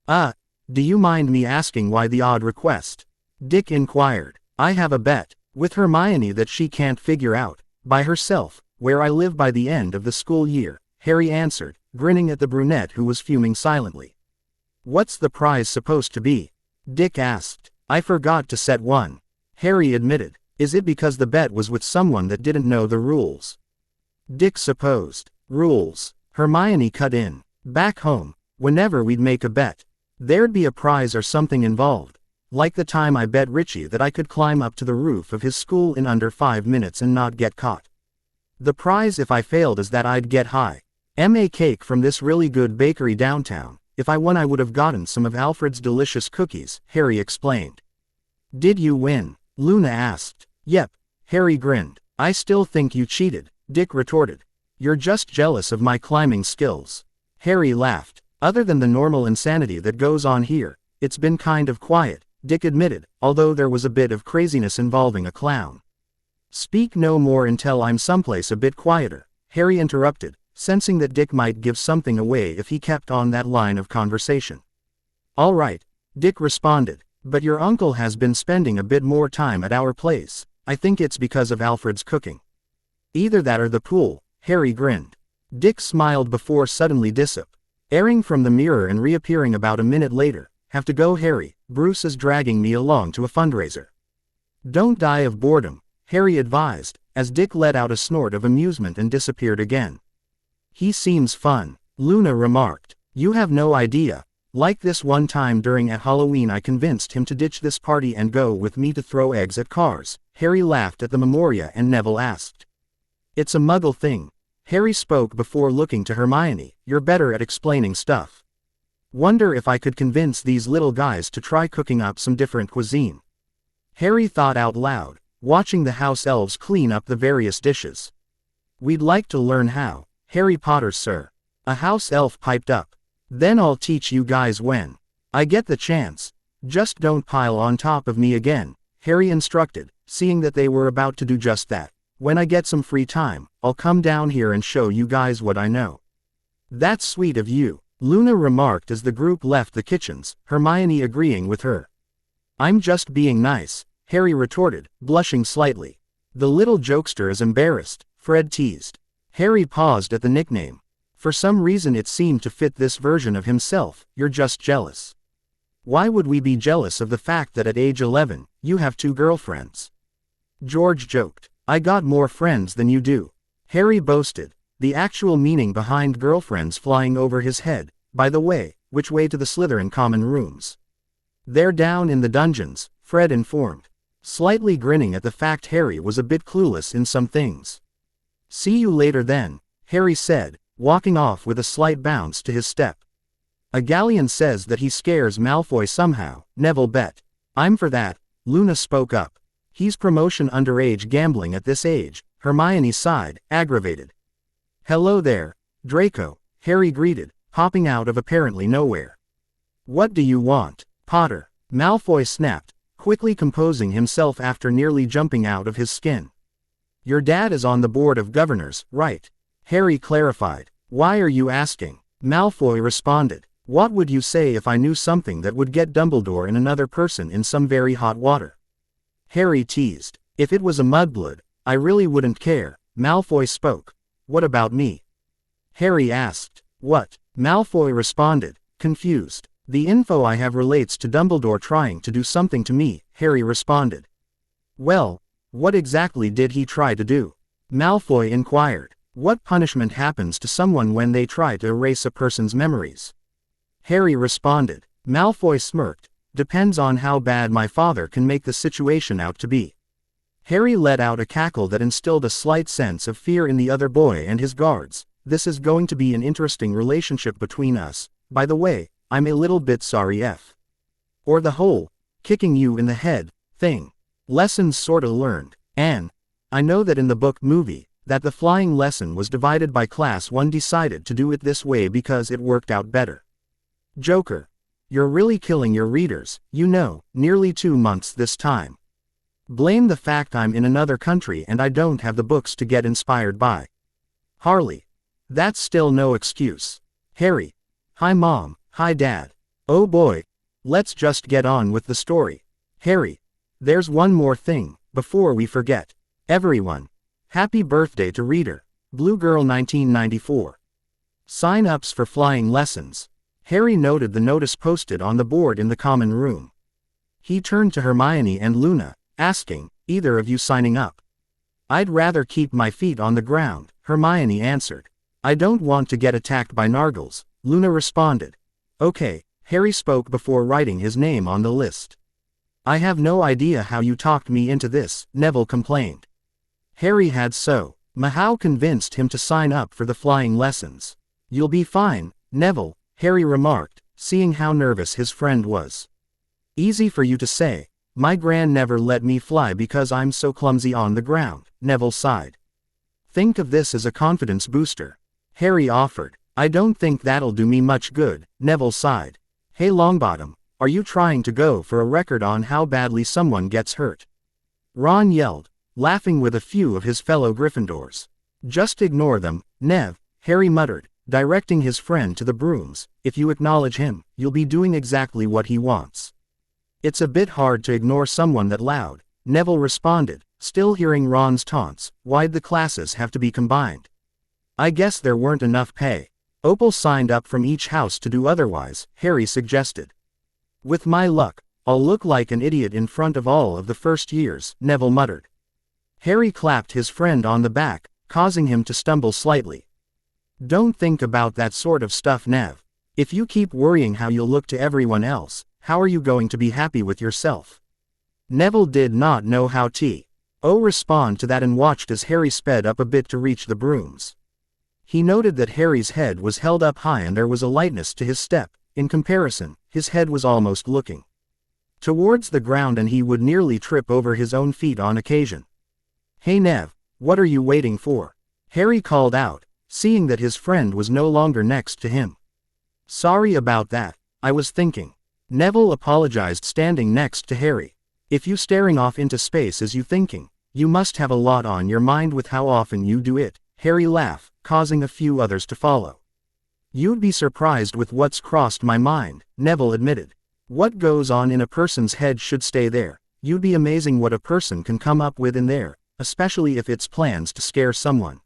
Do you mind me asking why the odd request? Dick inquired. I have a bet with Hermione that she can't figure out, by herself, where I live by the end of the school year, Harry answered. grinning at the brunette who was fuming silently. What's the prize supposed to be? Dick asked. I forgot to set one. Harry admitted. Is it because the bet was with someone that didn't know the rules? Dick supposed. Rules. Hermione cut in. Back home, whenever we'd make a bet, there'd be a prize or something involved. Like the time I bet Richie that I could climb up to the roof of his school in under 5 minutes and not get caught. The prize if I failed is that I'd get high. M.A. cake from this really good bakery downtown. If I won I would have gotten some of Alfred's delicious cookies, Harry explained. Did you win? Luna asked. Yep, Harry grinned. I still think you cheated, Dick retorted. You're just jealous of my climbing skills. Harry laughed. Other than the normal insanity that goes on here, it's been kind of quiet, Dick admitted, although there was a bit of craziness involving a clown. Speak no more until I'm someplace a bit quieter, Harry interrupted, sensing that Dick might give something away if he kept on that line of conversation. All right, Dick responded, but your uncle has been spending a bit more time at our place. I think it's because of Alfred's cooking. Either that or the pool, Harry grinned. Dick smiled before suddenly disappearing from the mirror and reappearing about a minute later. Have to go, Harry, Bruce is dragging me along to a fundraiser. Don't die of boredom, Harry advised, as Dick let out a snort of amusement and disappeared again. He seems fun, Luna remarked. You have no idea. Like this one time during at Halloween I convinced him to ditch this party and go with me to throw eggs at cars. Harry laughed at the memoria and Neville asked. It's a muggle thing. Harry spoke before looking to Hermione. You're better at explaining stuff. Wonder if I could convince these little guys to try cooking up some different cuisine. Harry thought out loud, watching the house elves clean up the various dishes. We'd like to learn how. Harry Potter, sir. A house elf piped up. Then I'll teach you guys when I get the chance. Just don't pile on top of me again, Harry instructed, seeing that they were about to do just that. When I get some free time, I'll come down here and show you guys what I know. That's sweet of you, Luna remarked as the group left the kitchens, Hermione agreeing with her. I'm just being nice, Harry retorted, blushing slightly. The little jokester is embarrassed, Fred teased. Harry paused at the nickname. For some reason it seemed to fit this version of himself. You're just jealous. Why would we be jealous of the fact that at age 11, you have 2 girlfriends? George joked. I got more friends than you do. Harry boasted, the actual meaning behind girlfriends flying over his head. By the way, which way to the Slytherin common rooms? They're down in the dungeons, Fred informed, slightly grinning at the fact Harry was a bit clueless in some things. See you later then, Harry said, walking off with a slight bounce to his step. A galleon says that he scares Malfoy somehow, Neville bet. I'm for that, Luna spoke up. He's promotion underage gambling at this age, Hermione sighed, aggravated. Hello there, Draco, Harry greeted, hopping out of apparently nowhere. What do you want, Potter? Malfoy snapped, quickly composing himself after nearly jumping out of his skin. Your dad is on the board of governors, right? Harry clarified. Why are you asking? Malfoy responded. What would you say if I knew something that would get Dumbledore and another person in some very hot water? Harry teased. If it was a mudblood, I really wouldn't care, Malfoy spoke. What about me? Harry asked. What? Malfoy responded, confused. The info I have relates to Dumbledore trying to do something to me, Harry responded. Well, what exactly did he try to do? Malfoy inquired. What punishment happens to someone when they try to erase a person's memories? Harry responded. Malfoy smirked. Depends on how bad my father can make the situation out to be. Harry let out a cackle that instilled a slight sense of fear in the other boy and his guards. This is going to be an interesting relationship between us. By the way, I'm a little bit sorry or the whole kicking you in the head thing. Lessons sorta learned. And I know that in the book movie, that the flying lesson was divided by class. One decided to do it this way because it worked out better. Joker. You're really killing your readers, you know, nearly 2 months this time. Blame the fact I'm in another country and I don't have the books to get inspired by. Harley. That's still no excuse. Harry. Hi Mom, hi Dad. Oh boy. Let's just get on with the story. Harry. There's one more thing, before we forget. Everyone. Happy birthday to Reader. Blue Girl 1994. Sign-ups for flying lessons. Harry noted the notice posted on the board in the common room. He turned to Hermione and Luna, asking, "Either of you signing up?" "I'd rather keep my feet on the ground," Hermione answered. "I don't want to get attacked by Nargles," Luna responded. "Okay," Harry spoke before writing his name on the list. "I have no idea how you talked me into this," Neville complained. Harry had somehow convinced him to sign up for the flying lessons. "You'll be fine, Neville," Harry remarked, seeing how nervous his friend was. "Easy for you to say. My gran never let me fly because I'm so clumsy on the ground," Neville sighed. "Think of this as a confidence booster," Harry offered. "I don't think that'll do me much good," Neville sighed. "Hey Longbottom, are you trying to go for a record on how badly someone gets hurt?" Ron yelled, laughing with a few of his fellow Gryffindors. "Just ignore them, Nev," Harry muttered, directing his friend to the brooms. "If you acknowledge him, you'll be doing exactly what he wants." "It's a bit hard to ignore someone that loud," Neville responded, still hearing Ron's taunts. "Why'd the classes have to be combined?" "I guess there weren't enough pay. Opal signed up from each house to do otherwise," Harry suggested. "With my luck, I'll look like an idiot in front of all of the first years," Neville muttered. Harry clapped his friend on the back, causing him to stumble slightly. "Don't think about that sort of stuff, Nev. If you keep worrying how you'll look to everyone else, how are you going to be happy with yourself?" Neville did not know how to respond to that and watched as Harry sped up a bit to reach the brooms. He noted that Harry's head was held up high and there was a lightness to his step. In comparison, his head was almost looking towards the ground and he would nearly trip over his own feet on occasion. "Hey Nev, what are you waiting for?" Harry called out, seeing that his friend was no longer next to him. "Sorry about that, I was thinking." Neville apologized, standing next to Harry. "If you staring off into space is you thinking, you must have a lot on your mind with how often you do it," Harry laughed, causing a few others to follow. "You'd be surprised with what's crossed my mind," Neville admitted. "What goes on in a person's head should stay there. You'd be amazing what a person can come up with in there, especially if it's plans to scare someone."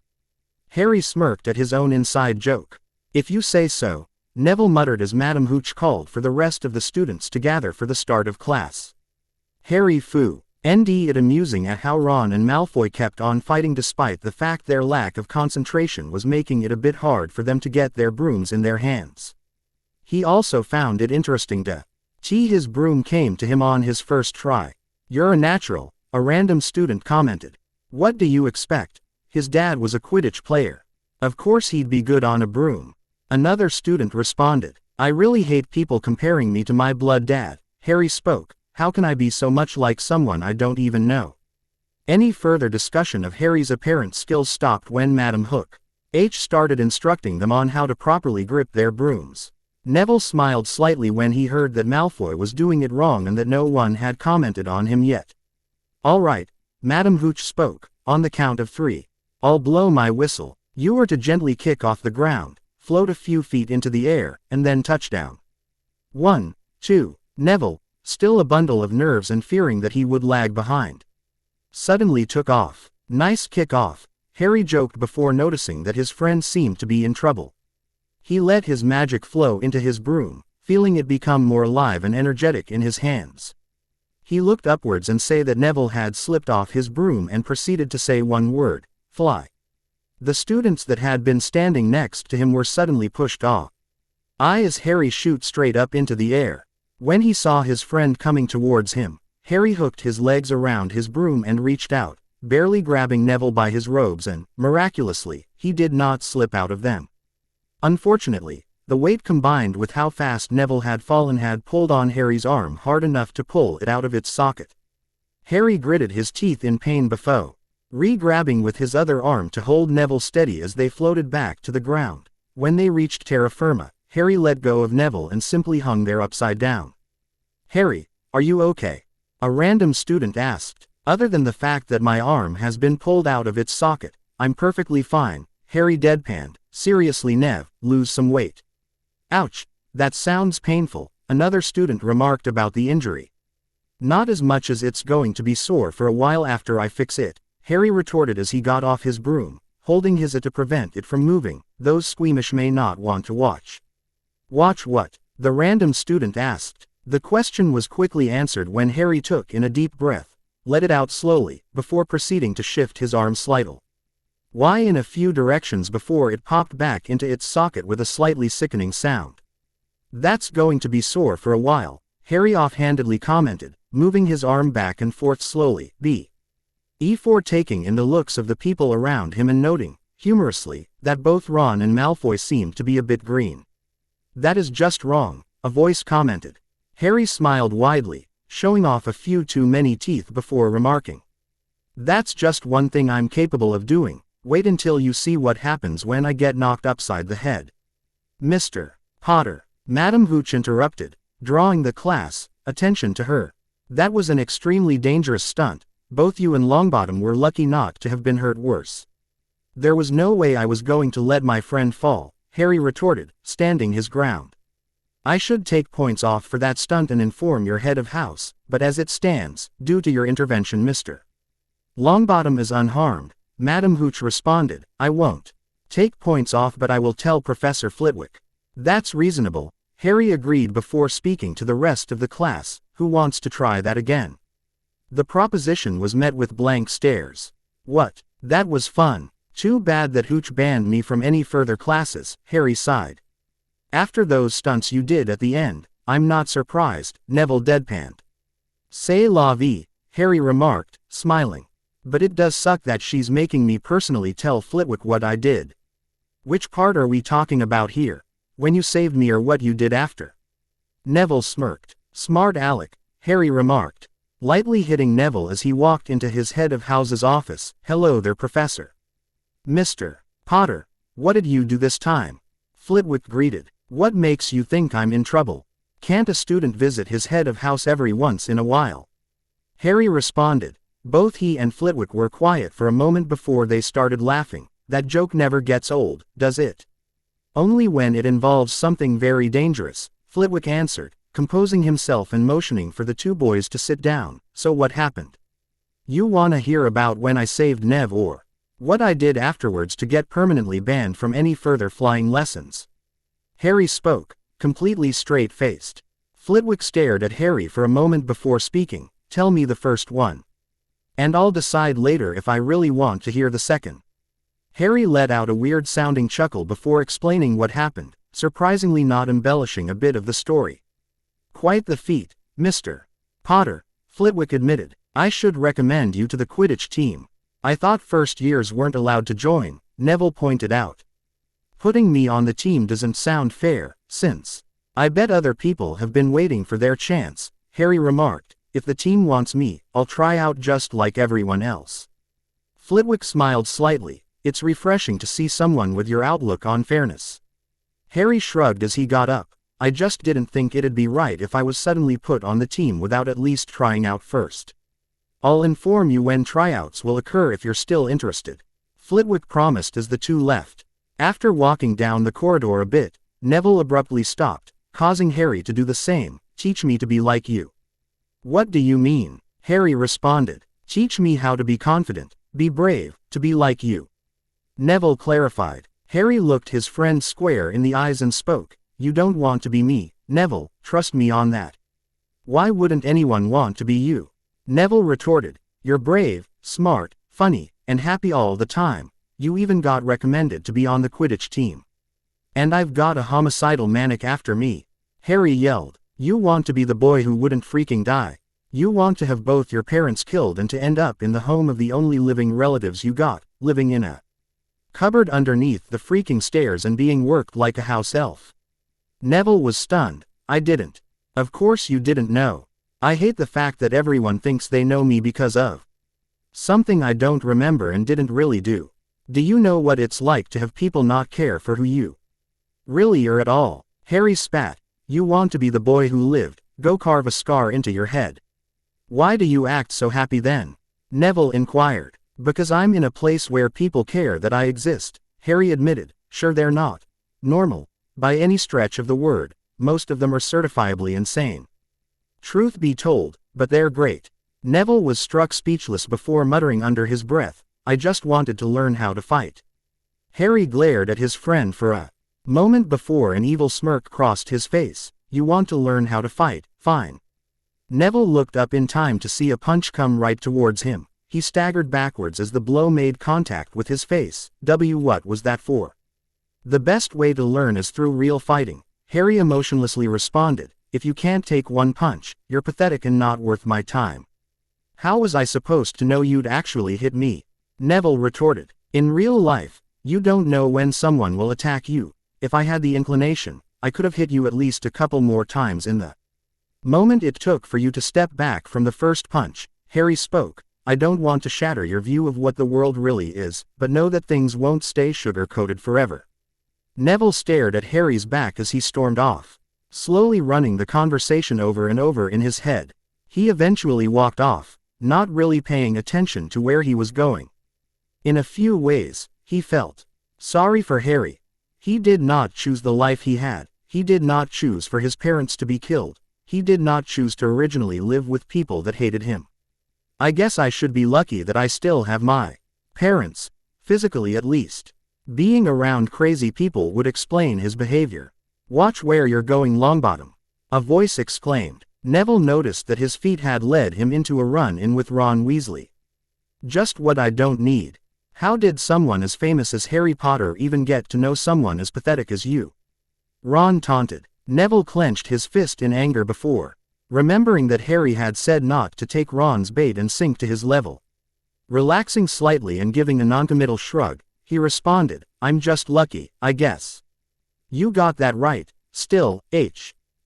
Harry smirked at his own inside joke. "If you say so," Neville muttered as Madame Hooch called for the rest of the students to gather for the start of class. Harry found it amusing at how Ron and Malfoy kept on fighting despite the fact their lack of concentration was making it a bit hard for them to get their brooms in their hands. He also found it interesting that his broom came to him on his first try. "You're a natural," a random student commented. "What do you expect? His dad was a Quidditch player. Of course he'd be good on a broom." Another student responded. "I really hate people comparing me to my blood dad," Harry spoke. "How can I be so much like someone I don't even know?" Any further discussion of Harry's apparent skills stopped when Madame Hooch started instructing them on how to properly grip their brooms. Neville smiled slightly when he heard that Malfoy was doing it wrong and that no one had commented on him yet. "All right," Madame Hooch spoke, "on the count of 3. I'll blow my whistle. You are to gently kick off the ground, float a few feet into the air, and then touchdown." 1, 2, Neville, still a bundle of nerves and fearing that he would lag behind, suddenly took off. "Nice kick off," Harry joked before noticing that his friend seemed to be in trouble. He let his magic flow into his broom, feeling it become more alive and energetic in his hands. He looked upwards and saw that Neville had slipped off his broom and proceeded to say one word, "Fly." The students that had been standing next to him were suddenly pushed off. As Harry shot straight up into the air. When he saw his friend coming towards him, Harry hooked his legs around his broom and reached out, barely grabbing Neville by his robes and, miraculously, he did not slip out of them. Unfortunately, the weight combined with how fast Neville had fallen had pulled on Harry's arm hard enough to pull it out of its socket. Harry gritted his teeth in pain before re-grabbing with his other arm to hold Neville steady as they floated back to the ground. When they reached terra firma, Harry let go of Neville and simply hung there upside down. "Harry, are you okay?" a random student asked. "Other than the fact that my arm has been pulled out of its socket, I'm perfectly fine," Harry deadpanned. "Seriously Nev, lose some weight." "Ouch, that sounds painful," another student remarked about the injury. "Not as much as it's going to be sore for a while after I fix it," Harry retorted as he got off his broom, holding his to prevent it from moving. Those squeamish may not want to watch. Watch what? The random student asked. The question was quickly answered when Harry took in a deep breath, let it out slowly, before proceeding to shift his arm slightly. Why in a few directions before it popped back into its socket with a slightly sickening sound. That's going to be sore for a while, Harry offhandedly commented, moving his arm back and forth slowly, before taking in the looks of the people around him and noting, humorously, that both Ron and Malfoy seemed to be a bit green. That is just wrong, a voice commented. Harry smiled widely, showing off a few too many teeth before remarking. That's just one thing I'm capable of doing. Wait until you see what happens when I get knocked upside the head. Mr. Potter, Madam Hooch interrupted, drawing the class attention to her. That was an extremely dangerous stunt. Both you and Longbottom were lucky not to have been hurt worse. There was no way I was going to let my friend fall, Harry retorted, standing his ground. I should take points off for that stunt and inform your head of house, but as it stands, due to your intervention Mr. Longbottom is unharmed, Madam Hooch responded. I won't take points off but I will tell Professor Flitwick. That's reasonable, Harry agreed before speaking to the rest of the class. Who wants to try that again? The proposition was met with blank stares. What? That was fun. Too bad that Hooch banned me from any further classes, Harry sighed. After those stunts you did at the end, I'm not surprised, Neville deadpanned. C'est la vie, Harry remarked, smiling. But it does suck that she's making me personally tell Flitwick what I did. Which part are we talking about here? When you saved me or what you did after? Neville smirked. Smart Alec, Harry remarked, lightly hitting Neville as he walked into his head of house's office. Hello there, Professor. Mr. Potter, what did you do this time? Flitwick greeted. What makes you think I'm in trouble? Can't a student visit his head of house every once in a while? Harry responded. Both he and Flitwick were quiet for a moment before they started laughing. That joke never gets old, does it? Only when it involves something very dangerous, Flitwick answered, composing himself and motioning for the two boys to sit down. So what happened? You wanna hear about when I saved Nev or what I did afterwards to get permanently banned from any further flying lessons? Harry spoke, completely straight-faced. Flitwick stared at Harry for a moment before speaking. Tell me the first one. And I'll decide later if I really want to hear the second. Harry let out a weird-sounding chuckle before explaining what happened, surprisingly not embellishing a bit of the story. Quite the feat, Mr. Potter, Flitwick admitted. I should recommend you to the Quidditch team. I thought first years weren't allowed to join, Neville pointed out. Putting me on the team doesn't sound fair, since I bet other people have been waiting for their chance, Harry remarked. If the team wants me, I'll try out just like everyone else. Flitwick smiled slightly. It's refreshing to see someone with your outlook on fairness. Harry shrugged as he got up. I just didn't think it'd be right if I was suddenly put on the team without at least trying out first. I'll inform you when tryouts will occur if you're still interested, Flitwick promised as the two left. After walking down the corridor a bit, Neville abruptly stopped, causing Harry to do the same. Teach me to be like you. What do you mean? Harry responded. Teach me how to be confident, be brave, to be like you. Neville clarified. Harry looked his friend square in the eyes and spoke. You don't want to be me, Neville, trust me on that. Why wouldn't anyone want to be you? Neville retorted. You're brave, smart, funny, and happy all the time. You even got recommended to be on the Quidditch team. And I've got a homicidal maniac after me. Harry yelled. You want to be the boy who wouldn't freaking die. You want to have both your parents killed and to end up in the home of the only living relatives you got, living in a cupboard underneath the freaking stairs and being worked like a house elf. Neville was stunned. I didn't. Of course you didn't know. I hate the fact that everyone thinks they know me because of something I don't remember and didn't really do. Do you know what it's like to have people not care for who you really are at all? Harry spat. You want to be the boy who lived, go carve a scar into your head. Why do you act so happy then? Neville inquired. Because I'm in a place where people care that I exist, Harry admitted. Sure, they're not normal by any stretch of the word. Most of them are certifiably insane. Truth be told, but they're great. Neville was struck speechless before muttering under his breath. I just wanted to learn how to fight. Harry glared at his friend for a moment before an evil smirk crossed his face. You want to learn how to fight, fine. Neville looked up in time to see a punch come right towards him. He staggered backwards as the blow made contact with his face. What was that for? The best way to learn is through real fighting, Harry emotionlessly responded. If you can't take one punch, you're pathetic and not worth my time. How was I supposed to know you'd actually hit me? Neville retorted. In real life, you don't know when someone will attack you. If I had the inclination, I could have hit you at least a couple more times in the moment it took for you to step back from the first punch. Harry spoke. I don't want to shatter your view of what the world really is, but know that things won't stay sugar-coated forever. Neville stared at Harry's back as he stormed off, slowly running the conversation over and over in his head. He eventually walked off, not really paying attention to where he was going. In a few ways, he felt sorry for Harry. He did not choose the life he had. He did not choose for his parents to be killed. He did not choose to originally live with people that hated him. I guess I should be lucky that I still have my parents, physically at least. Being around crazy people would explain his behavior. Watch where you're going, Longbottom, a voice exclaimed. Neville noticed that his feet had led him into a run-in with Ron Weasley. Just what I don't need. How did someone as famous as Harry Potter even get to know someone as pathetic as you? Ron taunted. Neville clenched his fist in anger before remembering that Harry had said not to take Ron's bait and sink to his level. Relaxing slightly and giving a noncommittal shrug, he responded, I'm just lucky, I guess. You got that right. Still,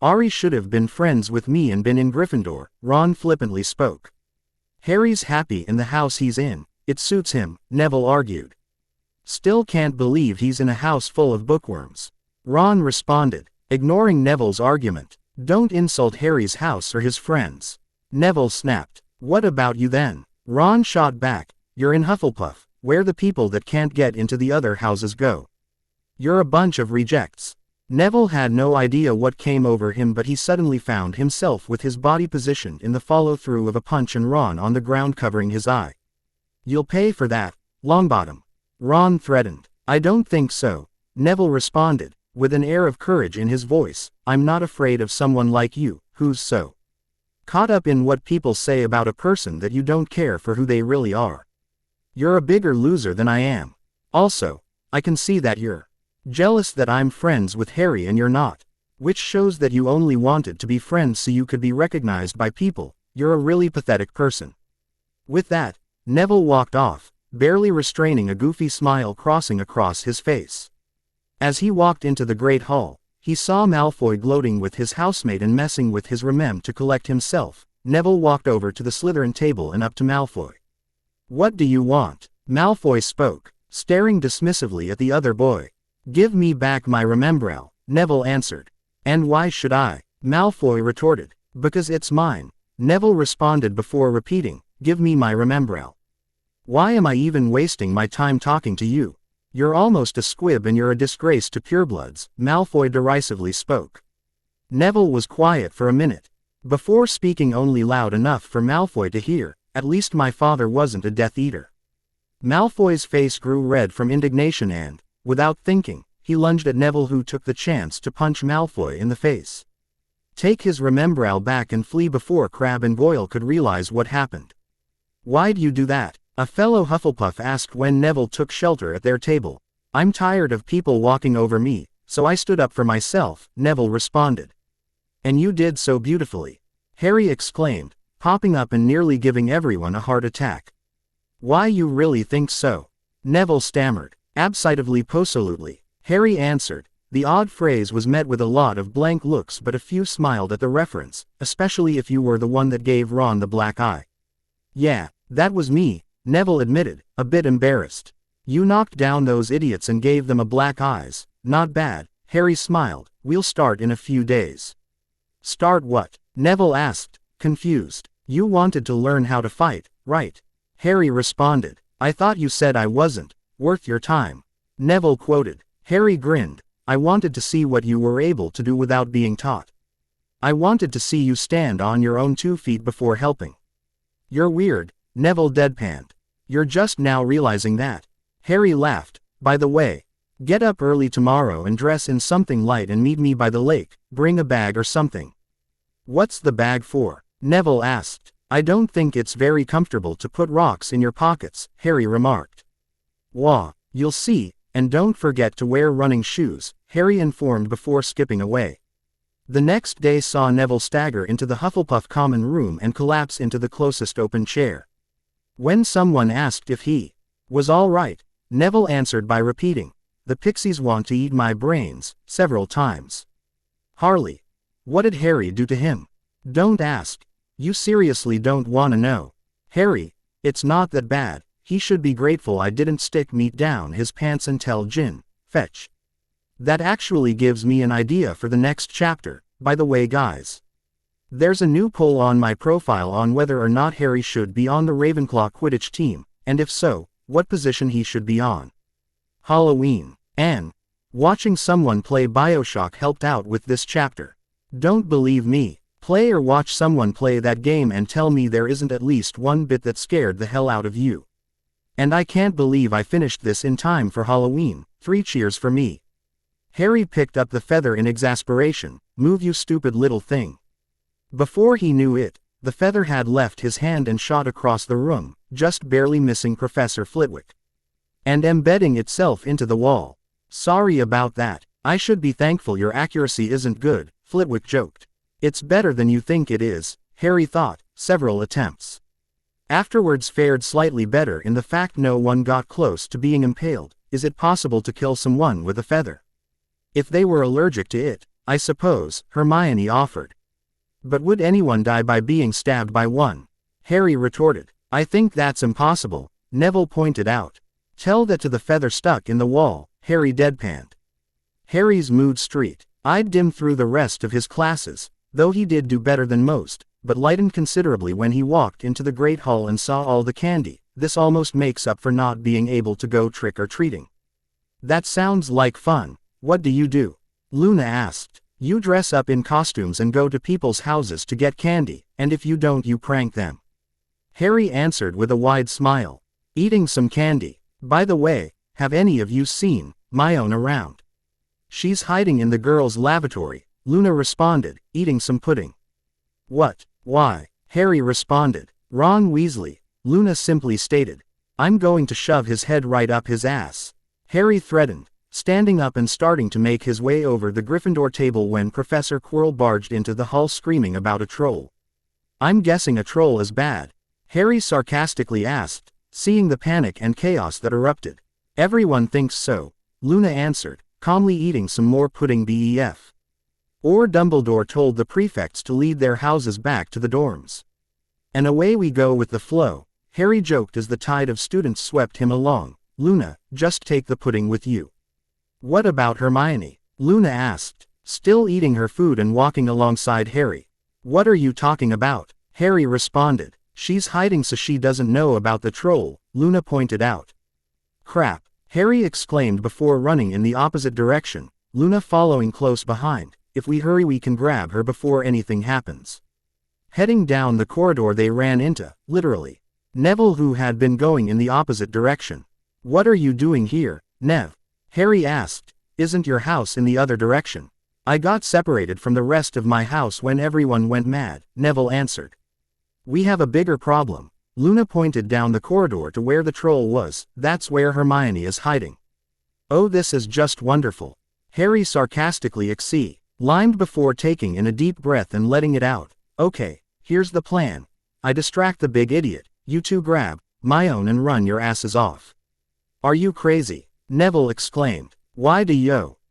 Harry should have been friends with me and been in Gryffindor, Ron flippantly spoke. Harry's happy in the house he's in. It suits him, Neville argued. Still can't believe he's in a house full of bookworms. Ron responded, ignoring Neville's argument. Don't insult Harry's house or his friends. Neville snapped. What about you then? Ron shot back. You're in Hufflepuff, where the people that can't get into the other houses go. You're a bunch of rejects. Neville had no idea what came over him, but he suddenly found himself with his body positioned in the follow-through of a punch and Ron on the ground covering his eye. You'll pay for that, Longbottom. Ron threatened. I don't think so, Neville responded, with an air of courage in his voice. I'm not afraid of someone like you, who's so caught up in what people say about a person that you don't care for who they really are. You're a bigger loser than I am. Also, I can see that you're jealous that I'm friends with Harry and you're not. Which shows that you only wanted to be friends so you could be recognized by people. You're a really pathetic person. With that, Neville walked off, barely restraining a goofy smile crossing across his face. As he walked into the Great Hall, he saw Malfoy gloating with his housemate and messing with his remem to collect himself. Neville walked over to the Slytherin table and up to Malfoy. What do you want? Malfoy spoke, staring dismissively at the other boy. Give me back my Remembrall, Neville answered. And why should I? Malfoy retorted. Because it's mine, Neville responded before repeating, give me my Remembrall. Why am I even wasting my time talking to you? You're almost a squib and you're a disgrace to purebloods, Malfoy derisively spoke. Neville was quiet for a minute, before speaking only loud enough for Malfoy to hear, at least my father wasn't a Death Eater. Malfoy's face grew red from indignation and, without thinking, he lunged at Neville, who took the chance to punch Malfoy in the face. Take his Remembrall back and flee before Crabbe and Goyle could realize what happened. Why'd you do that? A fellow Hufflepuff asked when Neville took shelter at their table. I'm tired of people walking over me, so I stood up for myself, Neville responded. And you did so beautifully, Harry exclaimed, popping up and nearly giving everyone a heart attack. Why, you really think so? Neville stammered. Absolutely, Harry answered. The odd phrase was met with a lot of blank looks, but a few smiled at the reference, especially if you were the one that gave Ron the black eye. Yeah, that was me, Neville admitted, a bit embarrassed. You knocked down those idiots and gave them a black eyes. Not bad, Harry smiled. We'll start in a few days. Start what? Neville asked, confused. You wanted to learn how to fight, right? Harry responded. I thought you said I wasn't worth your time. Neville quoted. Harry grinned. I wanted to see what you were able to do without being taught. I wanted to see you stand on your own 2 feet before helping. You're weird, Neville deadpanned. You're just now realizing that. Harry laughed. By the way, get up early tomorrow and dress in something light and meet me by the lake, bring a bag or something. What's the bag for? Neville asked. I don't think it's very comfortable to put rocks in your pockets, Harry remarked. Wah, you'll see, and don't forget to wear running shoes, Harry informed before skipping away. The next day saw Neville stagger into the Hufflepuff common room and collapse into the closest open chair. When someone asked if he was all right, Neville answered by repeating, "The pixies want to eat my brains," several times. Harley. What did Harry do to him? Don't ask. You seriously don't want to know. Harry, it's not that bad. He should be grateful I didn't stick meat down his pants and tell Jin, fetch. That actually gives me an idea for the next chapter. By the way guys, there's a new poll on my profile on whether or not Harry should be on the Ravenclaw Quidditch team, and if so, what position he should be on. Halloween. And watching someone play BioShock helped out with this chapter. Don't believe me? Play or watch someone play that game and tell me there isn't at least one bit that scared the hell out of you. And I can't believe I finished this in time for Halloween. 3 cheers for me. Harry picked up the feather in exasperation. Move you stupid little thing. Before he knew it, the feather had left his hand and shot across the room, just barely missing Professor Flitwick. And embedding itself into the wall. Sorry about that. I should be thankful your accuracy isn't good, Flitwick joked. It's better than you think it is, Harry thought. Several attempts afterwards fared slightly better in the fact no one got close to being impaled. Is it possible to kill someone with a feather? If they were allergic to it, I suppose, Hermione offered. But would anyone die by being stabbed by one? Harry retorted. I think that's impossible, Neville pointed out. Tell that to the feather stuck in the wall, Harry deadpanned. Harry's mood streaked-eyed dim through the rest of his classes, though he did do better than most, but lightened considerably when he walked into the Great Hall and saw all the candy. This almost makes up for not being able to go trick-or-treating. That sounds like fun. What do you do? Luna asked. You dress up in costumes and go to people's houses to get candy, and if you don't you prank them. Harry answered with a wide smile. Eating some candy. By the way, have any of you seen Hermione around? She's hiding in the girls' lavatory, Luna responded, eating some pudding. What? Why? Harry responded. Ron Weasley, Luna simply stated. I'm going to shove his head right up his ass. Harry threatened, standing up and starting to make his way over the Gryffindor table when Professor Quirrell barged into the hall screaming about a troll. I'm guessing a troll is bad, Harry sarcastically asked, seeing the panic and chaos that erupted. Everyone thinks so, Luna answered, calmly eating some more pudding. Bef. Or Dumbledore told the prefects to lead their houses back to the dorms. And away we go with the flow, Harry joked as the tide of students swept him along. Luna, just take the pudding with you. What about Hermione? Luna asked, still eating her food and walking alongside Harry. What are you talking about? Harry responded. She's hiding so she doesn't know about the troll, Luna pointed out. Crap, Harry exclaimed before running in the opposite direction, Luna following close behind. If we hurry we can grab her before anything happens. Heading down the corridor they ran into, literally, Neville, who had been going in the opposite direction. What are you doing here, Nev? Harry asked. Isn't your house in the other direction? I got separated from the rest of my house when everyone went mad, Neville answered. We have a bigger problem. Luna pointed down the corridor to where the troll was. That's where Hermione is hiding. Oh, this is just wonderful. Harry sarcastically exclaimed before taking in a deep breath and letting it out. Okay, here's the plan. I distract the big idiot. You two grab Hermione and run your asses off. Are you crazy? Neville exclaimed. Why do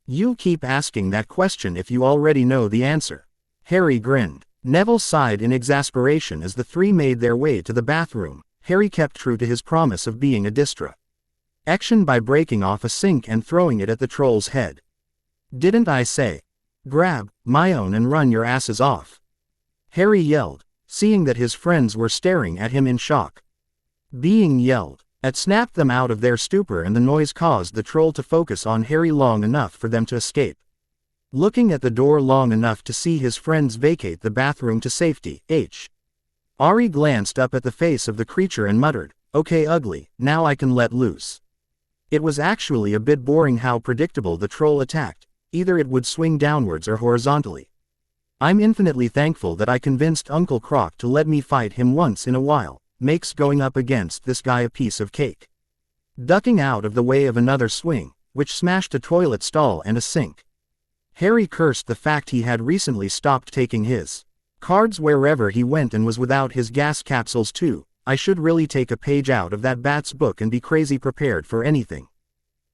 you keep asking that question if you already know the answer? Harry grinned. Neville sighed in exasperation as the three made their way to the bathroom. Harry kept true to his promise of being a distraction by breaking off a sink and throwing it at the troll's head. Didn't I say? Grab Hermione and run your asses off. Harry yelled, seeing that his friends were staring at him in shock. Being yelled at snapped them out of their stupor, and the noise caused the troll to focus on Harry long enough for them to escape. Looking at the door long enough to see his friends vacate the bathroom to safety, Harry glanced up at the face of the creature and muttered, Okay ugly, now I can let loose. It was actually a bit boring how predictable the troll attacked. Either it would swing downwards or horizontally. I'm infinitely thankful that I convinced Uncle Croc to let me fight him once in a while. Makes going up against this guy a piece of cake. Ducking out of the way of another swing, which smashed a toilet stall and a sink. Harry cursed the fact he had recently stopped taking his cards wherever he went and was without his gas capsules too. I should really take a page out of that bat's book and be crazy prepared for anything.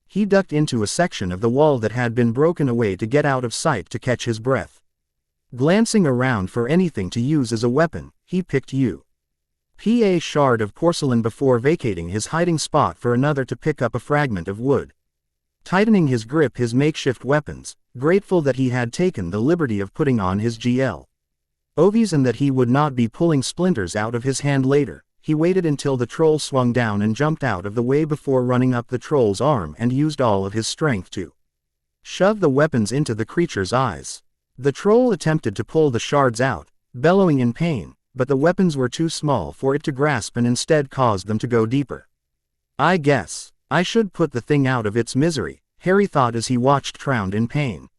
He ducked into a section of the wall that had been broken away to get out of sight to catch his breath. Glancing around for anything to use as a weapon, he picked a shard of porcelain before vacating his hiding spot for another to pick up a fragment of wood. Tightening his grip his makeshift weapons, grateful that he had taken the liberty of putting on his GLOVs and that he would not be pulling splinters out of his hand later, he waited until the troll swung down and jumped out of the way before running up the troll's arm and used all of his strength to shove the weapons into the creature's eyes. The troll attempted to pull the shards out, bellowing in pain, but the weapons were too small for it to grasp and instead caused them to go deeper. I guess I should put the thing out of its misery, Harry thought as he watched drowned in pain.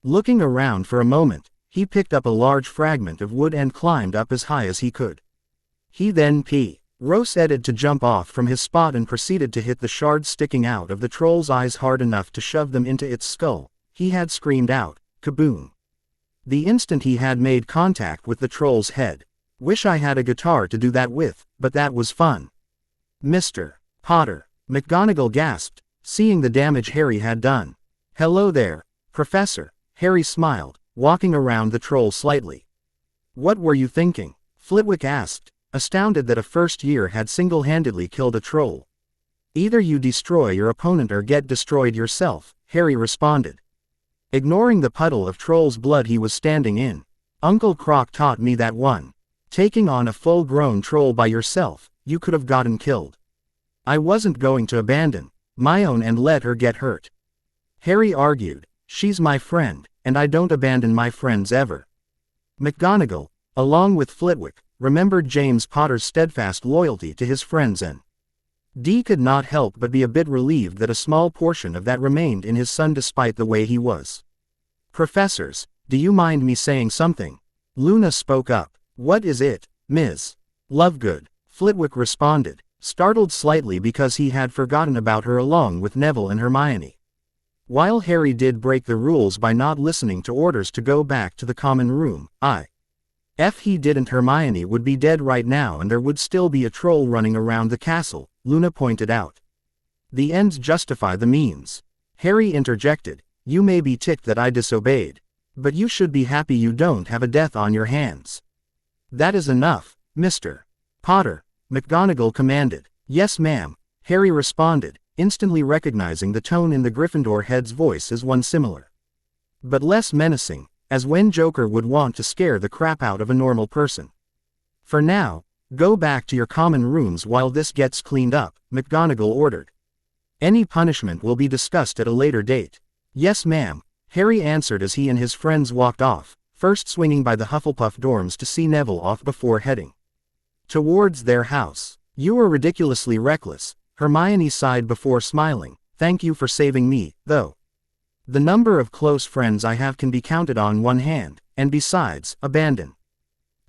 Looking around for a moment, he picked up a large fragment of wood and climbed up as high as he could. He then proceeded to jump off from his spot and proceeded to hit the shards sticking out of the troll's eyes hard enough to shove them into its skull. He had screamed out, kaboom! The instant he had made contact with the troll's head. Wish I had a guitar to do that with, but that was fun. Mr. Potter, McGonagall gasped, seeing the damage Harry had done. Hello there, Professor, Harry smiled, walking around the troll slightly. What were you thinking? Flitwick asked, astounded that a first year had single-handedly killed a troll. Either you destroy your opponent or get destroyed yourself, Harry responded. Ignoring the puddle of troll's blood he was standing in. Uncle Croc taught me that one. Taking on a full-grown troll by yourself, you could have gotten killed. I wasn't going to abandon my own and let her get hurt. Harry argued, she's my friend, and I don't abandon my friends ever. McGonagall, along with Flitwick, remembered James Potter's steadfast loyalty to his friends and Dee could not help but be a bit relieved that a small portion of that remained in his son despite the way he was. Professors, do you mind me saying something? Luna spoke up. What is it, Ms. Lovegood? Flitwick responded, startled slightly because he had forgotten about her along with Neville and Hermione. While Harry did break the rules by not listening to orders to go back to the common room, if he didn't Hermione would be dead right now and there would still be a troll running around the castle, Luna pointed out. The ends justify the means. Harry interjected, you may be ticked that I disobeyed. But you should be happy you don't have a death on your hands. That is enough, Mr. Potter, McGonagall commanded. Yes ma'am, Harry responded, instantly recognizing the tone in the Gryffindor head's voice as one similar, but less menacing, as when Joker would want to scare the crap out of a normal person. For now, go back to your common rooms while this gets cleaned up, McGonagall ordered. Any punishment will be discussed at a later date. Yes ma'am, Harry answered as he and his friends walked off, first swinging by the Hufflepuff dorms to see Neville off before heading towards their house. You were ridiculously reckless, Hermione sighed before smiling. Thank you for saving me, though. The number of close friends I have can be counted on one hand, and besides, abandoning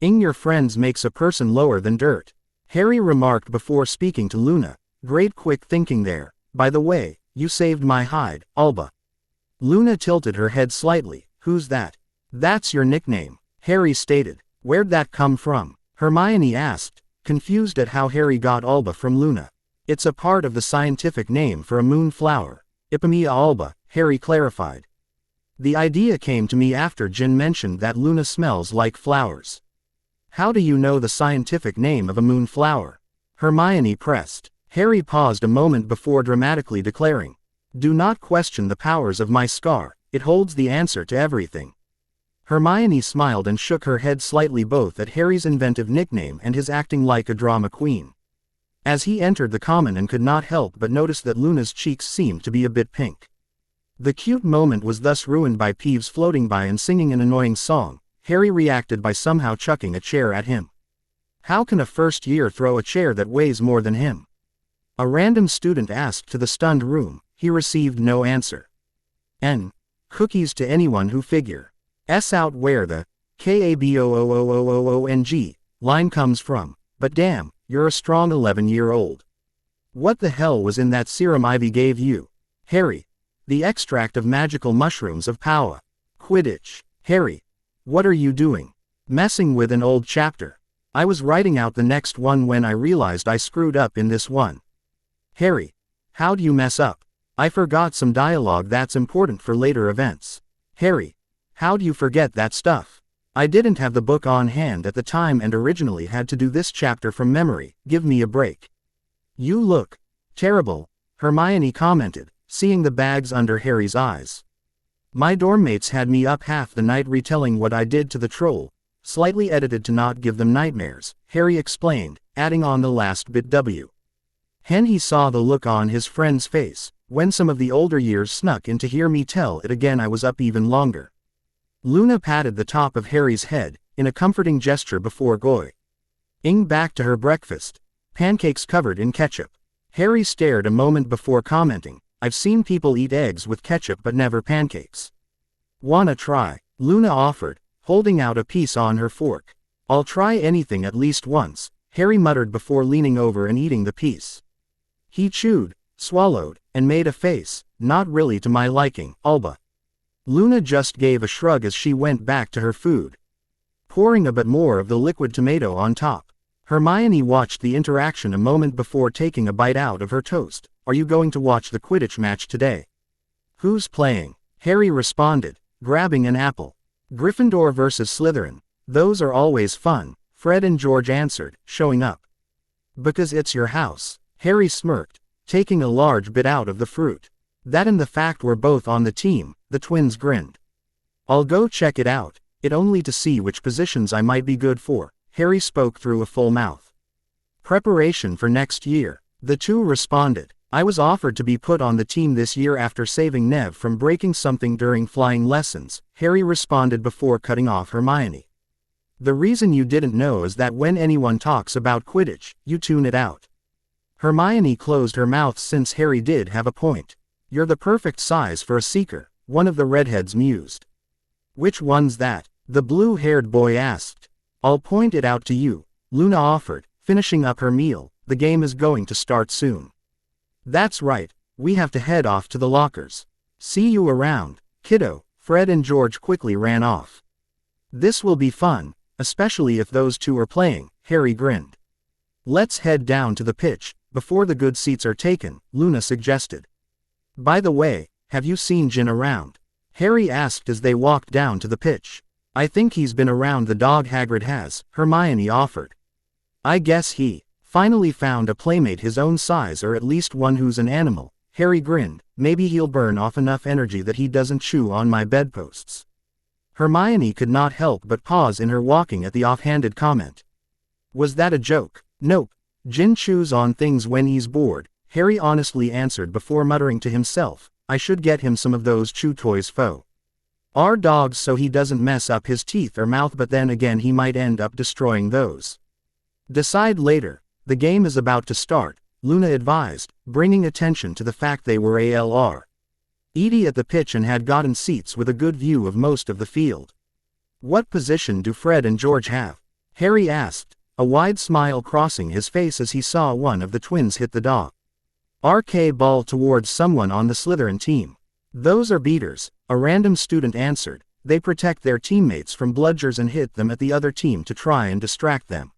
your friends makes a person lower than dirt, Harry remarked before speaking to Luna. Great quick thinking there. By the way, you saved my hide, Alba. Luna tilted her head slightly. Who's that? That's your nickname, Harry stated. Where'd that come from? Hermione asked, confused at how Harry got Alba from Luna. It's a part of the scientific name for a moonflower. Ipomoea alba, Harry clarified. The idea came to me after Jin mentioned that Luna smells like flowers. How do you know the scientific name of a moonflower? Hermione pressed. Harry paused a moment before dramatically declaring, do not question the powers of my scar, it holds the answer to everything. Hermione smiled and shook her head slightly both at Harry's inventive nickname and his acting like a drama queen. As he entered the common and could not help but notice that Luna's cheeks seemed to be a bit pink. The cute moment was thus ruined by Peeves floating by and singing an annoying song. Harry reacted by somehow chucking a chair at him. How can a first year throw a chair that weighs more than him? A random student asked to the stunned room. He received no answer. N. Cookies to anyone who figure S out where the KABOOOOOONG line comes from. But damn, you're a strong 11-year-old. What the hell was in that serum Ivy gave you? Harry. The extract of magical mushrooms of power. Quidditch. Harry. What are you doing? Messing with an old chapter. I was writing out the next one when I realized I screwed up in this one. Harry. How'd you mess up? I forgot some dialogue that's important for later events. Harry. How'd you forget that stuff? I didn't have the book on hand at the time and originally had to do this chapter from memory. Give me a break. You look terrible, Hermione commented, seeing the bags under Harry's eyes. My dorm mates had me up half the night retelling what I did to the troll, slightly edited to not give them nightmares, Harry explained, adding on the last bit W. He saw the look on his friend's face. When some of the older years snuck in to hear me tell it again, I was up even longer. Luna patted the top of Harry's head, in a comforting gesture before going back to her breakfast. Pancakes covered in ketchup. Harry stared a moment before commenting, I've seen people eat eggs with ketchup but never pancakes. Wanna try? Luna offered, holding out a piece on her fork. I'll try anything at least once, Harry muttered before leaning over and eating the piece. He chewed, swallowed, and made a face, not really to my liking, Alba. Luna just gave a shrug as she went back to her food, pouring a bit more of the liquid tomato on top. Hermione watched the interaction a moment before taking a bite out of her toast. Are you going to watch the Quidditch match today? Who's playing? Harry responded, grabbing an apple. Gryffindor versus Slytherin. Those are always fun, Fred and George answered, showing up. Because it's your house. Harry smirked, taking a large bit out of the fruit. That and the fact we're both on the team, the twins grinned. I'll go check it out, it only to see which positions I might be good for, Harry spoke through a full mouth. Preparation for next year, the two responded. I was offered to be put on the team this year after saving Nev from breaking something during flying lessons, Harry responded before cutting off Hermione. The reason you didn't know is that when anyone talks about Quidditch, you tune it out. Hermione closed her mouth since Harry did have a point. You're the perfect size for a seeker, one of the redheads mused. Which one's that? The blue-haired boy asked. I'll point it out to you, Luna offered, finishing up her meal. The game is going to start soon. That's right, we have to head off to the lockers. See you around, kiddo. Fred and George quickly ran off. This will be fun, especially if those two are playing, Harry grinned. Let's head down to the pitch, before the good seats are taken, Luna suggested. By the way, have you seen Jin around? Harry asked as they walked down to the pitch. I think he's been around the dog Hagrid has, Hermione offered. I guess he finally found a playmate his own size, or at least one who's an animal, Harry grinned. Maybe he'll burn off enough energy that he doesn't chew on my bedposts. Hermione could not help but pause in her walking at the offhanded comment. Was that a joke? Nope. Jin chews on things when he's bored, Harry honestly answered before muttering to himself, I should get him some of those chew toys for our dogs so he doesn't mess up his teeth or mouth, but then again he might end up destroying those. Decide later. The game is about to start, Luna advised, bringing attention to the fact they were already at the pitch and had gotten seats with a good view of most of the field. What position do Fred and George have? Harry asked, a wide smile crossing his face as he saw one of the twins hit the dog RK ball towards someone on the Slytherin team. Those are beaters, a random student answered. They protect their teammates from bludgers and hit them at the other team to try and distract them.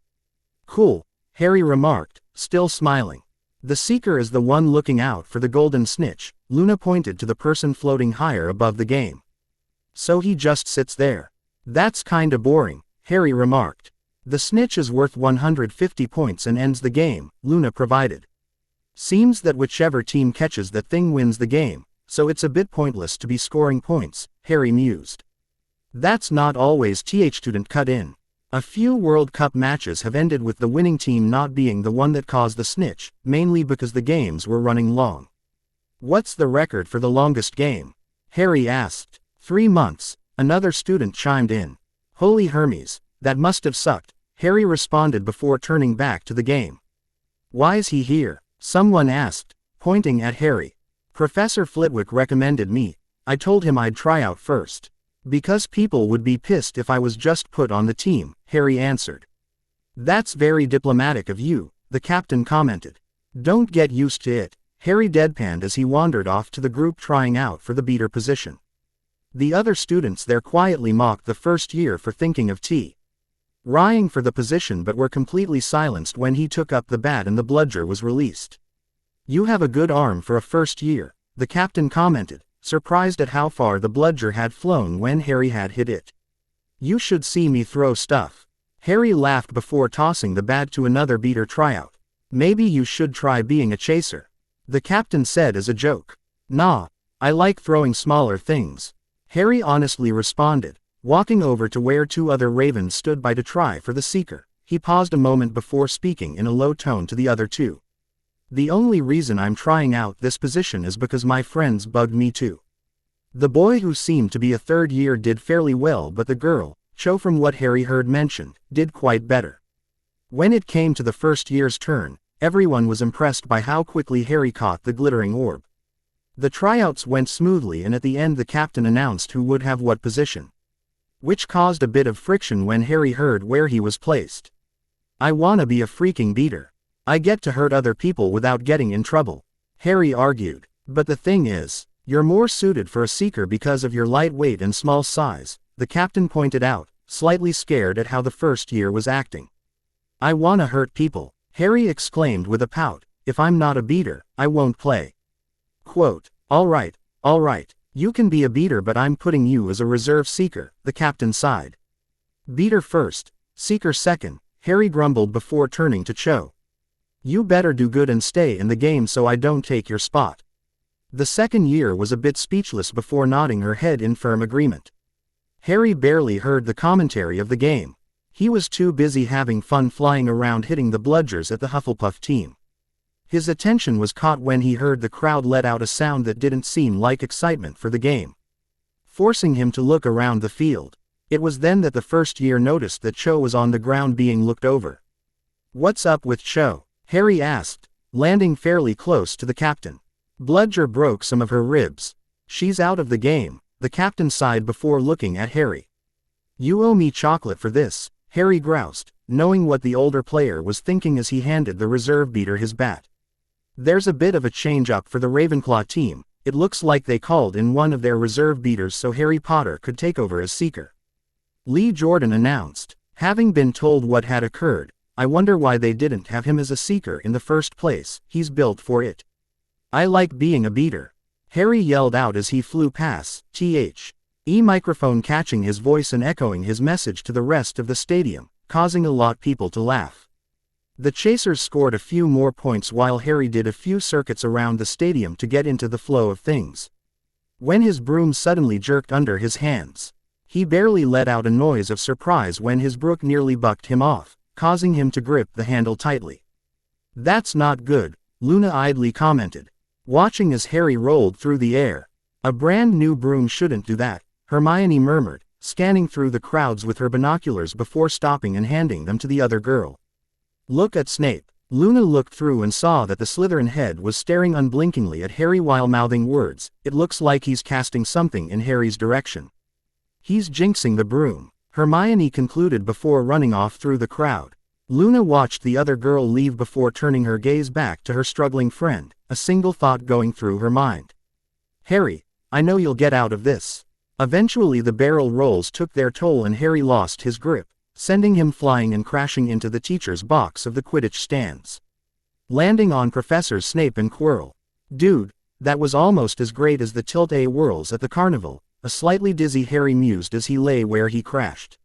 Cool, Harry remarked, still smiling. The seeker is the one looking out for the golden snitch, Luna pointed to the person floating higher above the game. So he just sits there. That's kinda boring, Harry remarked. The snitch is worth 150 points and ends the game, Luna provided. Seems that whichever team catches that thing wins the game, so it's a bit pointless to be scoring points, Harry mused. That's not always student cut in. A few World Cup matches have ended with the winning team not being the one that caused the snitch, mainly because the games were running long. What's the record for the longest game? Harry asked. 3 months, another student chimed in. Holy Hermes, that must have sucked, Harry responded before turning back to the game. Why's he here? Someone asked, pointing at Harry. Professor Flitwick recommended me. I told him I'd try out first. Because people would be pissed if I was just put on the team, Harry answered. That's very diplomatic of you, the captain commented. Don't get used to it, Harry deadpanned as he wandered off to the group trying out for the beater position. The other students there quietly mocked the first year for thinking of Rying for the position but were completely silenced when he took up the bat and the bludger was released. You have a good arm for a first year, the captain commented, surprised at how far the bludger had flown when Harry had hit it. You should see me throw stuff. Harry laughed before tossing the bat to another beater tryout. Maybe you should try being a chaser, the captain said as a joke. Nah, I like throwing smaller things, Harry honestly responded. Walking over to where two other ravens stood by to try for the seeker, he paused a moment before speaking in a low tone to the other two. The only reason I'm trying out this position is because my friends bugged me too. The boy who seemed to be a third year did fairly well, but the girl, Cho, from what Harry heard mentioned, did quite better. When it came to the first year's turn, everyone was impressed by how quickly Harry caught the glittering orb. The tryouts went smoothly and at the end the captain announced who would have what position, which caused a bit of friction when Harry heard where he was placed. I wanna be a freaking beater. I get to hurt other people without getting in trouble, Harry argued. But the thing is, you're more suited for a seeker because of your light weight and small size, the captain pointed out, slightly scared at how the first year was acting. I wanna hurt people, Harry exclaimed with a pout. If I'm not a beater, I won't play. Quote, all right, you can be a beater but I'm putting you as a reserve seeker, the captain sighed. Beater first, seeker second, Harry grumbled before turning to Cho. You better do good and stay in the game so I don't take your spot. The second year was a bit speechless before nodding her head in firm agreement. Harry barely heard the commentary of the game. He was too busy having fun flying around hitting the bludgers at the Hufflepuff team. His attention was caught when he heard the crowd let out a sound that didn't seem like excitement for the game, forcing him to look around the field. It was then that the first year noticed that Cho was on the ground being looked over. What's up with Cho? Harry asked, landing fairly close to the captain. Bludger broke some of her ribs. She's out of the game, the captain sighed before looking at Harry. You owe me chocolate for this, Harry groused, knowing what the older player was thinking as he handed the reserve beater his bat. There's a bit of a change-up for the Ravenclaw team. It looks like they called in one of their reserve beaters so Harry Potter could take over as seeker, Lee Jordan announced. Having been told what had occurred, I wonder why they didn't have him as a seeker in the first place. He's built for it. I like being a beater, Harry yelled out as he flew past the microphone, catching his voice and echoing his message to the rest of the stadium, causing a lot of people to laugh. The Chasers scored a few more points while Harry did a few circuits around the stadium to get into the flow of things. When his broom suddenly jerked under his hands, he barely let out a noise of surprise when his brook nearly bucked him off, causing him to grip the handle tightly. That's not good, Luna idly commented, watching as Harry rolled through the air. A brand new broom shouldn't do that, Hermione murmured, scanning through the crowds with her binoculars before stopping and handing them to the other girl. Look at Snape. Luna looked through and saw that the Slytherin head was staring unblinkingly at Harry while mouthing words. It looks like he's casting something in Harry's direction. He's jinxing the broom, Hermione concluded before running off through the crowd. Luna watched the other girl leave before turning her gaze back to her struggling friend, a single thought going through her mind. Harry, I know you'll get out of this. Eventually the barrel rolls took their toll and Harry lost his grip, sending him flying and crashing into the teacher's box of the Quidditch stands, landing on Professors Snape and Quirrell. Dude, that was almost as great as the tilt-a-whirls at the carnival, a slightly dizzy Harry mused as he lay where he crashed.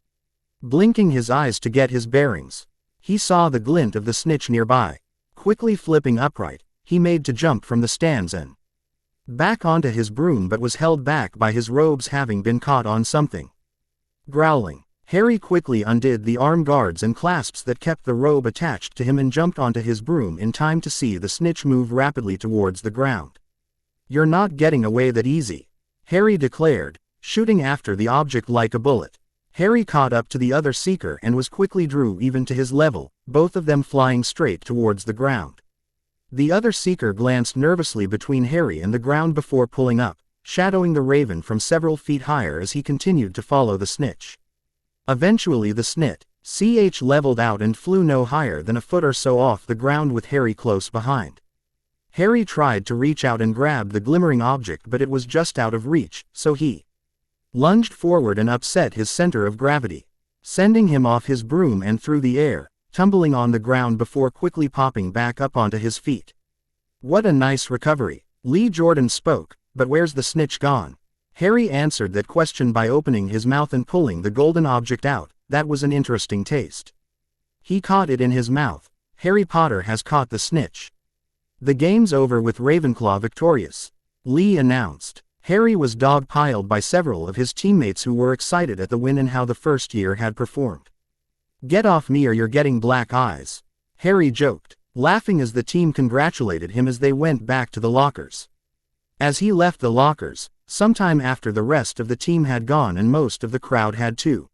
Blinking his eyes to get his bearings, he saw the glint of the snitch nearby. Quickly flipping upright, he made to jump from the stands and back onto his broom but was held back by his robes having been caught on something. Growling, Harry quickly undid the arm guards and clasps that kept the robe attached to him and jumped onto his broom in time to see the snitch move rapidly towards the ground. You're not getting away that easy, Harry declared, shooting after the object like a bullet. Harry caught up to the other seeker and was quickly drew even to his level, both of them flying straight towards the ground. The other seeker glanced nervously between Harry and the ground before pulling up, shadowing the raven from several feet higher as he continued to follow the snitch. Eventually the snit leveled out and flew no higher than a foot or so off the ground with Harry close behind. Harry tried to reach out and grab the glimmering object, but it was just out of reach, so he lunged forward and upset his center of gravity, sending him off his broom and through the air, tumbling on the ground before quickly popping back up onto his feet. "What a nice recovery," Lee Jordan spoke, "but where's the snitch gone?" Harry answered that question by opening his mouth and pulling the golden object out. That was an interesting taste. He caught it in his mouth. Harry Potter has caught the snitch. "The game's over with Ravenclaw victorious," Lee announced. Harry was dog-piled by several of his teammates who were excited at the win and how the first year had performed. "Get off me or you're getting black eyes," Harry joked, laughing as the team congratulated him as they went back to the lockers. As he left the lockers, sometime after the rest of the team had gone and most of the crowd had too,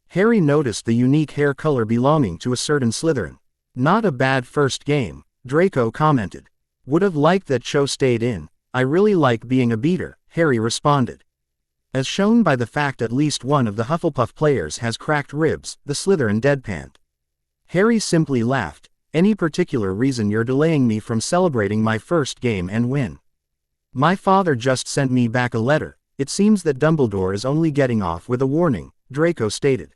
Harry noticed the unique hair color belonging to a certain Slytherin. "Not a bad first game," Draco commented. "Would have liked that Cho stayed in. I really like being a beater," Harry responded. As shown by the fact at least one of the Hufflepuff players has cracked ribs, the Slytherin deadpanned. Harry simply laughed. "Any particular reason you're delaying me from celebrating my first game and win?" "My father just sent me back a letter. It seems that Dumbledore is only getting off with a warning," Draco stated.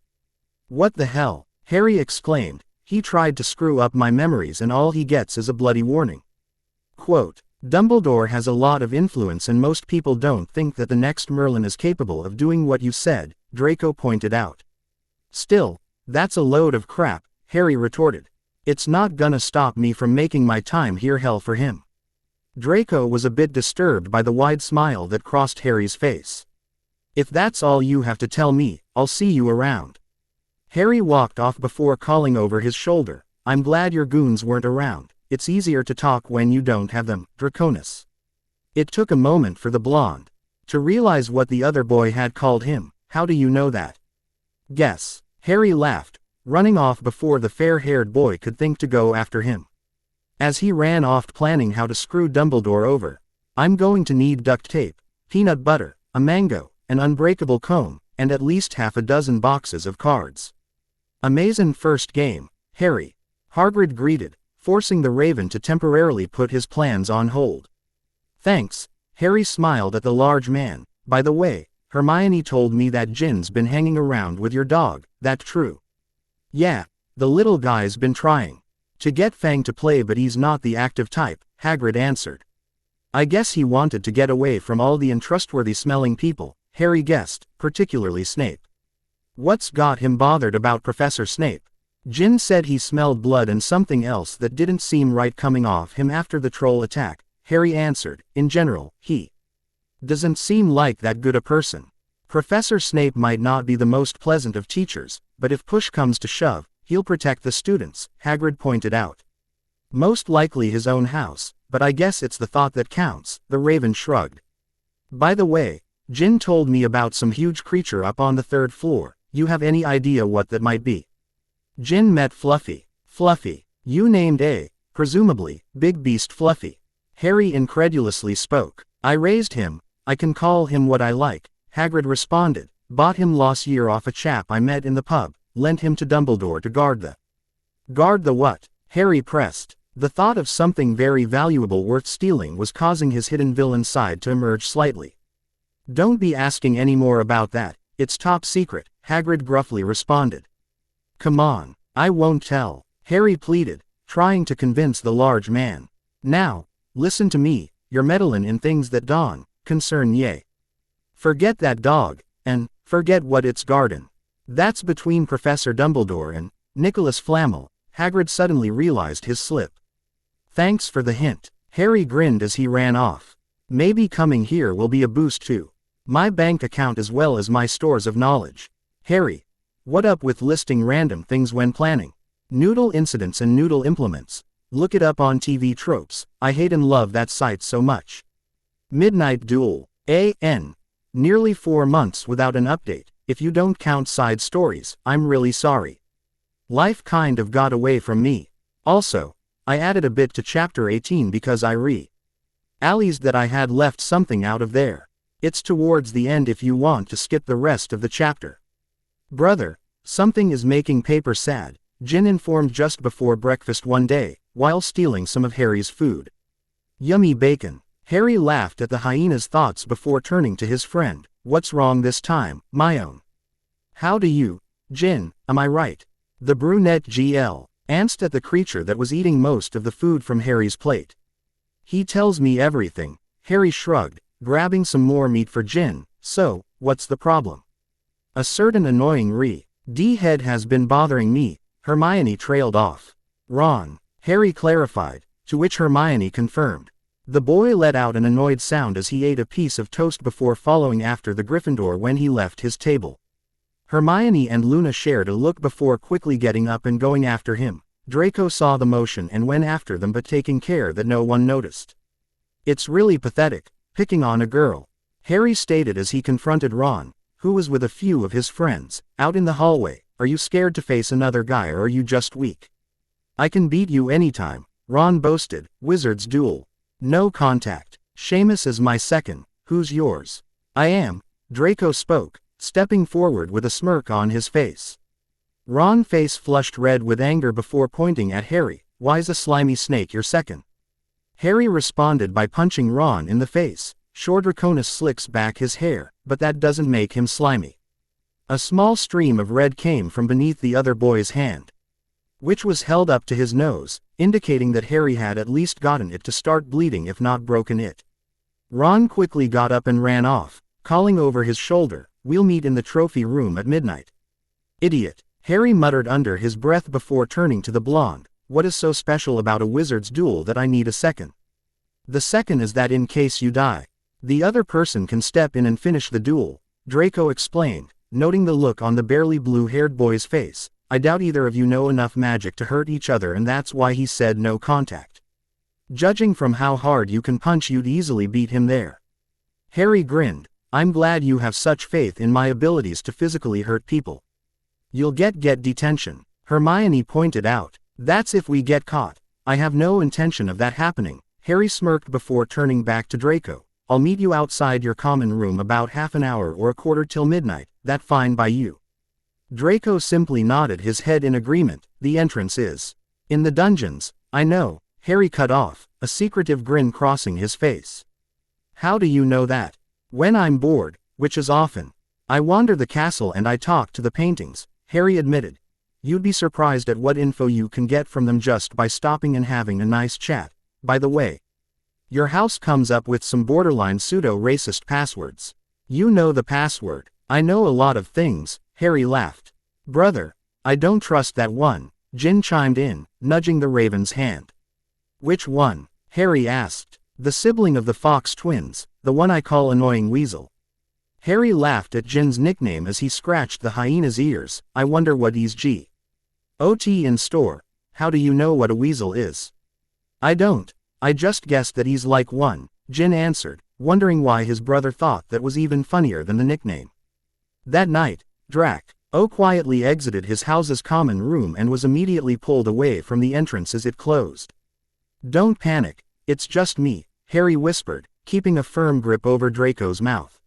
"What the hell?" Harry exclaimed. "He tried to screw up my memories and all he gets is a bloody warning." Quote, "Dumbledore has a lot of influence and most people don't think that the next Merlin is capable of doing what you said," Draco pointed out. "Still, that's a load of crap," Harry retorted. "It's not gonna stop me from making my time here hell for him." Draco was a bit disturbed by the wide smile that crossed Harry's face. "If that's all you have to tell me, I'll see you around." Harry walked off before calling over his shoulder, "I'm glad your goons weren't around. It's easier to talk when you don't have them, Draconis." It took a moment for the blonde to realize what the other boy had called him. "How do you know that?" "Guess." Harry laughed, running off before the fair-haired boy could think to go after him. As he ran off planning how to screw Dumbledore over, "I'm going to need duct tape, peanut butter, a mango, an unbreakable comb, and at least half a dozen boxes of cards." "Amazin' first game, Harry," Hagrid greeted, forcing the Raven to temporarily put his plans on hold. "Thanks," Harry smiled at the large man. "By the way, Hermione told me that Jin's been hanging around with your dog, that true?" "Yeah, the little guy's been trying to get Fang to play but he's not the active type," Hagrid answered. "I guess he wanted to get away from all the untrustworthy-smelling people," Harry guessed, particularly Snape. "What's got him bothered about Professor Snape?" "Jin said he smelled blood and something else that didn't seem right coming off him after the troll attack," Harry answered. "In general, he doesn't seem like that good a person. Professor Snape might not be the most pleasant of teachers, but if push comes to shove, he'll protect the students," Hagrid pointed out. "Most likely his own house, but I guess it's the thought that counts," the Raven shrugged. "By the way, Jin told me about some huge creature up on the 3rd floor. You have any idea what that might be?" "Jin met Fluffy." "Fluffy? You named a, presumably, big beast Fluffy?" Harry incredulously spoke. "I raised him. I can call him what I like," Hagrid responded. "Bought him last year off a chap I met in the pub, lent him to Dumbledore to guard the what?" Harry pressed. The thought of something very valuable worth stealing was causing his hidden villain side to emerge slightly. "Don't be asking any more about that, it's top secret," Hagrid gruffly responded. "Come on, I won't tell," Harry pleaded, trying to convince the large man. "Now, listen to me, you're meddling in things that don't concern ye. Forget that dog, and forget what it's guardin'. That's between Professor Dumbledore and Nicholas Flamel." Hagrid suddenly realized his slip. "Thanks for the hint." Harry grinned as he ran off. "Maybe coming here will be a boost to my bank account as well as my stores of knowledge." "Harry, what up with listing random things when planning? Noodle incidents and noodle implements. Look it up on TV Tropes. I hate and love that site so much." Midnight Duel. A.N. Nearly 4 months without an update. If you don't count side stories, I'm really sorry. Life kind of got away from me. Also, I added a bit to chapter 18 because I realized that I had left something out of there. It's towards the end if you want to skip the rest of the chapter. Brother, something is making paper sad, Jin informed just before breakfast one day, while stealing some of Harry's food. Yummy bacon. Harry laughed at the hyena's thoughts before turning to his friend. What's wrong this time, my own? How do you, Jin, am I right? The brunette GL asked at the creature that was eating most of the food from Harry's plate. He tells me everything, Harry shrugged, grabbing some more meat for Jin. So, what's the problem? A certain annoying D-head has been bothering me, Hermione trailed off. Ron, Harry clarified, to which Hermione confirmed. The boy let out an annoyed sound as he ate a piece of toast before following after the Gryffindor when he left his table. Hermione and Luna shared a look before quickly getting up and going after him. Draco saw the motion and went after them but taking care that no one noticed. It's really pathetic, picking on a girl, Harry stated as he confronted Ron, who was with a few of his friends, out in the hallway. Are you scared to face another guy or are you just weak? I can beat you anytime, Ron boasted. Wizard's duel. No contact. Seamus is my second. Who's yours? I am, Draco spoke, stepping forward with a smirk on his face. Ron's face flushed red with anger before pointing at Harry. Why's a slimy snake your second? Harry responded by punching Ron in the face. Sure, Draconis slicks back his hair, but that doesn't make him slimy. A small stream of red came from beneath the other boy's hand, which was held up to his nose, indicating that Harry had at least gotten it to start bleeding if not broken it. Ron quickly got up and ran off, calling over his shoulder, we'll meet in the trophy room at midnight. Idiot, Harry muttered under his breath before turning to the blonde. What is so special about a wizard's duel that I need a second? The second is that in case you die, the other person can step in and finish the duel, Draco explained, noting the look on the barely blue-haired boy's face. I doubt either of you know enough magic to hurt each other and that's why he said no contact. Judging from how hard you can punch you'd easily beat him there. Harry grinned. I'm glad you have such faith in my abilities to physically hurt people. You'll get detention, Hermione pointed out. That's if we get caught. I have no intention of that happening, Harry smirked before turning back to Draco. I'll meet you outside your common room about half an hour or a quarter till midnight, that fine by you? Draco simply nodded his head in agreement. The entrance is in the dungeons. I know, Harry cut off, a secretive grin crossing his face. How do you know that? When I'm bored, which is often, I wander the castle and I talk to the paintings, Harry admitted. You'd be surprised at what info you can get from them just by stopping and having a nice chat. By the way, your house comes up with some borderline pseudo-racist passwords. You know the password. I know a lot of things, Harry laughed. Brother, I don't trust that one, Jin chimed in, nudging the raven's hand. Which one? Harry asked. The sibling of the Fox twins, the one I call Annoying Weasel. Harry laughed at Jin's nickname as he scratched the hyena's ears. I wonder what he's got in store. How do you know what a weasel is? I don't. I just guessed that he's like one, Jin answered, wondering why his brother thought that was even funnier than the nickname. That night, Draco quietly exited his house's common room and was immediately pulled away from the entrance as it closed. Don't panic, it's just me, Harry whispered, keeping a firm grip over Draco's mouth.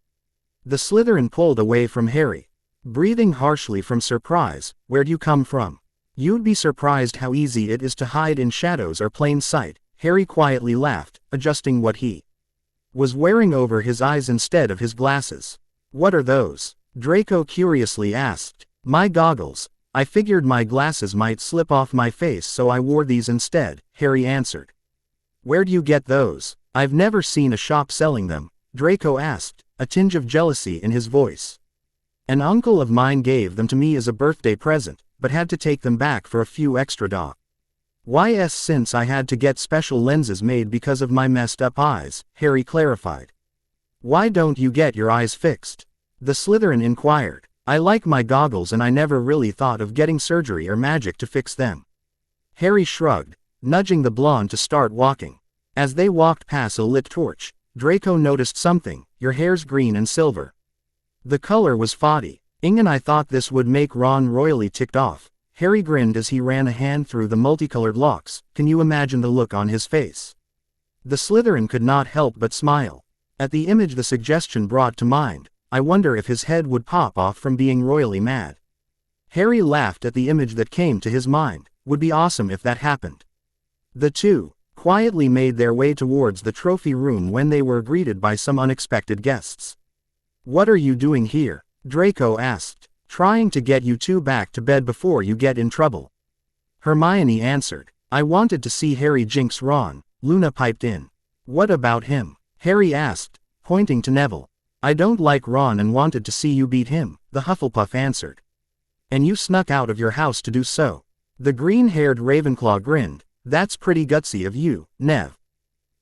The Slytherin pulled away from Harry, breathing harshly from surprise. Where'd you come from? You'd be surprised how easy it is to hide in shadows or plain sight, Harry quietly laughed, adjusting what he was wearing over his eyes instead of his glasses. What are those? Draco curiously asked. My goggles. I figured my glasses might slip off my face so I wore these instead, Harry answered. Where'd you get those? I've never seen a shop selling them, Draco asked, a tinge of jealousy in his voice. An uncle of mine gave them to me as a birthday present, but had to take them back for a few extra YS since I had to get special lenses made because of my messed up eyes, Harry clarified. Why don't you get your eyes fixed? The Slytherin inquired. I like my goggles and I never really thought of getting surgery or magic to fix them. Harry shrugged, nudging the blonde to start walking. As they walked past a lit torch, Draco noticed something. Your hair's green and silver. The color was faddy. And I thought this would make Ron royally ticked off, Harry grinned as he ran a hand through the multicolored locks. Can you imagine the look on his face? The Slytherin could not help but smile. At the image the suggestion brought to mind, I wonder if his head would pop off from being royally mad. Harry laughed at the image that came to his mind. Would be awesome if that happened. The two quietly made their way towards the trophy room when they were greeted by some unexpected guests. What are you doing here? Draco asked. Trying to get you two back to bed before you get in trouble. Hermione answered. I wanted to see Harry jinx Ron, Luna piped in. What about him? Harry asked, pointing to Neville. I don't like Ron and wanted to see you beat him, the Hufflepuff answered. And you snuck out of your house to do so. The green-haired Ravenclaw grinned. That's pretty gutsy of you, Nev.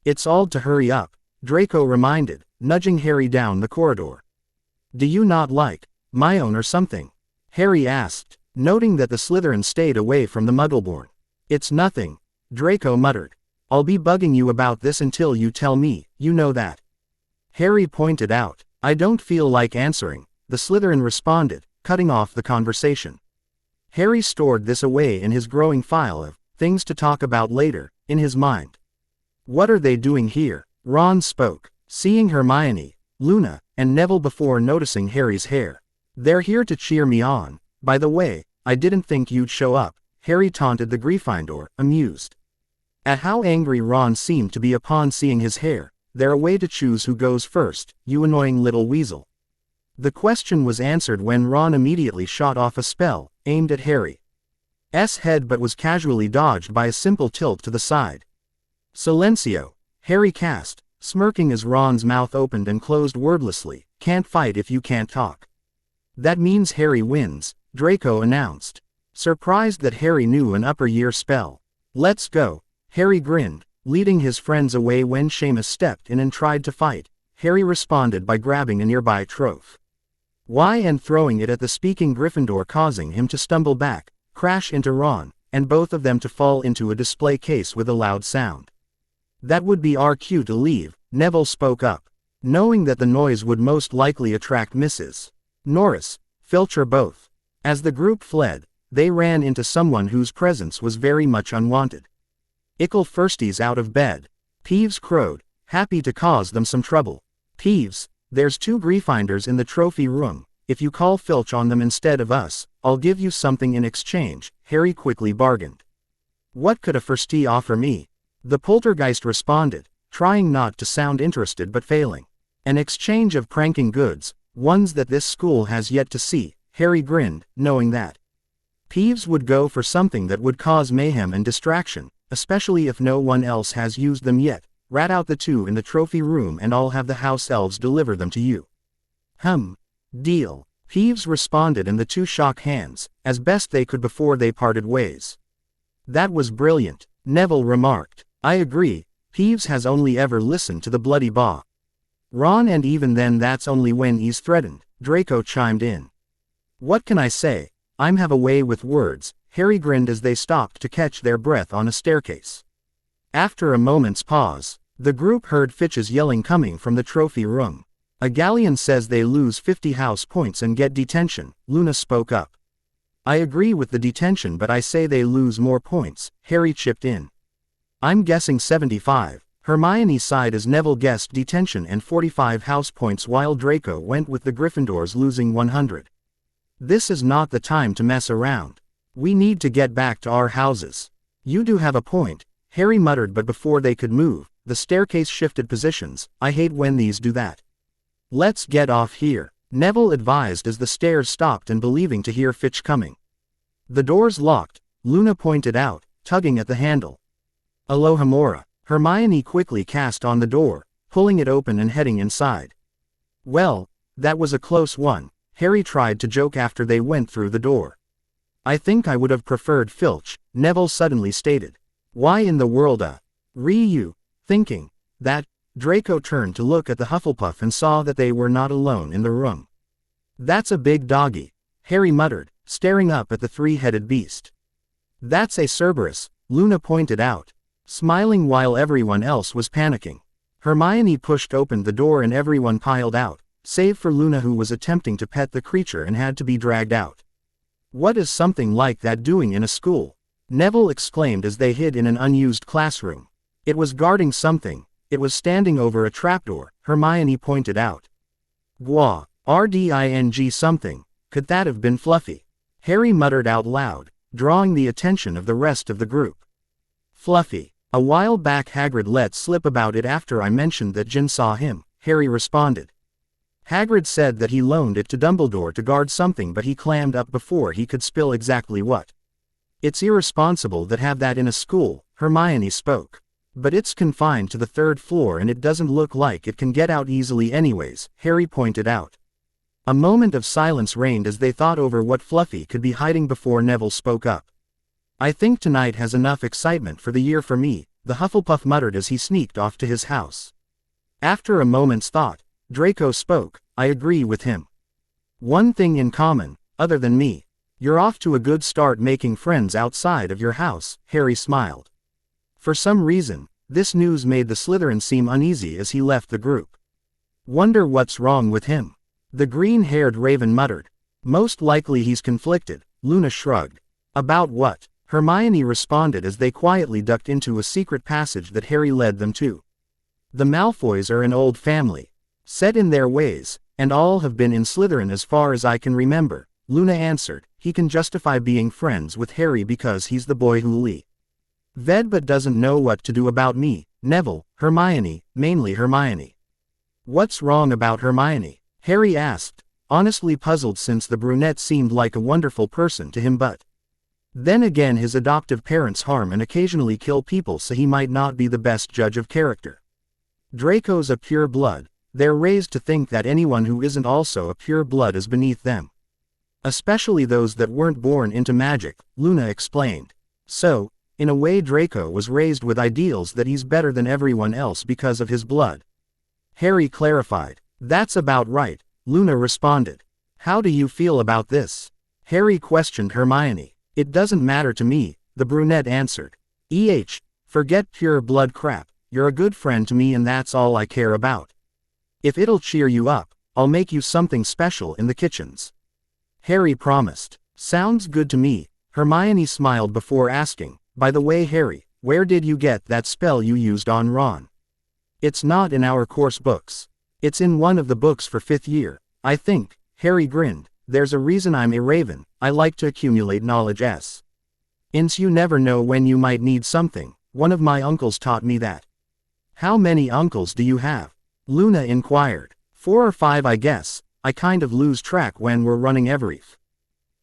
It's all to hurry up, Draco reminded, nudging Harry down the corridor. Do you not like Hermione or something? Harry asked, noting that the Slytherin stayed away from the Muggleborn. It's nothing, Draco muttered. I'll be bugging you about this until you tell me, you know that. Harry pointed out. I don't feel like answering, the Slytherin responded, cutting off the conversation. Harry stored this away in his growing file of things to talk about later, in his mind. What are they doing here? Ron spoke, seeing Hermione, Luna, and Neville before noticing Harry's hair. They're here to cheer me on. By the way, I didn't think you'd show up, Harry taunted the Gryffindor, amused. At how angry Ron seemed to be upon seeing his hair. They're a way to choose who goes first, you annoying little weasel. The question was answered when Ron immediately shot off a spell, aimed at Harry's head but was casually dodged by a simple tilt to the side. Silencio, Harry cast, smirking as Ron's mouth opened and closed wordlessly. Can't fight if you can't talk. That means Harry wins, Draco announced. Surprised that Harry knew an upper year spell. Let's go, Harry grinned, leading his friends away when Seamus stepped in and tried to fight. Harry responded by grabbing a nearby trophy. And throwing it at the speaking Gryffindor, causing him to stumble back, crash into Ron, and both of them to fall into a display case with a loud sound. That would be our cue to leave, Neville spoke up, knowing that the noise would most likely attract Mrs. Norris, Filch or both. As the group fled, they ran into someone whose presence was very much unwanted. Ickle Firsties out of bed. Peeves crowed, happy to cause them some trouble. Peeves, there's 2 Gryffindors in the trophy room. If you call Filch on them instead of us, I'll give you something in exchange, Harry quickly bargained. What could a Firstie offer me? The poltergeist responded, trying not to sound interested but failing. An exchange of pranking goods, ones that this school has yet to see, Harry grinned, knowing that Peeves would go for something that would cause mayhem and distraction, especially if no one else has used them yet. Rat out the 2 in the trophy room and I'll have the house elves deliver them to you. Deal, Peeves responded, and the 2 shook hands, as best they could before they parted ways. That was brilliant, Neville remarked. I agree, Peeves has only ever listened to the bloody boss. Ron, and even then that's only when he's threatened, Draco chimed in. What can I say? I'm have a way with words, Harry grinned as they stopped to catch their breath on a staircase. After a moment's pause, the group heard Fitch's yelling coming from the trophy room. A galleon says they lose 50 house points and get detention, Luna spoke up. I agree with the detention, but I say they lose more points, Harry chipped in. I'm guessing 75. Hermione sighed as Neville guessed detention and 45 house points, while Draco went with the Gryffindors losing 100. This is not the time to mess around. We need to get back to our houses. You do have a point, Harry muttered, but before they could move, the staircase shifted positions. I hate when these do that. Let's get off here, Neville advised as the stairs stopped and believing to hear Fitch coming. The door's locked, Luna pointed out, tugging at the handle. Alohomora, Hermione quickly cast on the door, pulling it open and heading inside. Well, that was a close one, Harry tried to joke after they went through the door. I think I would have preferred Filch, Neville suddenly stated. Why in the world were you thinking that? Draco turned to look at the Hufflepuff and saw that they were not alone in the room. That's a big doggy, Harry muttered, staring up at the 3-headed beast. That's a Cerberus, Luna pointed out, smiling while everyone else was panicking. Hermione pushed open the door and everyone piled out, save for Luna, who was attempting to pet the creature and had to be dragged out. What is something like that doing in a school? Neville exclaimed as they hid in an unused classroom. It was guarding something. It was standing over a trapdoor, Hermione pointed out. Gwa, rding something, could that have been Fluffy? Harry muttered out loud, drawing the attention of the rest of the group. Fluffy. A while back Hagrid let slip about it after I mentioned that Jin saw him, Harry responded. Hagrid said that he loaned it to Dumbledore to guard something, but he clammed up before he could spill exactly what. It's irresponsible to have that in a school, Hermione spoke. But it's confined to the 3rd floor and it doesn't look like it can get out easily anyways, Harry pointed out. A moment of silence reigned as they thought over what Fluffy could be hiding before Neville spoke up. I think tonight has enough excitement for the year for me, the Hufflepuff muttered as he sneaked off to his house. After a moment's thought, Draco spoke. I agree with him. One thing in common, other than me. You're off to a good start making friends outside of your house, Harry smiled. For some reason, this news made the Slytherin seem uneasy as he left the group. Wonder what's wrong with him? The green-haired raven muttered. Most likely he's conflicted, Luna shrugged. About what? Hermione responded as they quietly ducked into a secret passage that Harry led them to. The Malfoys are an old family. Set in their ways, and all have been in Slytherin as far as I can remember, Luna answered. He can justify being friends with Harry because he's the boy who ved but doesn't know what to do about me, Neville, Hermione, mainly Hermione. What's wrong about Hermione? Harry asked, honestly puzzled since the brunette seemed like a wonderful person to him, but then again his adoptive parents harm and occasionally kill people, so he might not be the best judge of character. Draco's a pure blood. They're raised to think that anyone who isn't also a pure blood is beneath them. Especially those that weren't born into magic, Luna explained. So, in a way Draco was raised with ideals that he's better than everyone else because of his blood. Harry clarified. That's about right, Luna responded. How do you feel about this? Harry questioned Hermione. It doesn't matter to me, the brunette answered. Forget pure blood crap, you're a good friend to me and that's all I care about. If it'll cheer you up, I'll make you something special in the kitchens. Harry promised. Sounds good to me, Hermione smiled before asking, by the way Harry, where did you get that spell you used on Ron? It's not in our course books. It's in one of the books for 5th year, I think, Harry grinned. There's a reason I'm a raven, I like to accumulate knowledge Ince you never know when you might need something, one of my uncles taught me that. How many uncles do you have? Luna inquired. 4 or 5 I guess, I kind of lose track when we're running everything.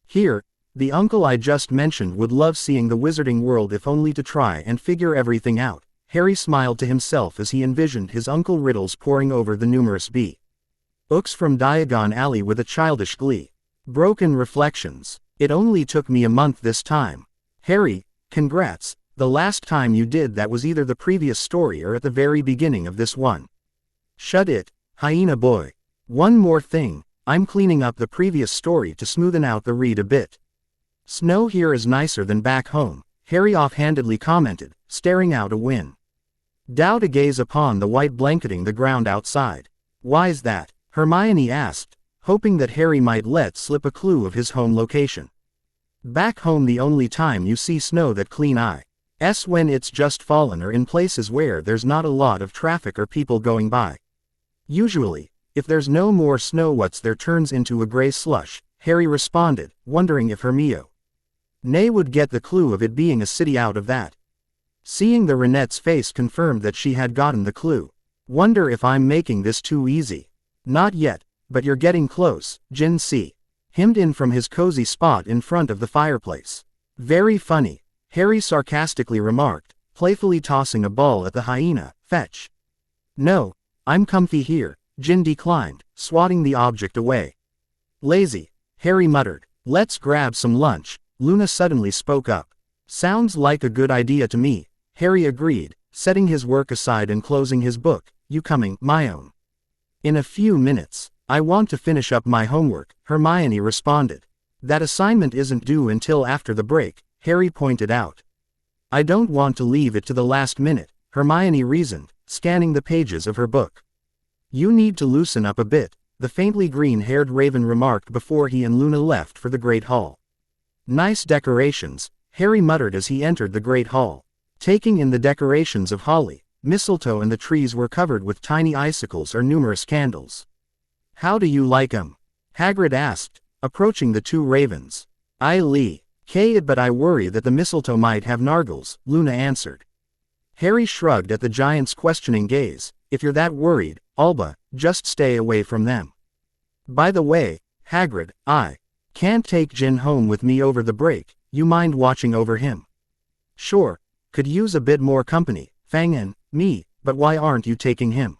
Here, the uncle I just mentioned would love seeing the wizarding world if only to try and figure everything out. Harry smiled to himself as he envisioned his Uncle Riddles poring over the numerous books from Diagon Alley with a childish glee. Broken reflections. It only took me a month this time. Harry, congrats, the last time you did that was either the previous story or at the very beginning of this one. Shut it, hyena boy. One more thing, I'm cleaning up the previous story to smoothen out the read a bit. Snow here is nicer than back home, Harry offhandedly commented, staring out a window to gaze upon the white blanketing the ground outside. Why's that? Hermione asked, hoping that Harry might let slip a clue of his home location. Back home the only time you see snow that clean eyes when it's just fallen or in places where there's not a lot of traffic or people going by. Usually, if there's no more snow what's there turns into a gray slush, Harry responded, wondering if Hermione would get the clue of it being a city out of that. Seeing the brunette's face confirmed that she had gotten the clue. Wonder if I'm making this too easy. Not yet, but you're getting close, Jin himmed in from his cozy spot in front of the fireplace. Very funny, Harry sarcastically remarked, playfully tossing a ball at the hyena. Fetch. No, I'm comfy here, Jin declined, swatting the object away. Lazy, Harry muttered. Let's grab some lunch, Luna suddenly spoke up. Sounds like a good idea to me, Harry agreed, setting his work aside and closing his book. You coming, my own? In a few minutes. I want to finish up my homework, Hermione responded. That assignment isn't due until after the break, Harry pointed out. I don't want to leave it to the last minute, Hermione reasoned, scanning the pages of her book. You need to loosen up a bit, the faintly green-haired raven remarked before he and Luna left for the Great Hall. Nice decorations, Harry muttered as he entered the great hall. Taking in the decorations of holly, mistletoe, and the trees were covered with tiny icicles or numerous candles. How do you like 'em? Hagrid asked, approaching the two ravens. I but I worry that the mistletoe might have nargles, Luna answered. Harry shrugged at the giant's questioning gaze. If you're that worried, Alba, just stay away from them. By the way, Hagrid, I can't take Jin home with me over the break. You mind watching over him? Sure, could use a bit more company, Fang and me, but why aren't you taking him?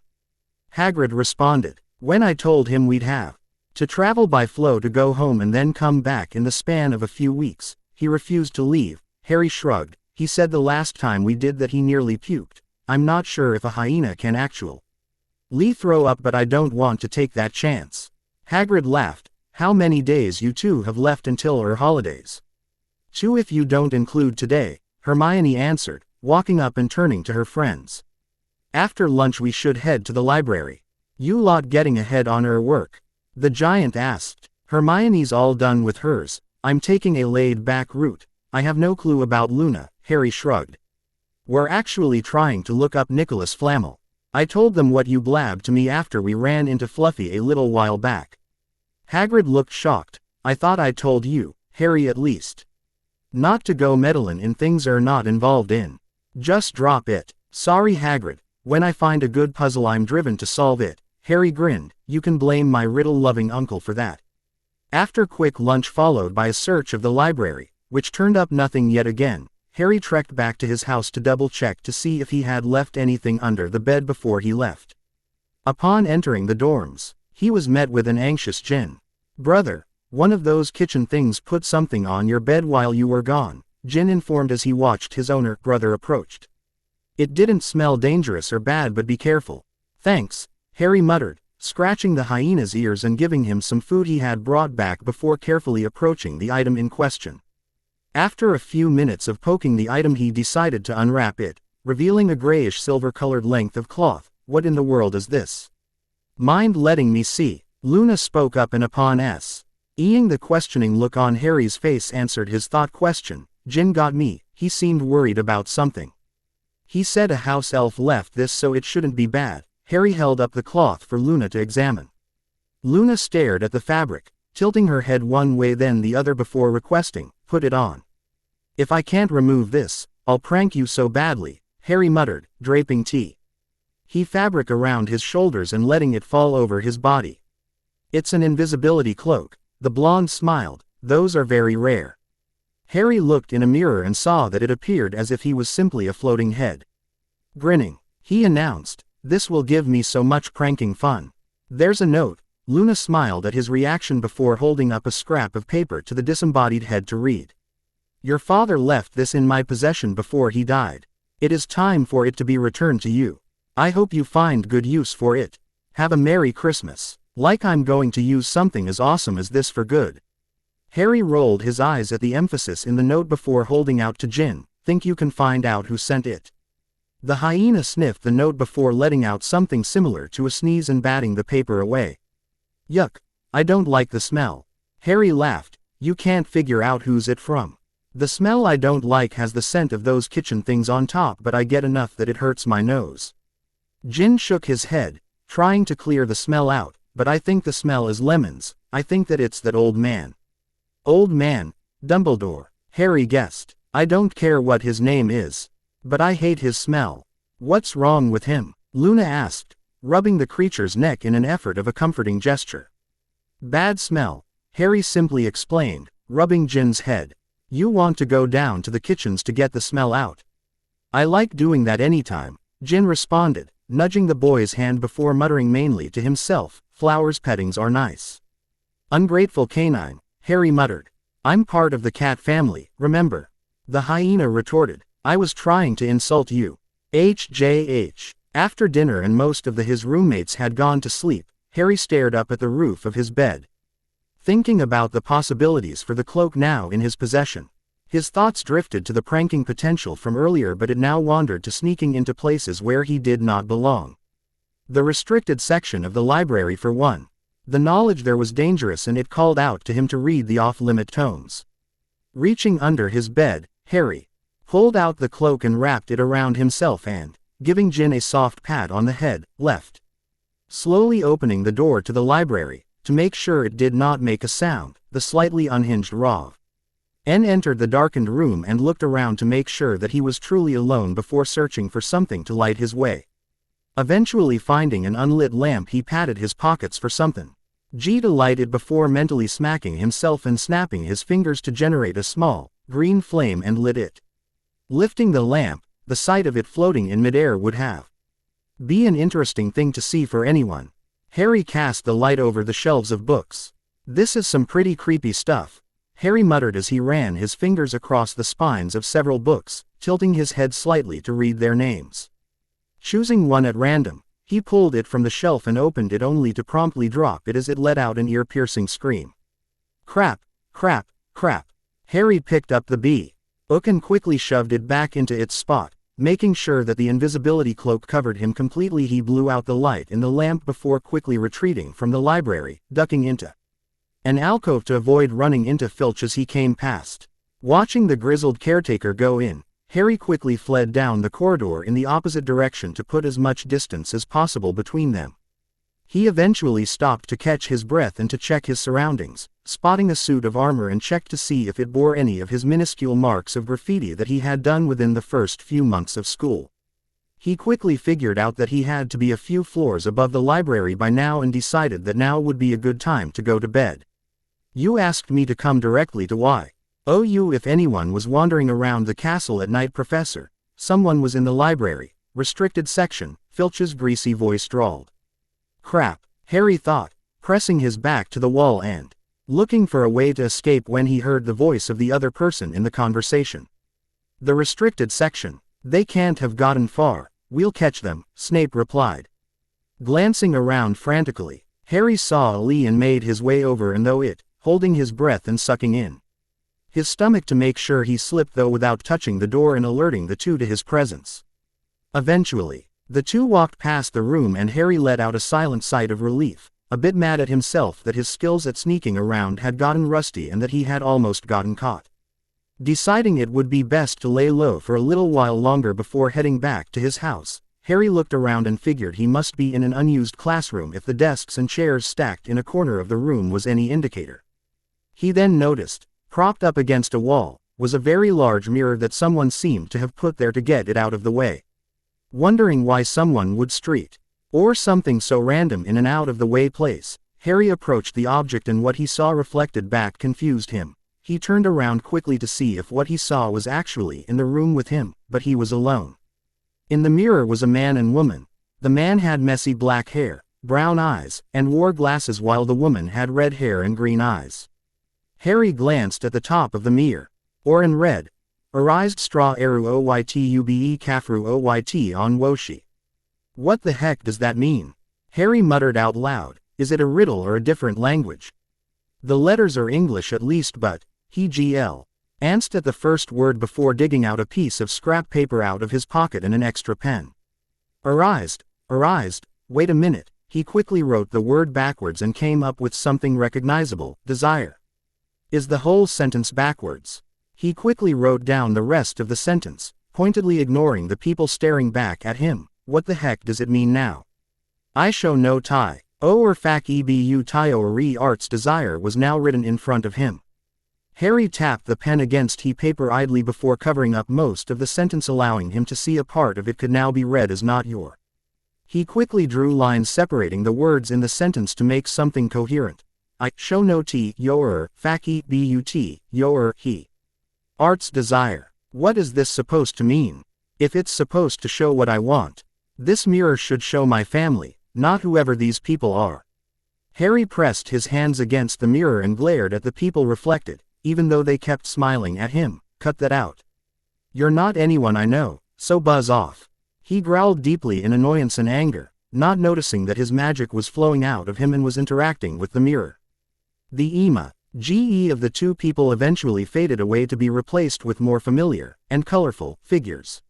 Hagrid responded. When I told him we'd have to travel by flow to go home and then come back in the span of a few weeks, he refused to leave. Harry shrugged. He said the last time we did that he nearly puked. I'm not sure if a hyena can actually throw up, but I don't want to take that chance. Hagrid laughed. How many days you two have left until our holidays? 2 if you don't include today, Hermione answered, walking up and turning to her friends. After lunch we should head to the library. You lot getting ahead on your work? The giant asked. Hermione's all done with hers. I'm taking a laid-back route. I have no clue about Luna, Harry shrugged. We're actually trying to look up Nicholas Flamel. I told them what you blabbed to me after we ran into Fluffy a little while back. Hagrid looked shocked. I thought I told you, Harry, at least not to go meddling in things you're not involved in. Just drop it. Sorry, Hagrid. When I find a good puzzle I'm driven to solve it. Harry grinned. You can blame my riddle-loving uncle for that. After quick lunch followed by a search of the library, which turned up nothing yet again, Harry trekked back to his house to double-check to see if he had left anything under the bed before he left. Upon entering the dorms, he was met with an anxious Jin. Brother, one of those kitchen things put something on your bed while you were gone, Jin informed as he watched his owner brother approached. It didn't smell dangerous or bad, but be careful. Thanks, Harry muttered, scratching the hyena's ears and giving him some food he had brought back before carefully approaching the item in question. After a few minutes of poking the item he decided to unwrap it, revealing a grayish silver-colored length of cloth. What in the world is this? Mind letting me see? Luna spoke up, and upon seeing the questioning look on Harry's face answered his thought question. Jin got me. He seemed worried about something. He said a house elf left this, so it shouldn't be bad. Harry held up the cloth for Luna to examine. Luna stared at the fabric, tilting her head one way then the other before requesting, put it on. If I can't remove this, I'll prank you so badly, Harry muttered, draping he fabric around his shoulders and letting it fall over his body. It's an invisibility cloak, the blonde smiled. Those are very rare. Harry looked in a mirror and saw that it appeared as if he was simply a floating head. Grinning, he announced, this will give me so much pranking fun. There's a note. Luna smiled at his reaction before holding up a scrap of paper to the disembodied head to read. Your father left this in my possession before he died. It is time for it to be returned to you. I hope you find good use for it. Have a Merry Christmas. Like I'm going to use something as awesome as this for good. Harry rolled his eyes at the emphasis in the note before holding out to Jin. Think you can find out who sent it? The hyena sniffed the note before letting out something similar to a sneeze and batting the paper away. Yuck, I don't like the smell. Harry laughed. You can't figure out who's it from. The smell I don't like has the scent of those kitchen things on top, but I get enough that it hurts my nose. Jin shook his head, trying to clear the smell out, but I think the smell is lemons. I think that it's that old man. Old man? Dumbledore, Harry guessed. I don't care what his name is. But I hate his smell. What's wrong with him? Luna asked, rubbing the creature's neck in an effort of a comforting gesture. Bad smell, Harry simply explained, rubbing Jin's head. You want to go down to the kitchens to get the smell out? I like doing that anytime, Jin responded, nudging the boy's hand before muttering mainly to himself, flowers pettings are nice. Ungrateful canine, Harry muttered. I'm part of the cat family, remember? The hyena retorted. I was trying to insult you. HJH. After dinner and most of his roommates had gone to sleep, Harry stared up at the roof of his bed, thinking about the possibilities for the cloak now in his possession. His thoughts drifted to the pranking potential from earlier, but it now wandered to sneaking into places where he did not belong. The restricted section of the library for one. The knowledge there was dangerous, and it called out to him to read the off-limit tomes. Reaching under his bed, Harry pulled out the cloak and wrapped it around himself and, giving Jin a soft pat on the head, left. Slowly opening the door to the library, to make sure it did not make a sound, the slightly unhinged Rav N entered the darkened room and looked around to make sure that he was truly alone before searching for something to light his way. Eventually finding an unlit lamp, he patted his pockets for something to light it before mentally smacking himself and snapping his fingers to generate a small, green flame and lit it. Lifting the lamp, the sight of it floating in midair would have been an interesting thing to see for anyone. Harry cast the light over the shelves of books. "This is some pretty creepy stuff," Harry muttered as he ran his fingers across the spines of several books, tilting his head slightly to read their names. Choosing one at random, he pulled it from the shelf and opened it only to promptly drop it as it let out an ear-piercing scream. "Crap, crap, crap." Harry picked up the book and quickly shoved it back into its spot. Making sure that the invisibility cloak covered him completely, he blew out the light in the lamp before quickly retreating from the library, ducking into an alcove to avoid running into Filch as he came past. Watching the grizzled caretaker go in, Harry quickly fled down the corridor in the opposite direction to put as much distance as possible between them. He eventually stopped to catch his breath and to check his surroundings, spotting a suit of armor and checked to see if it bore any of his minuscule marks of graffiti that he had done within the first few months of school. He quickly figured out that he had to be a few floors above the library by now and decided that now would be a good time to go to bed. "You asked me to come directly to YOU if anyone was wandering around the castle at night, Professor. Someone was in the library, restricted section," Filch's greasy voice drawled. "Crap," Harry thought, pressing his back to the wall and looking for a way to escape when he heard the voice of the other person in the conversation. "The restricted section. They can't have gotten far. We'll catch them," Snape replied. Glancing around frantically, Harry saw Ali and made his way over and though it, holding his breath and sucking in his stomach to make sure he slipped though without touching the door and alerting the two to his presence. Eventually, the two walked past the room and Harry let out a silent sigh of relief, a bit mad at himself that his skills at sneaking around had gotten rusty and that he had almost gotten caught. Deciding it would be best to lay low for a little while longer before heading back to his house, Harry looked around and figured he must be in an unused classroom if the desks and chairs stacked in a corner of the room was any indicator. He then noticed, propped up against a wall, was a very large mirror that someone seemed to have put there to get it out of the way. Wondering why someone would street or something so random in an out-of-the-way place, Harry approached the object and what he saw reflected back confused him. He turned around quickly to see if what he saw was actually in the room with him, but he was alone. In the mirror was a man and woman. The man had messy black hair, brown eyes, and wore glasses while the woman had red hair and green eyes. Harry glanced at the top of the mirror. In red. Arised straw eru oytube kafru oyt on woshi. "What the heck does that mean?" Harry muttered out loud. "Is it a riddle or a different language?" "The letters are English at least, but," he glanced at the first word before digging out a piece of scrap paper out of his pocket and an extra pen. Arised. Wait a minute." He quickly wrote the word backwards and came up with something recognizable, desire. "Is the whole sentence backwards?" He quickly wrote down the rest of the sentence, pointedly ignoring the people staring back at him. "What the heck does it mean now? I show no tie. O or fac ebu tio re arts desire" was now written in front of him. Harry tapped the pen against the paper idly before covering up most of the sentence, allowing him to see a part of it could now be read as "not your." He quickly drew lines separating the words in the sentence to make something coherent. "I show no t your fac but your he arts desire. What is this supposed to mean? If it's supposed to show what I want, this mirror should show my family, not whoever these people are." Harry pressed his hands against the mirror and glared at the people reflected, even though they kept smiling at him. "Cut that out. You're not anyone I know, so buzz off." He growled deeply in annoyance and anger, not noticing that his magic was flowing out of him and was interacting with the mirror. The ge of the two people eventually faded away to be replaced with more familiar and colorful figures.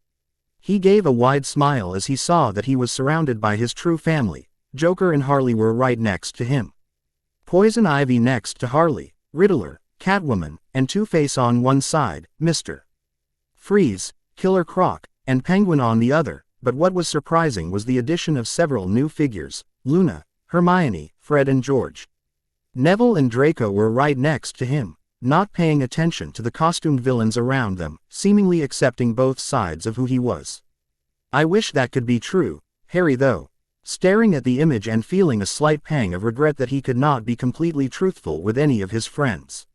He gave a wide smile as he saw that he was surrounded by his true family. Joker and Harley were right next to him. Poison Ivy next to Harley, Riddler, Catwoman, and Two-Face on one side, Mr. Freeze, Killer Croc, and Penguin on the other, but what was surprising was the addition of several new figures: Luna, Hermione, Fred and George. Neville and Draco were right next to him, not paying attention to the costumed villains around them, seemingly accepting both sides of who he was. I wish that could be true, Harry though, staring at the image and feeling a slight pang of regret that he could not be completely truthful with any of his friends.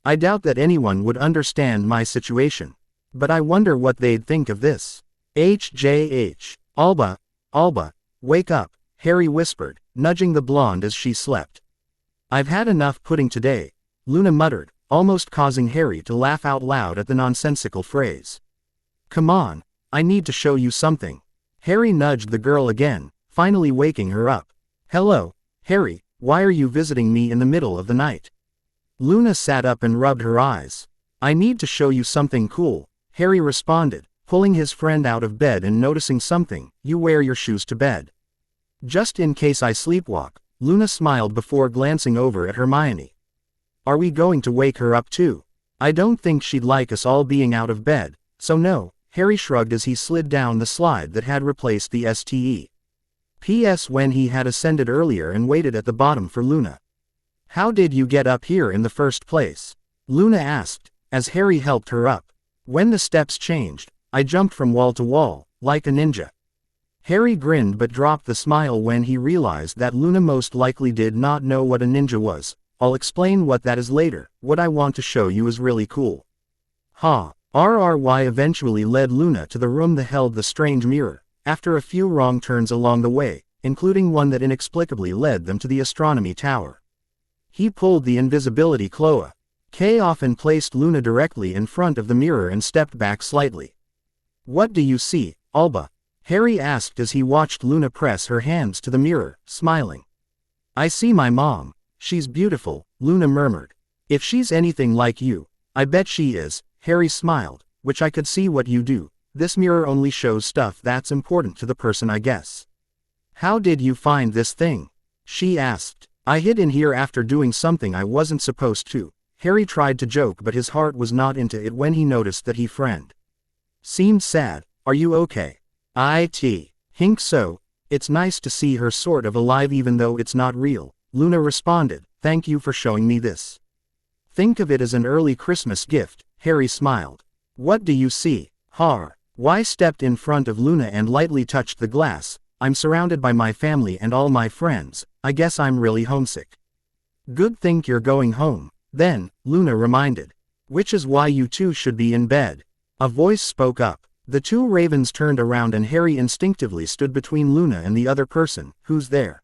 I doubt that anyone would understand my situation. But I wonder what they'd think of this. HJH. Alba, wake up, Harry whispered, nudging the blonde as she slept. I've had enough pudding today, Luna muttered, almost causing Harry to laugh out loud at the nonsensical phrase. Come on, I need to show you something. Harry nudged the girl again, finally waking her up. Hello, Harry, why are you visiting me in the middle of the night? Luna sat up and rubbed her eyes. I need to show you something cool, Harry responded, pulling his friend out of bed and noticing something. You wear your shoes to bed. Just in case I sleepwalk, Luna smiled before glancing over at Hermione. Are we going to wake her up too? I don't think she'd like us all being out of bed, so no, Harry shrugged as he slid down the slide that had replaced the STE. P.S. When he had ascended earlier and waited at the bottom for Luna. How did you get up here in the first place? Luna asked, as Harry helped her up. When the steps changed, I jumped from wall to wall, like a ninja. Harry grinned but dropped the smile when he realized that Luna most likely did not know what a ninja was. I'll explain what that is later. What I want to show you is really cool. Ha! RRY eventually led Luna to the room that held the strange mirror, after a few wrong turns along the way, including one that inexplicably led them to the astronomy tower. He pulled the invisibility cloak off and placed Luna directly in front of the mirror and stepped back slightly. What do you see, Alba? Harry asked as he watched Luna press her hands to the mirror, smiling. I see my mom. She's beautiful, Luna murmured. If she's anything like you, I bet she is, Harry smiled, which I could see what you do. This mirror only shows stuff that's important to the person, I guess. How did you find this thing? She asked. I hid in here after doing something I wasn't supposed to. Harry tried to joke but his heart was not into it when he noticed that his friend seemed sad. Are you okay? Think so. It's nice to see her sort of alive even though it's not real, Luna responded. Thank you for showing me this. Think of it as an early Christmas gift, Harry smiled. What do you see? Y stepped in front of Luna and lightly touched the glass. I'm surrounded by my family and all my friends. I guess I'm really homesick. Good thing you're going home, then, Luna reminded. Which is why you two should be in bed. A voice spoke up. The two ravens turned around and Harry instinctively stood between Luna and the other person. Who's there?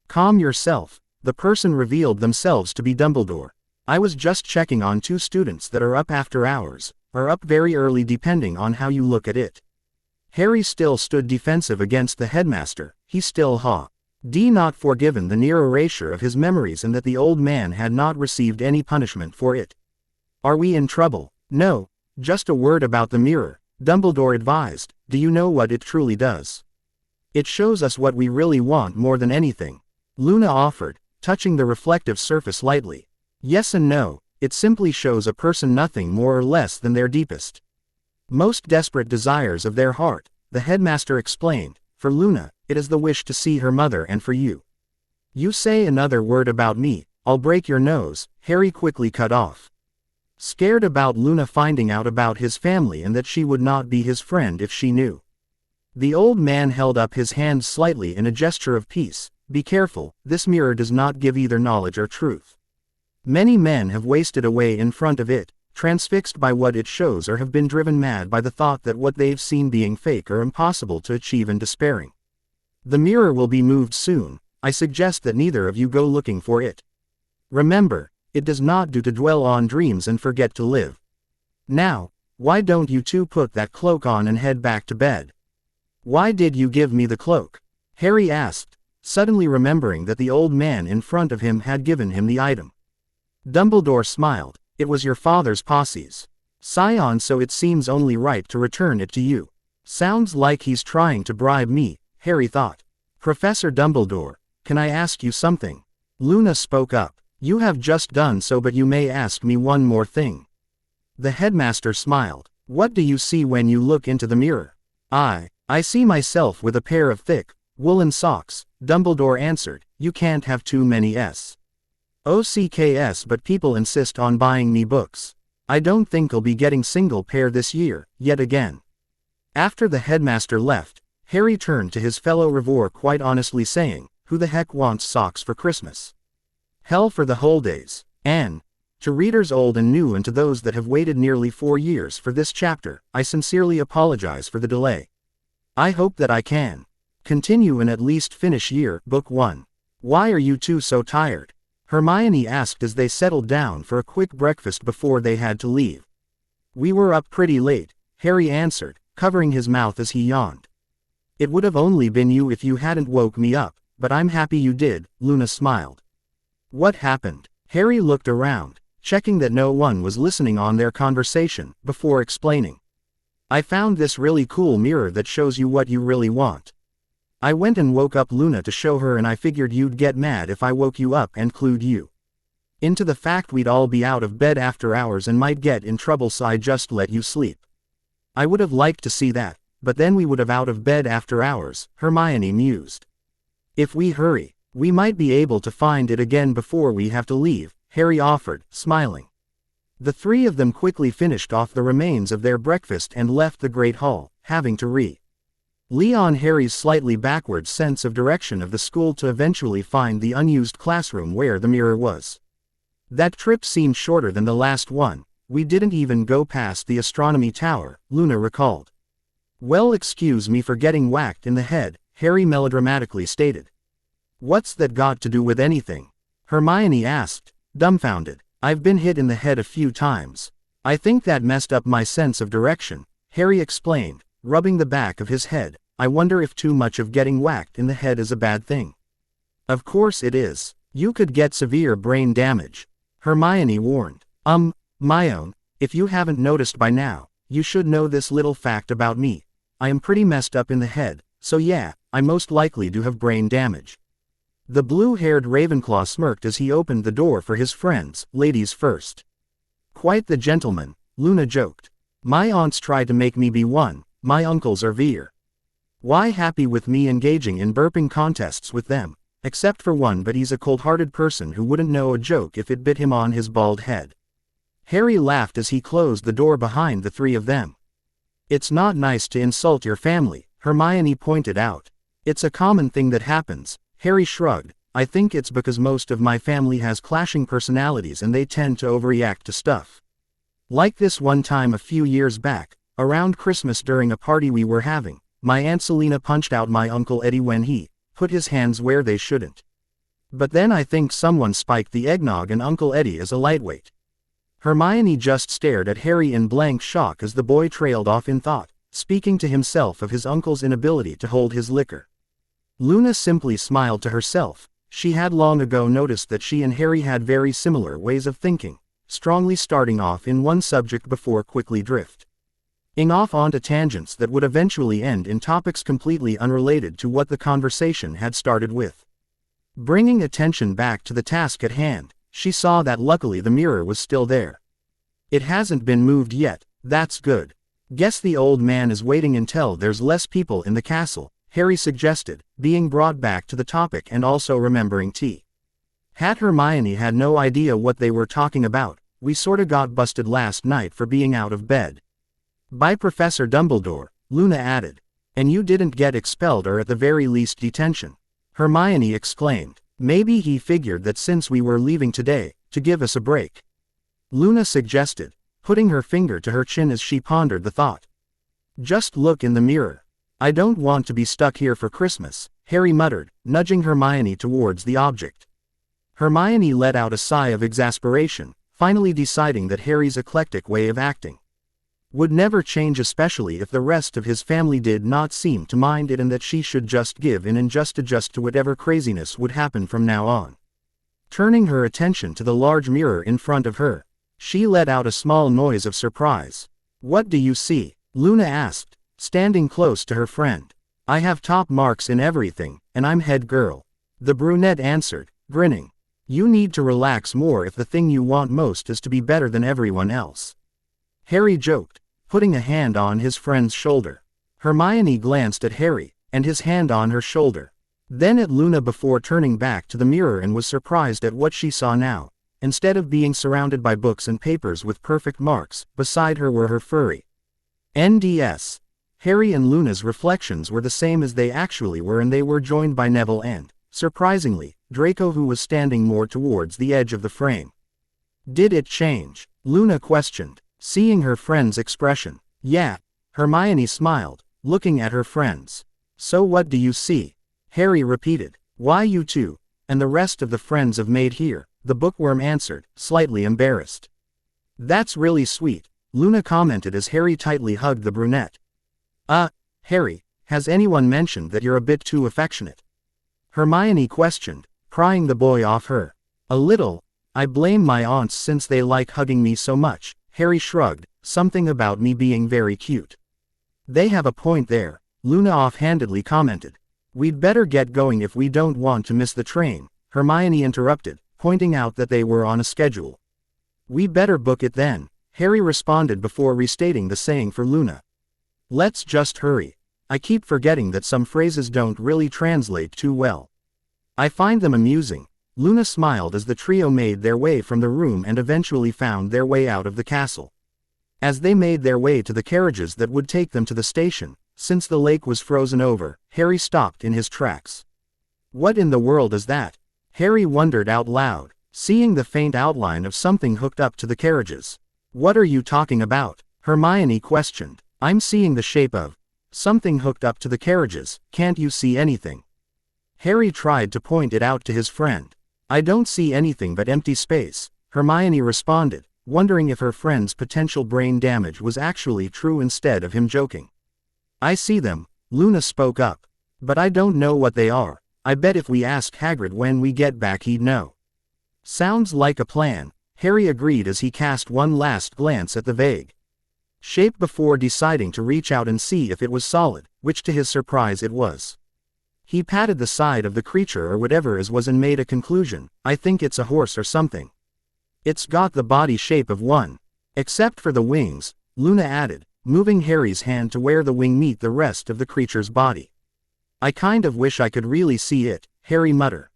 Calm yourself. The person revealed themselves to be Dumbledore. I was just checking on two students that are up after hours, or up very early depending on how you look at it. Harry still stood defensive against the headmaster. He still not forgiven the near erasure of his memories and that the old man had not received any punishment for it. Are we in trouble? No, just a word about the mirror, Dumbledore advised. Do you know what it truly does? It shows us what we really want more than anything, Luna offered, touching the reflective surface lightly. Yes and no, it simply shows a person nothing more or less than their deepest, most desperate desires of their heart, the headmaster explained. For Luna, it is the wish to see her mother, and for you. You say another word about me, I'll break your nose, Harry quickly cut off. Scared about Luna finding out about his family and that she would not be his friend if she knew. The old man held up his hand slightly in a gesture of peace. Be careful, this mirror does not give either knowledge or truth. Many men have wasted away in front of it, transfixed by what it shows, or have been driven mad by the thought that what they've seen being fake or impossible to achieve and despairing. The mirror will be moved soon. I suggest that neither of you go looking for it. Remember, it does not do to dwell on dreams and forget to live. Now, why don't you two put that cloak on and head back to bed? Why did you give me the cloak? Harry asked, suddenly remembering that the old man in front of him had given him the item. Dumbledore smiled. It was your father's posse's scion, so it seems only right to return it to you. Sounds like he's trying to bribe me, Harry thought. Professor Dumbledore, can I ask you something? Luna spoke up. You have just done so, but you may ask me one more thing. The headmaster smiled. What do you see when you look into the mirror? I see myself with a pair of thick, woolen socks, Dumbledore answered. You can't have too many socks, but people insist on buying me books. I don't think I'll be getting single pair this year, yet again. After the headmaster left, Harry turned to his fellow Revor quite honestly saying, who the heck wants socks for Christmas? Hell for the holidays. And, to readers old and new and to those that have waited nearly 4 years for this chapter, I sincerely apologize for the delay. I hope that I can continue and at least finish Book 1. Why are you two so tired? Hermione asked as they settled down for a quick breakfast before they had to leave. We were up pretty late, Harry answered, covering his mouth as he yawned. It would have only been you if you hadn't woke me up, but I'm happy you did, Luna smiled. What happened? Harry looked around, checking that no one was listening on their conversation, before explaining. I found this really cool mirror that shows you what you really want. I went and woke up Luna to show her, and I figured you'd get mad if I woke you up and clued you into the fact we'd all be out of bed after hours and might get in trouble, so I just let you sleep. I would have liked to see that, but then we would have out of bed after hours, Hermione mused. If we hurry, we might be able to find it again before we have to leave, Harry offered, smiling. The three of them quickly finished off the remains of their breakfast and left the Great Hall, having to Leon Harry's slightly backwards sense of direction of the school to eventually find the unused classroom where the mirror was. That trip seemed shorter than the last one. We didn't even go past the astronomy tower, Luna recalled. Well, excuse me for getting whacked in the head, Harry melodramatically stated. What's that got to do with anything? Hermione asked, dumbfounded. I've been hit in the head a few times. I think that messed up my sense of direction, Harry explained, rubbing the back of his head. I wonder if too much of getting whacked in the head is a bad thing. Of course it is. You could get severe brain damage, Hermione warned. My own, if you haven't noticed by now, you should know this little fact about me. I am pretty messed up in the head, so yeah, I most likely do have brain damage. The blue-haired Ravenclaw smirked as he opened the door for his friends, ladies first. Quite the gentleman, Luna joked. My aunts try to make me be one, my uncles are Why happy with me engaging in burping contests with them, except for one, but he's a cold-hearted person who wouldn't know a joke if it bit him on his bald head. Harry laughed as he closed the door behind the three of them. It's not nice to insult your family, Hermione pointed out. It's a common thing that happens, Harry shrugged. I think it's because most of my family has clashing personalities and they tend to overreact to stuff. Like this one time a few years back, around Christmas during a party we were having, my Aunt Selina punched out my Uncle Eddie when he put his hands where they shouldn't. But then I think someone spiked the eggnog and Uncle Eddie is a lightweight. Hermione just stared at Harry in blank shock as the boy trailed off in thought, speaking to himself of his uncle's inability to hold his liquor. Luna simply smiled to herself. She had long ago noticed that she and Harry had very similar ways of thinking, strongly starting off in one subject before quickly drifting off onto tangents that would eventually end in topics completely unrelated to what the conversation had started with. Bringing attention back to the task at hand, she saw that luckily the mirror was still there. It hasn't been moved yet, that's good. Guess the old man is waiting until there's less people in the castle, Harry suggested, being brought back to the topic and also remembering Hermione had no idea what they were talking about. We sorta got busted last night for being out of bed by Professor Dumbledore, Luna added. And you didn't get expelled or at the very least detention, Hermione exclaimed. Maybe he figured that since we were leaving today, to give us a break, Luna suggested, putting her finger to her chin as she pondered the thought. Just look in the mirror. I don't want to be stuck here for Christmas, Harry muttered, nudging Hermione towards the object. Hermione let out a sigh of exasperation, finally deciding that Harry's eclectic way of acting would never change, especially if the rest of his family did not seem to mind it, and that she should just give in and just adjust to whatever craziness would happen from now on. Turning her attention to the large mirror in front of her, she let out a small noise of surprise. What do you see? Luna asked, standing close to her friend. I have top marks in everything, and I'm head girl, the brunette answered, grinning. You need to relax more if the thing you want most is to be better than everyone else. Harry joked, putting a hand on his friend's shoulder. Hermione glanced at Harry, and his hand on her shoulder. Then at Luna before turning back to the mirror and was surprised at what she saw now. Instead of being surrounded by books and papers with perfect marks, beside her were her furry NDS. Harry and Luna's reflections were the same as they actually were, and they were joined by Neville and, surprisingly, Draco, who was standing more towards the edge of the frame. Did it change? Luna questioned, seeing her friend's expression. Yeah. Hermione smiled, looking at her friends. So what do you see? Harry repeated. Why, you two, and the rest of the friends have made here, the bookworm answered, slightly embarrassed. That's really sweet, Luna commented as Harry tightly hugged the brunette. Harry, has anyone mentioned that you're a bit too affectionate? Hermione questioned, prying the boy off her. A little. I blame my aunts since they like hugging me so much, Harry shrugged, something about me being very cute. They have a point there, Luna offhandedly commented. We'd better get going if we don't want to miss the train, Hermione interrupted, pointing out that they were on a schedule. We better book it then, Harry responded before restating the saying for Luna. Let's just hurry. I keep forgetting that some phrases don't really translate too well. I find them amusing. Luna smiled as the trio made their way from the room and eventually found their way out of the castle. As they made their way to the carriages that would take them to the station, since the lake was frozen over, Harry stopped in his tracks. What in the world is that? Harry wondered out loud, seeing the faint outline of something hooked up to the carriages. What are you talking about? Hermione questioned. I'm seeing the shape of something hooked up to the carriages, can't you see anything? Harry tried to point it out to his friend. I don't see anything but empty space, Hermione responded, wondering if her friend's potential brain damage was actually true instead of him joking. I see them, Luna spoke up. But I don't know what they are. I bet if we ask Hagrid when we get back he'd know. Sounds like a plan, Harry agreed as he cast one last glance at the vague shape before deciding to reach out and see if it was solid, which to his surprise it was. He patted the side of the creature or whatever it was and made a conclusion. I think it's a horse or something. It's got the body shape of one. Except for the wings, Luna added, moving Harry's hand to where the wing meet the rest of the creature's body. I kind of wish I could really see it, Harry muttered.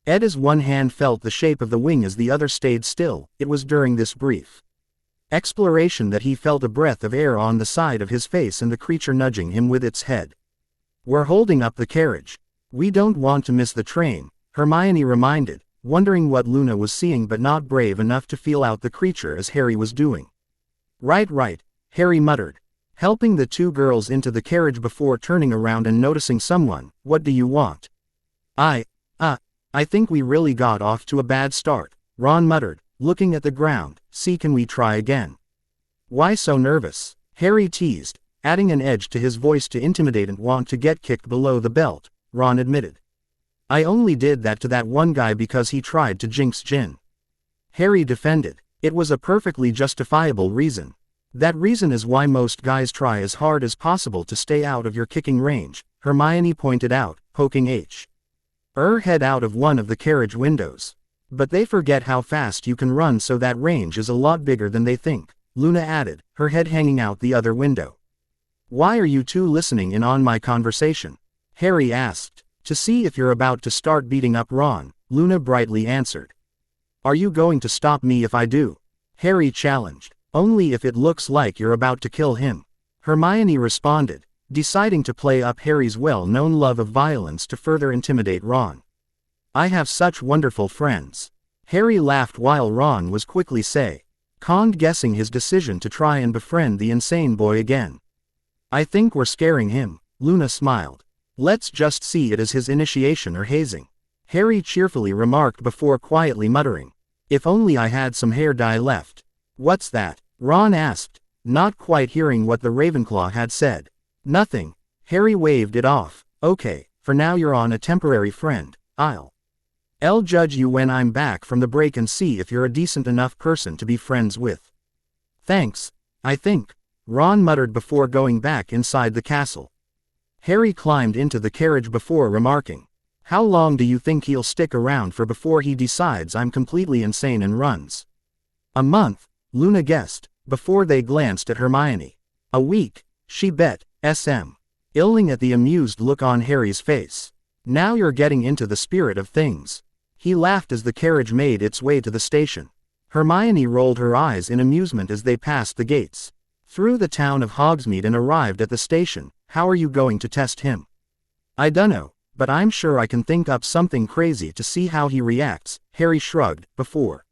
As one hand felt the shape of the wing as the other stayed still, it was during this brief exploration that he felt a breath of air on the side of his face and the creature nudging him with its head. We're holding up the carriage. We don't want to miss the train, Hermione reminded, wondering what Luna was seeing but not brave enough to feel out the creature as Harry was doing. Right, Harry muttered, helping the two girls into the carriage before turning around and noticing someone. What do you want? I think we really got off to a bad start, Ron muttered, looking at the ground. See, can we try again? Why so nervous? Harry teased, adding an edge to his voice to intimidate and want to get kicked below the belt, Ron admitted. I only did that to that one guy because he tried to jinx Jin. Harry defended. It was a perfectly justifiable reason. That reason is why most guys try as hard as possible to stay out of your kicking range, Hermione pointed out, poking her head out of one of the carriage windows. But they forget how fast you can run, so that range is a lot bigger than they think, Luna added, her head hanging out the other window. Why are you two listening in on my conversation? Harry asked. To see if you're about to start beating up Ron, Luna brightly answered. Are you going to stop me if I do? Harry challenged. Only if it looks like you're about to kill him, Hermione responded, deciding to play up Harry's well-known love of violence to further intimidate Ron. I have such wonderful friends. Harry laughed while Ron was quickly guessing his decision to try and befriend the insane boy again. I think we're scaring him, Luna smiled. Let's just see it as his initiation or hazing, Harry cheerfully remarked before quietly muttering. If only I had some hair dye left. What's that? Ron asked, not quite hearing what the Ravenclaw had said. Nothing. Harry waved it off. Okay, for now you're on a temporary friend. I'll judge you when I'm back from the break and see if you're a decent enough person to be friends with. Thanks, I think, Ron muttered before going back inside the castle. Harry climbed into the carriage before remarking, How long do you think he'll stick around for before he decides I'm completely insane and runs? A month, Luna guessed, before they glanced at Hermione. A week, she bet, illing at the amused look on Harry's face. Now you're getting into the spirit of things. He laughed as the carriage made its way to the station. Hermione rolled her eyes in amusement as they passed the gates. Through the town of Hogsmeade and arrived at the station. How are you going to test him? I dunno, but I'm sure I can think up something crazy to see how he reacts, Harry shrugged, before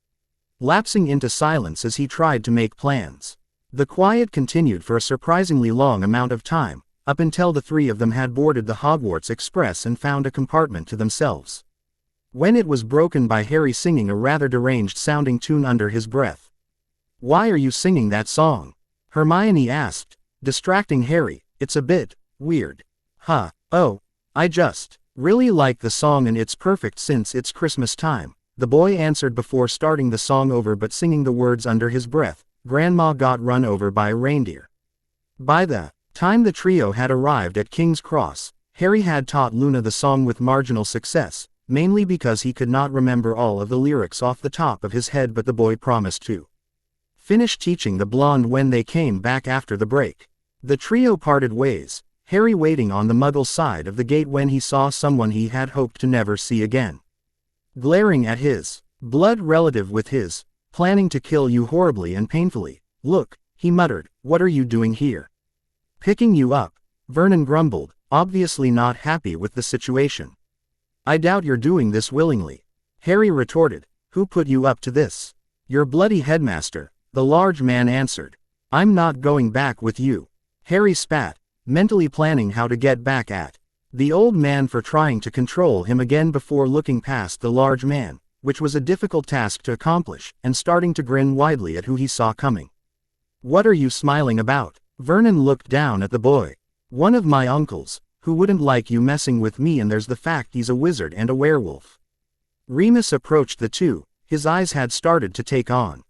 lapsing into silence as he tried to make plans. The quiet continued for a surprisingly long amount of time, up until the three of them had boarded the Hogwarts Express and found a compartment to themselves. When it was broken by Harry singing a rather deranged-sounding tune under his breath. Why are you singing that song? Hermione asked, distracting Harry. It's a bit weird. Huh, oh, I just really like the song and it's perfect since it's Christmas time, the boy answered before starting the song over but singing the words under his breath. Grandma got run over by a reindeer. By the time the trio had arrived at King's Cross, Harry had taught Luna the song with marginal success, mainly because he could not remember all of the lyrics off the top of his head, but the boy promised to finish teaching the blonde when they came back after the break. The trio parted ways, Harry waiting on the Muggle side of the gate when he saw someone he had hoped to never see again. Glaring at his blood relative with his planning to kill you horribly and painfully. Look, he muttered, what are you doing here? Picking you up, Vernon grumbled, obviously not happy with the situation. I doubt you're doing this willingly. Harry retorted, who put you up to this? Your bloody headmaster, the large man answered. I'm not going back with you. Harry spat, mentally planning how to get back at the old man for trying to control him again before looking past the large man, which was a difficult task to accomplish, and starting to grin widely at who he saw coming. What are you smiling about? Vernon looked down at the boy. One of my uncles, who wouldn't like you messing with me, and there's the fact he's a wizard and a werewolf. Remus approached the two, his eyes had started to take on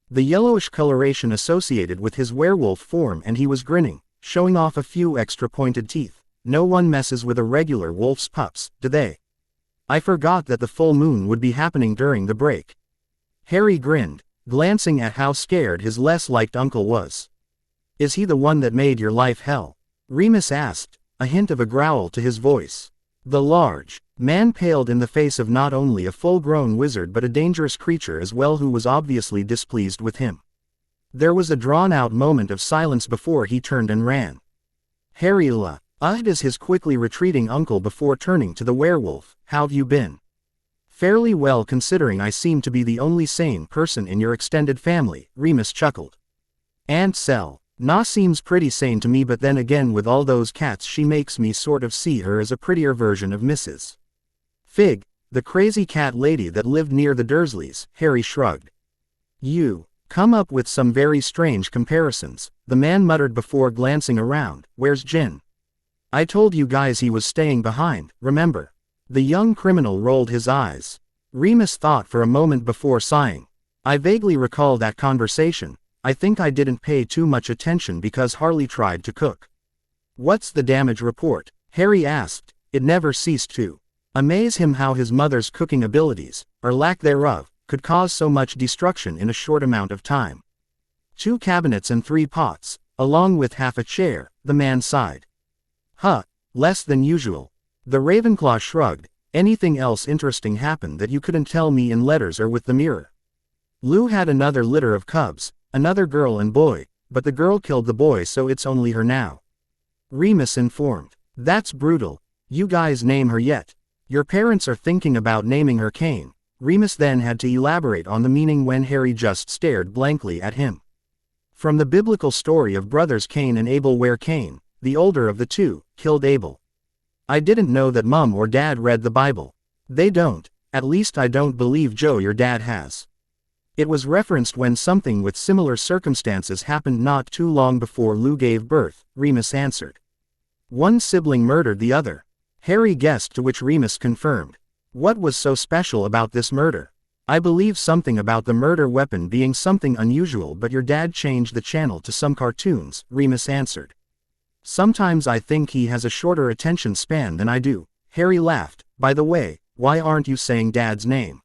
the yellowish coloration associated with his werewolf form, and he was grinning, showing off a few extra pointed teeth. No one messes with a regular wolf's pups, do they? I forgot that the full moon would be happening during the break. Harry grinned, glancing at how scared his less liked uncle was. Is he the one that made your life hell? Remus asked, a hint of a growl to his voice. The large man paled in the face of not only a full-grown wizard but a dangerous creature as well, who was obviously displeased with him. There was a drawn-out moment of silence before he turned and ran. Harry eyed as his quickly retreating uncle before turning to the werewolf. How've you been? Fairly well, considering I seem to be the only sane person in your extended family, Remus chuckled. Aunt Sel, Na seems pretty sane to me, but then again with all those cats she makes me sort of see her as a prettier version of Mrs. Fig, the crazy cat lady that lived near the Dursleys, Harry shrugged. You come up with some very strange comparisons, the man muttered before glancing around. Where's Jin? I told you guys he was staying behind, remember? The young criminal rolled his eyes. Remus thought for a moment before sighing. I vaguely recall that conversation. I think I didn't pay too much attention because Harley tried to cook. What's the damage report? Harry asked. It never ceased to amaze him how his mother's cooking abilities, or lack thereof, could cause so much destruction in a short amount of time. 2 cabinets and 3 pots, along with half a chair, the man sighed. Huh, less than usual. The Ravenclaw shrugged. Anything else interesting happened that you couldn't tell me in letters or with the mirror? Lou had another litter of cubs, another girl and boy, but the girl killed the boy, so it's only her now. Remus informed. That's brutal. You guys name her yet? Your parents are thinking about naming her Cain. Remus then had to elaborate on the meaning when Harry just stared blankly at him. From the biblical story of brothers Cain and Abel, where Cain, the older of the two, killed Abel. I didn't know that Mum or Dad read the Bible. They don't. At least I don't believe Joe, your dad, has. It was referenced when something with similar circumstances happened not too long before Lou gave birth, Remus answered. One sibling murdered the other. Harry guessed, to which Remus confirmed. What was so special about this murder? I believe something about the murder weapon being something unusual, but your dad changed the channel to some cartoons, Remus answered. Sometimes I think he has a shorter attention span than I do. Harry laughed, By the way, why aren't you saying Dad's name?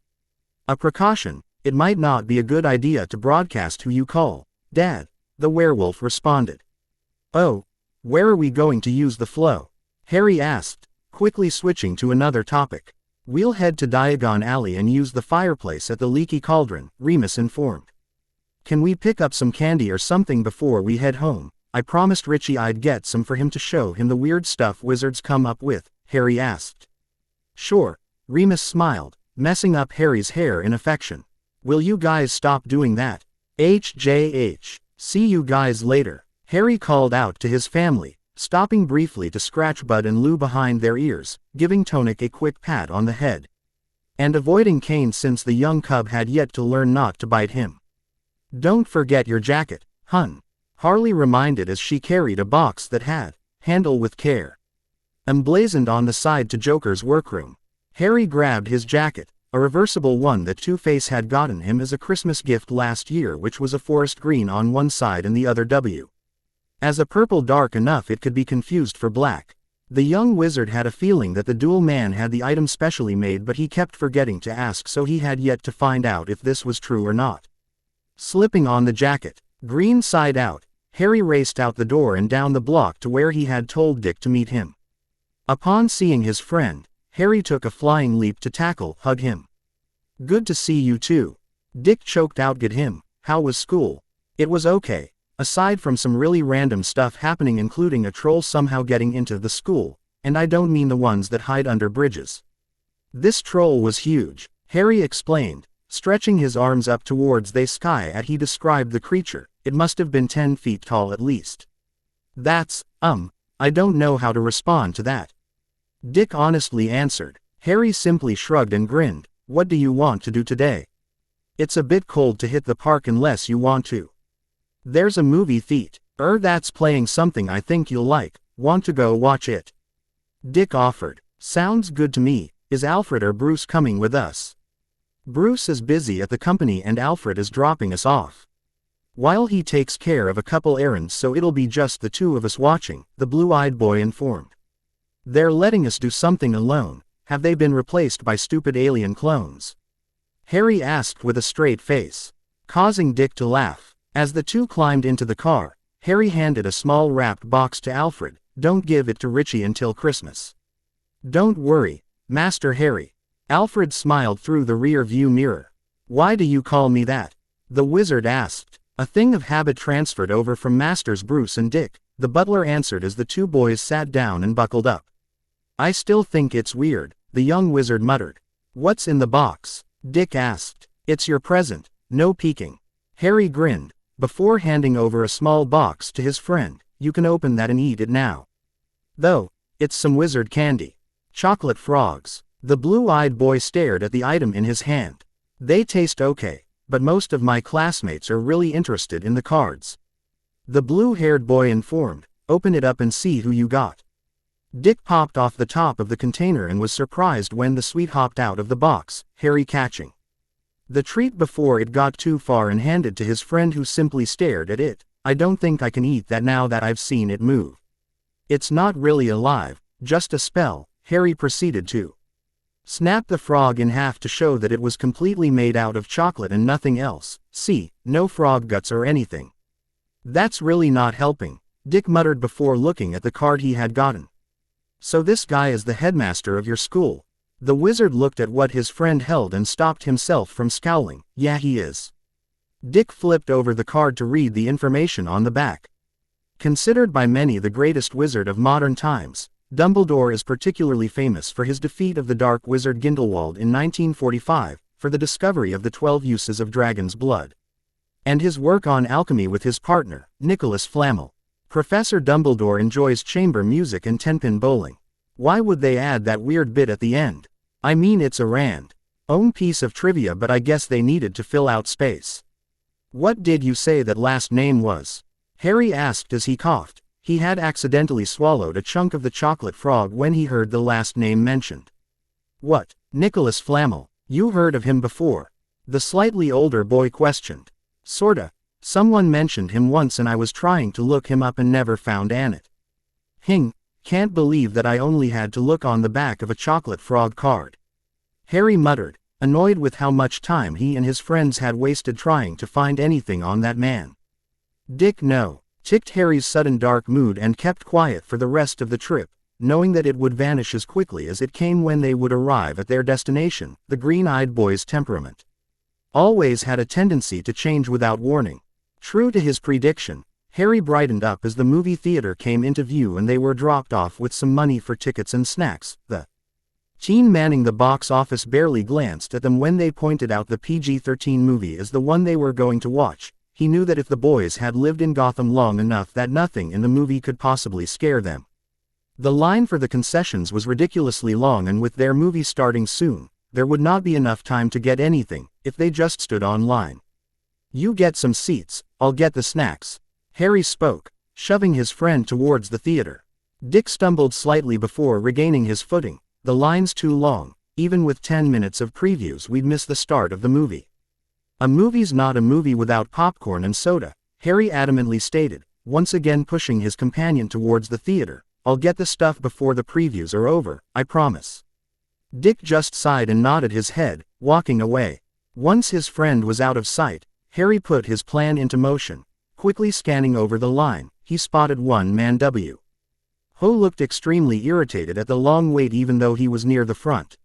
A precaution, it might not be a good idea to broadcast who you call Dad, the werewolf responded. Oh, where are we going to use the flow? Harry asked, quickly switching to another topic. We'll head to Diagon Alley and use the fireplace at the Leaky Cauldron, Remus informed. Can we pick up some candy or something before we head home? I promised Richie I'd get some for him to show him the weird stuff wizards come up with, Harry asked. Sure, Remus smiled, messing up Harry's hair in affection. Will you guys stop doing that? HJH. See you guys later, Harry called out to his family, stopping briefly to scratch Bud and Lou behind their ears, giving Tonic a quick pat on the head. And avoiding Kane since the young cub had yet to learn not to bite him. Don't forget your jacket, hun, Harley reminded as she carried a box that had, handle with care, emblazoned on the side to Joker's workroom. Harry grabbed his jacket, a reversible one that Two-Face had gotten him as a Christmas gift last year, which was a forest green on one side and the other W. As a purple dark enough it could be confused for black. The young wizard had a feeling that the dual man had the item specially made, but he kept forgetting to ask, so he had yet to find out if this was true or not. Slipping on the jacket, green side out, Harry raced out the door and down the block to where he had told Dick to meet him. Upon seeing his friend, Harry took a flying leap to hug him. Good to see you too. Dick choked out. Get him. How was school? It was okay, aside from some really random stuff happening, including a troll somehow getting into the school, and I don't mean the ones that hide under bridges. This troll was huge, Harry explained, stretching his arms up towards the sky as he described the creature. It must have been 10 feet tall at least. That's, I don't know how to respond to that, Dick honestly answered. Harry simply shrugged and grinned. What do you want to do today? It's a bit cold to hit the park unless you want to. There's a movie theater that's playing something I think you'll like. Want to go watch it? Dick offered. Sounds good to me. Is Alfred or Bruce coming with us? Bruce is busy at the company and Alfred is dropping us off while he takes care of a couple errands, so it'll be just the two of us watching, the blue-eyed boy informed. They're letting us do something alone. Have they been replaced by stupid alien clones? Harry asked with a straight face, causing Dick to laugh. As the two climbed into the car, Harry handed a small wrapped box to Alfred. Don't give it to Richie until Christmas. Don't worry, Master Harry. Alfred smiled through the rear view mirror. Why do you call me that? The wizard asked. A thing of habit transferred over from Masters Bruce and Dick, the butler answered as the two boys sat down and buckled up. I still think it's weird, the young wizard muttered. What's in the box? Dick asked. It's your present, no peeking. Harry grinned, before handing over a small box to his friend. You can open that and eat it now. Though, it's some wizard candy. Chocolate frogs. The blue-eyed boy stared at the item in his hand. They taste okay, but most of my classmates are really interested in the cards. The blue-haired boy informed. Open it up and see who you got. Dick popped off the top of the container and was surprised when the sweet hopped out of the box, Harry catching the treat before it got too far and handed to his friend, who simply stared at it. I don't think I can eat that now that I've seen it move. It's not really alive, just a spell, Harry proceeded to snap the frog in half to show that it was completely made out of chocolate and nothing else. See, no frog guts or anything. That's really not helping, Dick muttered before looking at the card he had gotten. So this guy is the headmaster of your school? The wizard looked at what his friend held and stopped himself from scowling. Yeah, he is. Dick flipped over the card to read the information on the back. Considered by many the greatest wizard of modern times, Dumbledore is particularly famous for his defeat of the dark wizard Grindelwald in 1945, for the discovery of the 12 uses of dragon's blood, and his work on alchemy with his partner, Nicholas Flamel. Professor Dumbledore enjoys chamber music and tenpin bowling. Why would they add that weird bit at the end? I mean, it's a own piece of trivia, but I guess they needed to fill out space. What did you say that last name was? Harry asked as he coughed. He had accidentally swallowed a chunk of the chocolate frog when he heard the last name mentioned. What, Nicholas Flamel? You heard of him before? The slightly older boy questioned. Sorta. Someone mentioned him once and I was trying to look him up and never found it. Hing, Can't believe that I only had to look on the back of a chocolate frog card. Harry muttered, annoyed with how much time he and his friends had wasted trying to find anything on that man. Dick no, ticked Harry's sudden dark mood and kept quiet for the rest of the trip, knowing that it would vanish as quickly as it came when they would arrive at their destination. The green-eyed boy's temperament always had a tendency to change without warning. True to his prediction, Harry brightened up as the movie theater came into view and they were dropped off with some money for tickets and snacks. The teen manning the box office barely glanced at them when they pointed out the PG-13 movie as the one they were going to watch. He knew that if the boys had lived in Gotham long enough that nothing in the movie could possibly scare them. The line for the concessions was ridiculously long, and with their movie starting soon, there would not be enough time to get anything if they just stood on line. You get some seats, I'll get the snacks, Harry spoke, shoving his friend towards the theater. Dick stumbled slightly before regaining his footing. The line's too long. Even with 10 minutes of previews we'd miss the start of the movie. A movie's not a movie without popcorn and soda, Harry adamantly stated, once again pushing his companion towards the theater. I'll get the stuff before the previews are over, I promise. Dick just sighed and nodded his head, walking away. Once his friend was out of sight, Harry put his plan into motion. Quickly scanning over the line, he spotted one man W. Ho looked extremely irritated at the long wait even though he was near the front.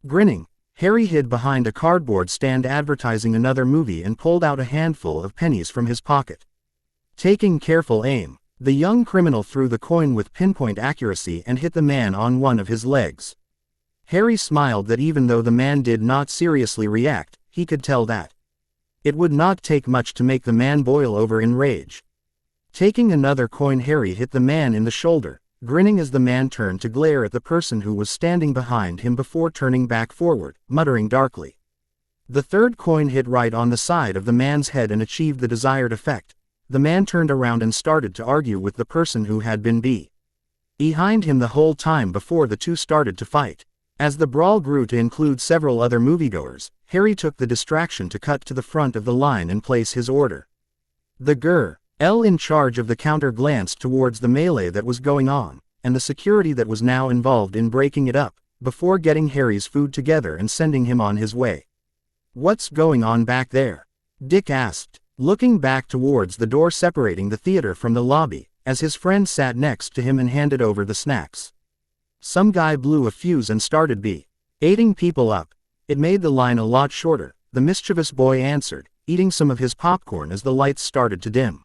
Grinning, Harry hid behind a cardboard stand advertising another movie and pulled out a handful of pennies from his pocket. Taking careful aim, the young criminal threw the coin with pinpoint accuracy and hit the man on one of his legs. Harry smiled that even though the man did not seriously react, he could tell that it would not take much to make the man boil over in rage. Taking another coin, Harry hit the man in the shoulder, grinning as the man turned to glare at the person who was standing behind him before turning back forward, muttering darkly. The third coin hit right on the side of the man's head and achieved the desired effect. The man turned around and started to argue with the person who had been behind him the whole time before the two started to fight. As the brawl grew to include several other moviegoers, Harry took the distraction to cut to the front of the line and place his order. The girl in charge of the counter glanced towards the melee that was going on, and the security that was now involved in breaking it up, before getting Harry's food together and sending him on his way. What's going on back there? Dick asked, looking back towards the door separating the theater from the lobby, as his friend sat next to him and handed over the snacks. Some guy blew a fuse and started eating people up. It made the line a lot shorter, the mischievous boy answered, eating some of his popcorn as the lights started to dim.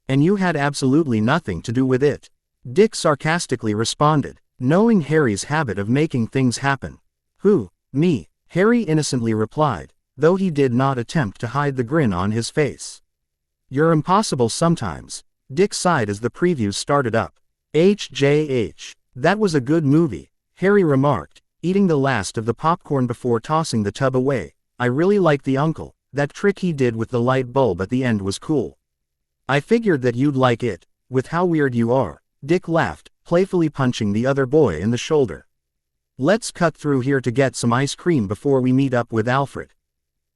And you had absolutely nothing to do with it, Dick sarcastically responded, knowing Harry's habit of making things happen. Who, me? Harry innocently replied, though he did not attempt to hide the grin on his face. You're impossible sometimes, Dick sighed as the previews started up. HJH, that was a good movie, Harry remarked, eating the last of the popcorn before tossing the tub away. I really liked the uncle, that trick he did with the light bulb at the end was cool. I figured that you'd like it, with how weird you are, Dick laughed, playfully punching the other boy in the shoulder. Let's cut through here to get some ice cream before we meet up with Alfred.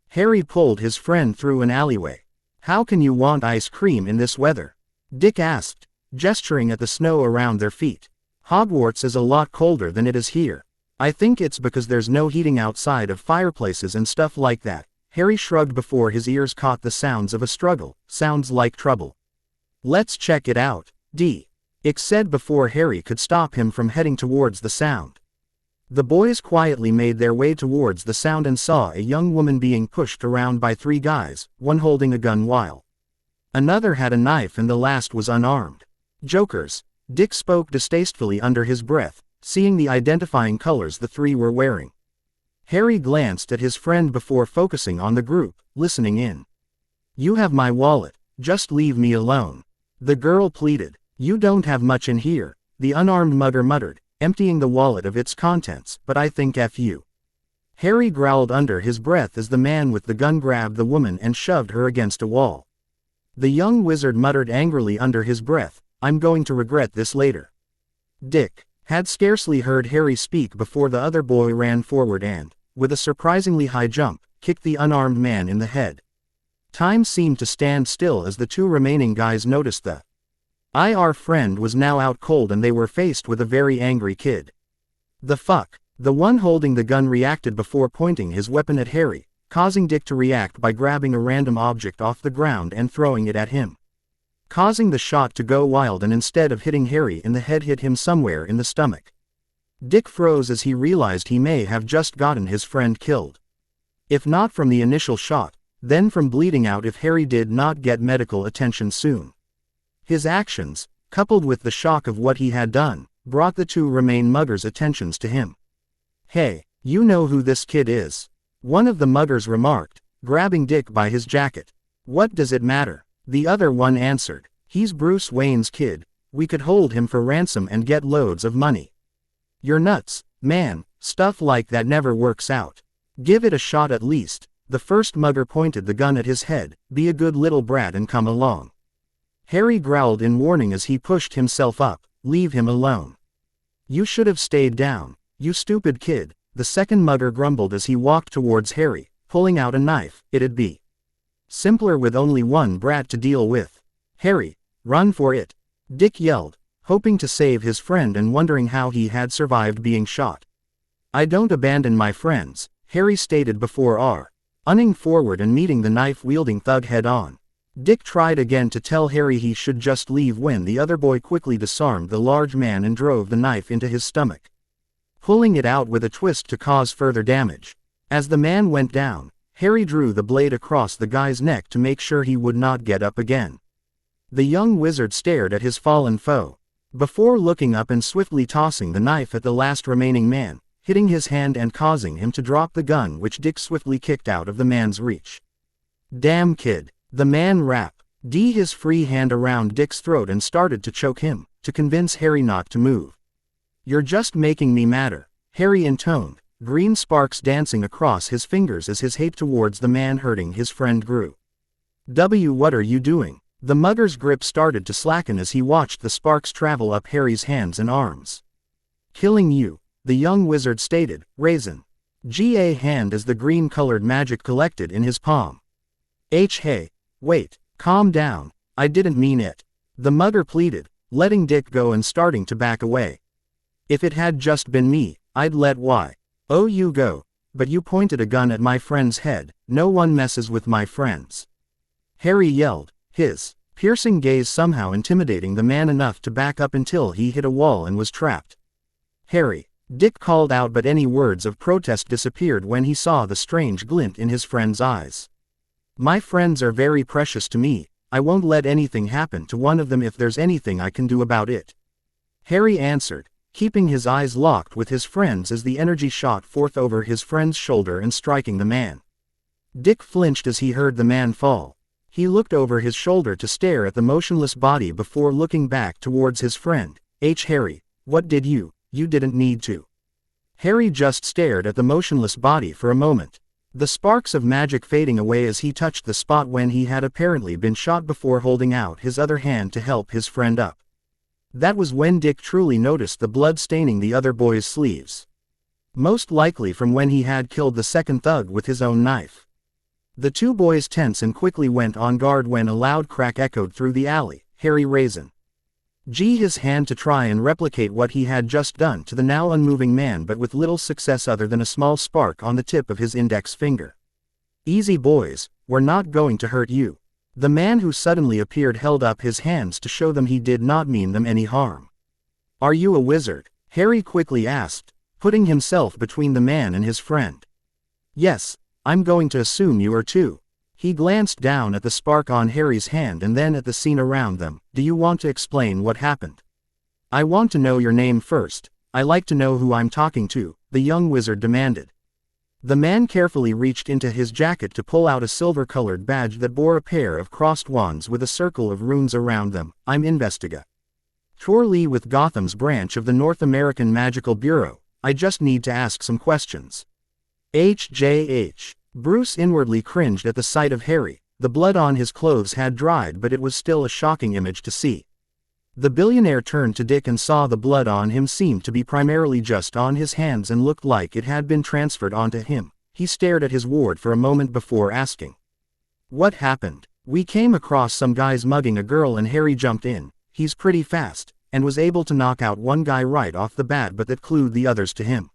Harry pulled his friend through an alleyway. How can you want ice cream in this weather? Dick asked, gesturing at the snow around their feet. Hogwarts is a lot colder than it is here. I think it's because there's no heating outside of fireplaces and stuff like that. Harry shrugged before his ears caught the sounds of a struggle. Sounds like trouble. Let's check it out, Dick said before Harry could stop him from heading towards the sound. The boys quietly made their way towards the sound and saw a young woman being pushed around by three guys, one holding a gun while another had a knife and the last was unarmed. Jokers, Dick spoke distastefully under his breath, seeing the identifying colors the three were wearing. Harry glanced at his friend before focusing on the group, listening in. You have my wallet, just leave me alone, the girl pleaded. You don't have much in here, the unarmed mugger muttered, emptying the wallet of its contents, but I think F you. Harry growled under his breath as the man with the gun grabbed the woman and shoved her against a wall. The young wizard muttered angrily under his breath, I'm going to regret this later. Dick had scarcely heard Harry speak before the other boy ran forward and, with a surprisingly high jump, kicked the unarmed man in the head. Time seemed to stand still as the two remaining guys noticed the Our friend was now out cold and they were faced with a very angry kid. The fuck? The one holding the gun reacted before pointing his weapon at Harry, causing Dick to react by grabbing a random object off the ground and throwing it at him, causing the shot to go wild and instead of hitting Harry in the head hit him somewhere in the stomach. Dick froze as he realized he may have just gotten his friend killed. If not from the initial shot, then from bleeding out if Harry did not get medical attention soon. His actions, coupled with the shock of what he had done, brought the two remaining muggers' attentions to him. "Hey, you know who this kid is?" one of the muggers remarked, grabbing Dick by his jacket. "What does it matter?" the other one answered. "He's Bruce Wayne's kid. We could hold him for ransom and get loads of money." "You're nuts, man, stuff like that never works out. Give it a shot at least." The first mugger pointed the gun at his head. "Be a good little brat and come along." Harry growled in warning as he pushed himself up. "Leave him alone. You should have stayed down, you stupid kid," the second mugger grumbled as he walked towards Harry, pulling out a knife. "It'd be simpler with only one brat to deal with." "Harry, run for it," Dick yelled, hoping to save his friend and wondering how he had survived being shot. "I don't abandon my friends," Harry stated before running forward and meeting the knife-wielding thug head-on. Dick tried again to tell Harry he should just leave when the other boy quickly disarmed the large man and drove the knife into his stomach, pulling it out with a twist to cause further damage. As the man went down, Harry drew the blade across the guy's neck to make sure he would not get up again. The young wizard stared at his fallen foe, before looking up and swiftly tossing the knife at the last remaining man, hitting his hand and causing him to drop the gun which Dick swiftly kicked out of the man's reach. "Damn kid," the man rapped his free hand around Dick's throat and started to choke him, to convince Harry not to move. "You're just making me madder," Harry intoned, green sparks dancing across his fingers as his hate towards the man hurting his friend grew. What are you doing?" The mugger's grip started to slacken as he watched the sparks travel up Harry's hands and arms. "Killing you," the young wizard stated, raising a hand as the green-colored magic collected in his palm. Hey, wait, calm down, I didn't mean it," the mugger pleaded, letting Dick go and starting to back away. "If it had just been me, I'd let you go, but you pointed a gun at my friend's head. No one messes with my friends," Harry yelled, his piercing gaze somehow intimidating the man enough to back up until he hit a wall and was trapped. "Harry," Dick called out, but any words of protest disappeared when he saw the strange glint in his friend's eyes. "My friends are very precious to me. I won't let anything happen to one of them if there's anything I can do about it," Harry answered, keeping his eyes locked with his friend's as the energy shot forth over his friend's shoulder and striking the man. Dick flinched as he heard the man fall. He looked over his shoulder to stare at the motionless body before looking back towards his friend. Harry, what did you didn't need to." Harry just stared at the motionless body for a moment, the sparks of magic fading away as he touched the spot when he had apparently been shot before holding out his other hand to help his friend up. That was when Dick truly noticed the blood staining the other boy's sleeves. Most likely from when he had killed the second thug with his own knife. The two boys tense and quickly went on guard when a loud crack echoed through the alley. Harry raised his hand to try and replicate what he had just done to the now unmoving man, but with little success other than a small spark on the tip of his index finger. "Easy boys, we're not going to hurt you." The man who suddenly appeared held up his hands to show them he did not mean them any harm. "Are you a wizard?" Harry quickly asked, putting himself between the man and his friend. "Yes, I'm going to assume you are too." He glanced down at the spark on Harry's hand and then at the scene around them. "Do you want to explain what happened?" "I want to know your name first. I like to know who I'm talking to," the young wizard demanded. The man carefully reached into his jacket to pull out a silver-colored badge that bore a pair of crossed wands with a circle of runes around them. "I'm Investigator Lee with Gotham's branch of the North American Magical Bureau. I just need to ask some questions." Bruce inwardly cringed at the sight of Harry. The blood on his clothes had dried, but it was still a shocking image to see. The billionaire turned to Dick and saw the blood on him seemed to be primarily just on his hands and looked like it had been transferred onto him. He stared at his ward for a moment before asking, "What happened?" "We came across some guys mugging a girl and Harry jumped in," he's pretty fast, and was able to knock out one guy right off the bat, but that clued the others to him.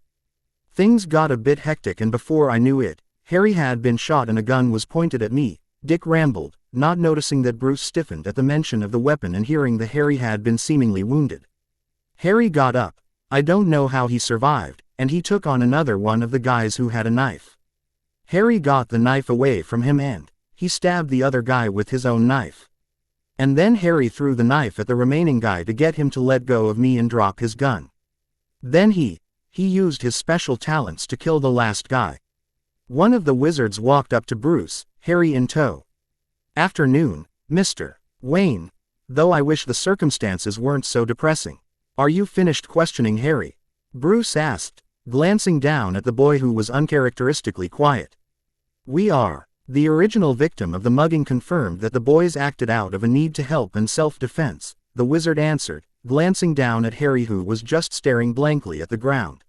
Things got a bit hectic, and before I knew it, Harry had been shot and a gun was pointed at me," Dick rambled, not noticing that Bruce stiffened at the mention of the weapon and hearing that Harry had been seemingly wounded. Harry got up. I don't know how he survived, and he took on another one of the guys who had a knife. Harry got the knife away from him and he stabbed the other guy with his own knife. And then Harry threw the knife at the remaining guy to get him to let go of me and drop his gun. Then he used his special talents to kill the last guy. One of the wizards walked up to Bruce, Harry in tow. "Afternoon, Mr. Wayne. Though I wish the circumstances weren't so depressing. Are you finished questioning Harry?" Bruce asked, glancing down at the boy who was uncharacteristically quiet. "We are." The original victim of the mugging confirmed that the boys acted out of a need to help and self-defense, the wizard answered, glancing down at Harry who was just staring blankly at the ground.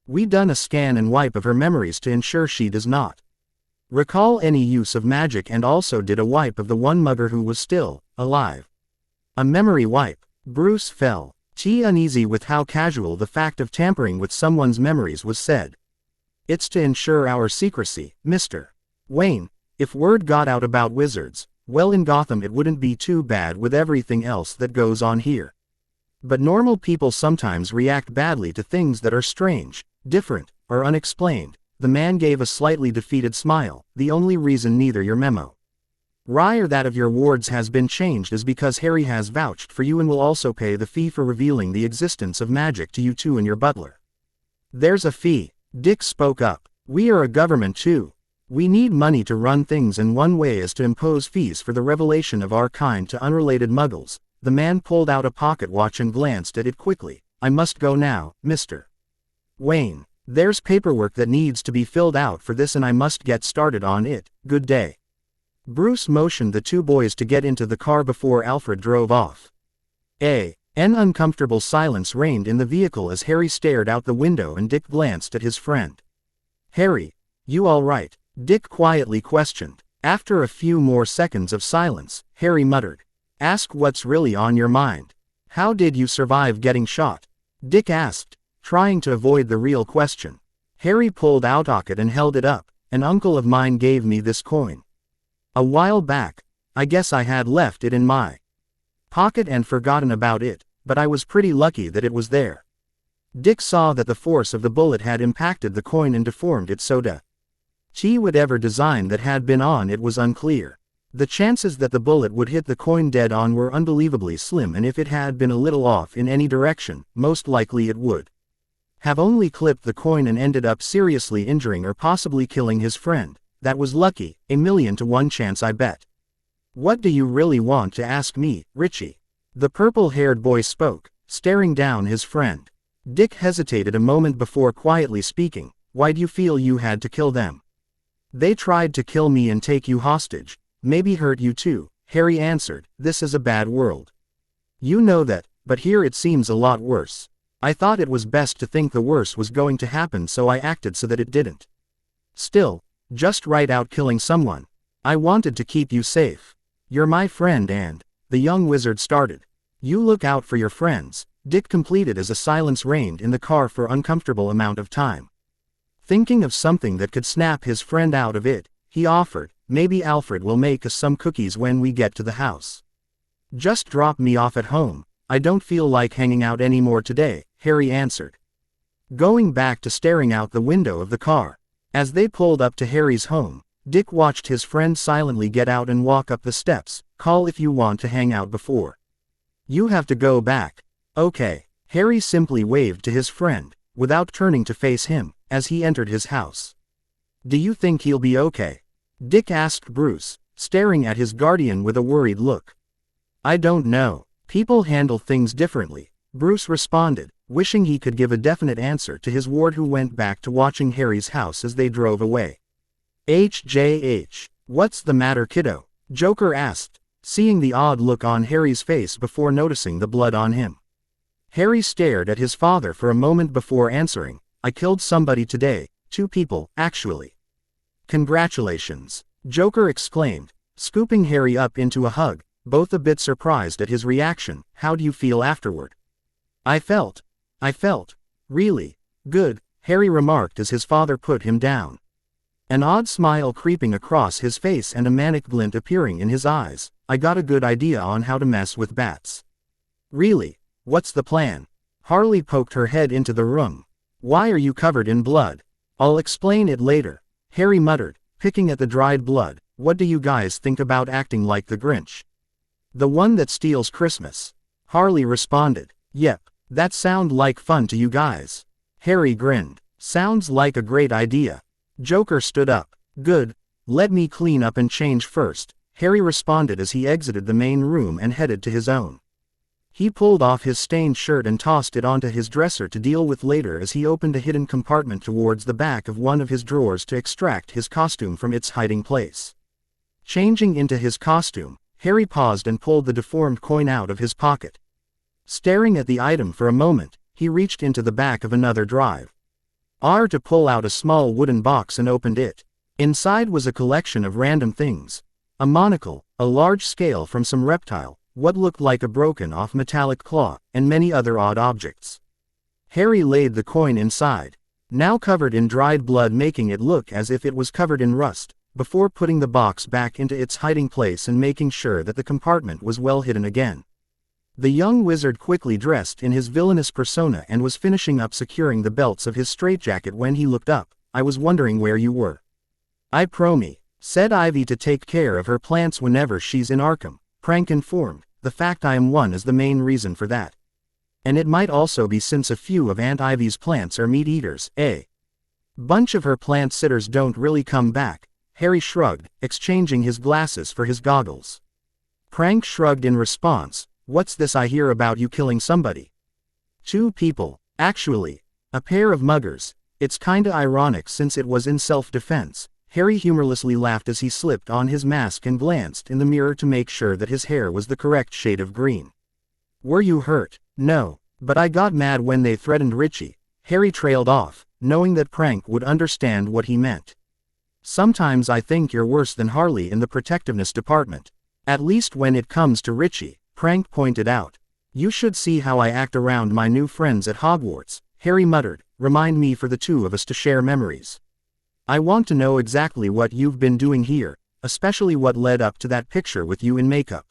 "We done a scan and wipe of her memories to ensure she does not recall any use of magic, and also did a wipe of the one mugger who was still alive." A memory wipe. Bruce felt uneasy with how casual the fact of tampering with someone's memories was said. "It's to ensure our secrecy, Mr. Wayne. If word got out about wizards, well, in Gotham it wouldn't be too bad with everything else that goes on here. But normal people sometimes react badly to things that are strange, different, or unexplained." The man gave a slightly defeated smile. "The only reason neither your memo or that of your wards has been changed is because Harry has vouched for you and will also pay the fee for revealing the existence of magic to you two and your butler." "There's a fee," Dick spoke up. "We are a government too. We need money to run things, and one way is to impose fees for the revelation of our kind to unrelated muggles." The man pulled out a pocket watch and glanced at it quickly. "I must go now, Mr. Wayne. There's paperwork that needs to be filled out for this and I must get started on it. Good day." Bruce motioned the two boys to get into the car before Alfred drove off. An uncomfortable silence reigned in the vehicle as Harry stared out the window and Dick glanced at his friend. "Harry, you all right?" Dick quietly questioned. After a few more seconds of silence, Harry muttered, "Ask what's really on your mind. How did you survive getting shot?" Dick asked, trying to avoid the real question. Harry pulled out a pocket and held it up. "An uncle of mine gave me this coin a while back. I guess I had left it in my pocket and forgotten about it, but I was pretty lucky that it was there." Dick saw that the force of the bullet had impacted the coin and deformed it so that whatever design that had been on it was unclear. The chances that the bullet would hit the coin dead on were unbelievably slim, and if it had been a little off in any direction, most likely it would have only clipped the coin and ended up seriously injuring or possibly killing his friend. That was lucky, 1,000,000 to 1 chance I bet. "What do you really want to ask me, Richie?" The purple-haired boy spoke, staring down his friend. Dick hesitated a moment before quietly speaking. "Why do you feel you had to kill them?" "They tried to kill me and take you hostage. Maybe hurt you too," Harry answered. "This is a bad world. You know that, but here it seems a lot worse. I thought it was best to think the worst was going to happen, so I acted so that it didn't. Still, just right out killing someone. I wanted to keep you safe. You're my friend and..." The young wizard started. "You look out for your friends," Dick completed as a silence reigned in the car for an uncomfortable amount of time. Thinking of something that could snap his friend out of it, he offered, "Maybe Alfred will make us some cookies when we get to the house. Just drop me off at home. I don't feel like hanging out anymore today," Harry answered, going back to staring out the window of the car. As they pulled up to Harry's home, Dick watched his friend silently get out and walk up the steps. "Call if you want to hang out before you have to go back." "Okay." Harry simply waved to his friend, without turning to face him, as he entered his house. "Do you think he'll be okay?" Dick asked Bruce, staring at his guardian with a worried look. "I don't know. People handle things differently," Bruce responded, wishing he could give a definite answer to his ward, who went back to watching Harry's house as they drove away. "HJH. What's the matter, kiddo?" Joker asked, seeing the odd look on Harry's face before noticing the blood on him. Harry stared at his father for a moment before answering, "I killed somebody today, 2 people, actually." "Congratulations," Joker exclaimed, scooping Harry up into a hug. both a bit surprised at his reaction. How do you feel afterward? I felt really good, Harry remarked as his father put him down. An odd smile creeping across his face and a manic glint appearing in his eyes. I got a good idea on how to mess with bats. Really? What's the plan? Harley poked her head into the room. Why are you covered in blood? I'll explain it later, Harry muttered, picking at the dried blood. What do you guys think about acting like the Grinch? The one that steals Christmas. Harley responded. Yep, that sound like fun to you guys. Harry grinned. Sounds like a great idea. Joker stood up. Good. Let me clean up and change first, Harry responded as he exited the main room and headed to his own. He pulled off his stained shirt and tossed it onto his dresser to deal with later as he opened a hidden compartment towards the back of one of his drawers to extract his costume from its hiding place. Changing into his costume, Harry paused and pulled the deformed coin out of his pocket. Staring at the item for a moment, he reached into the back of another drive. To pull out a small wooden box and opened it. Inside was a collection of random things. A monocle, a large scale from some reptile, what looked like a broken-off metallic claw, and many other odd objects. Harry laid the coin inside, now covered in dried blood, making it look as if it was covered in rust, before putting the box back into its hiding place and making sure that the compartment was well hidden again. The young wizard quickly dressed in his villainous persona and was finishing up securing the belts of his straitjacket when he looked up. I was wondering where you were. I said Ivy to take care of her plants whenever she's in Arkham, Prank informed. The fact I am one is the main reason for that. And it might also be since a few of Aunt Ivy's plants are meat eaters, Bunch of her plant sitters don't really come back, Harry shrugged, exchanging his glasses for his goggles. Prank shrugged in response. What's this I hear about you killing somebody? 2 people, actually. A pair of muggers. It's kinda ironic since it was in self-defense. Harry humorlessly laughed as he slipped on his mask and glanced in the mirror to make sure that his hair was the correct shade of green. Were you hurt? No, but I got mad when they threatened Richie. Harry trailed off, knowing that Prank would understand what he meant. Sometimes I think you're worse than Harley in the protectiveness department. At least when it comes to Richie, Prank pointed out. You should see how I act around my new friends at Hogwarts, Harry muttered. Remind me for the 2 of us to share memories. I want to know exactly what you've been doing here, especially what led up to that picture with you in makeup.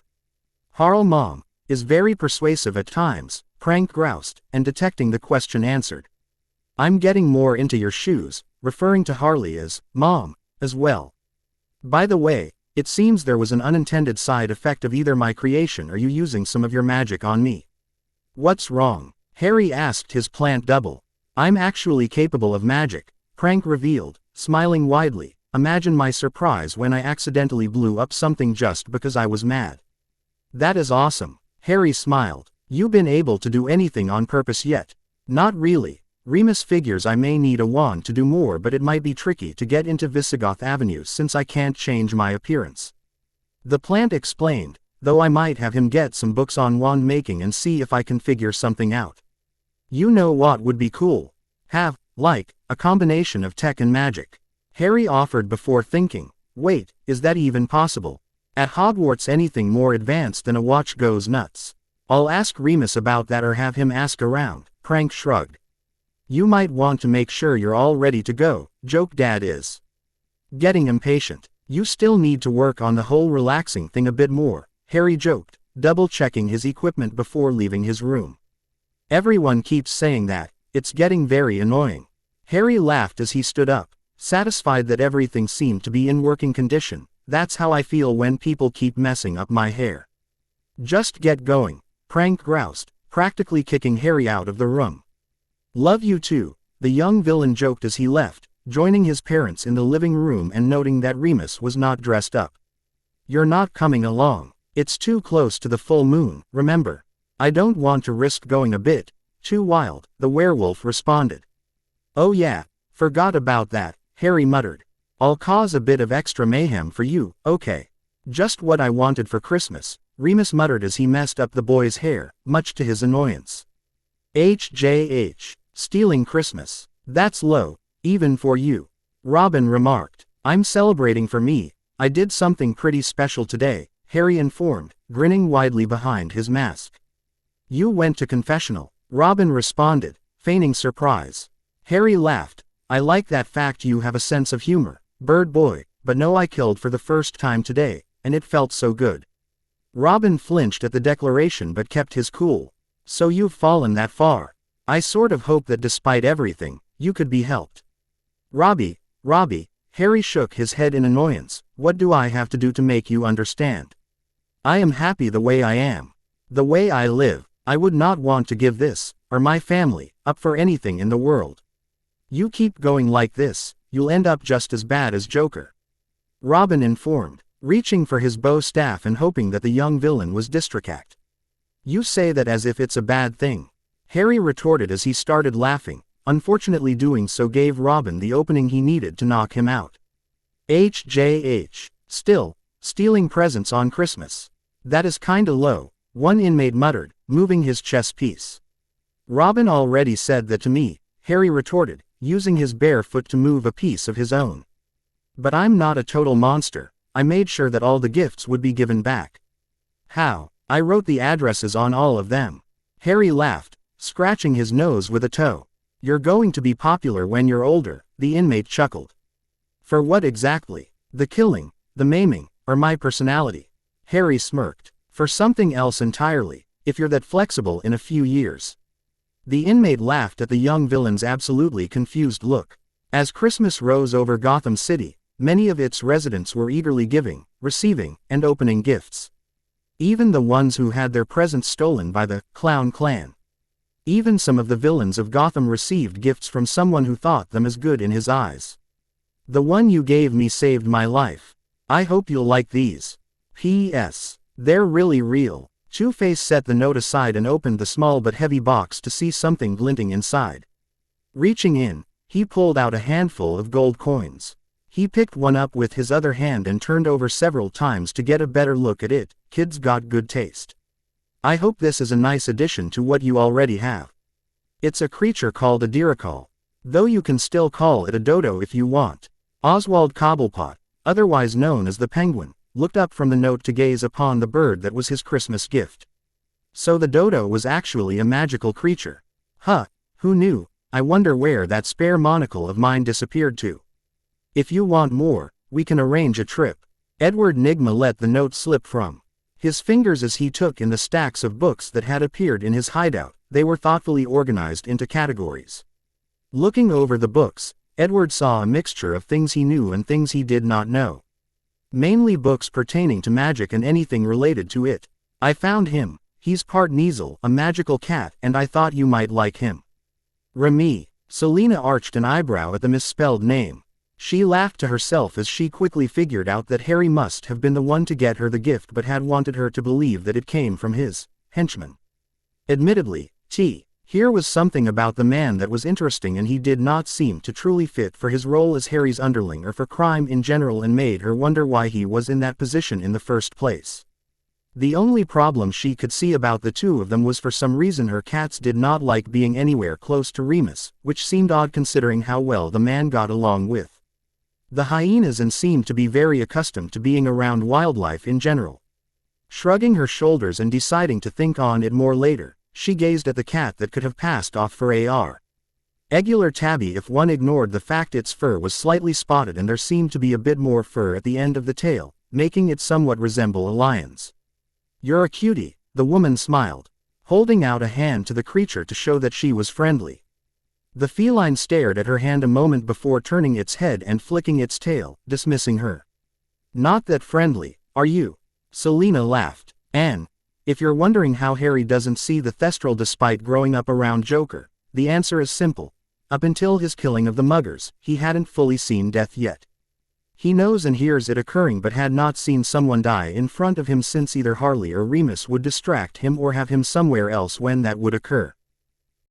Mom is very persuasive at times, Prank groused, and detecting the question answered. I'm getting more into your shoes, referring to Harley as Mom, as well. By the way, it seems there was an unintended side effect of either my creation or you using some of your magic on me. What's wrong? Harry asked his plant double. I'm actually capable of magic, Prank revealed, smiling widely. Imagine my surprise when I accidentally blew up something just because I was mad. That is awesome, Harry smiled. You been able to do anything on purpose yet? Not really. Remus figures I may need a wand to do more, but it might be tricky to get into Visigoth Avenue since I can't change my appearance. The plant explained, though I might have him get some books on wand making and see if I can figure something out. You know what would be cool? Have, like, a combination of tech and magic. Harry offered before thinking, wait, is that even possible? At Hogwarts anything more advanced than a watch goes nuts. I'll ask Remus about that or have him ask around, Prank shrugged. You might want to make sure you're all ready to go, joked Dad is getting impatient. You still need to work on the whole relaxing thing a bit more, Harry joked, double-checking his equipment before leaving his room. Everyone keeps saying that, it's getting very annoying. Harry laughed as he stood up, satisfied that everything seemed to be in working condition. That's how I feel when people keep messing up my hair. Just get going, Prank groused, practically kicking Harry out of the room. Love you too, the young villain joked as he left, joining his parents in the living room and noting that Remus was not dressed up. You're not coming along. It's too close to the full moon, remember. I don't want to risk going a bit too wild, the werewolf responded. Oh yeah, forgot about that, Harry muttered. I'll cause a bit of extra mayhem for you, okay. Just what I wanted for Christmas, Remus muttered as he messed up the boy's hair, much to his annoyance. HJH, stealing Christmas. That's low, even for you. Robin remarked. I'm celebrating for me. I did something pretty special today, Harry informed, grinning widely behind his mask. You went to confessional, Robin responded, feigning surprise. Harry laughed. I like that fact you have a sense of humor, bird boy, but no, I killed for the first time today, and it felt so good. Robin flinched at the declaration but kept his cool. So you've fallen that far. I sort of hope that despite everything, you could be helped. Robbie, Harry shook his head in annoyance. What do I have to do to make you understand? I am happy the way I am. The way I live. I would not want to give this, or my family, up for anything in the world. You keep going like this, you'll end up just as bad as Joker. Robin informed, reaching for his bow staff and hoping that the young villain was distracted. You say that as if it's a bad thing. Harry retorted as he started laughing. Unfortunately, doing so gave Robin the opening he needed to knock him out. HJH. Still, stealing presents on Christmas. That is kinda low, one inmate muttered, moving his chess piece. Robin already said that to me, Harry retorted, using his bare foot to move a piece of his own. But I'm not a total monster. I made sure that all the gifts would be given back. How? I wrote the addresses on all of them. Harry laughed, scratching his nose with a toe. You're going to be popular when you're older, the inmate chuckled. For what exactly? The killing, the maiming, or my personality? Harry smirked. For something else entirely, if you're that flexible in a few years. The inmate laughed at the young villain's absolutely confused look. As Christmas rose over Gotham City, many of its residents were eagerly giving, receiving, and opening gifts. Even the ones who had their presents stolen by the Clown Clan. Even some of the villains of Gotham received gifts from someone who thought them as good in his eyes. The one you gave me saved my life. I hope you'll like these. P.S. They're really real. Two-Face set the note aside and opened the small but heavy box to see something glinting inside. Reaching in, he pulled out a handful of gold coins. He picked one up with his other hand and turned over several times to get a better look at it. Kids got good taste. I hope this is a nice addition to what you already have. It's a creature called a Dirical. Though you can still call it a dodo if you want. Oswald Cobblepot, otherwise known as the Penguin, looked up from the note to gaze upon the bird that was his Christmas gift. So the dodo was actually a magical creature. Huh, who knew? I wonder where that spare monocle of mine disappeared to. If you want more, we can arrange a trip. Edward Nygma let the note slip from his fingers as he took in the stacks of books that had appeared in his hideout. They were thoughtfully organized into categories. Looking over the books, Edward saw a mixture of things he knew and things he did not know. Mainly books pertaining to magic and anything related to it. I found him. He's part Kneazle, a magical cat, and I thought you might like him. Remy. Selina arched an eyebrow at the misspelled name. She laughed to herself as she quickly figured out that Harry must have been the one to get her the gift but had wanted her to believe that it came from his henchman. Admittedly, here was something about the man that was interesting, and he did not seem to truly fit for his role as Harry's underling or for crime in general, and made her wonder why he was in that position in the first place. The only problem she could see about the two of them was for some reason her cats did not like being anywhere close to Remus, which seemed odd considering how well the man got along with the hyenas and seemed to be very accustomed to being around wildlife in general. Shrugging her shoulders and deciding to think on it more later, she gazed at the cat that could have passed off for a regular tabby if one ignored the fact its fur was slightly spotted and there seemed to be a bit more fur at the end of the tail, making it somewhat resemble a lion's. You're a cutie, the woman smiled, holding out a hand to the creature to show that she was friendly. The feline stared at her hand a moment before turning its head and flicking its tail, dismissing her. Not that friendly, are you? Selina laughed. And if you're wondering how Harry doesn't see the Thestral despite growing up around Joker, the answer is simple. Up until his killing of the muggers, he hadn't fully seen death yet. He knows and hears it occurring but had not seen someone die in front of him since either Harley or Remus would distract him or have him somewhere else when that would occur.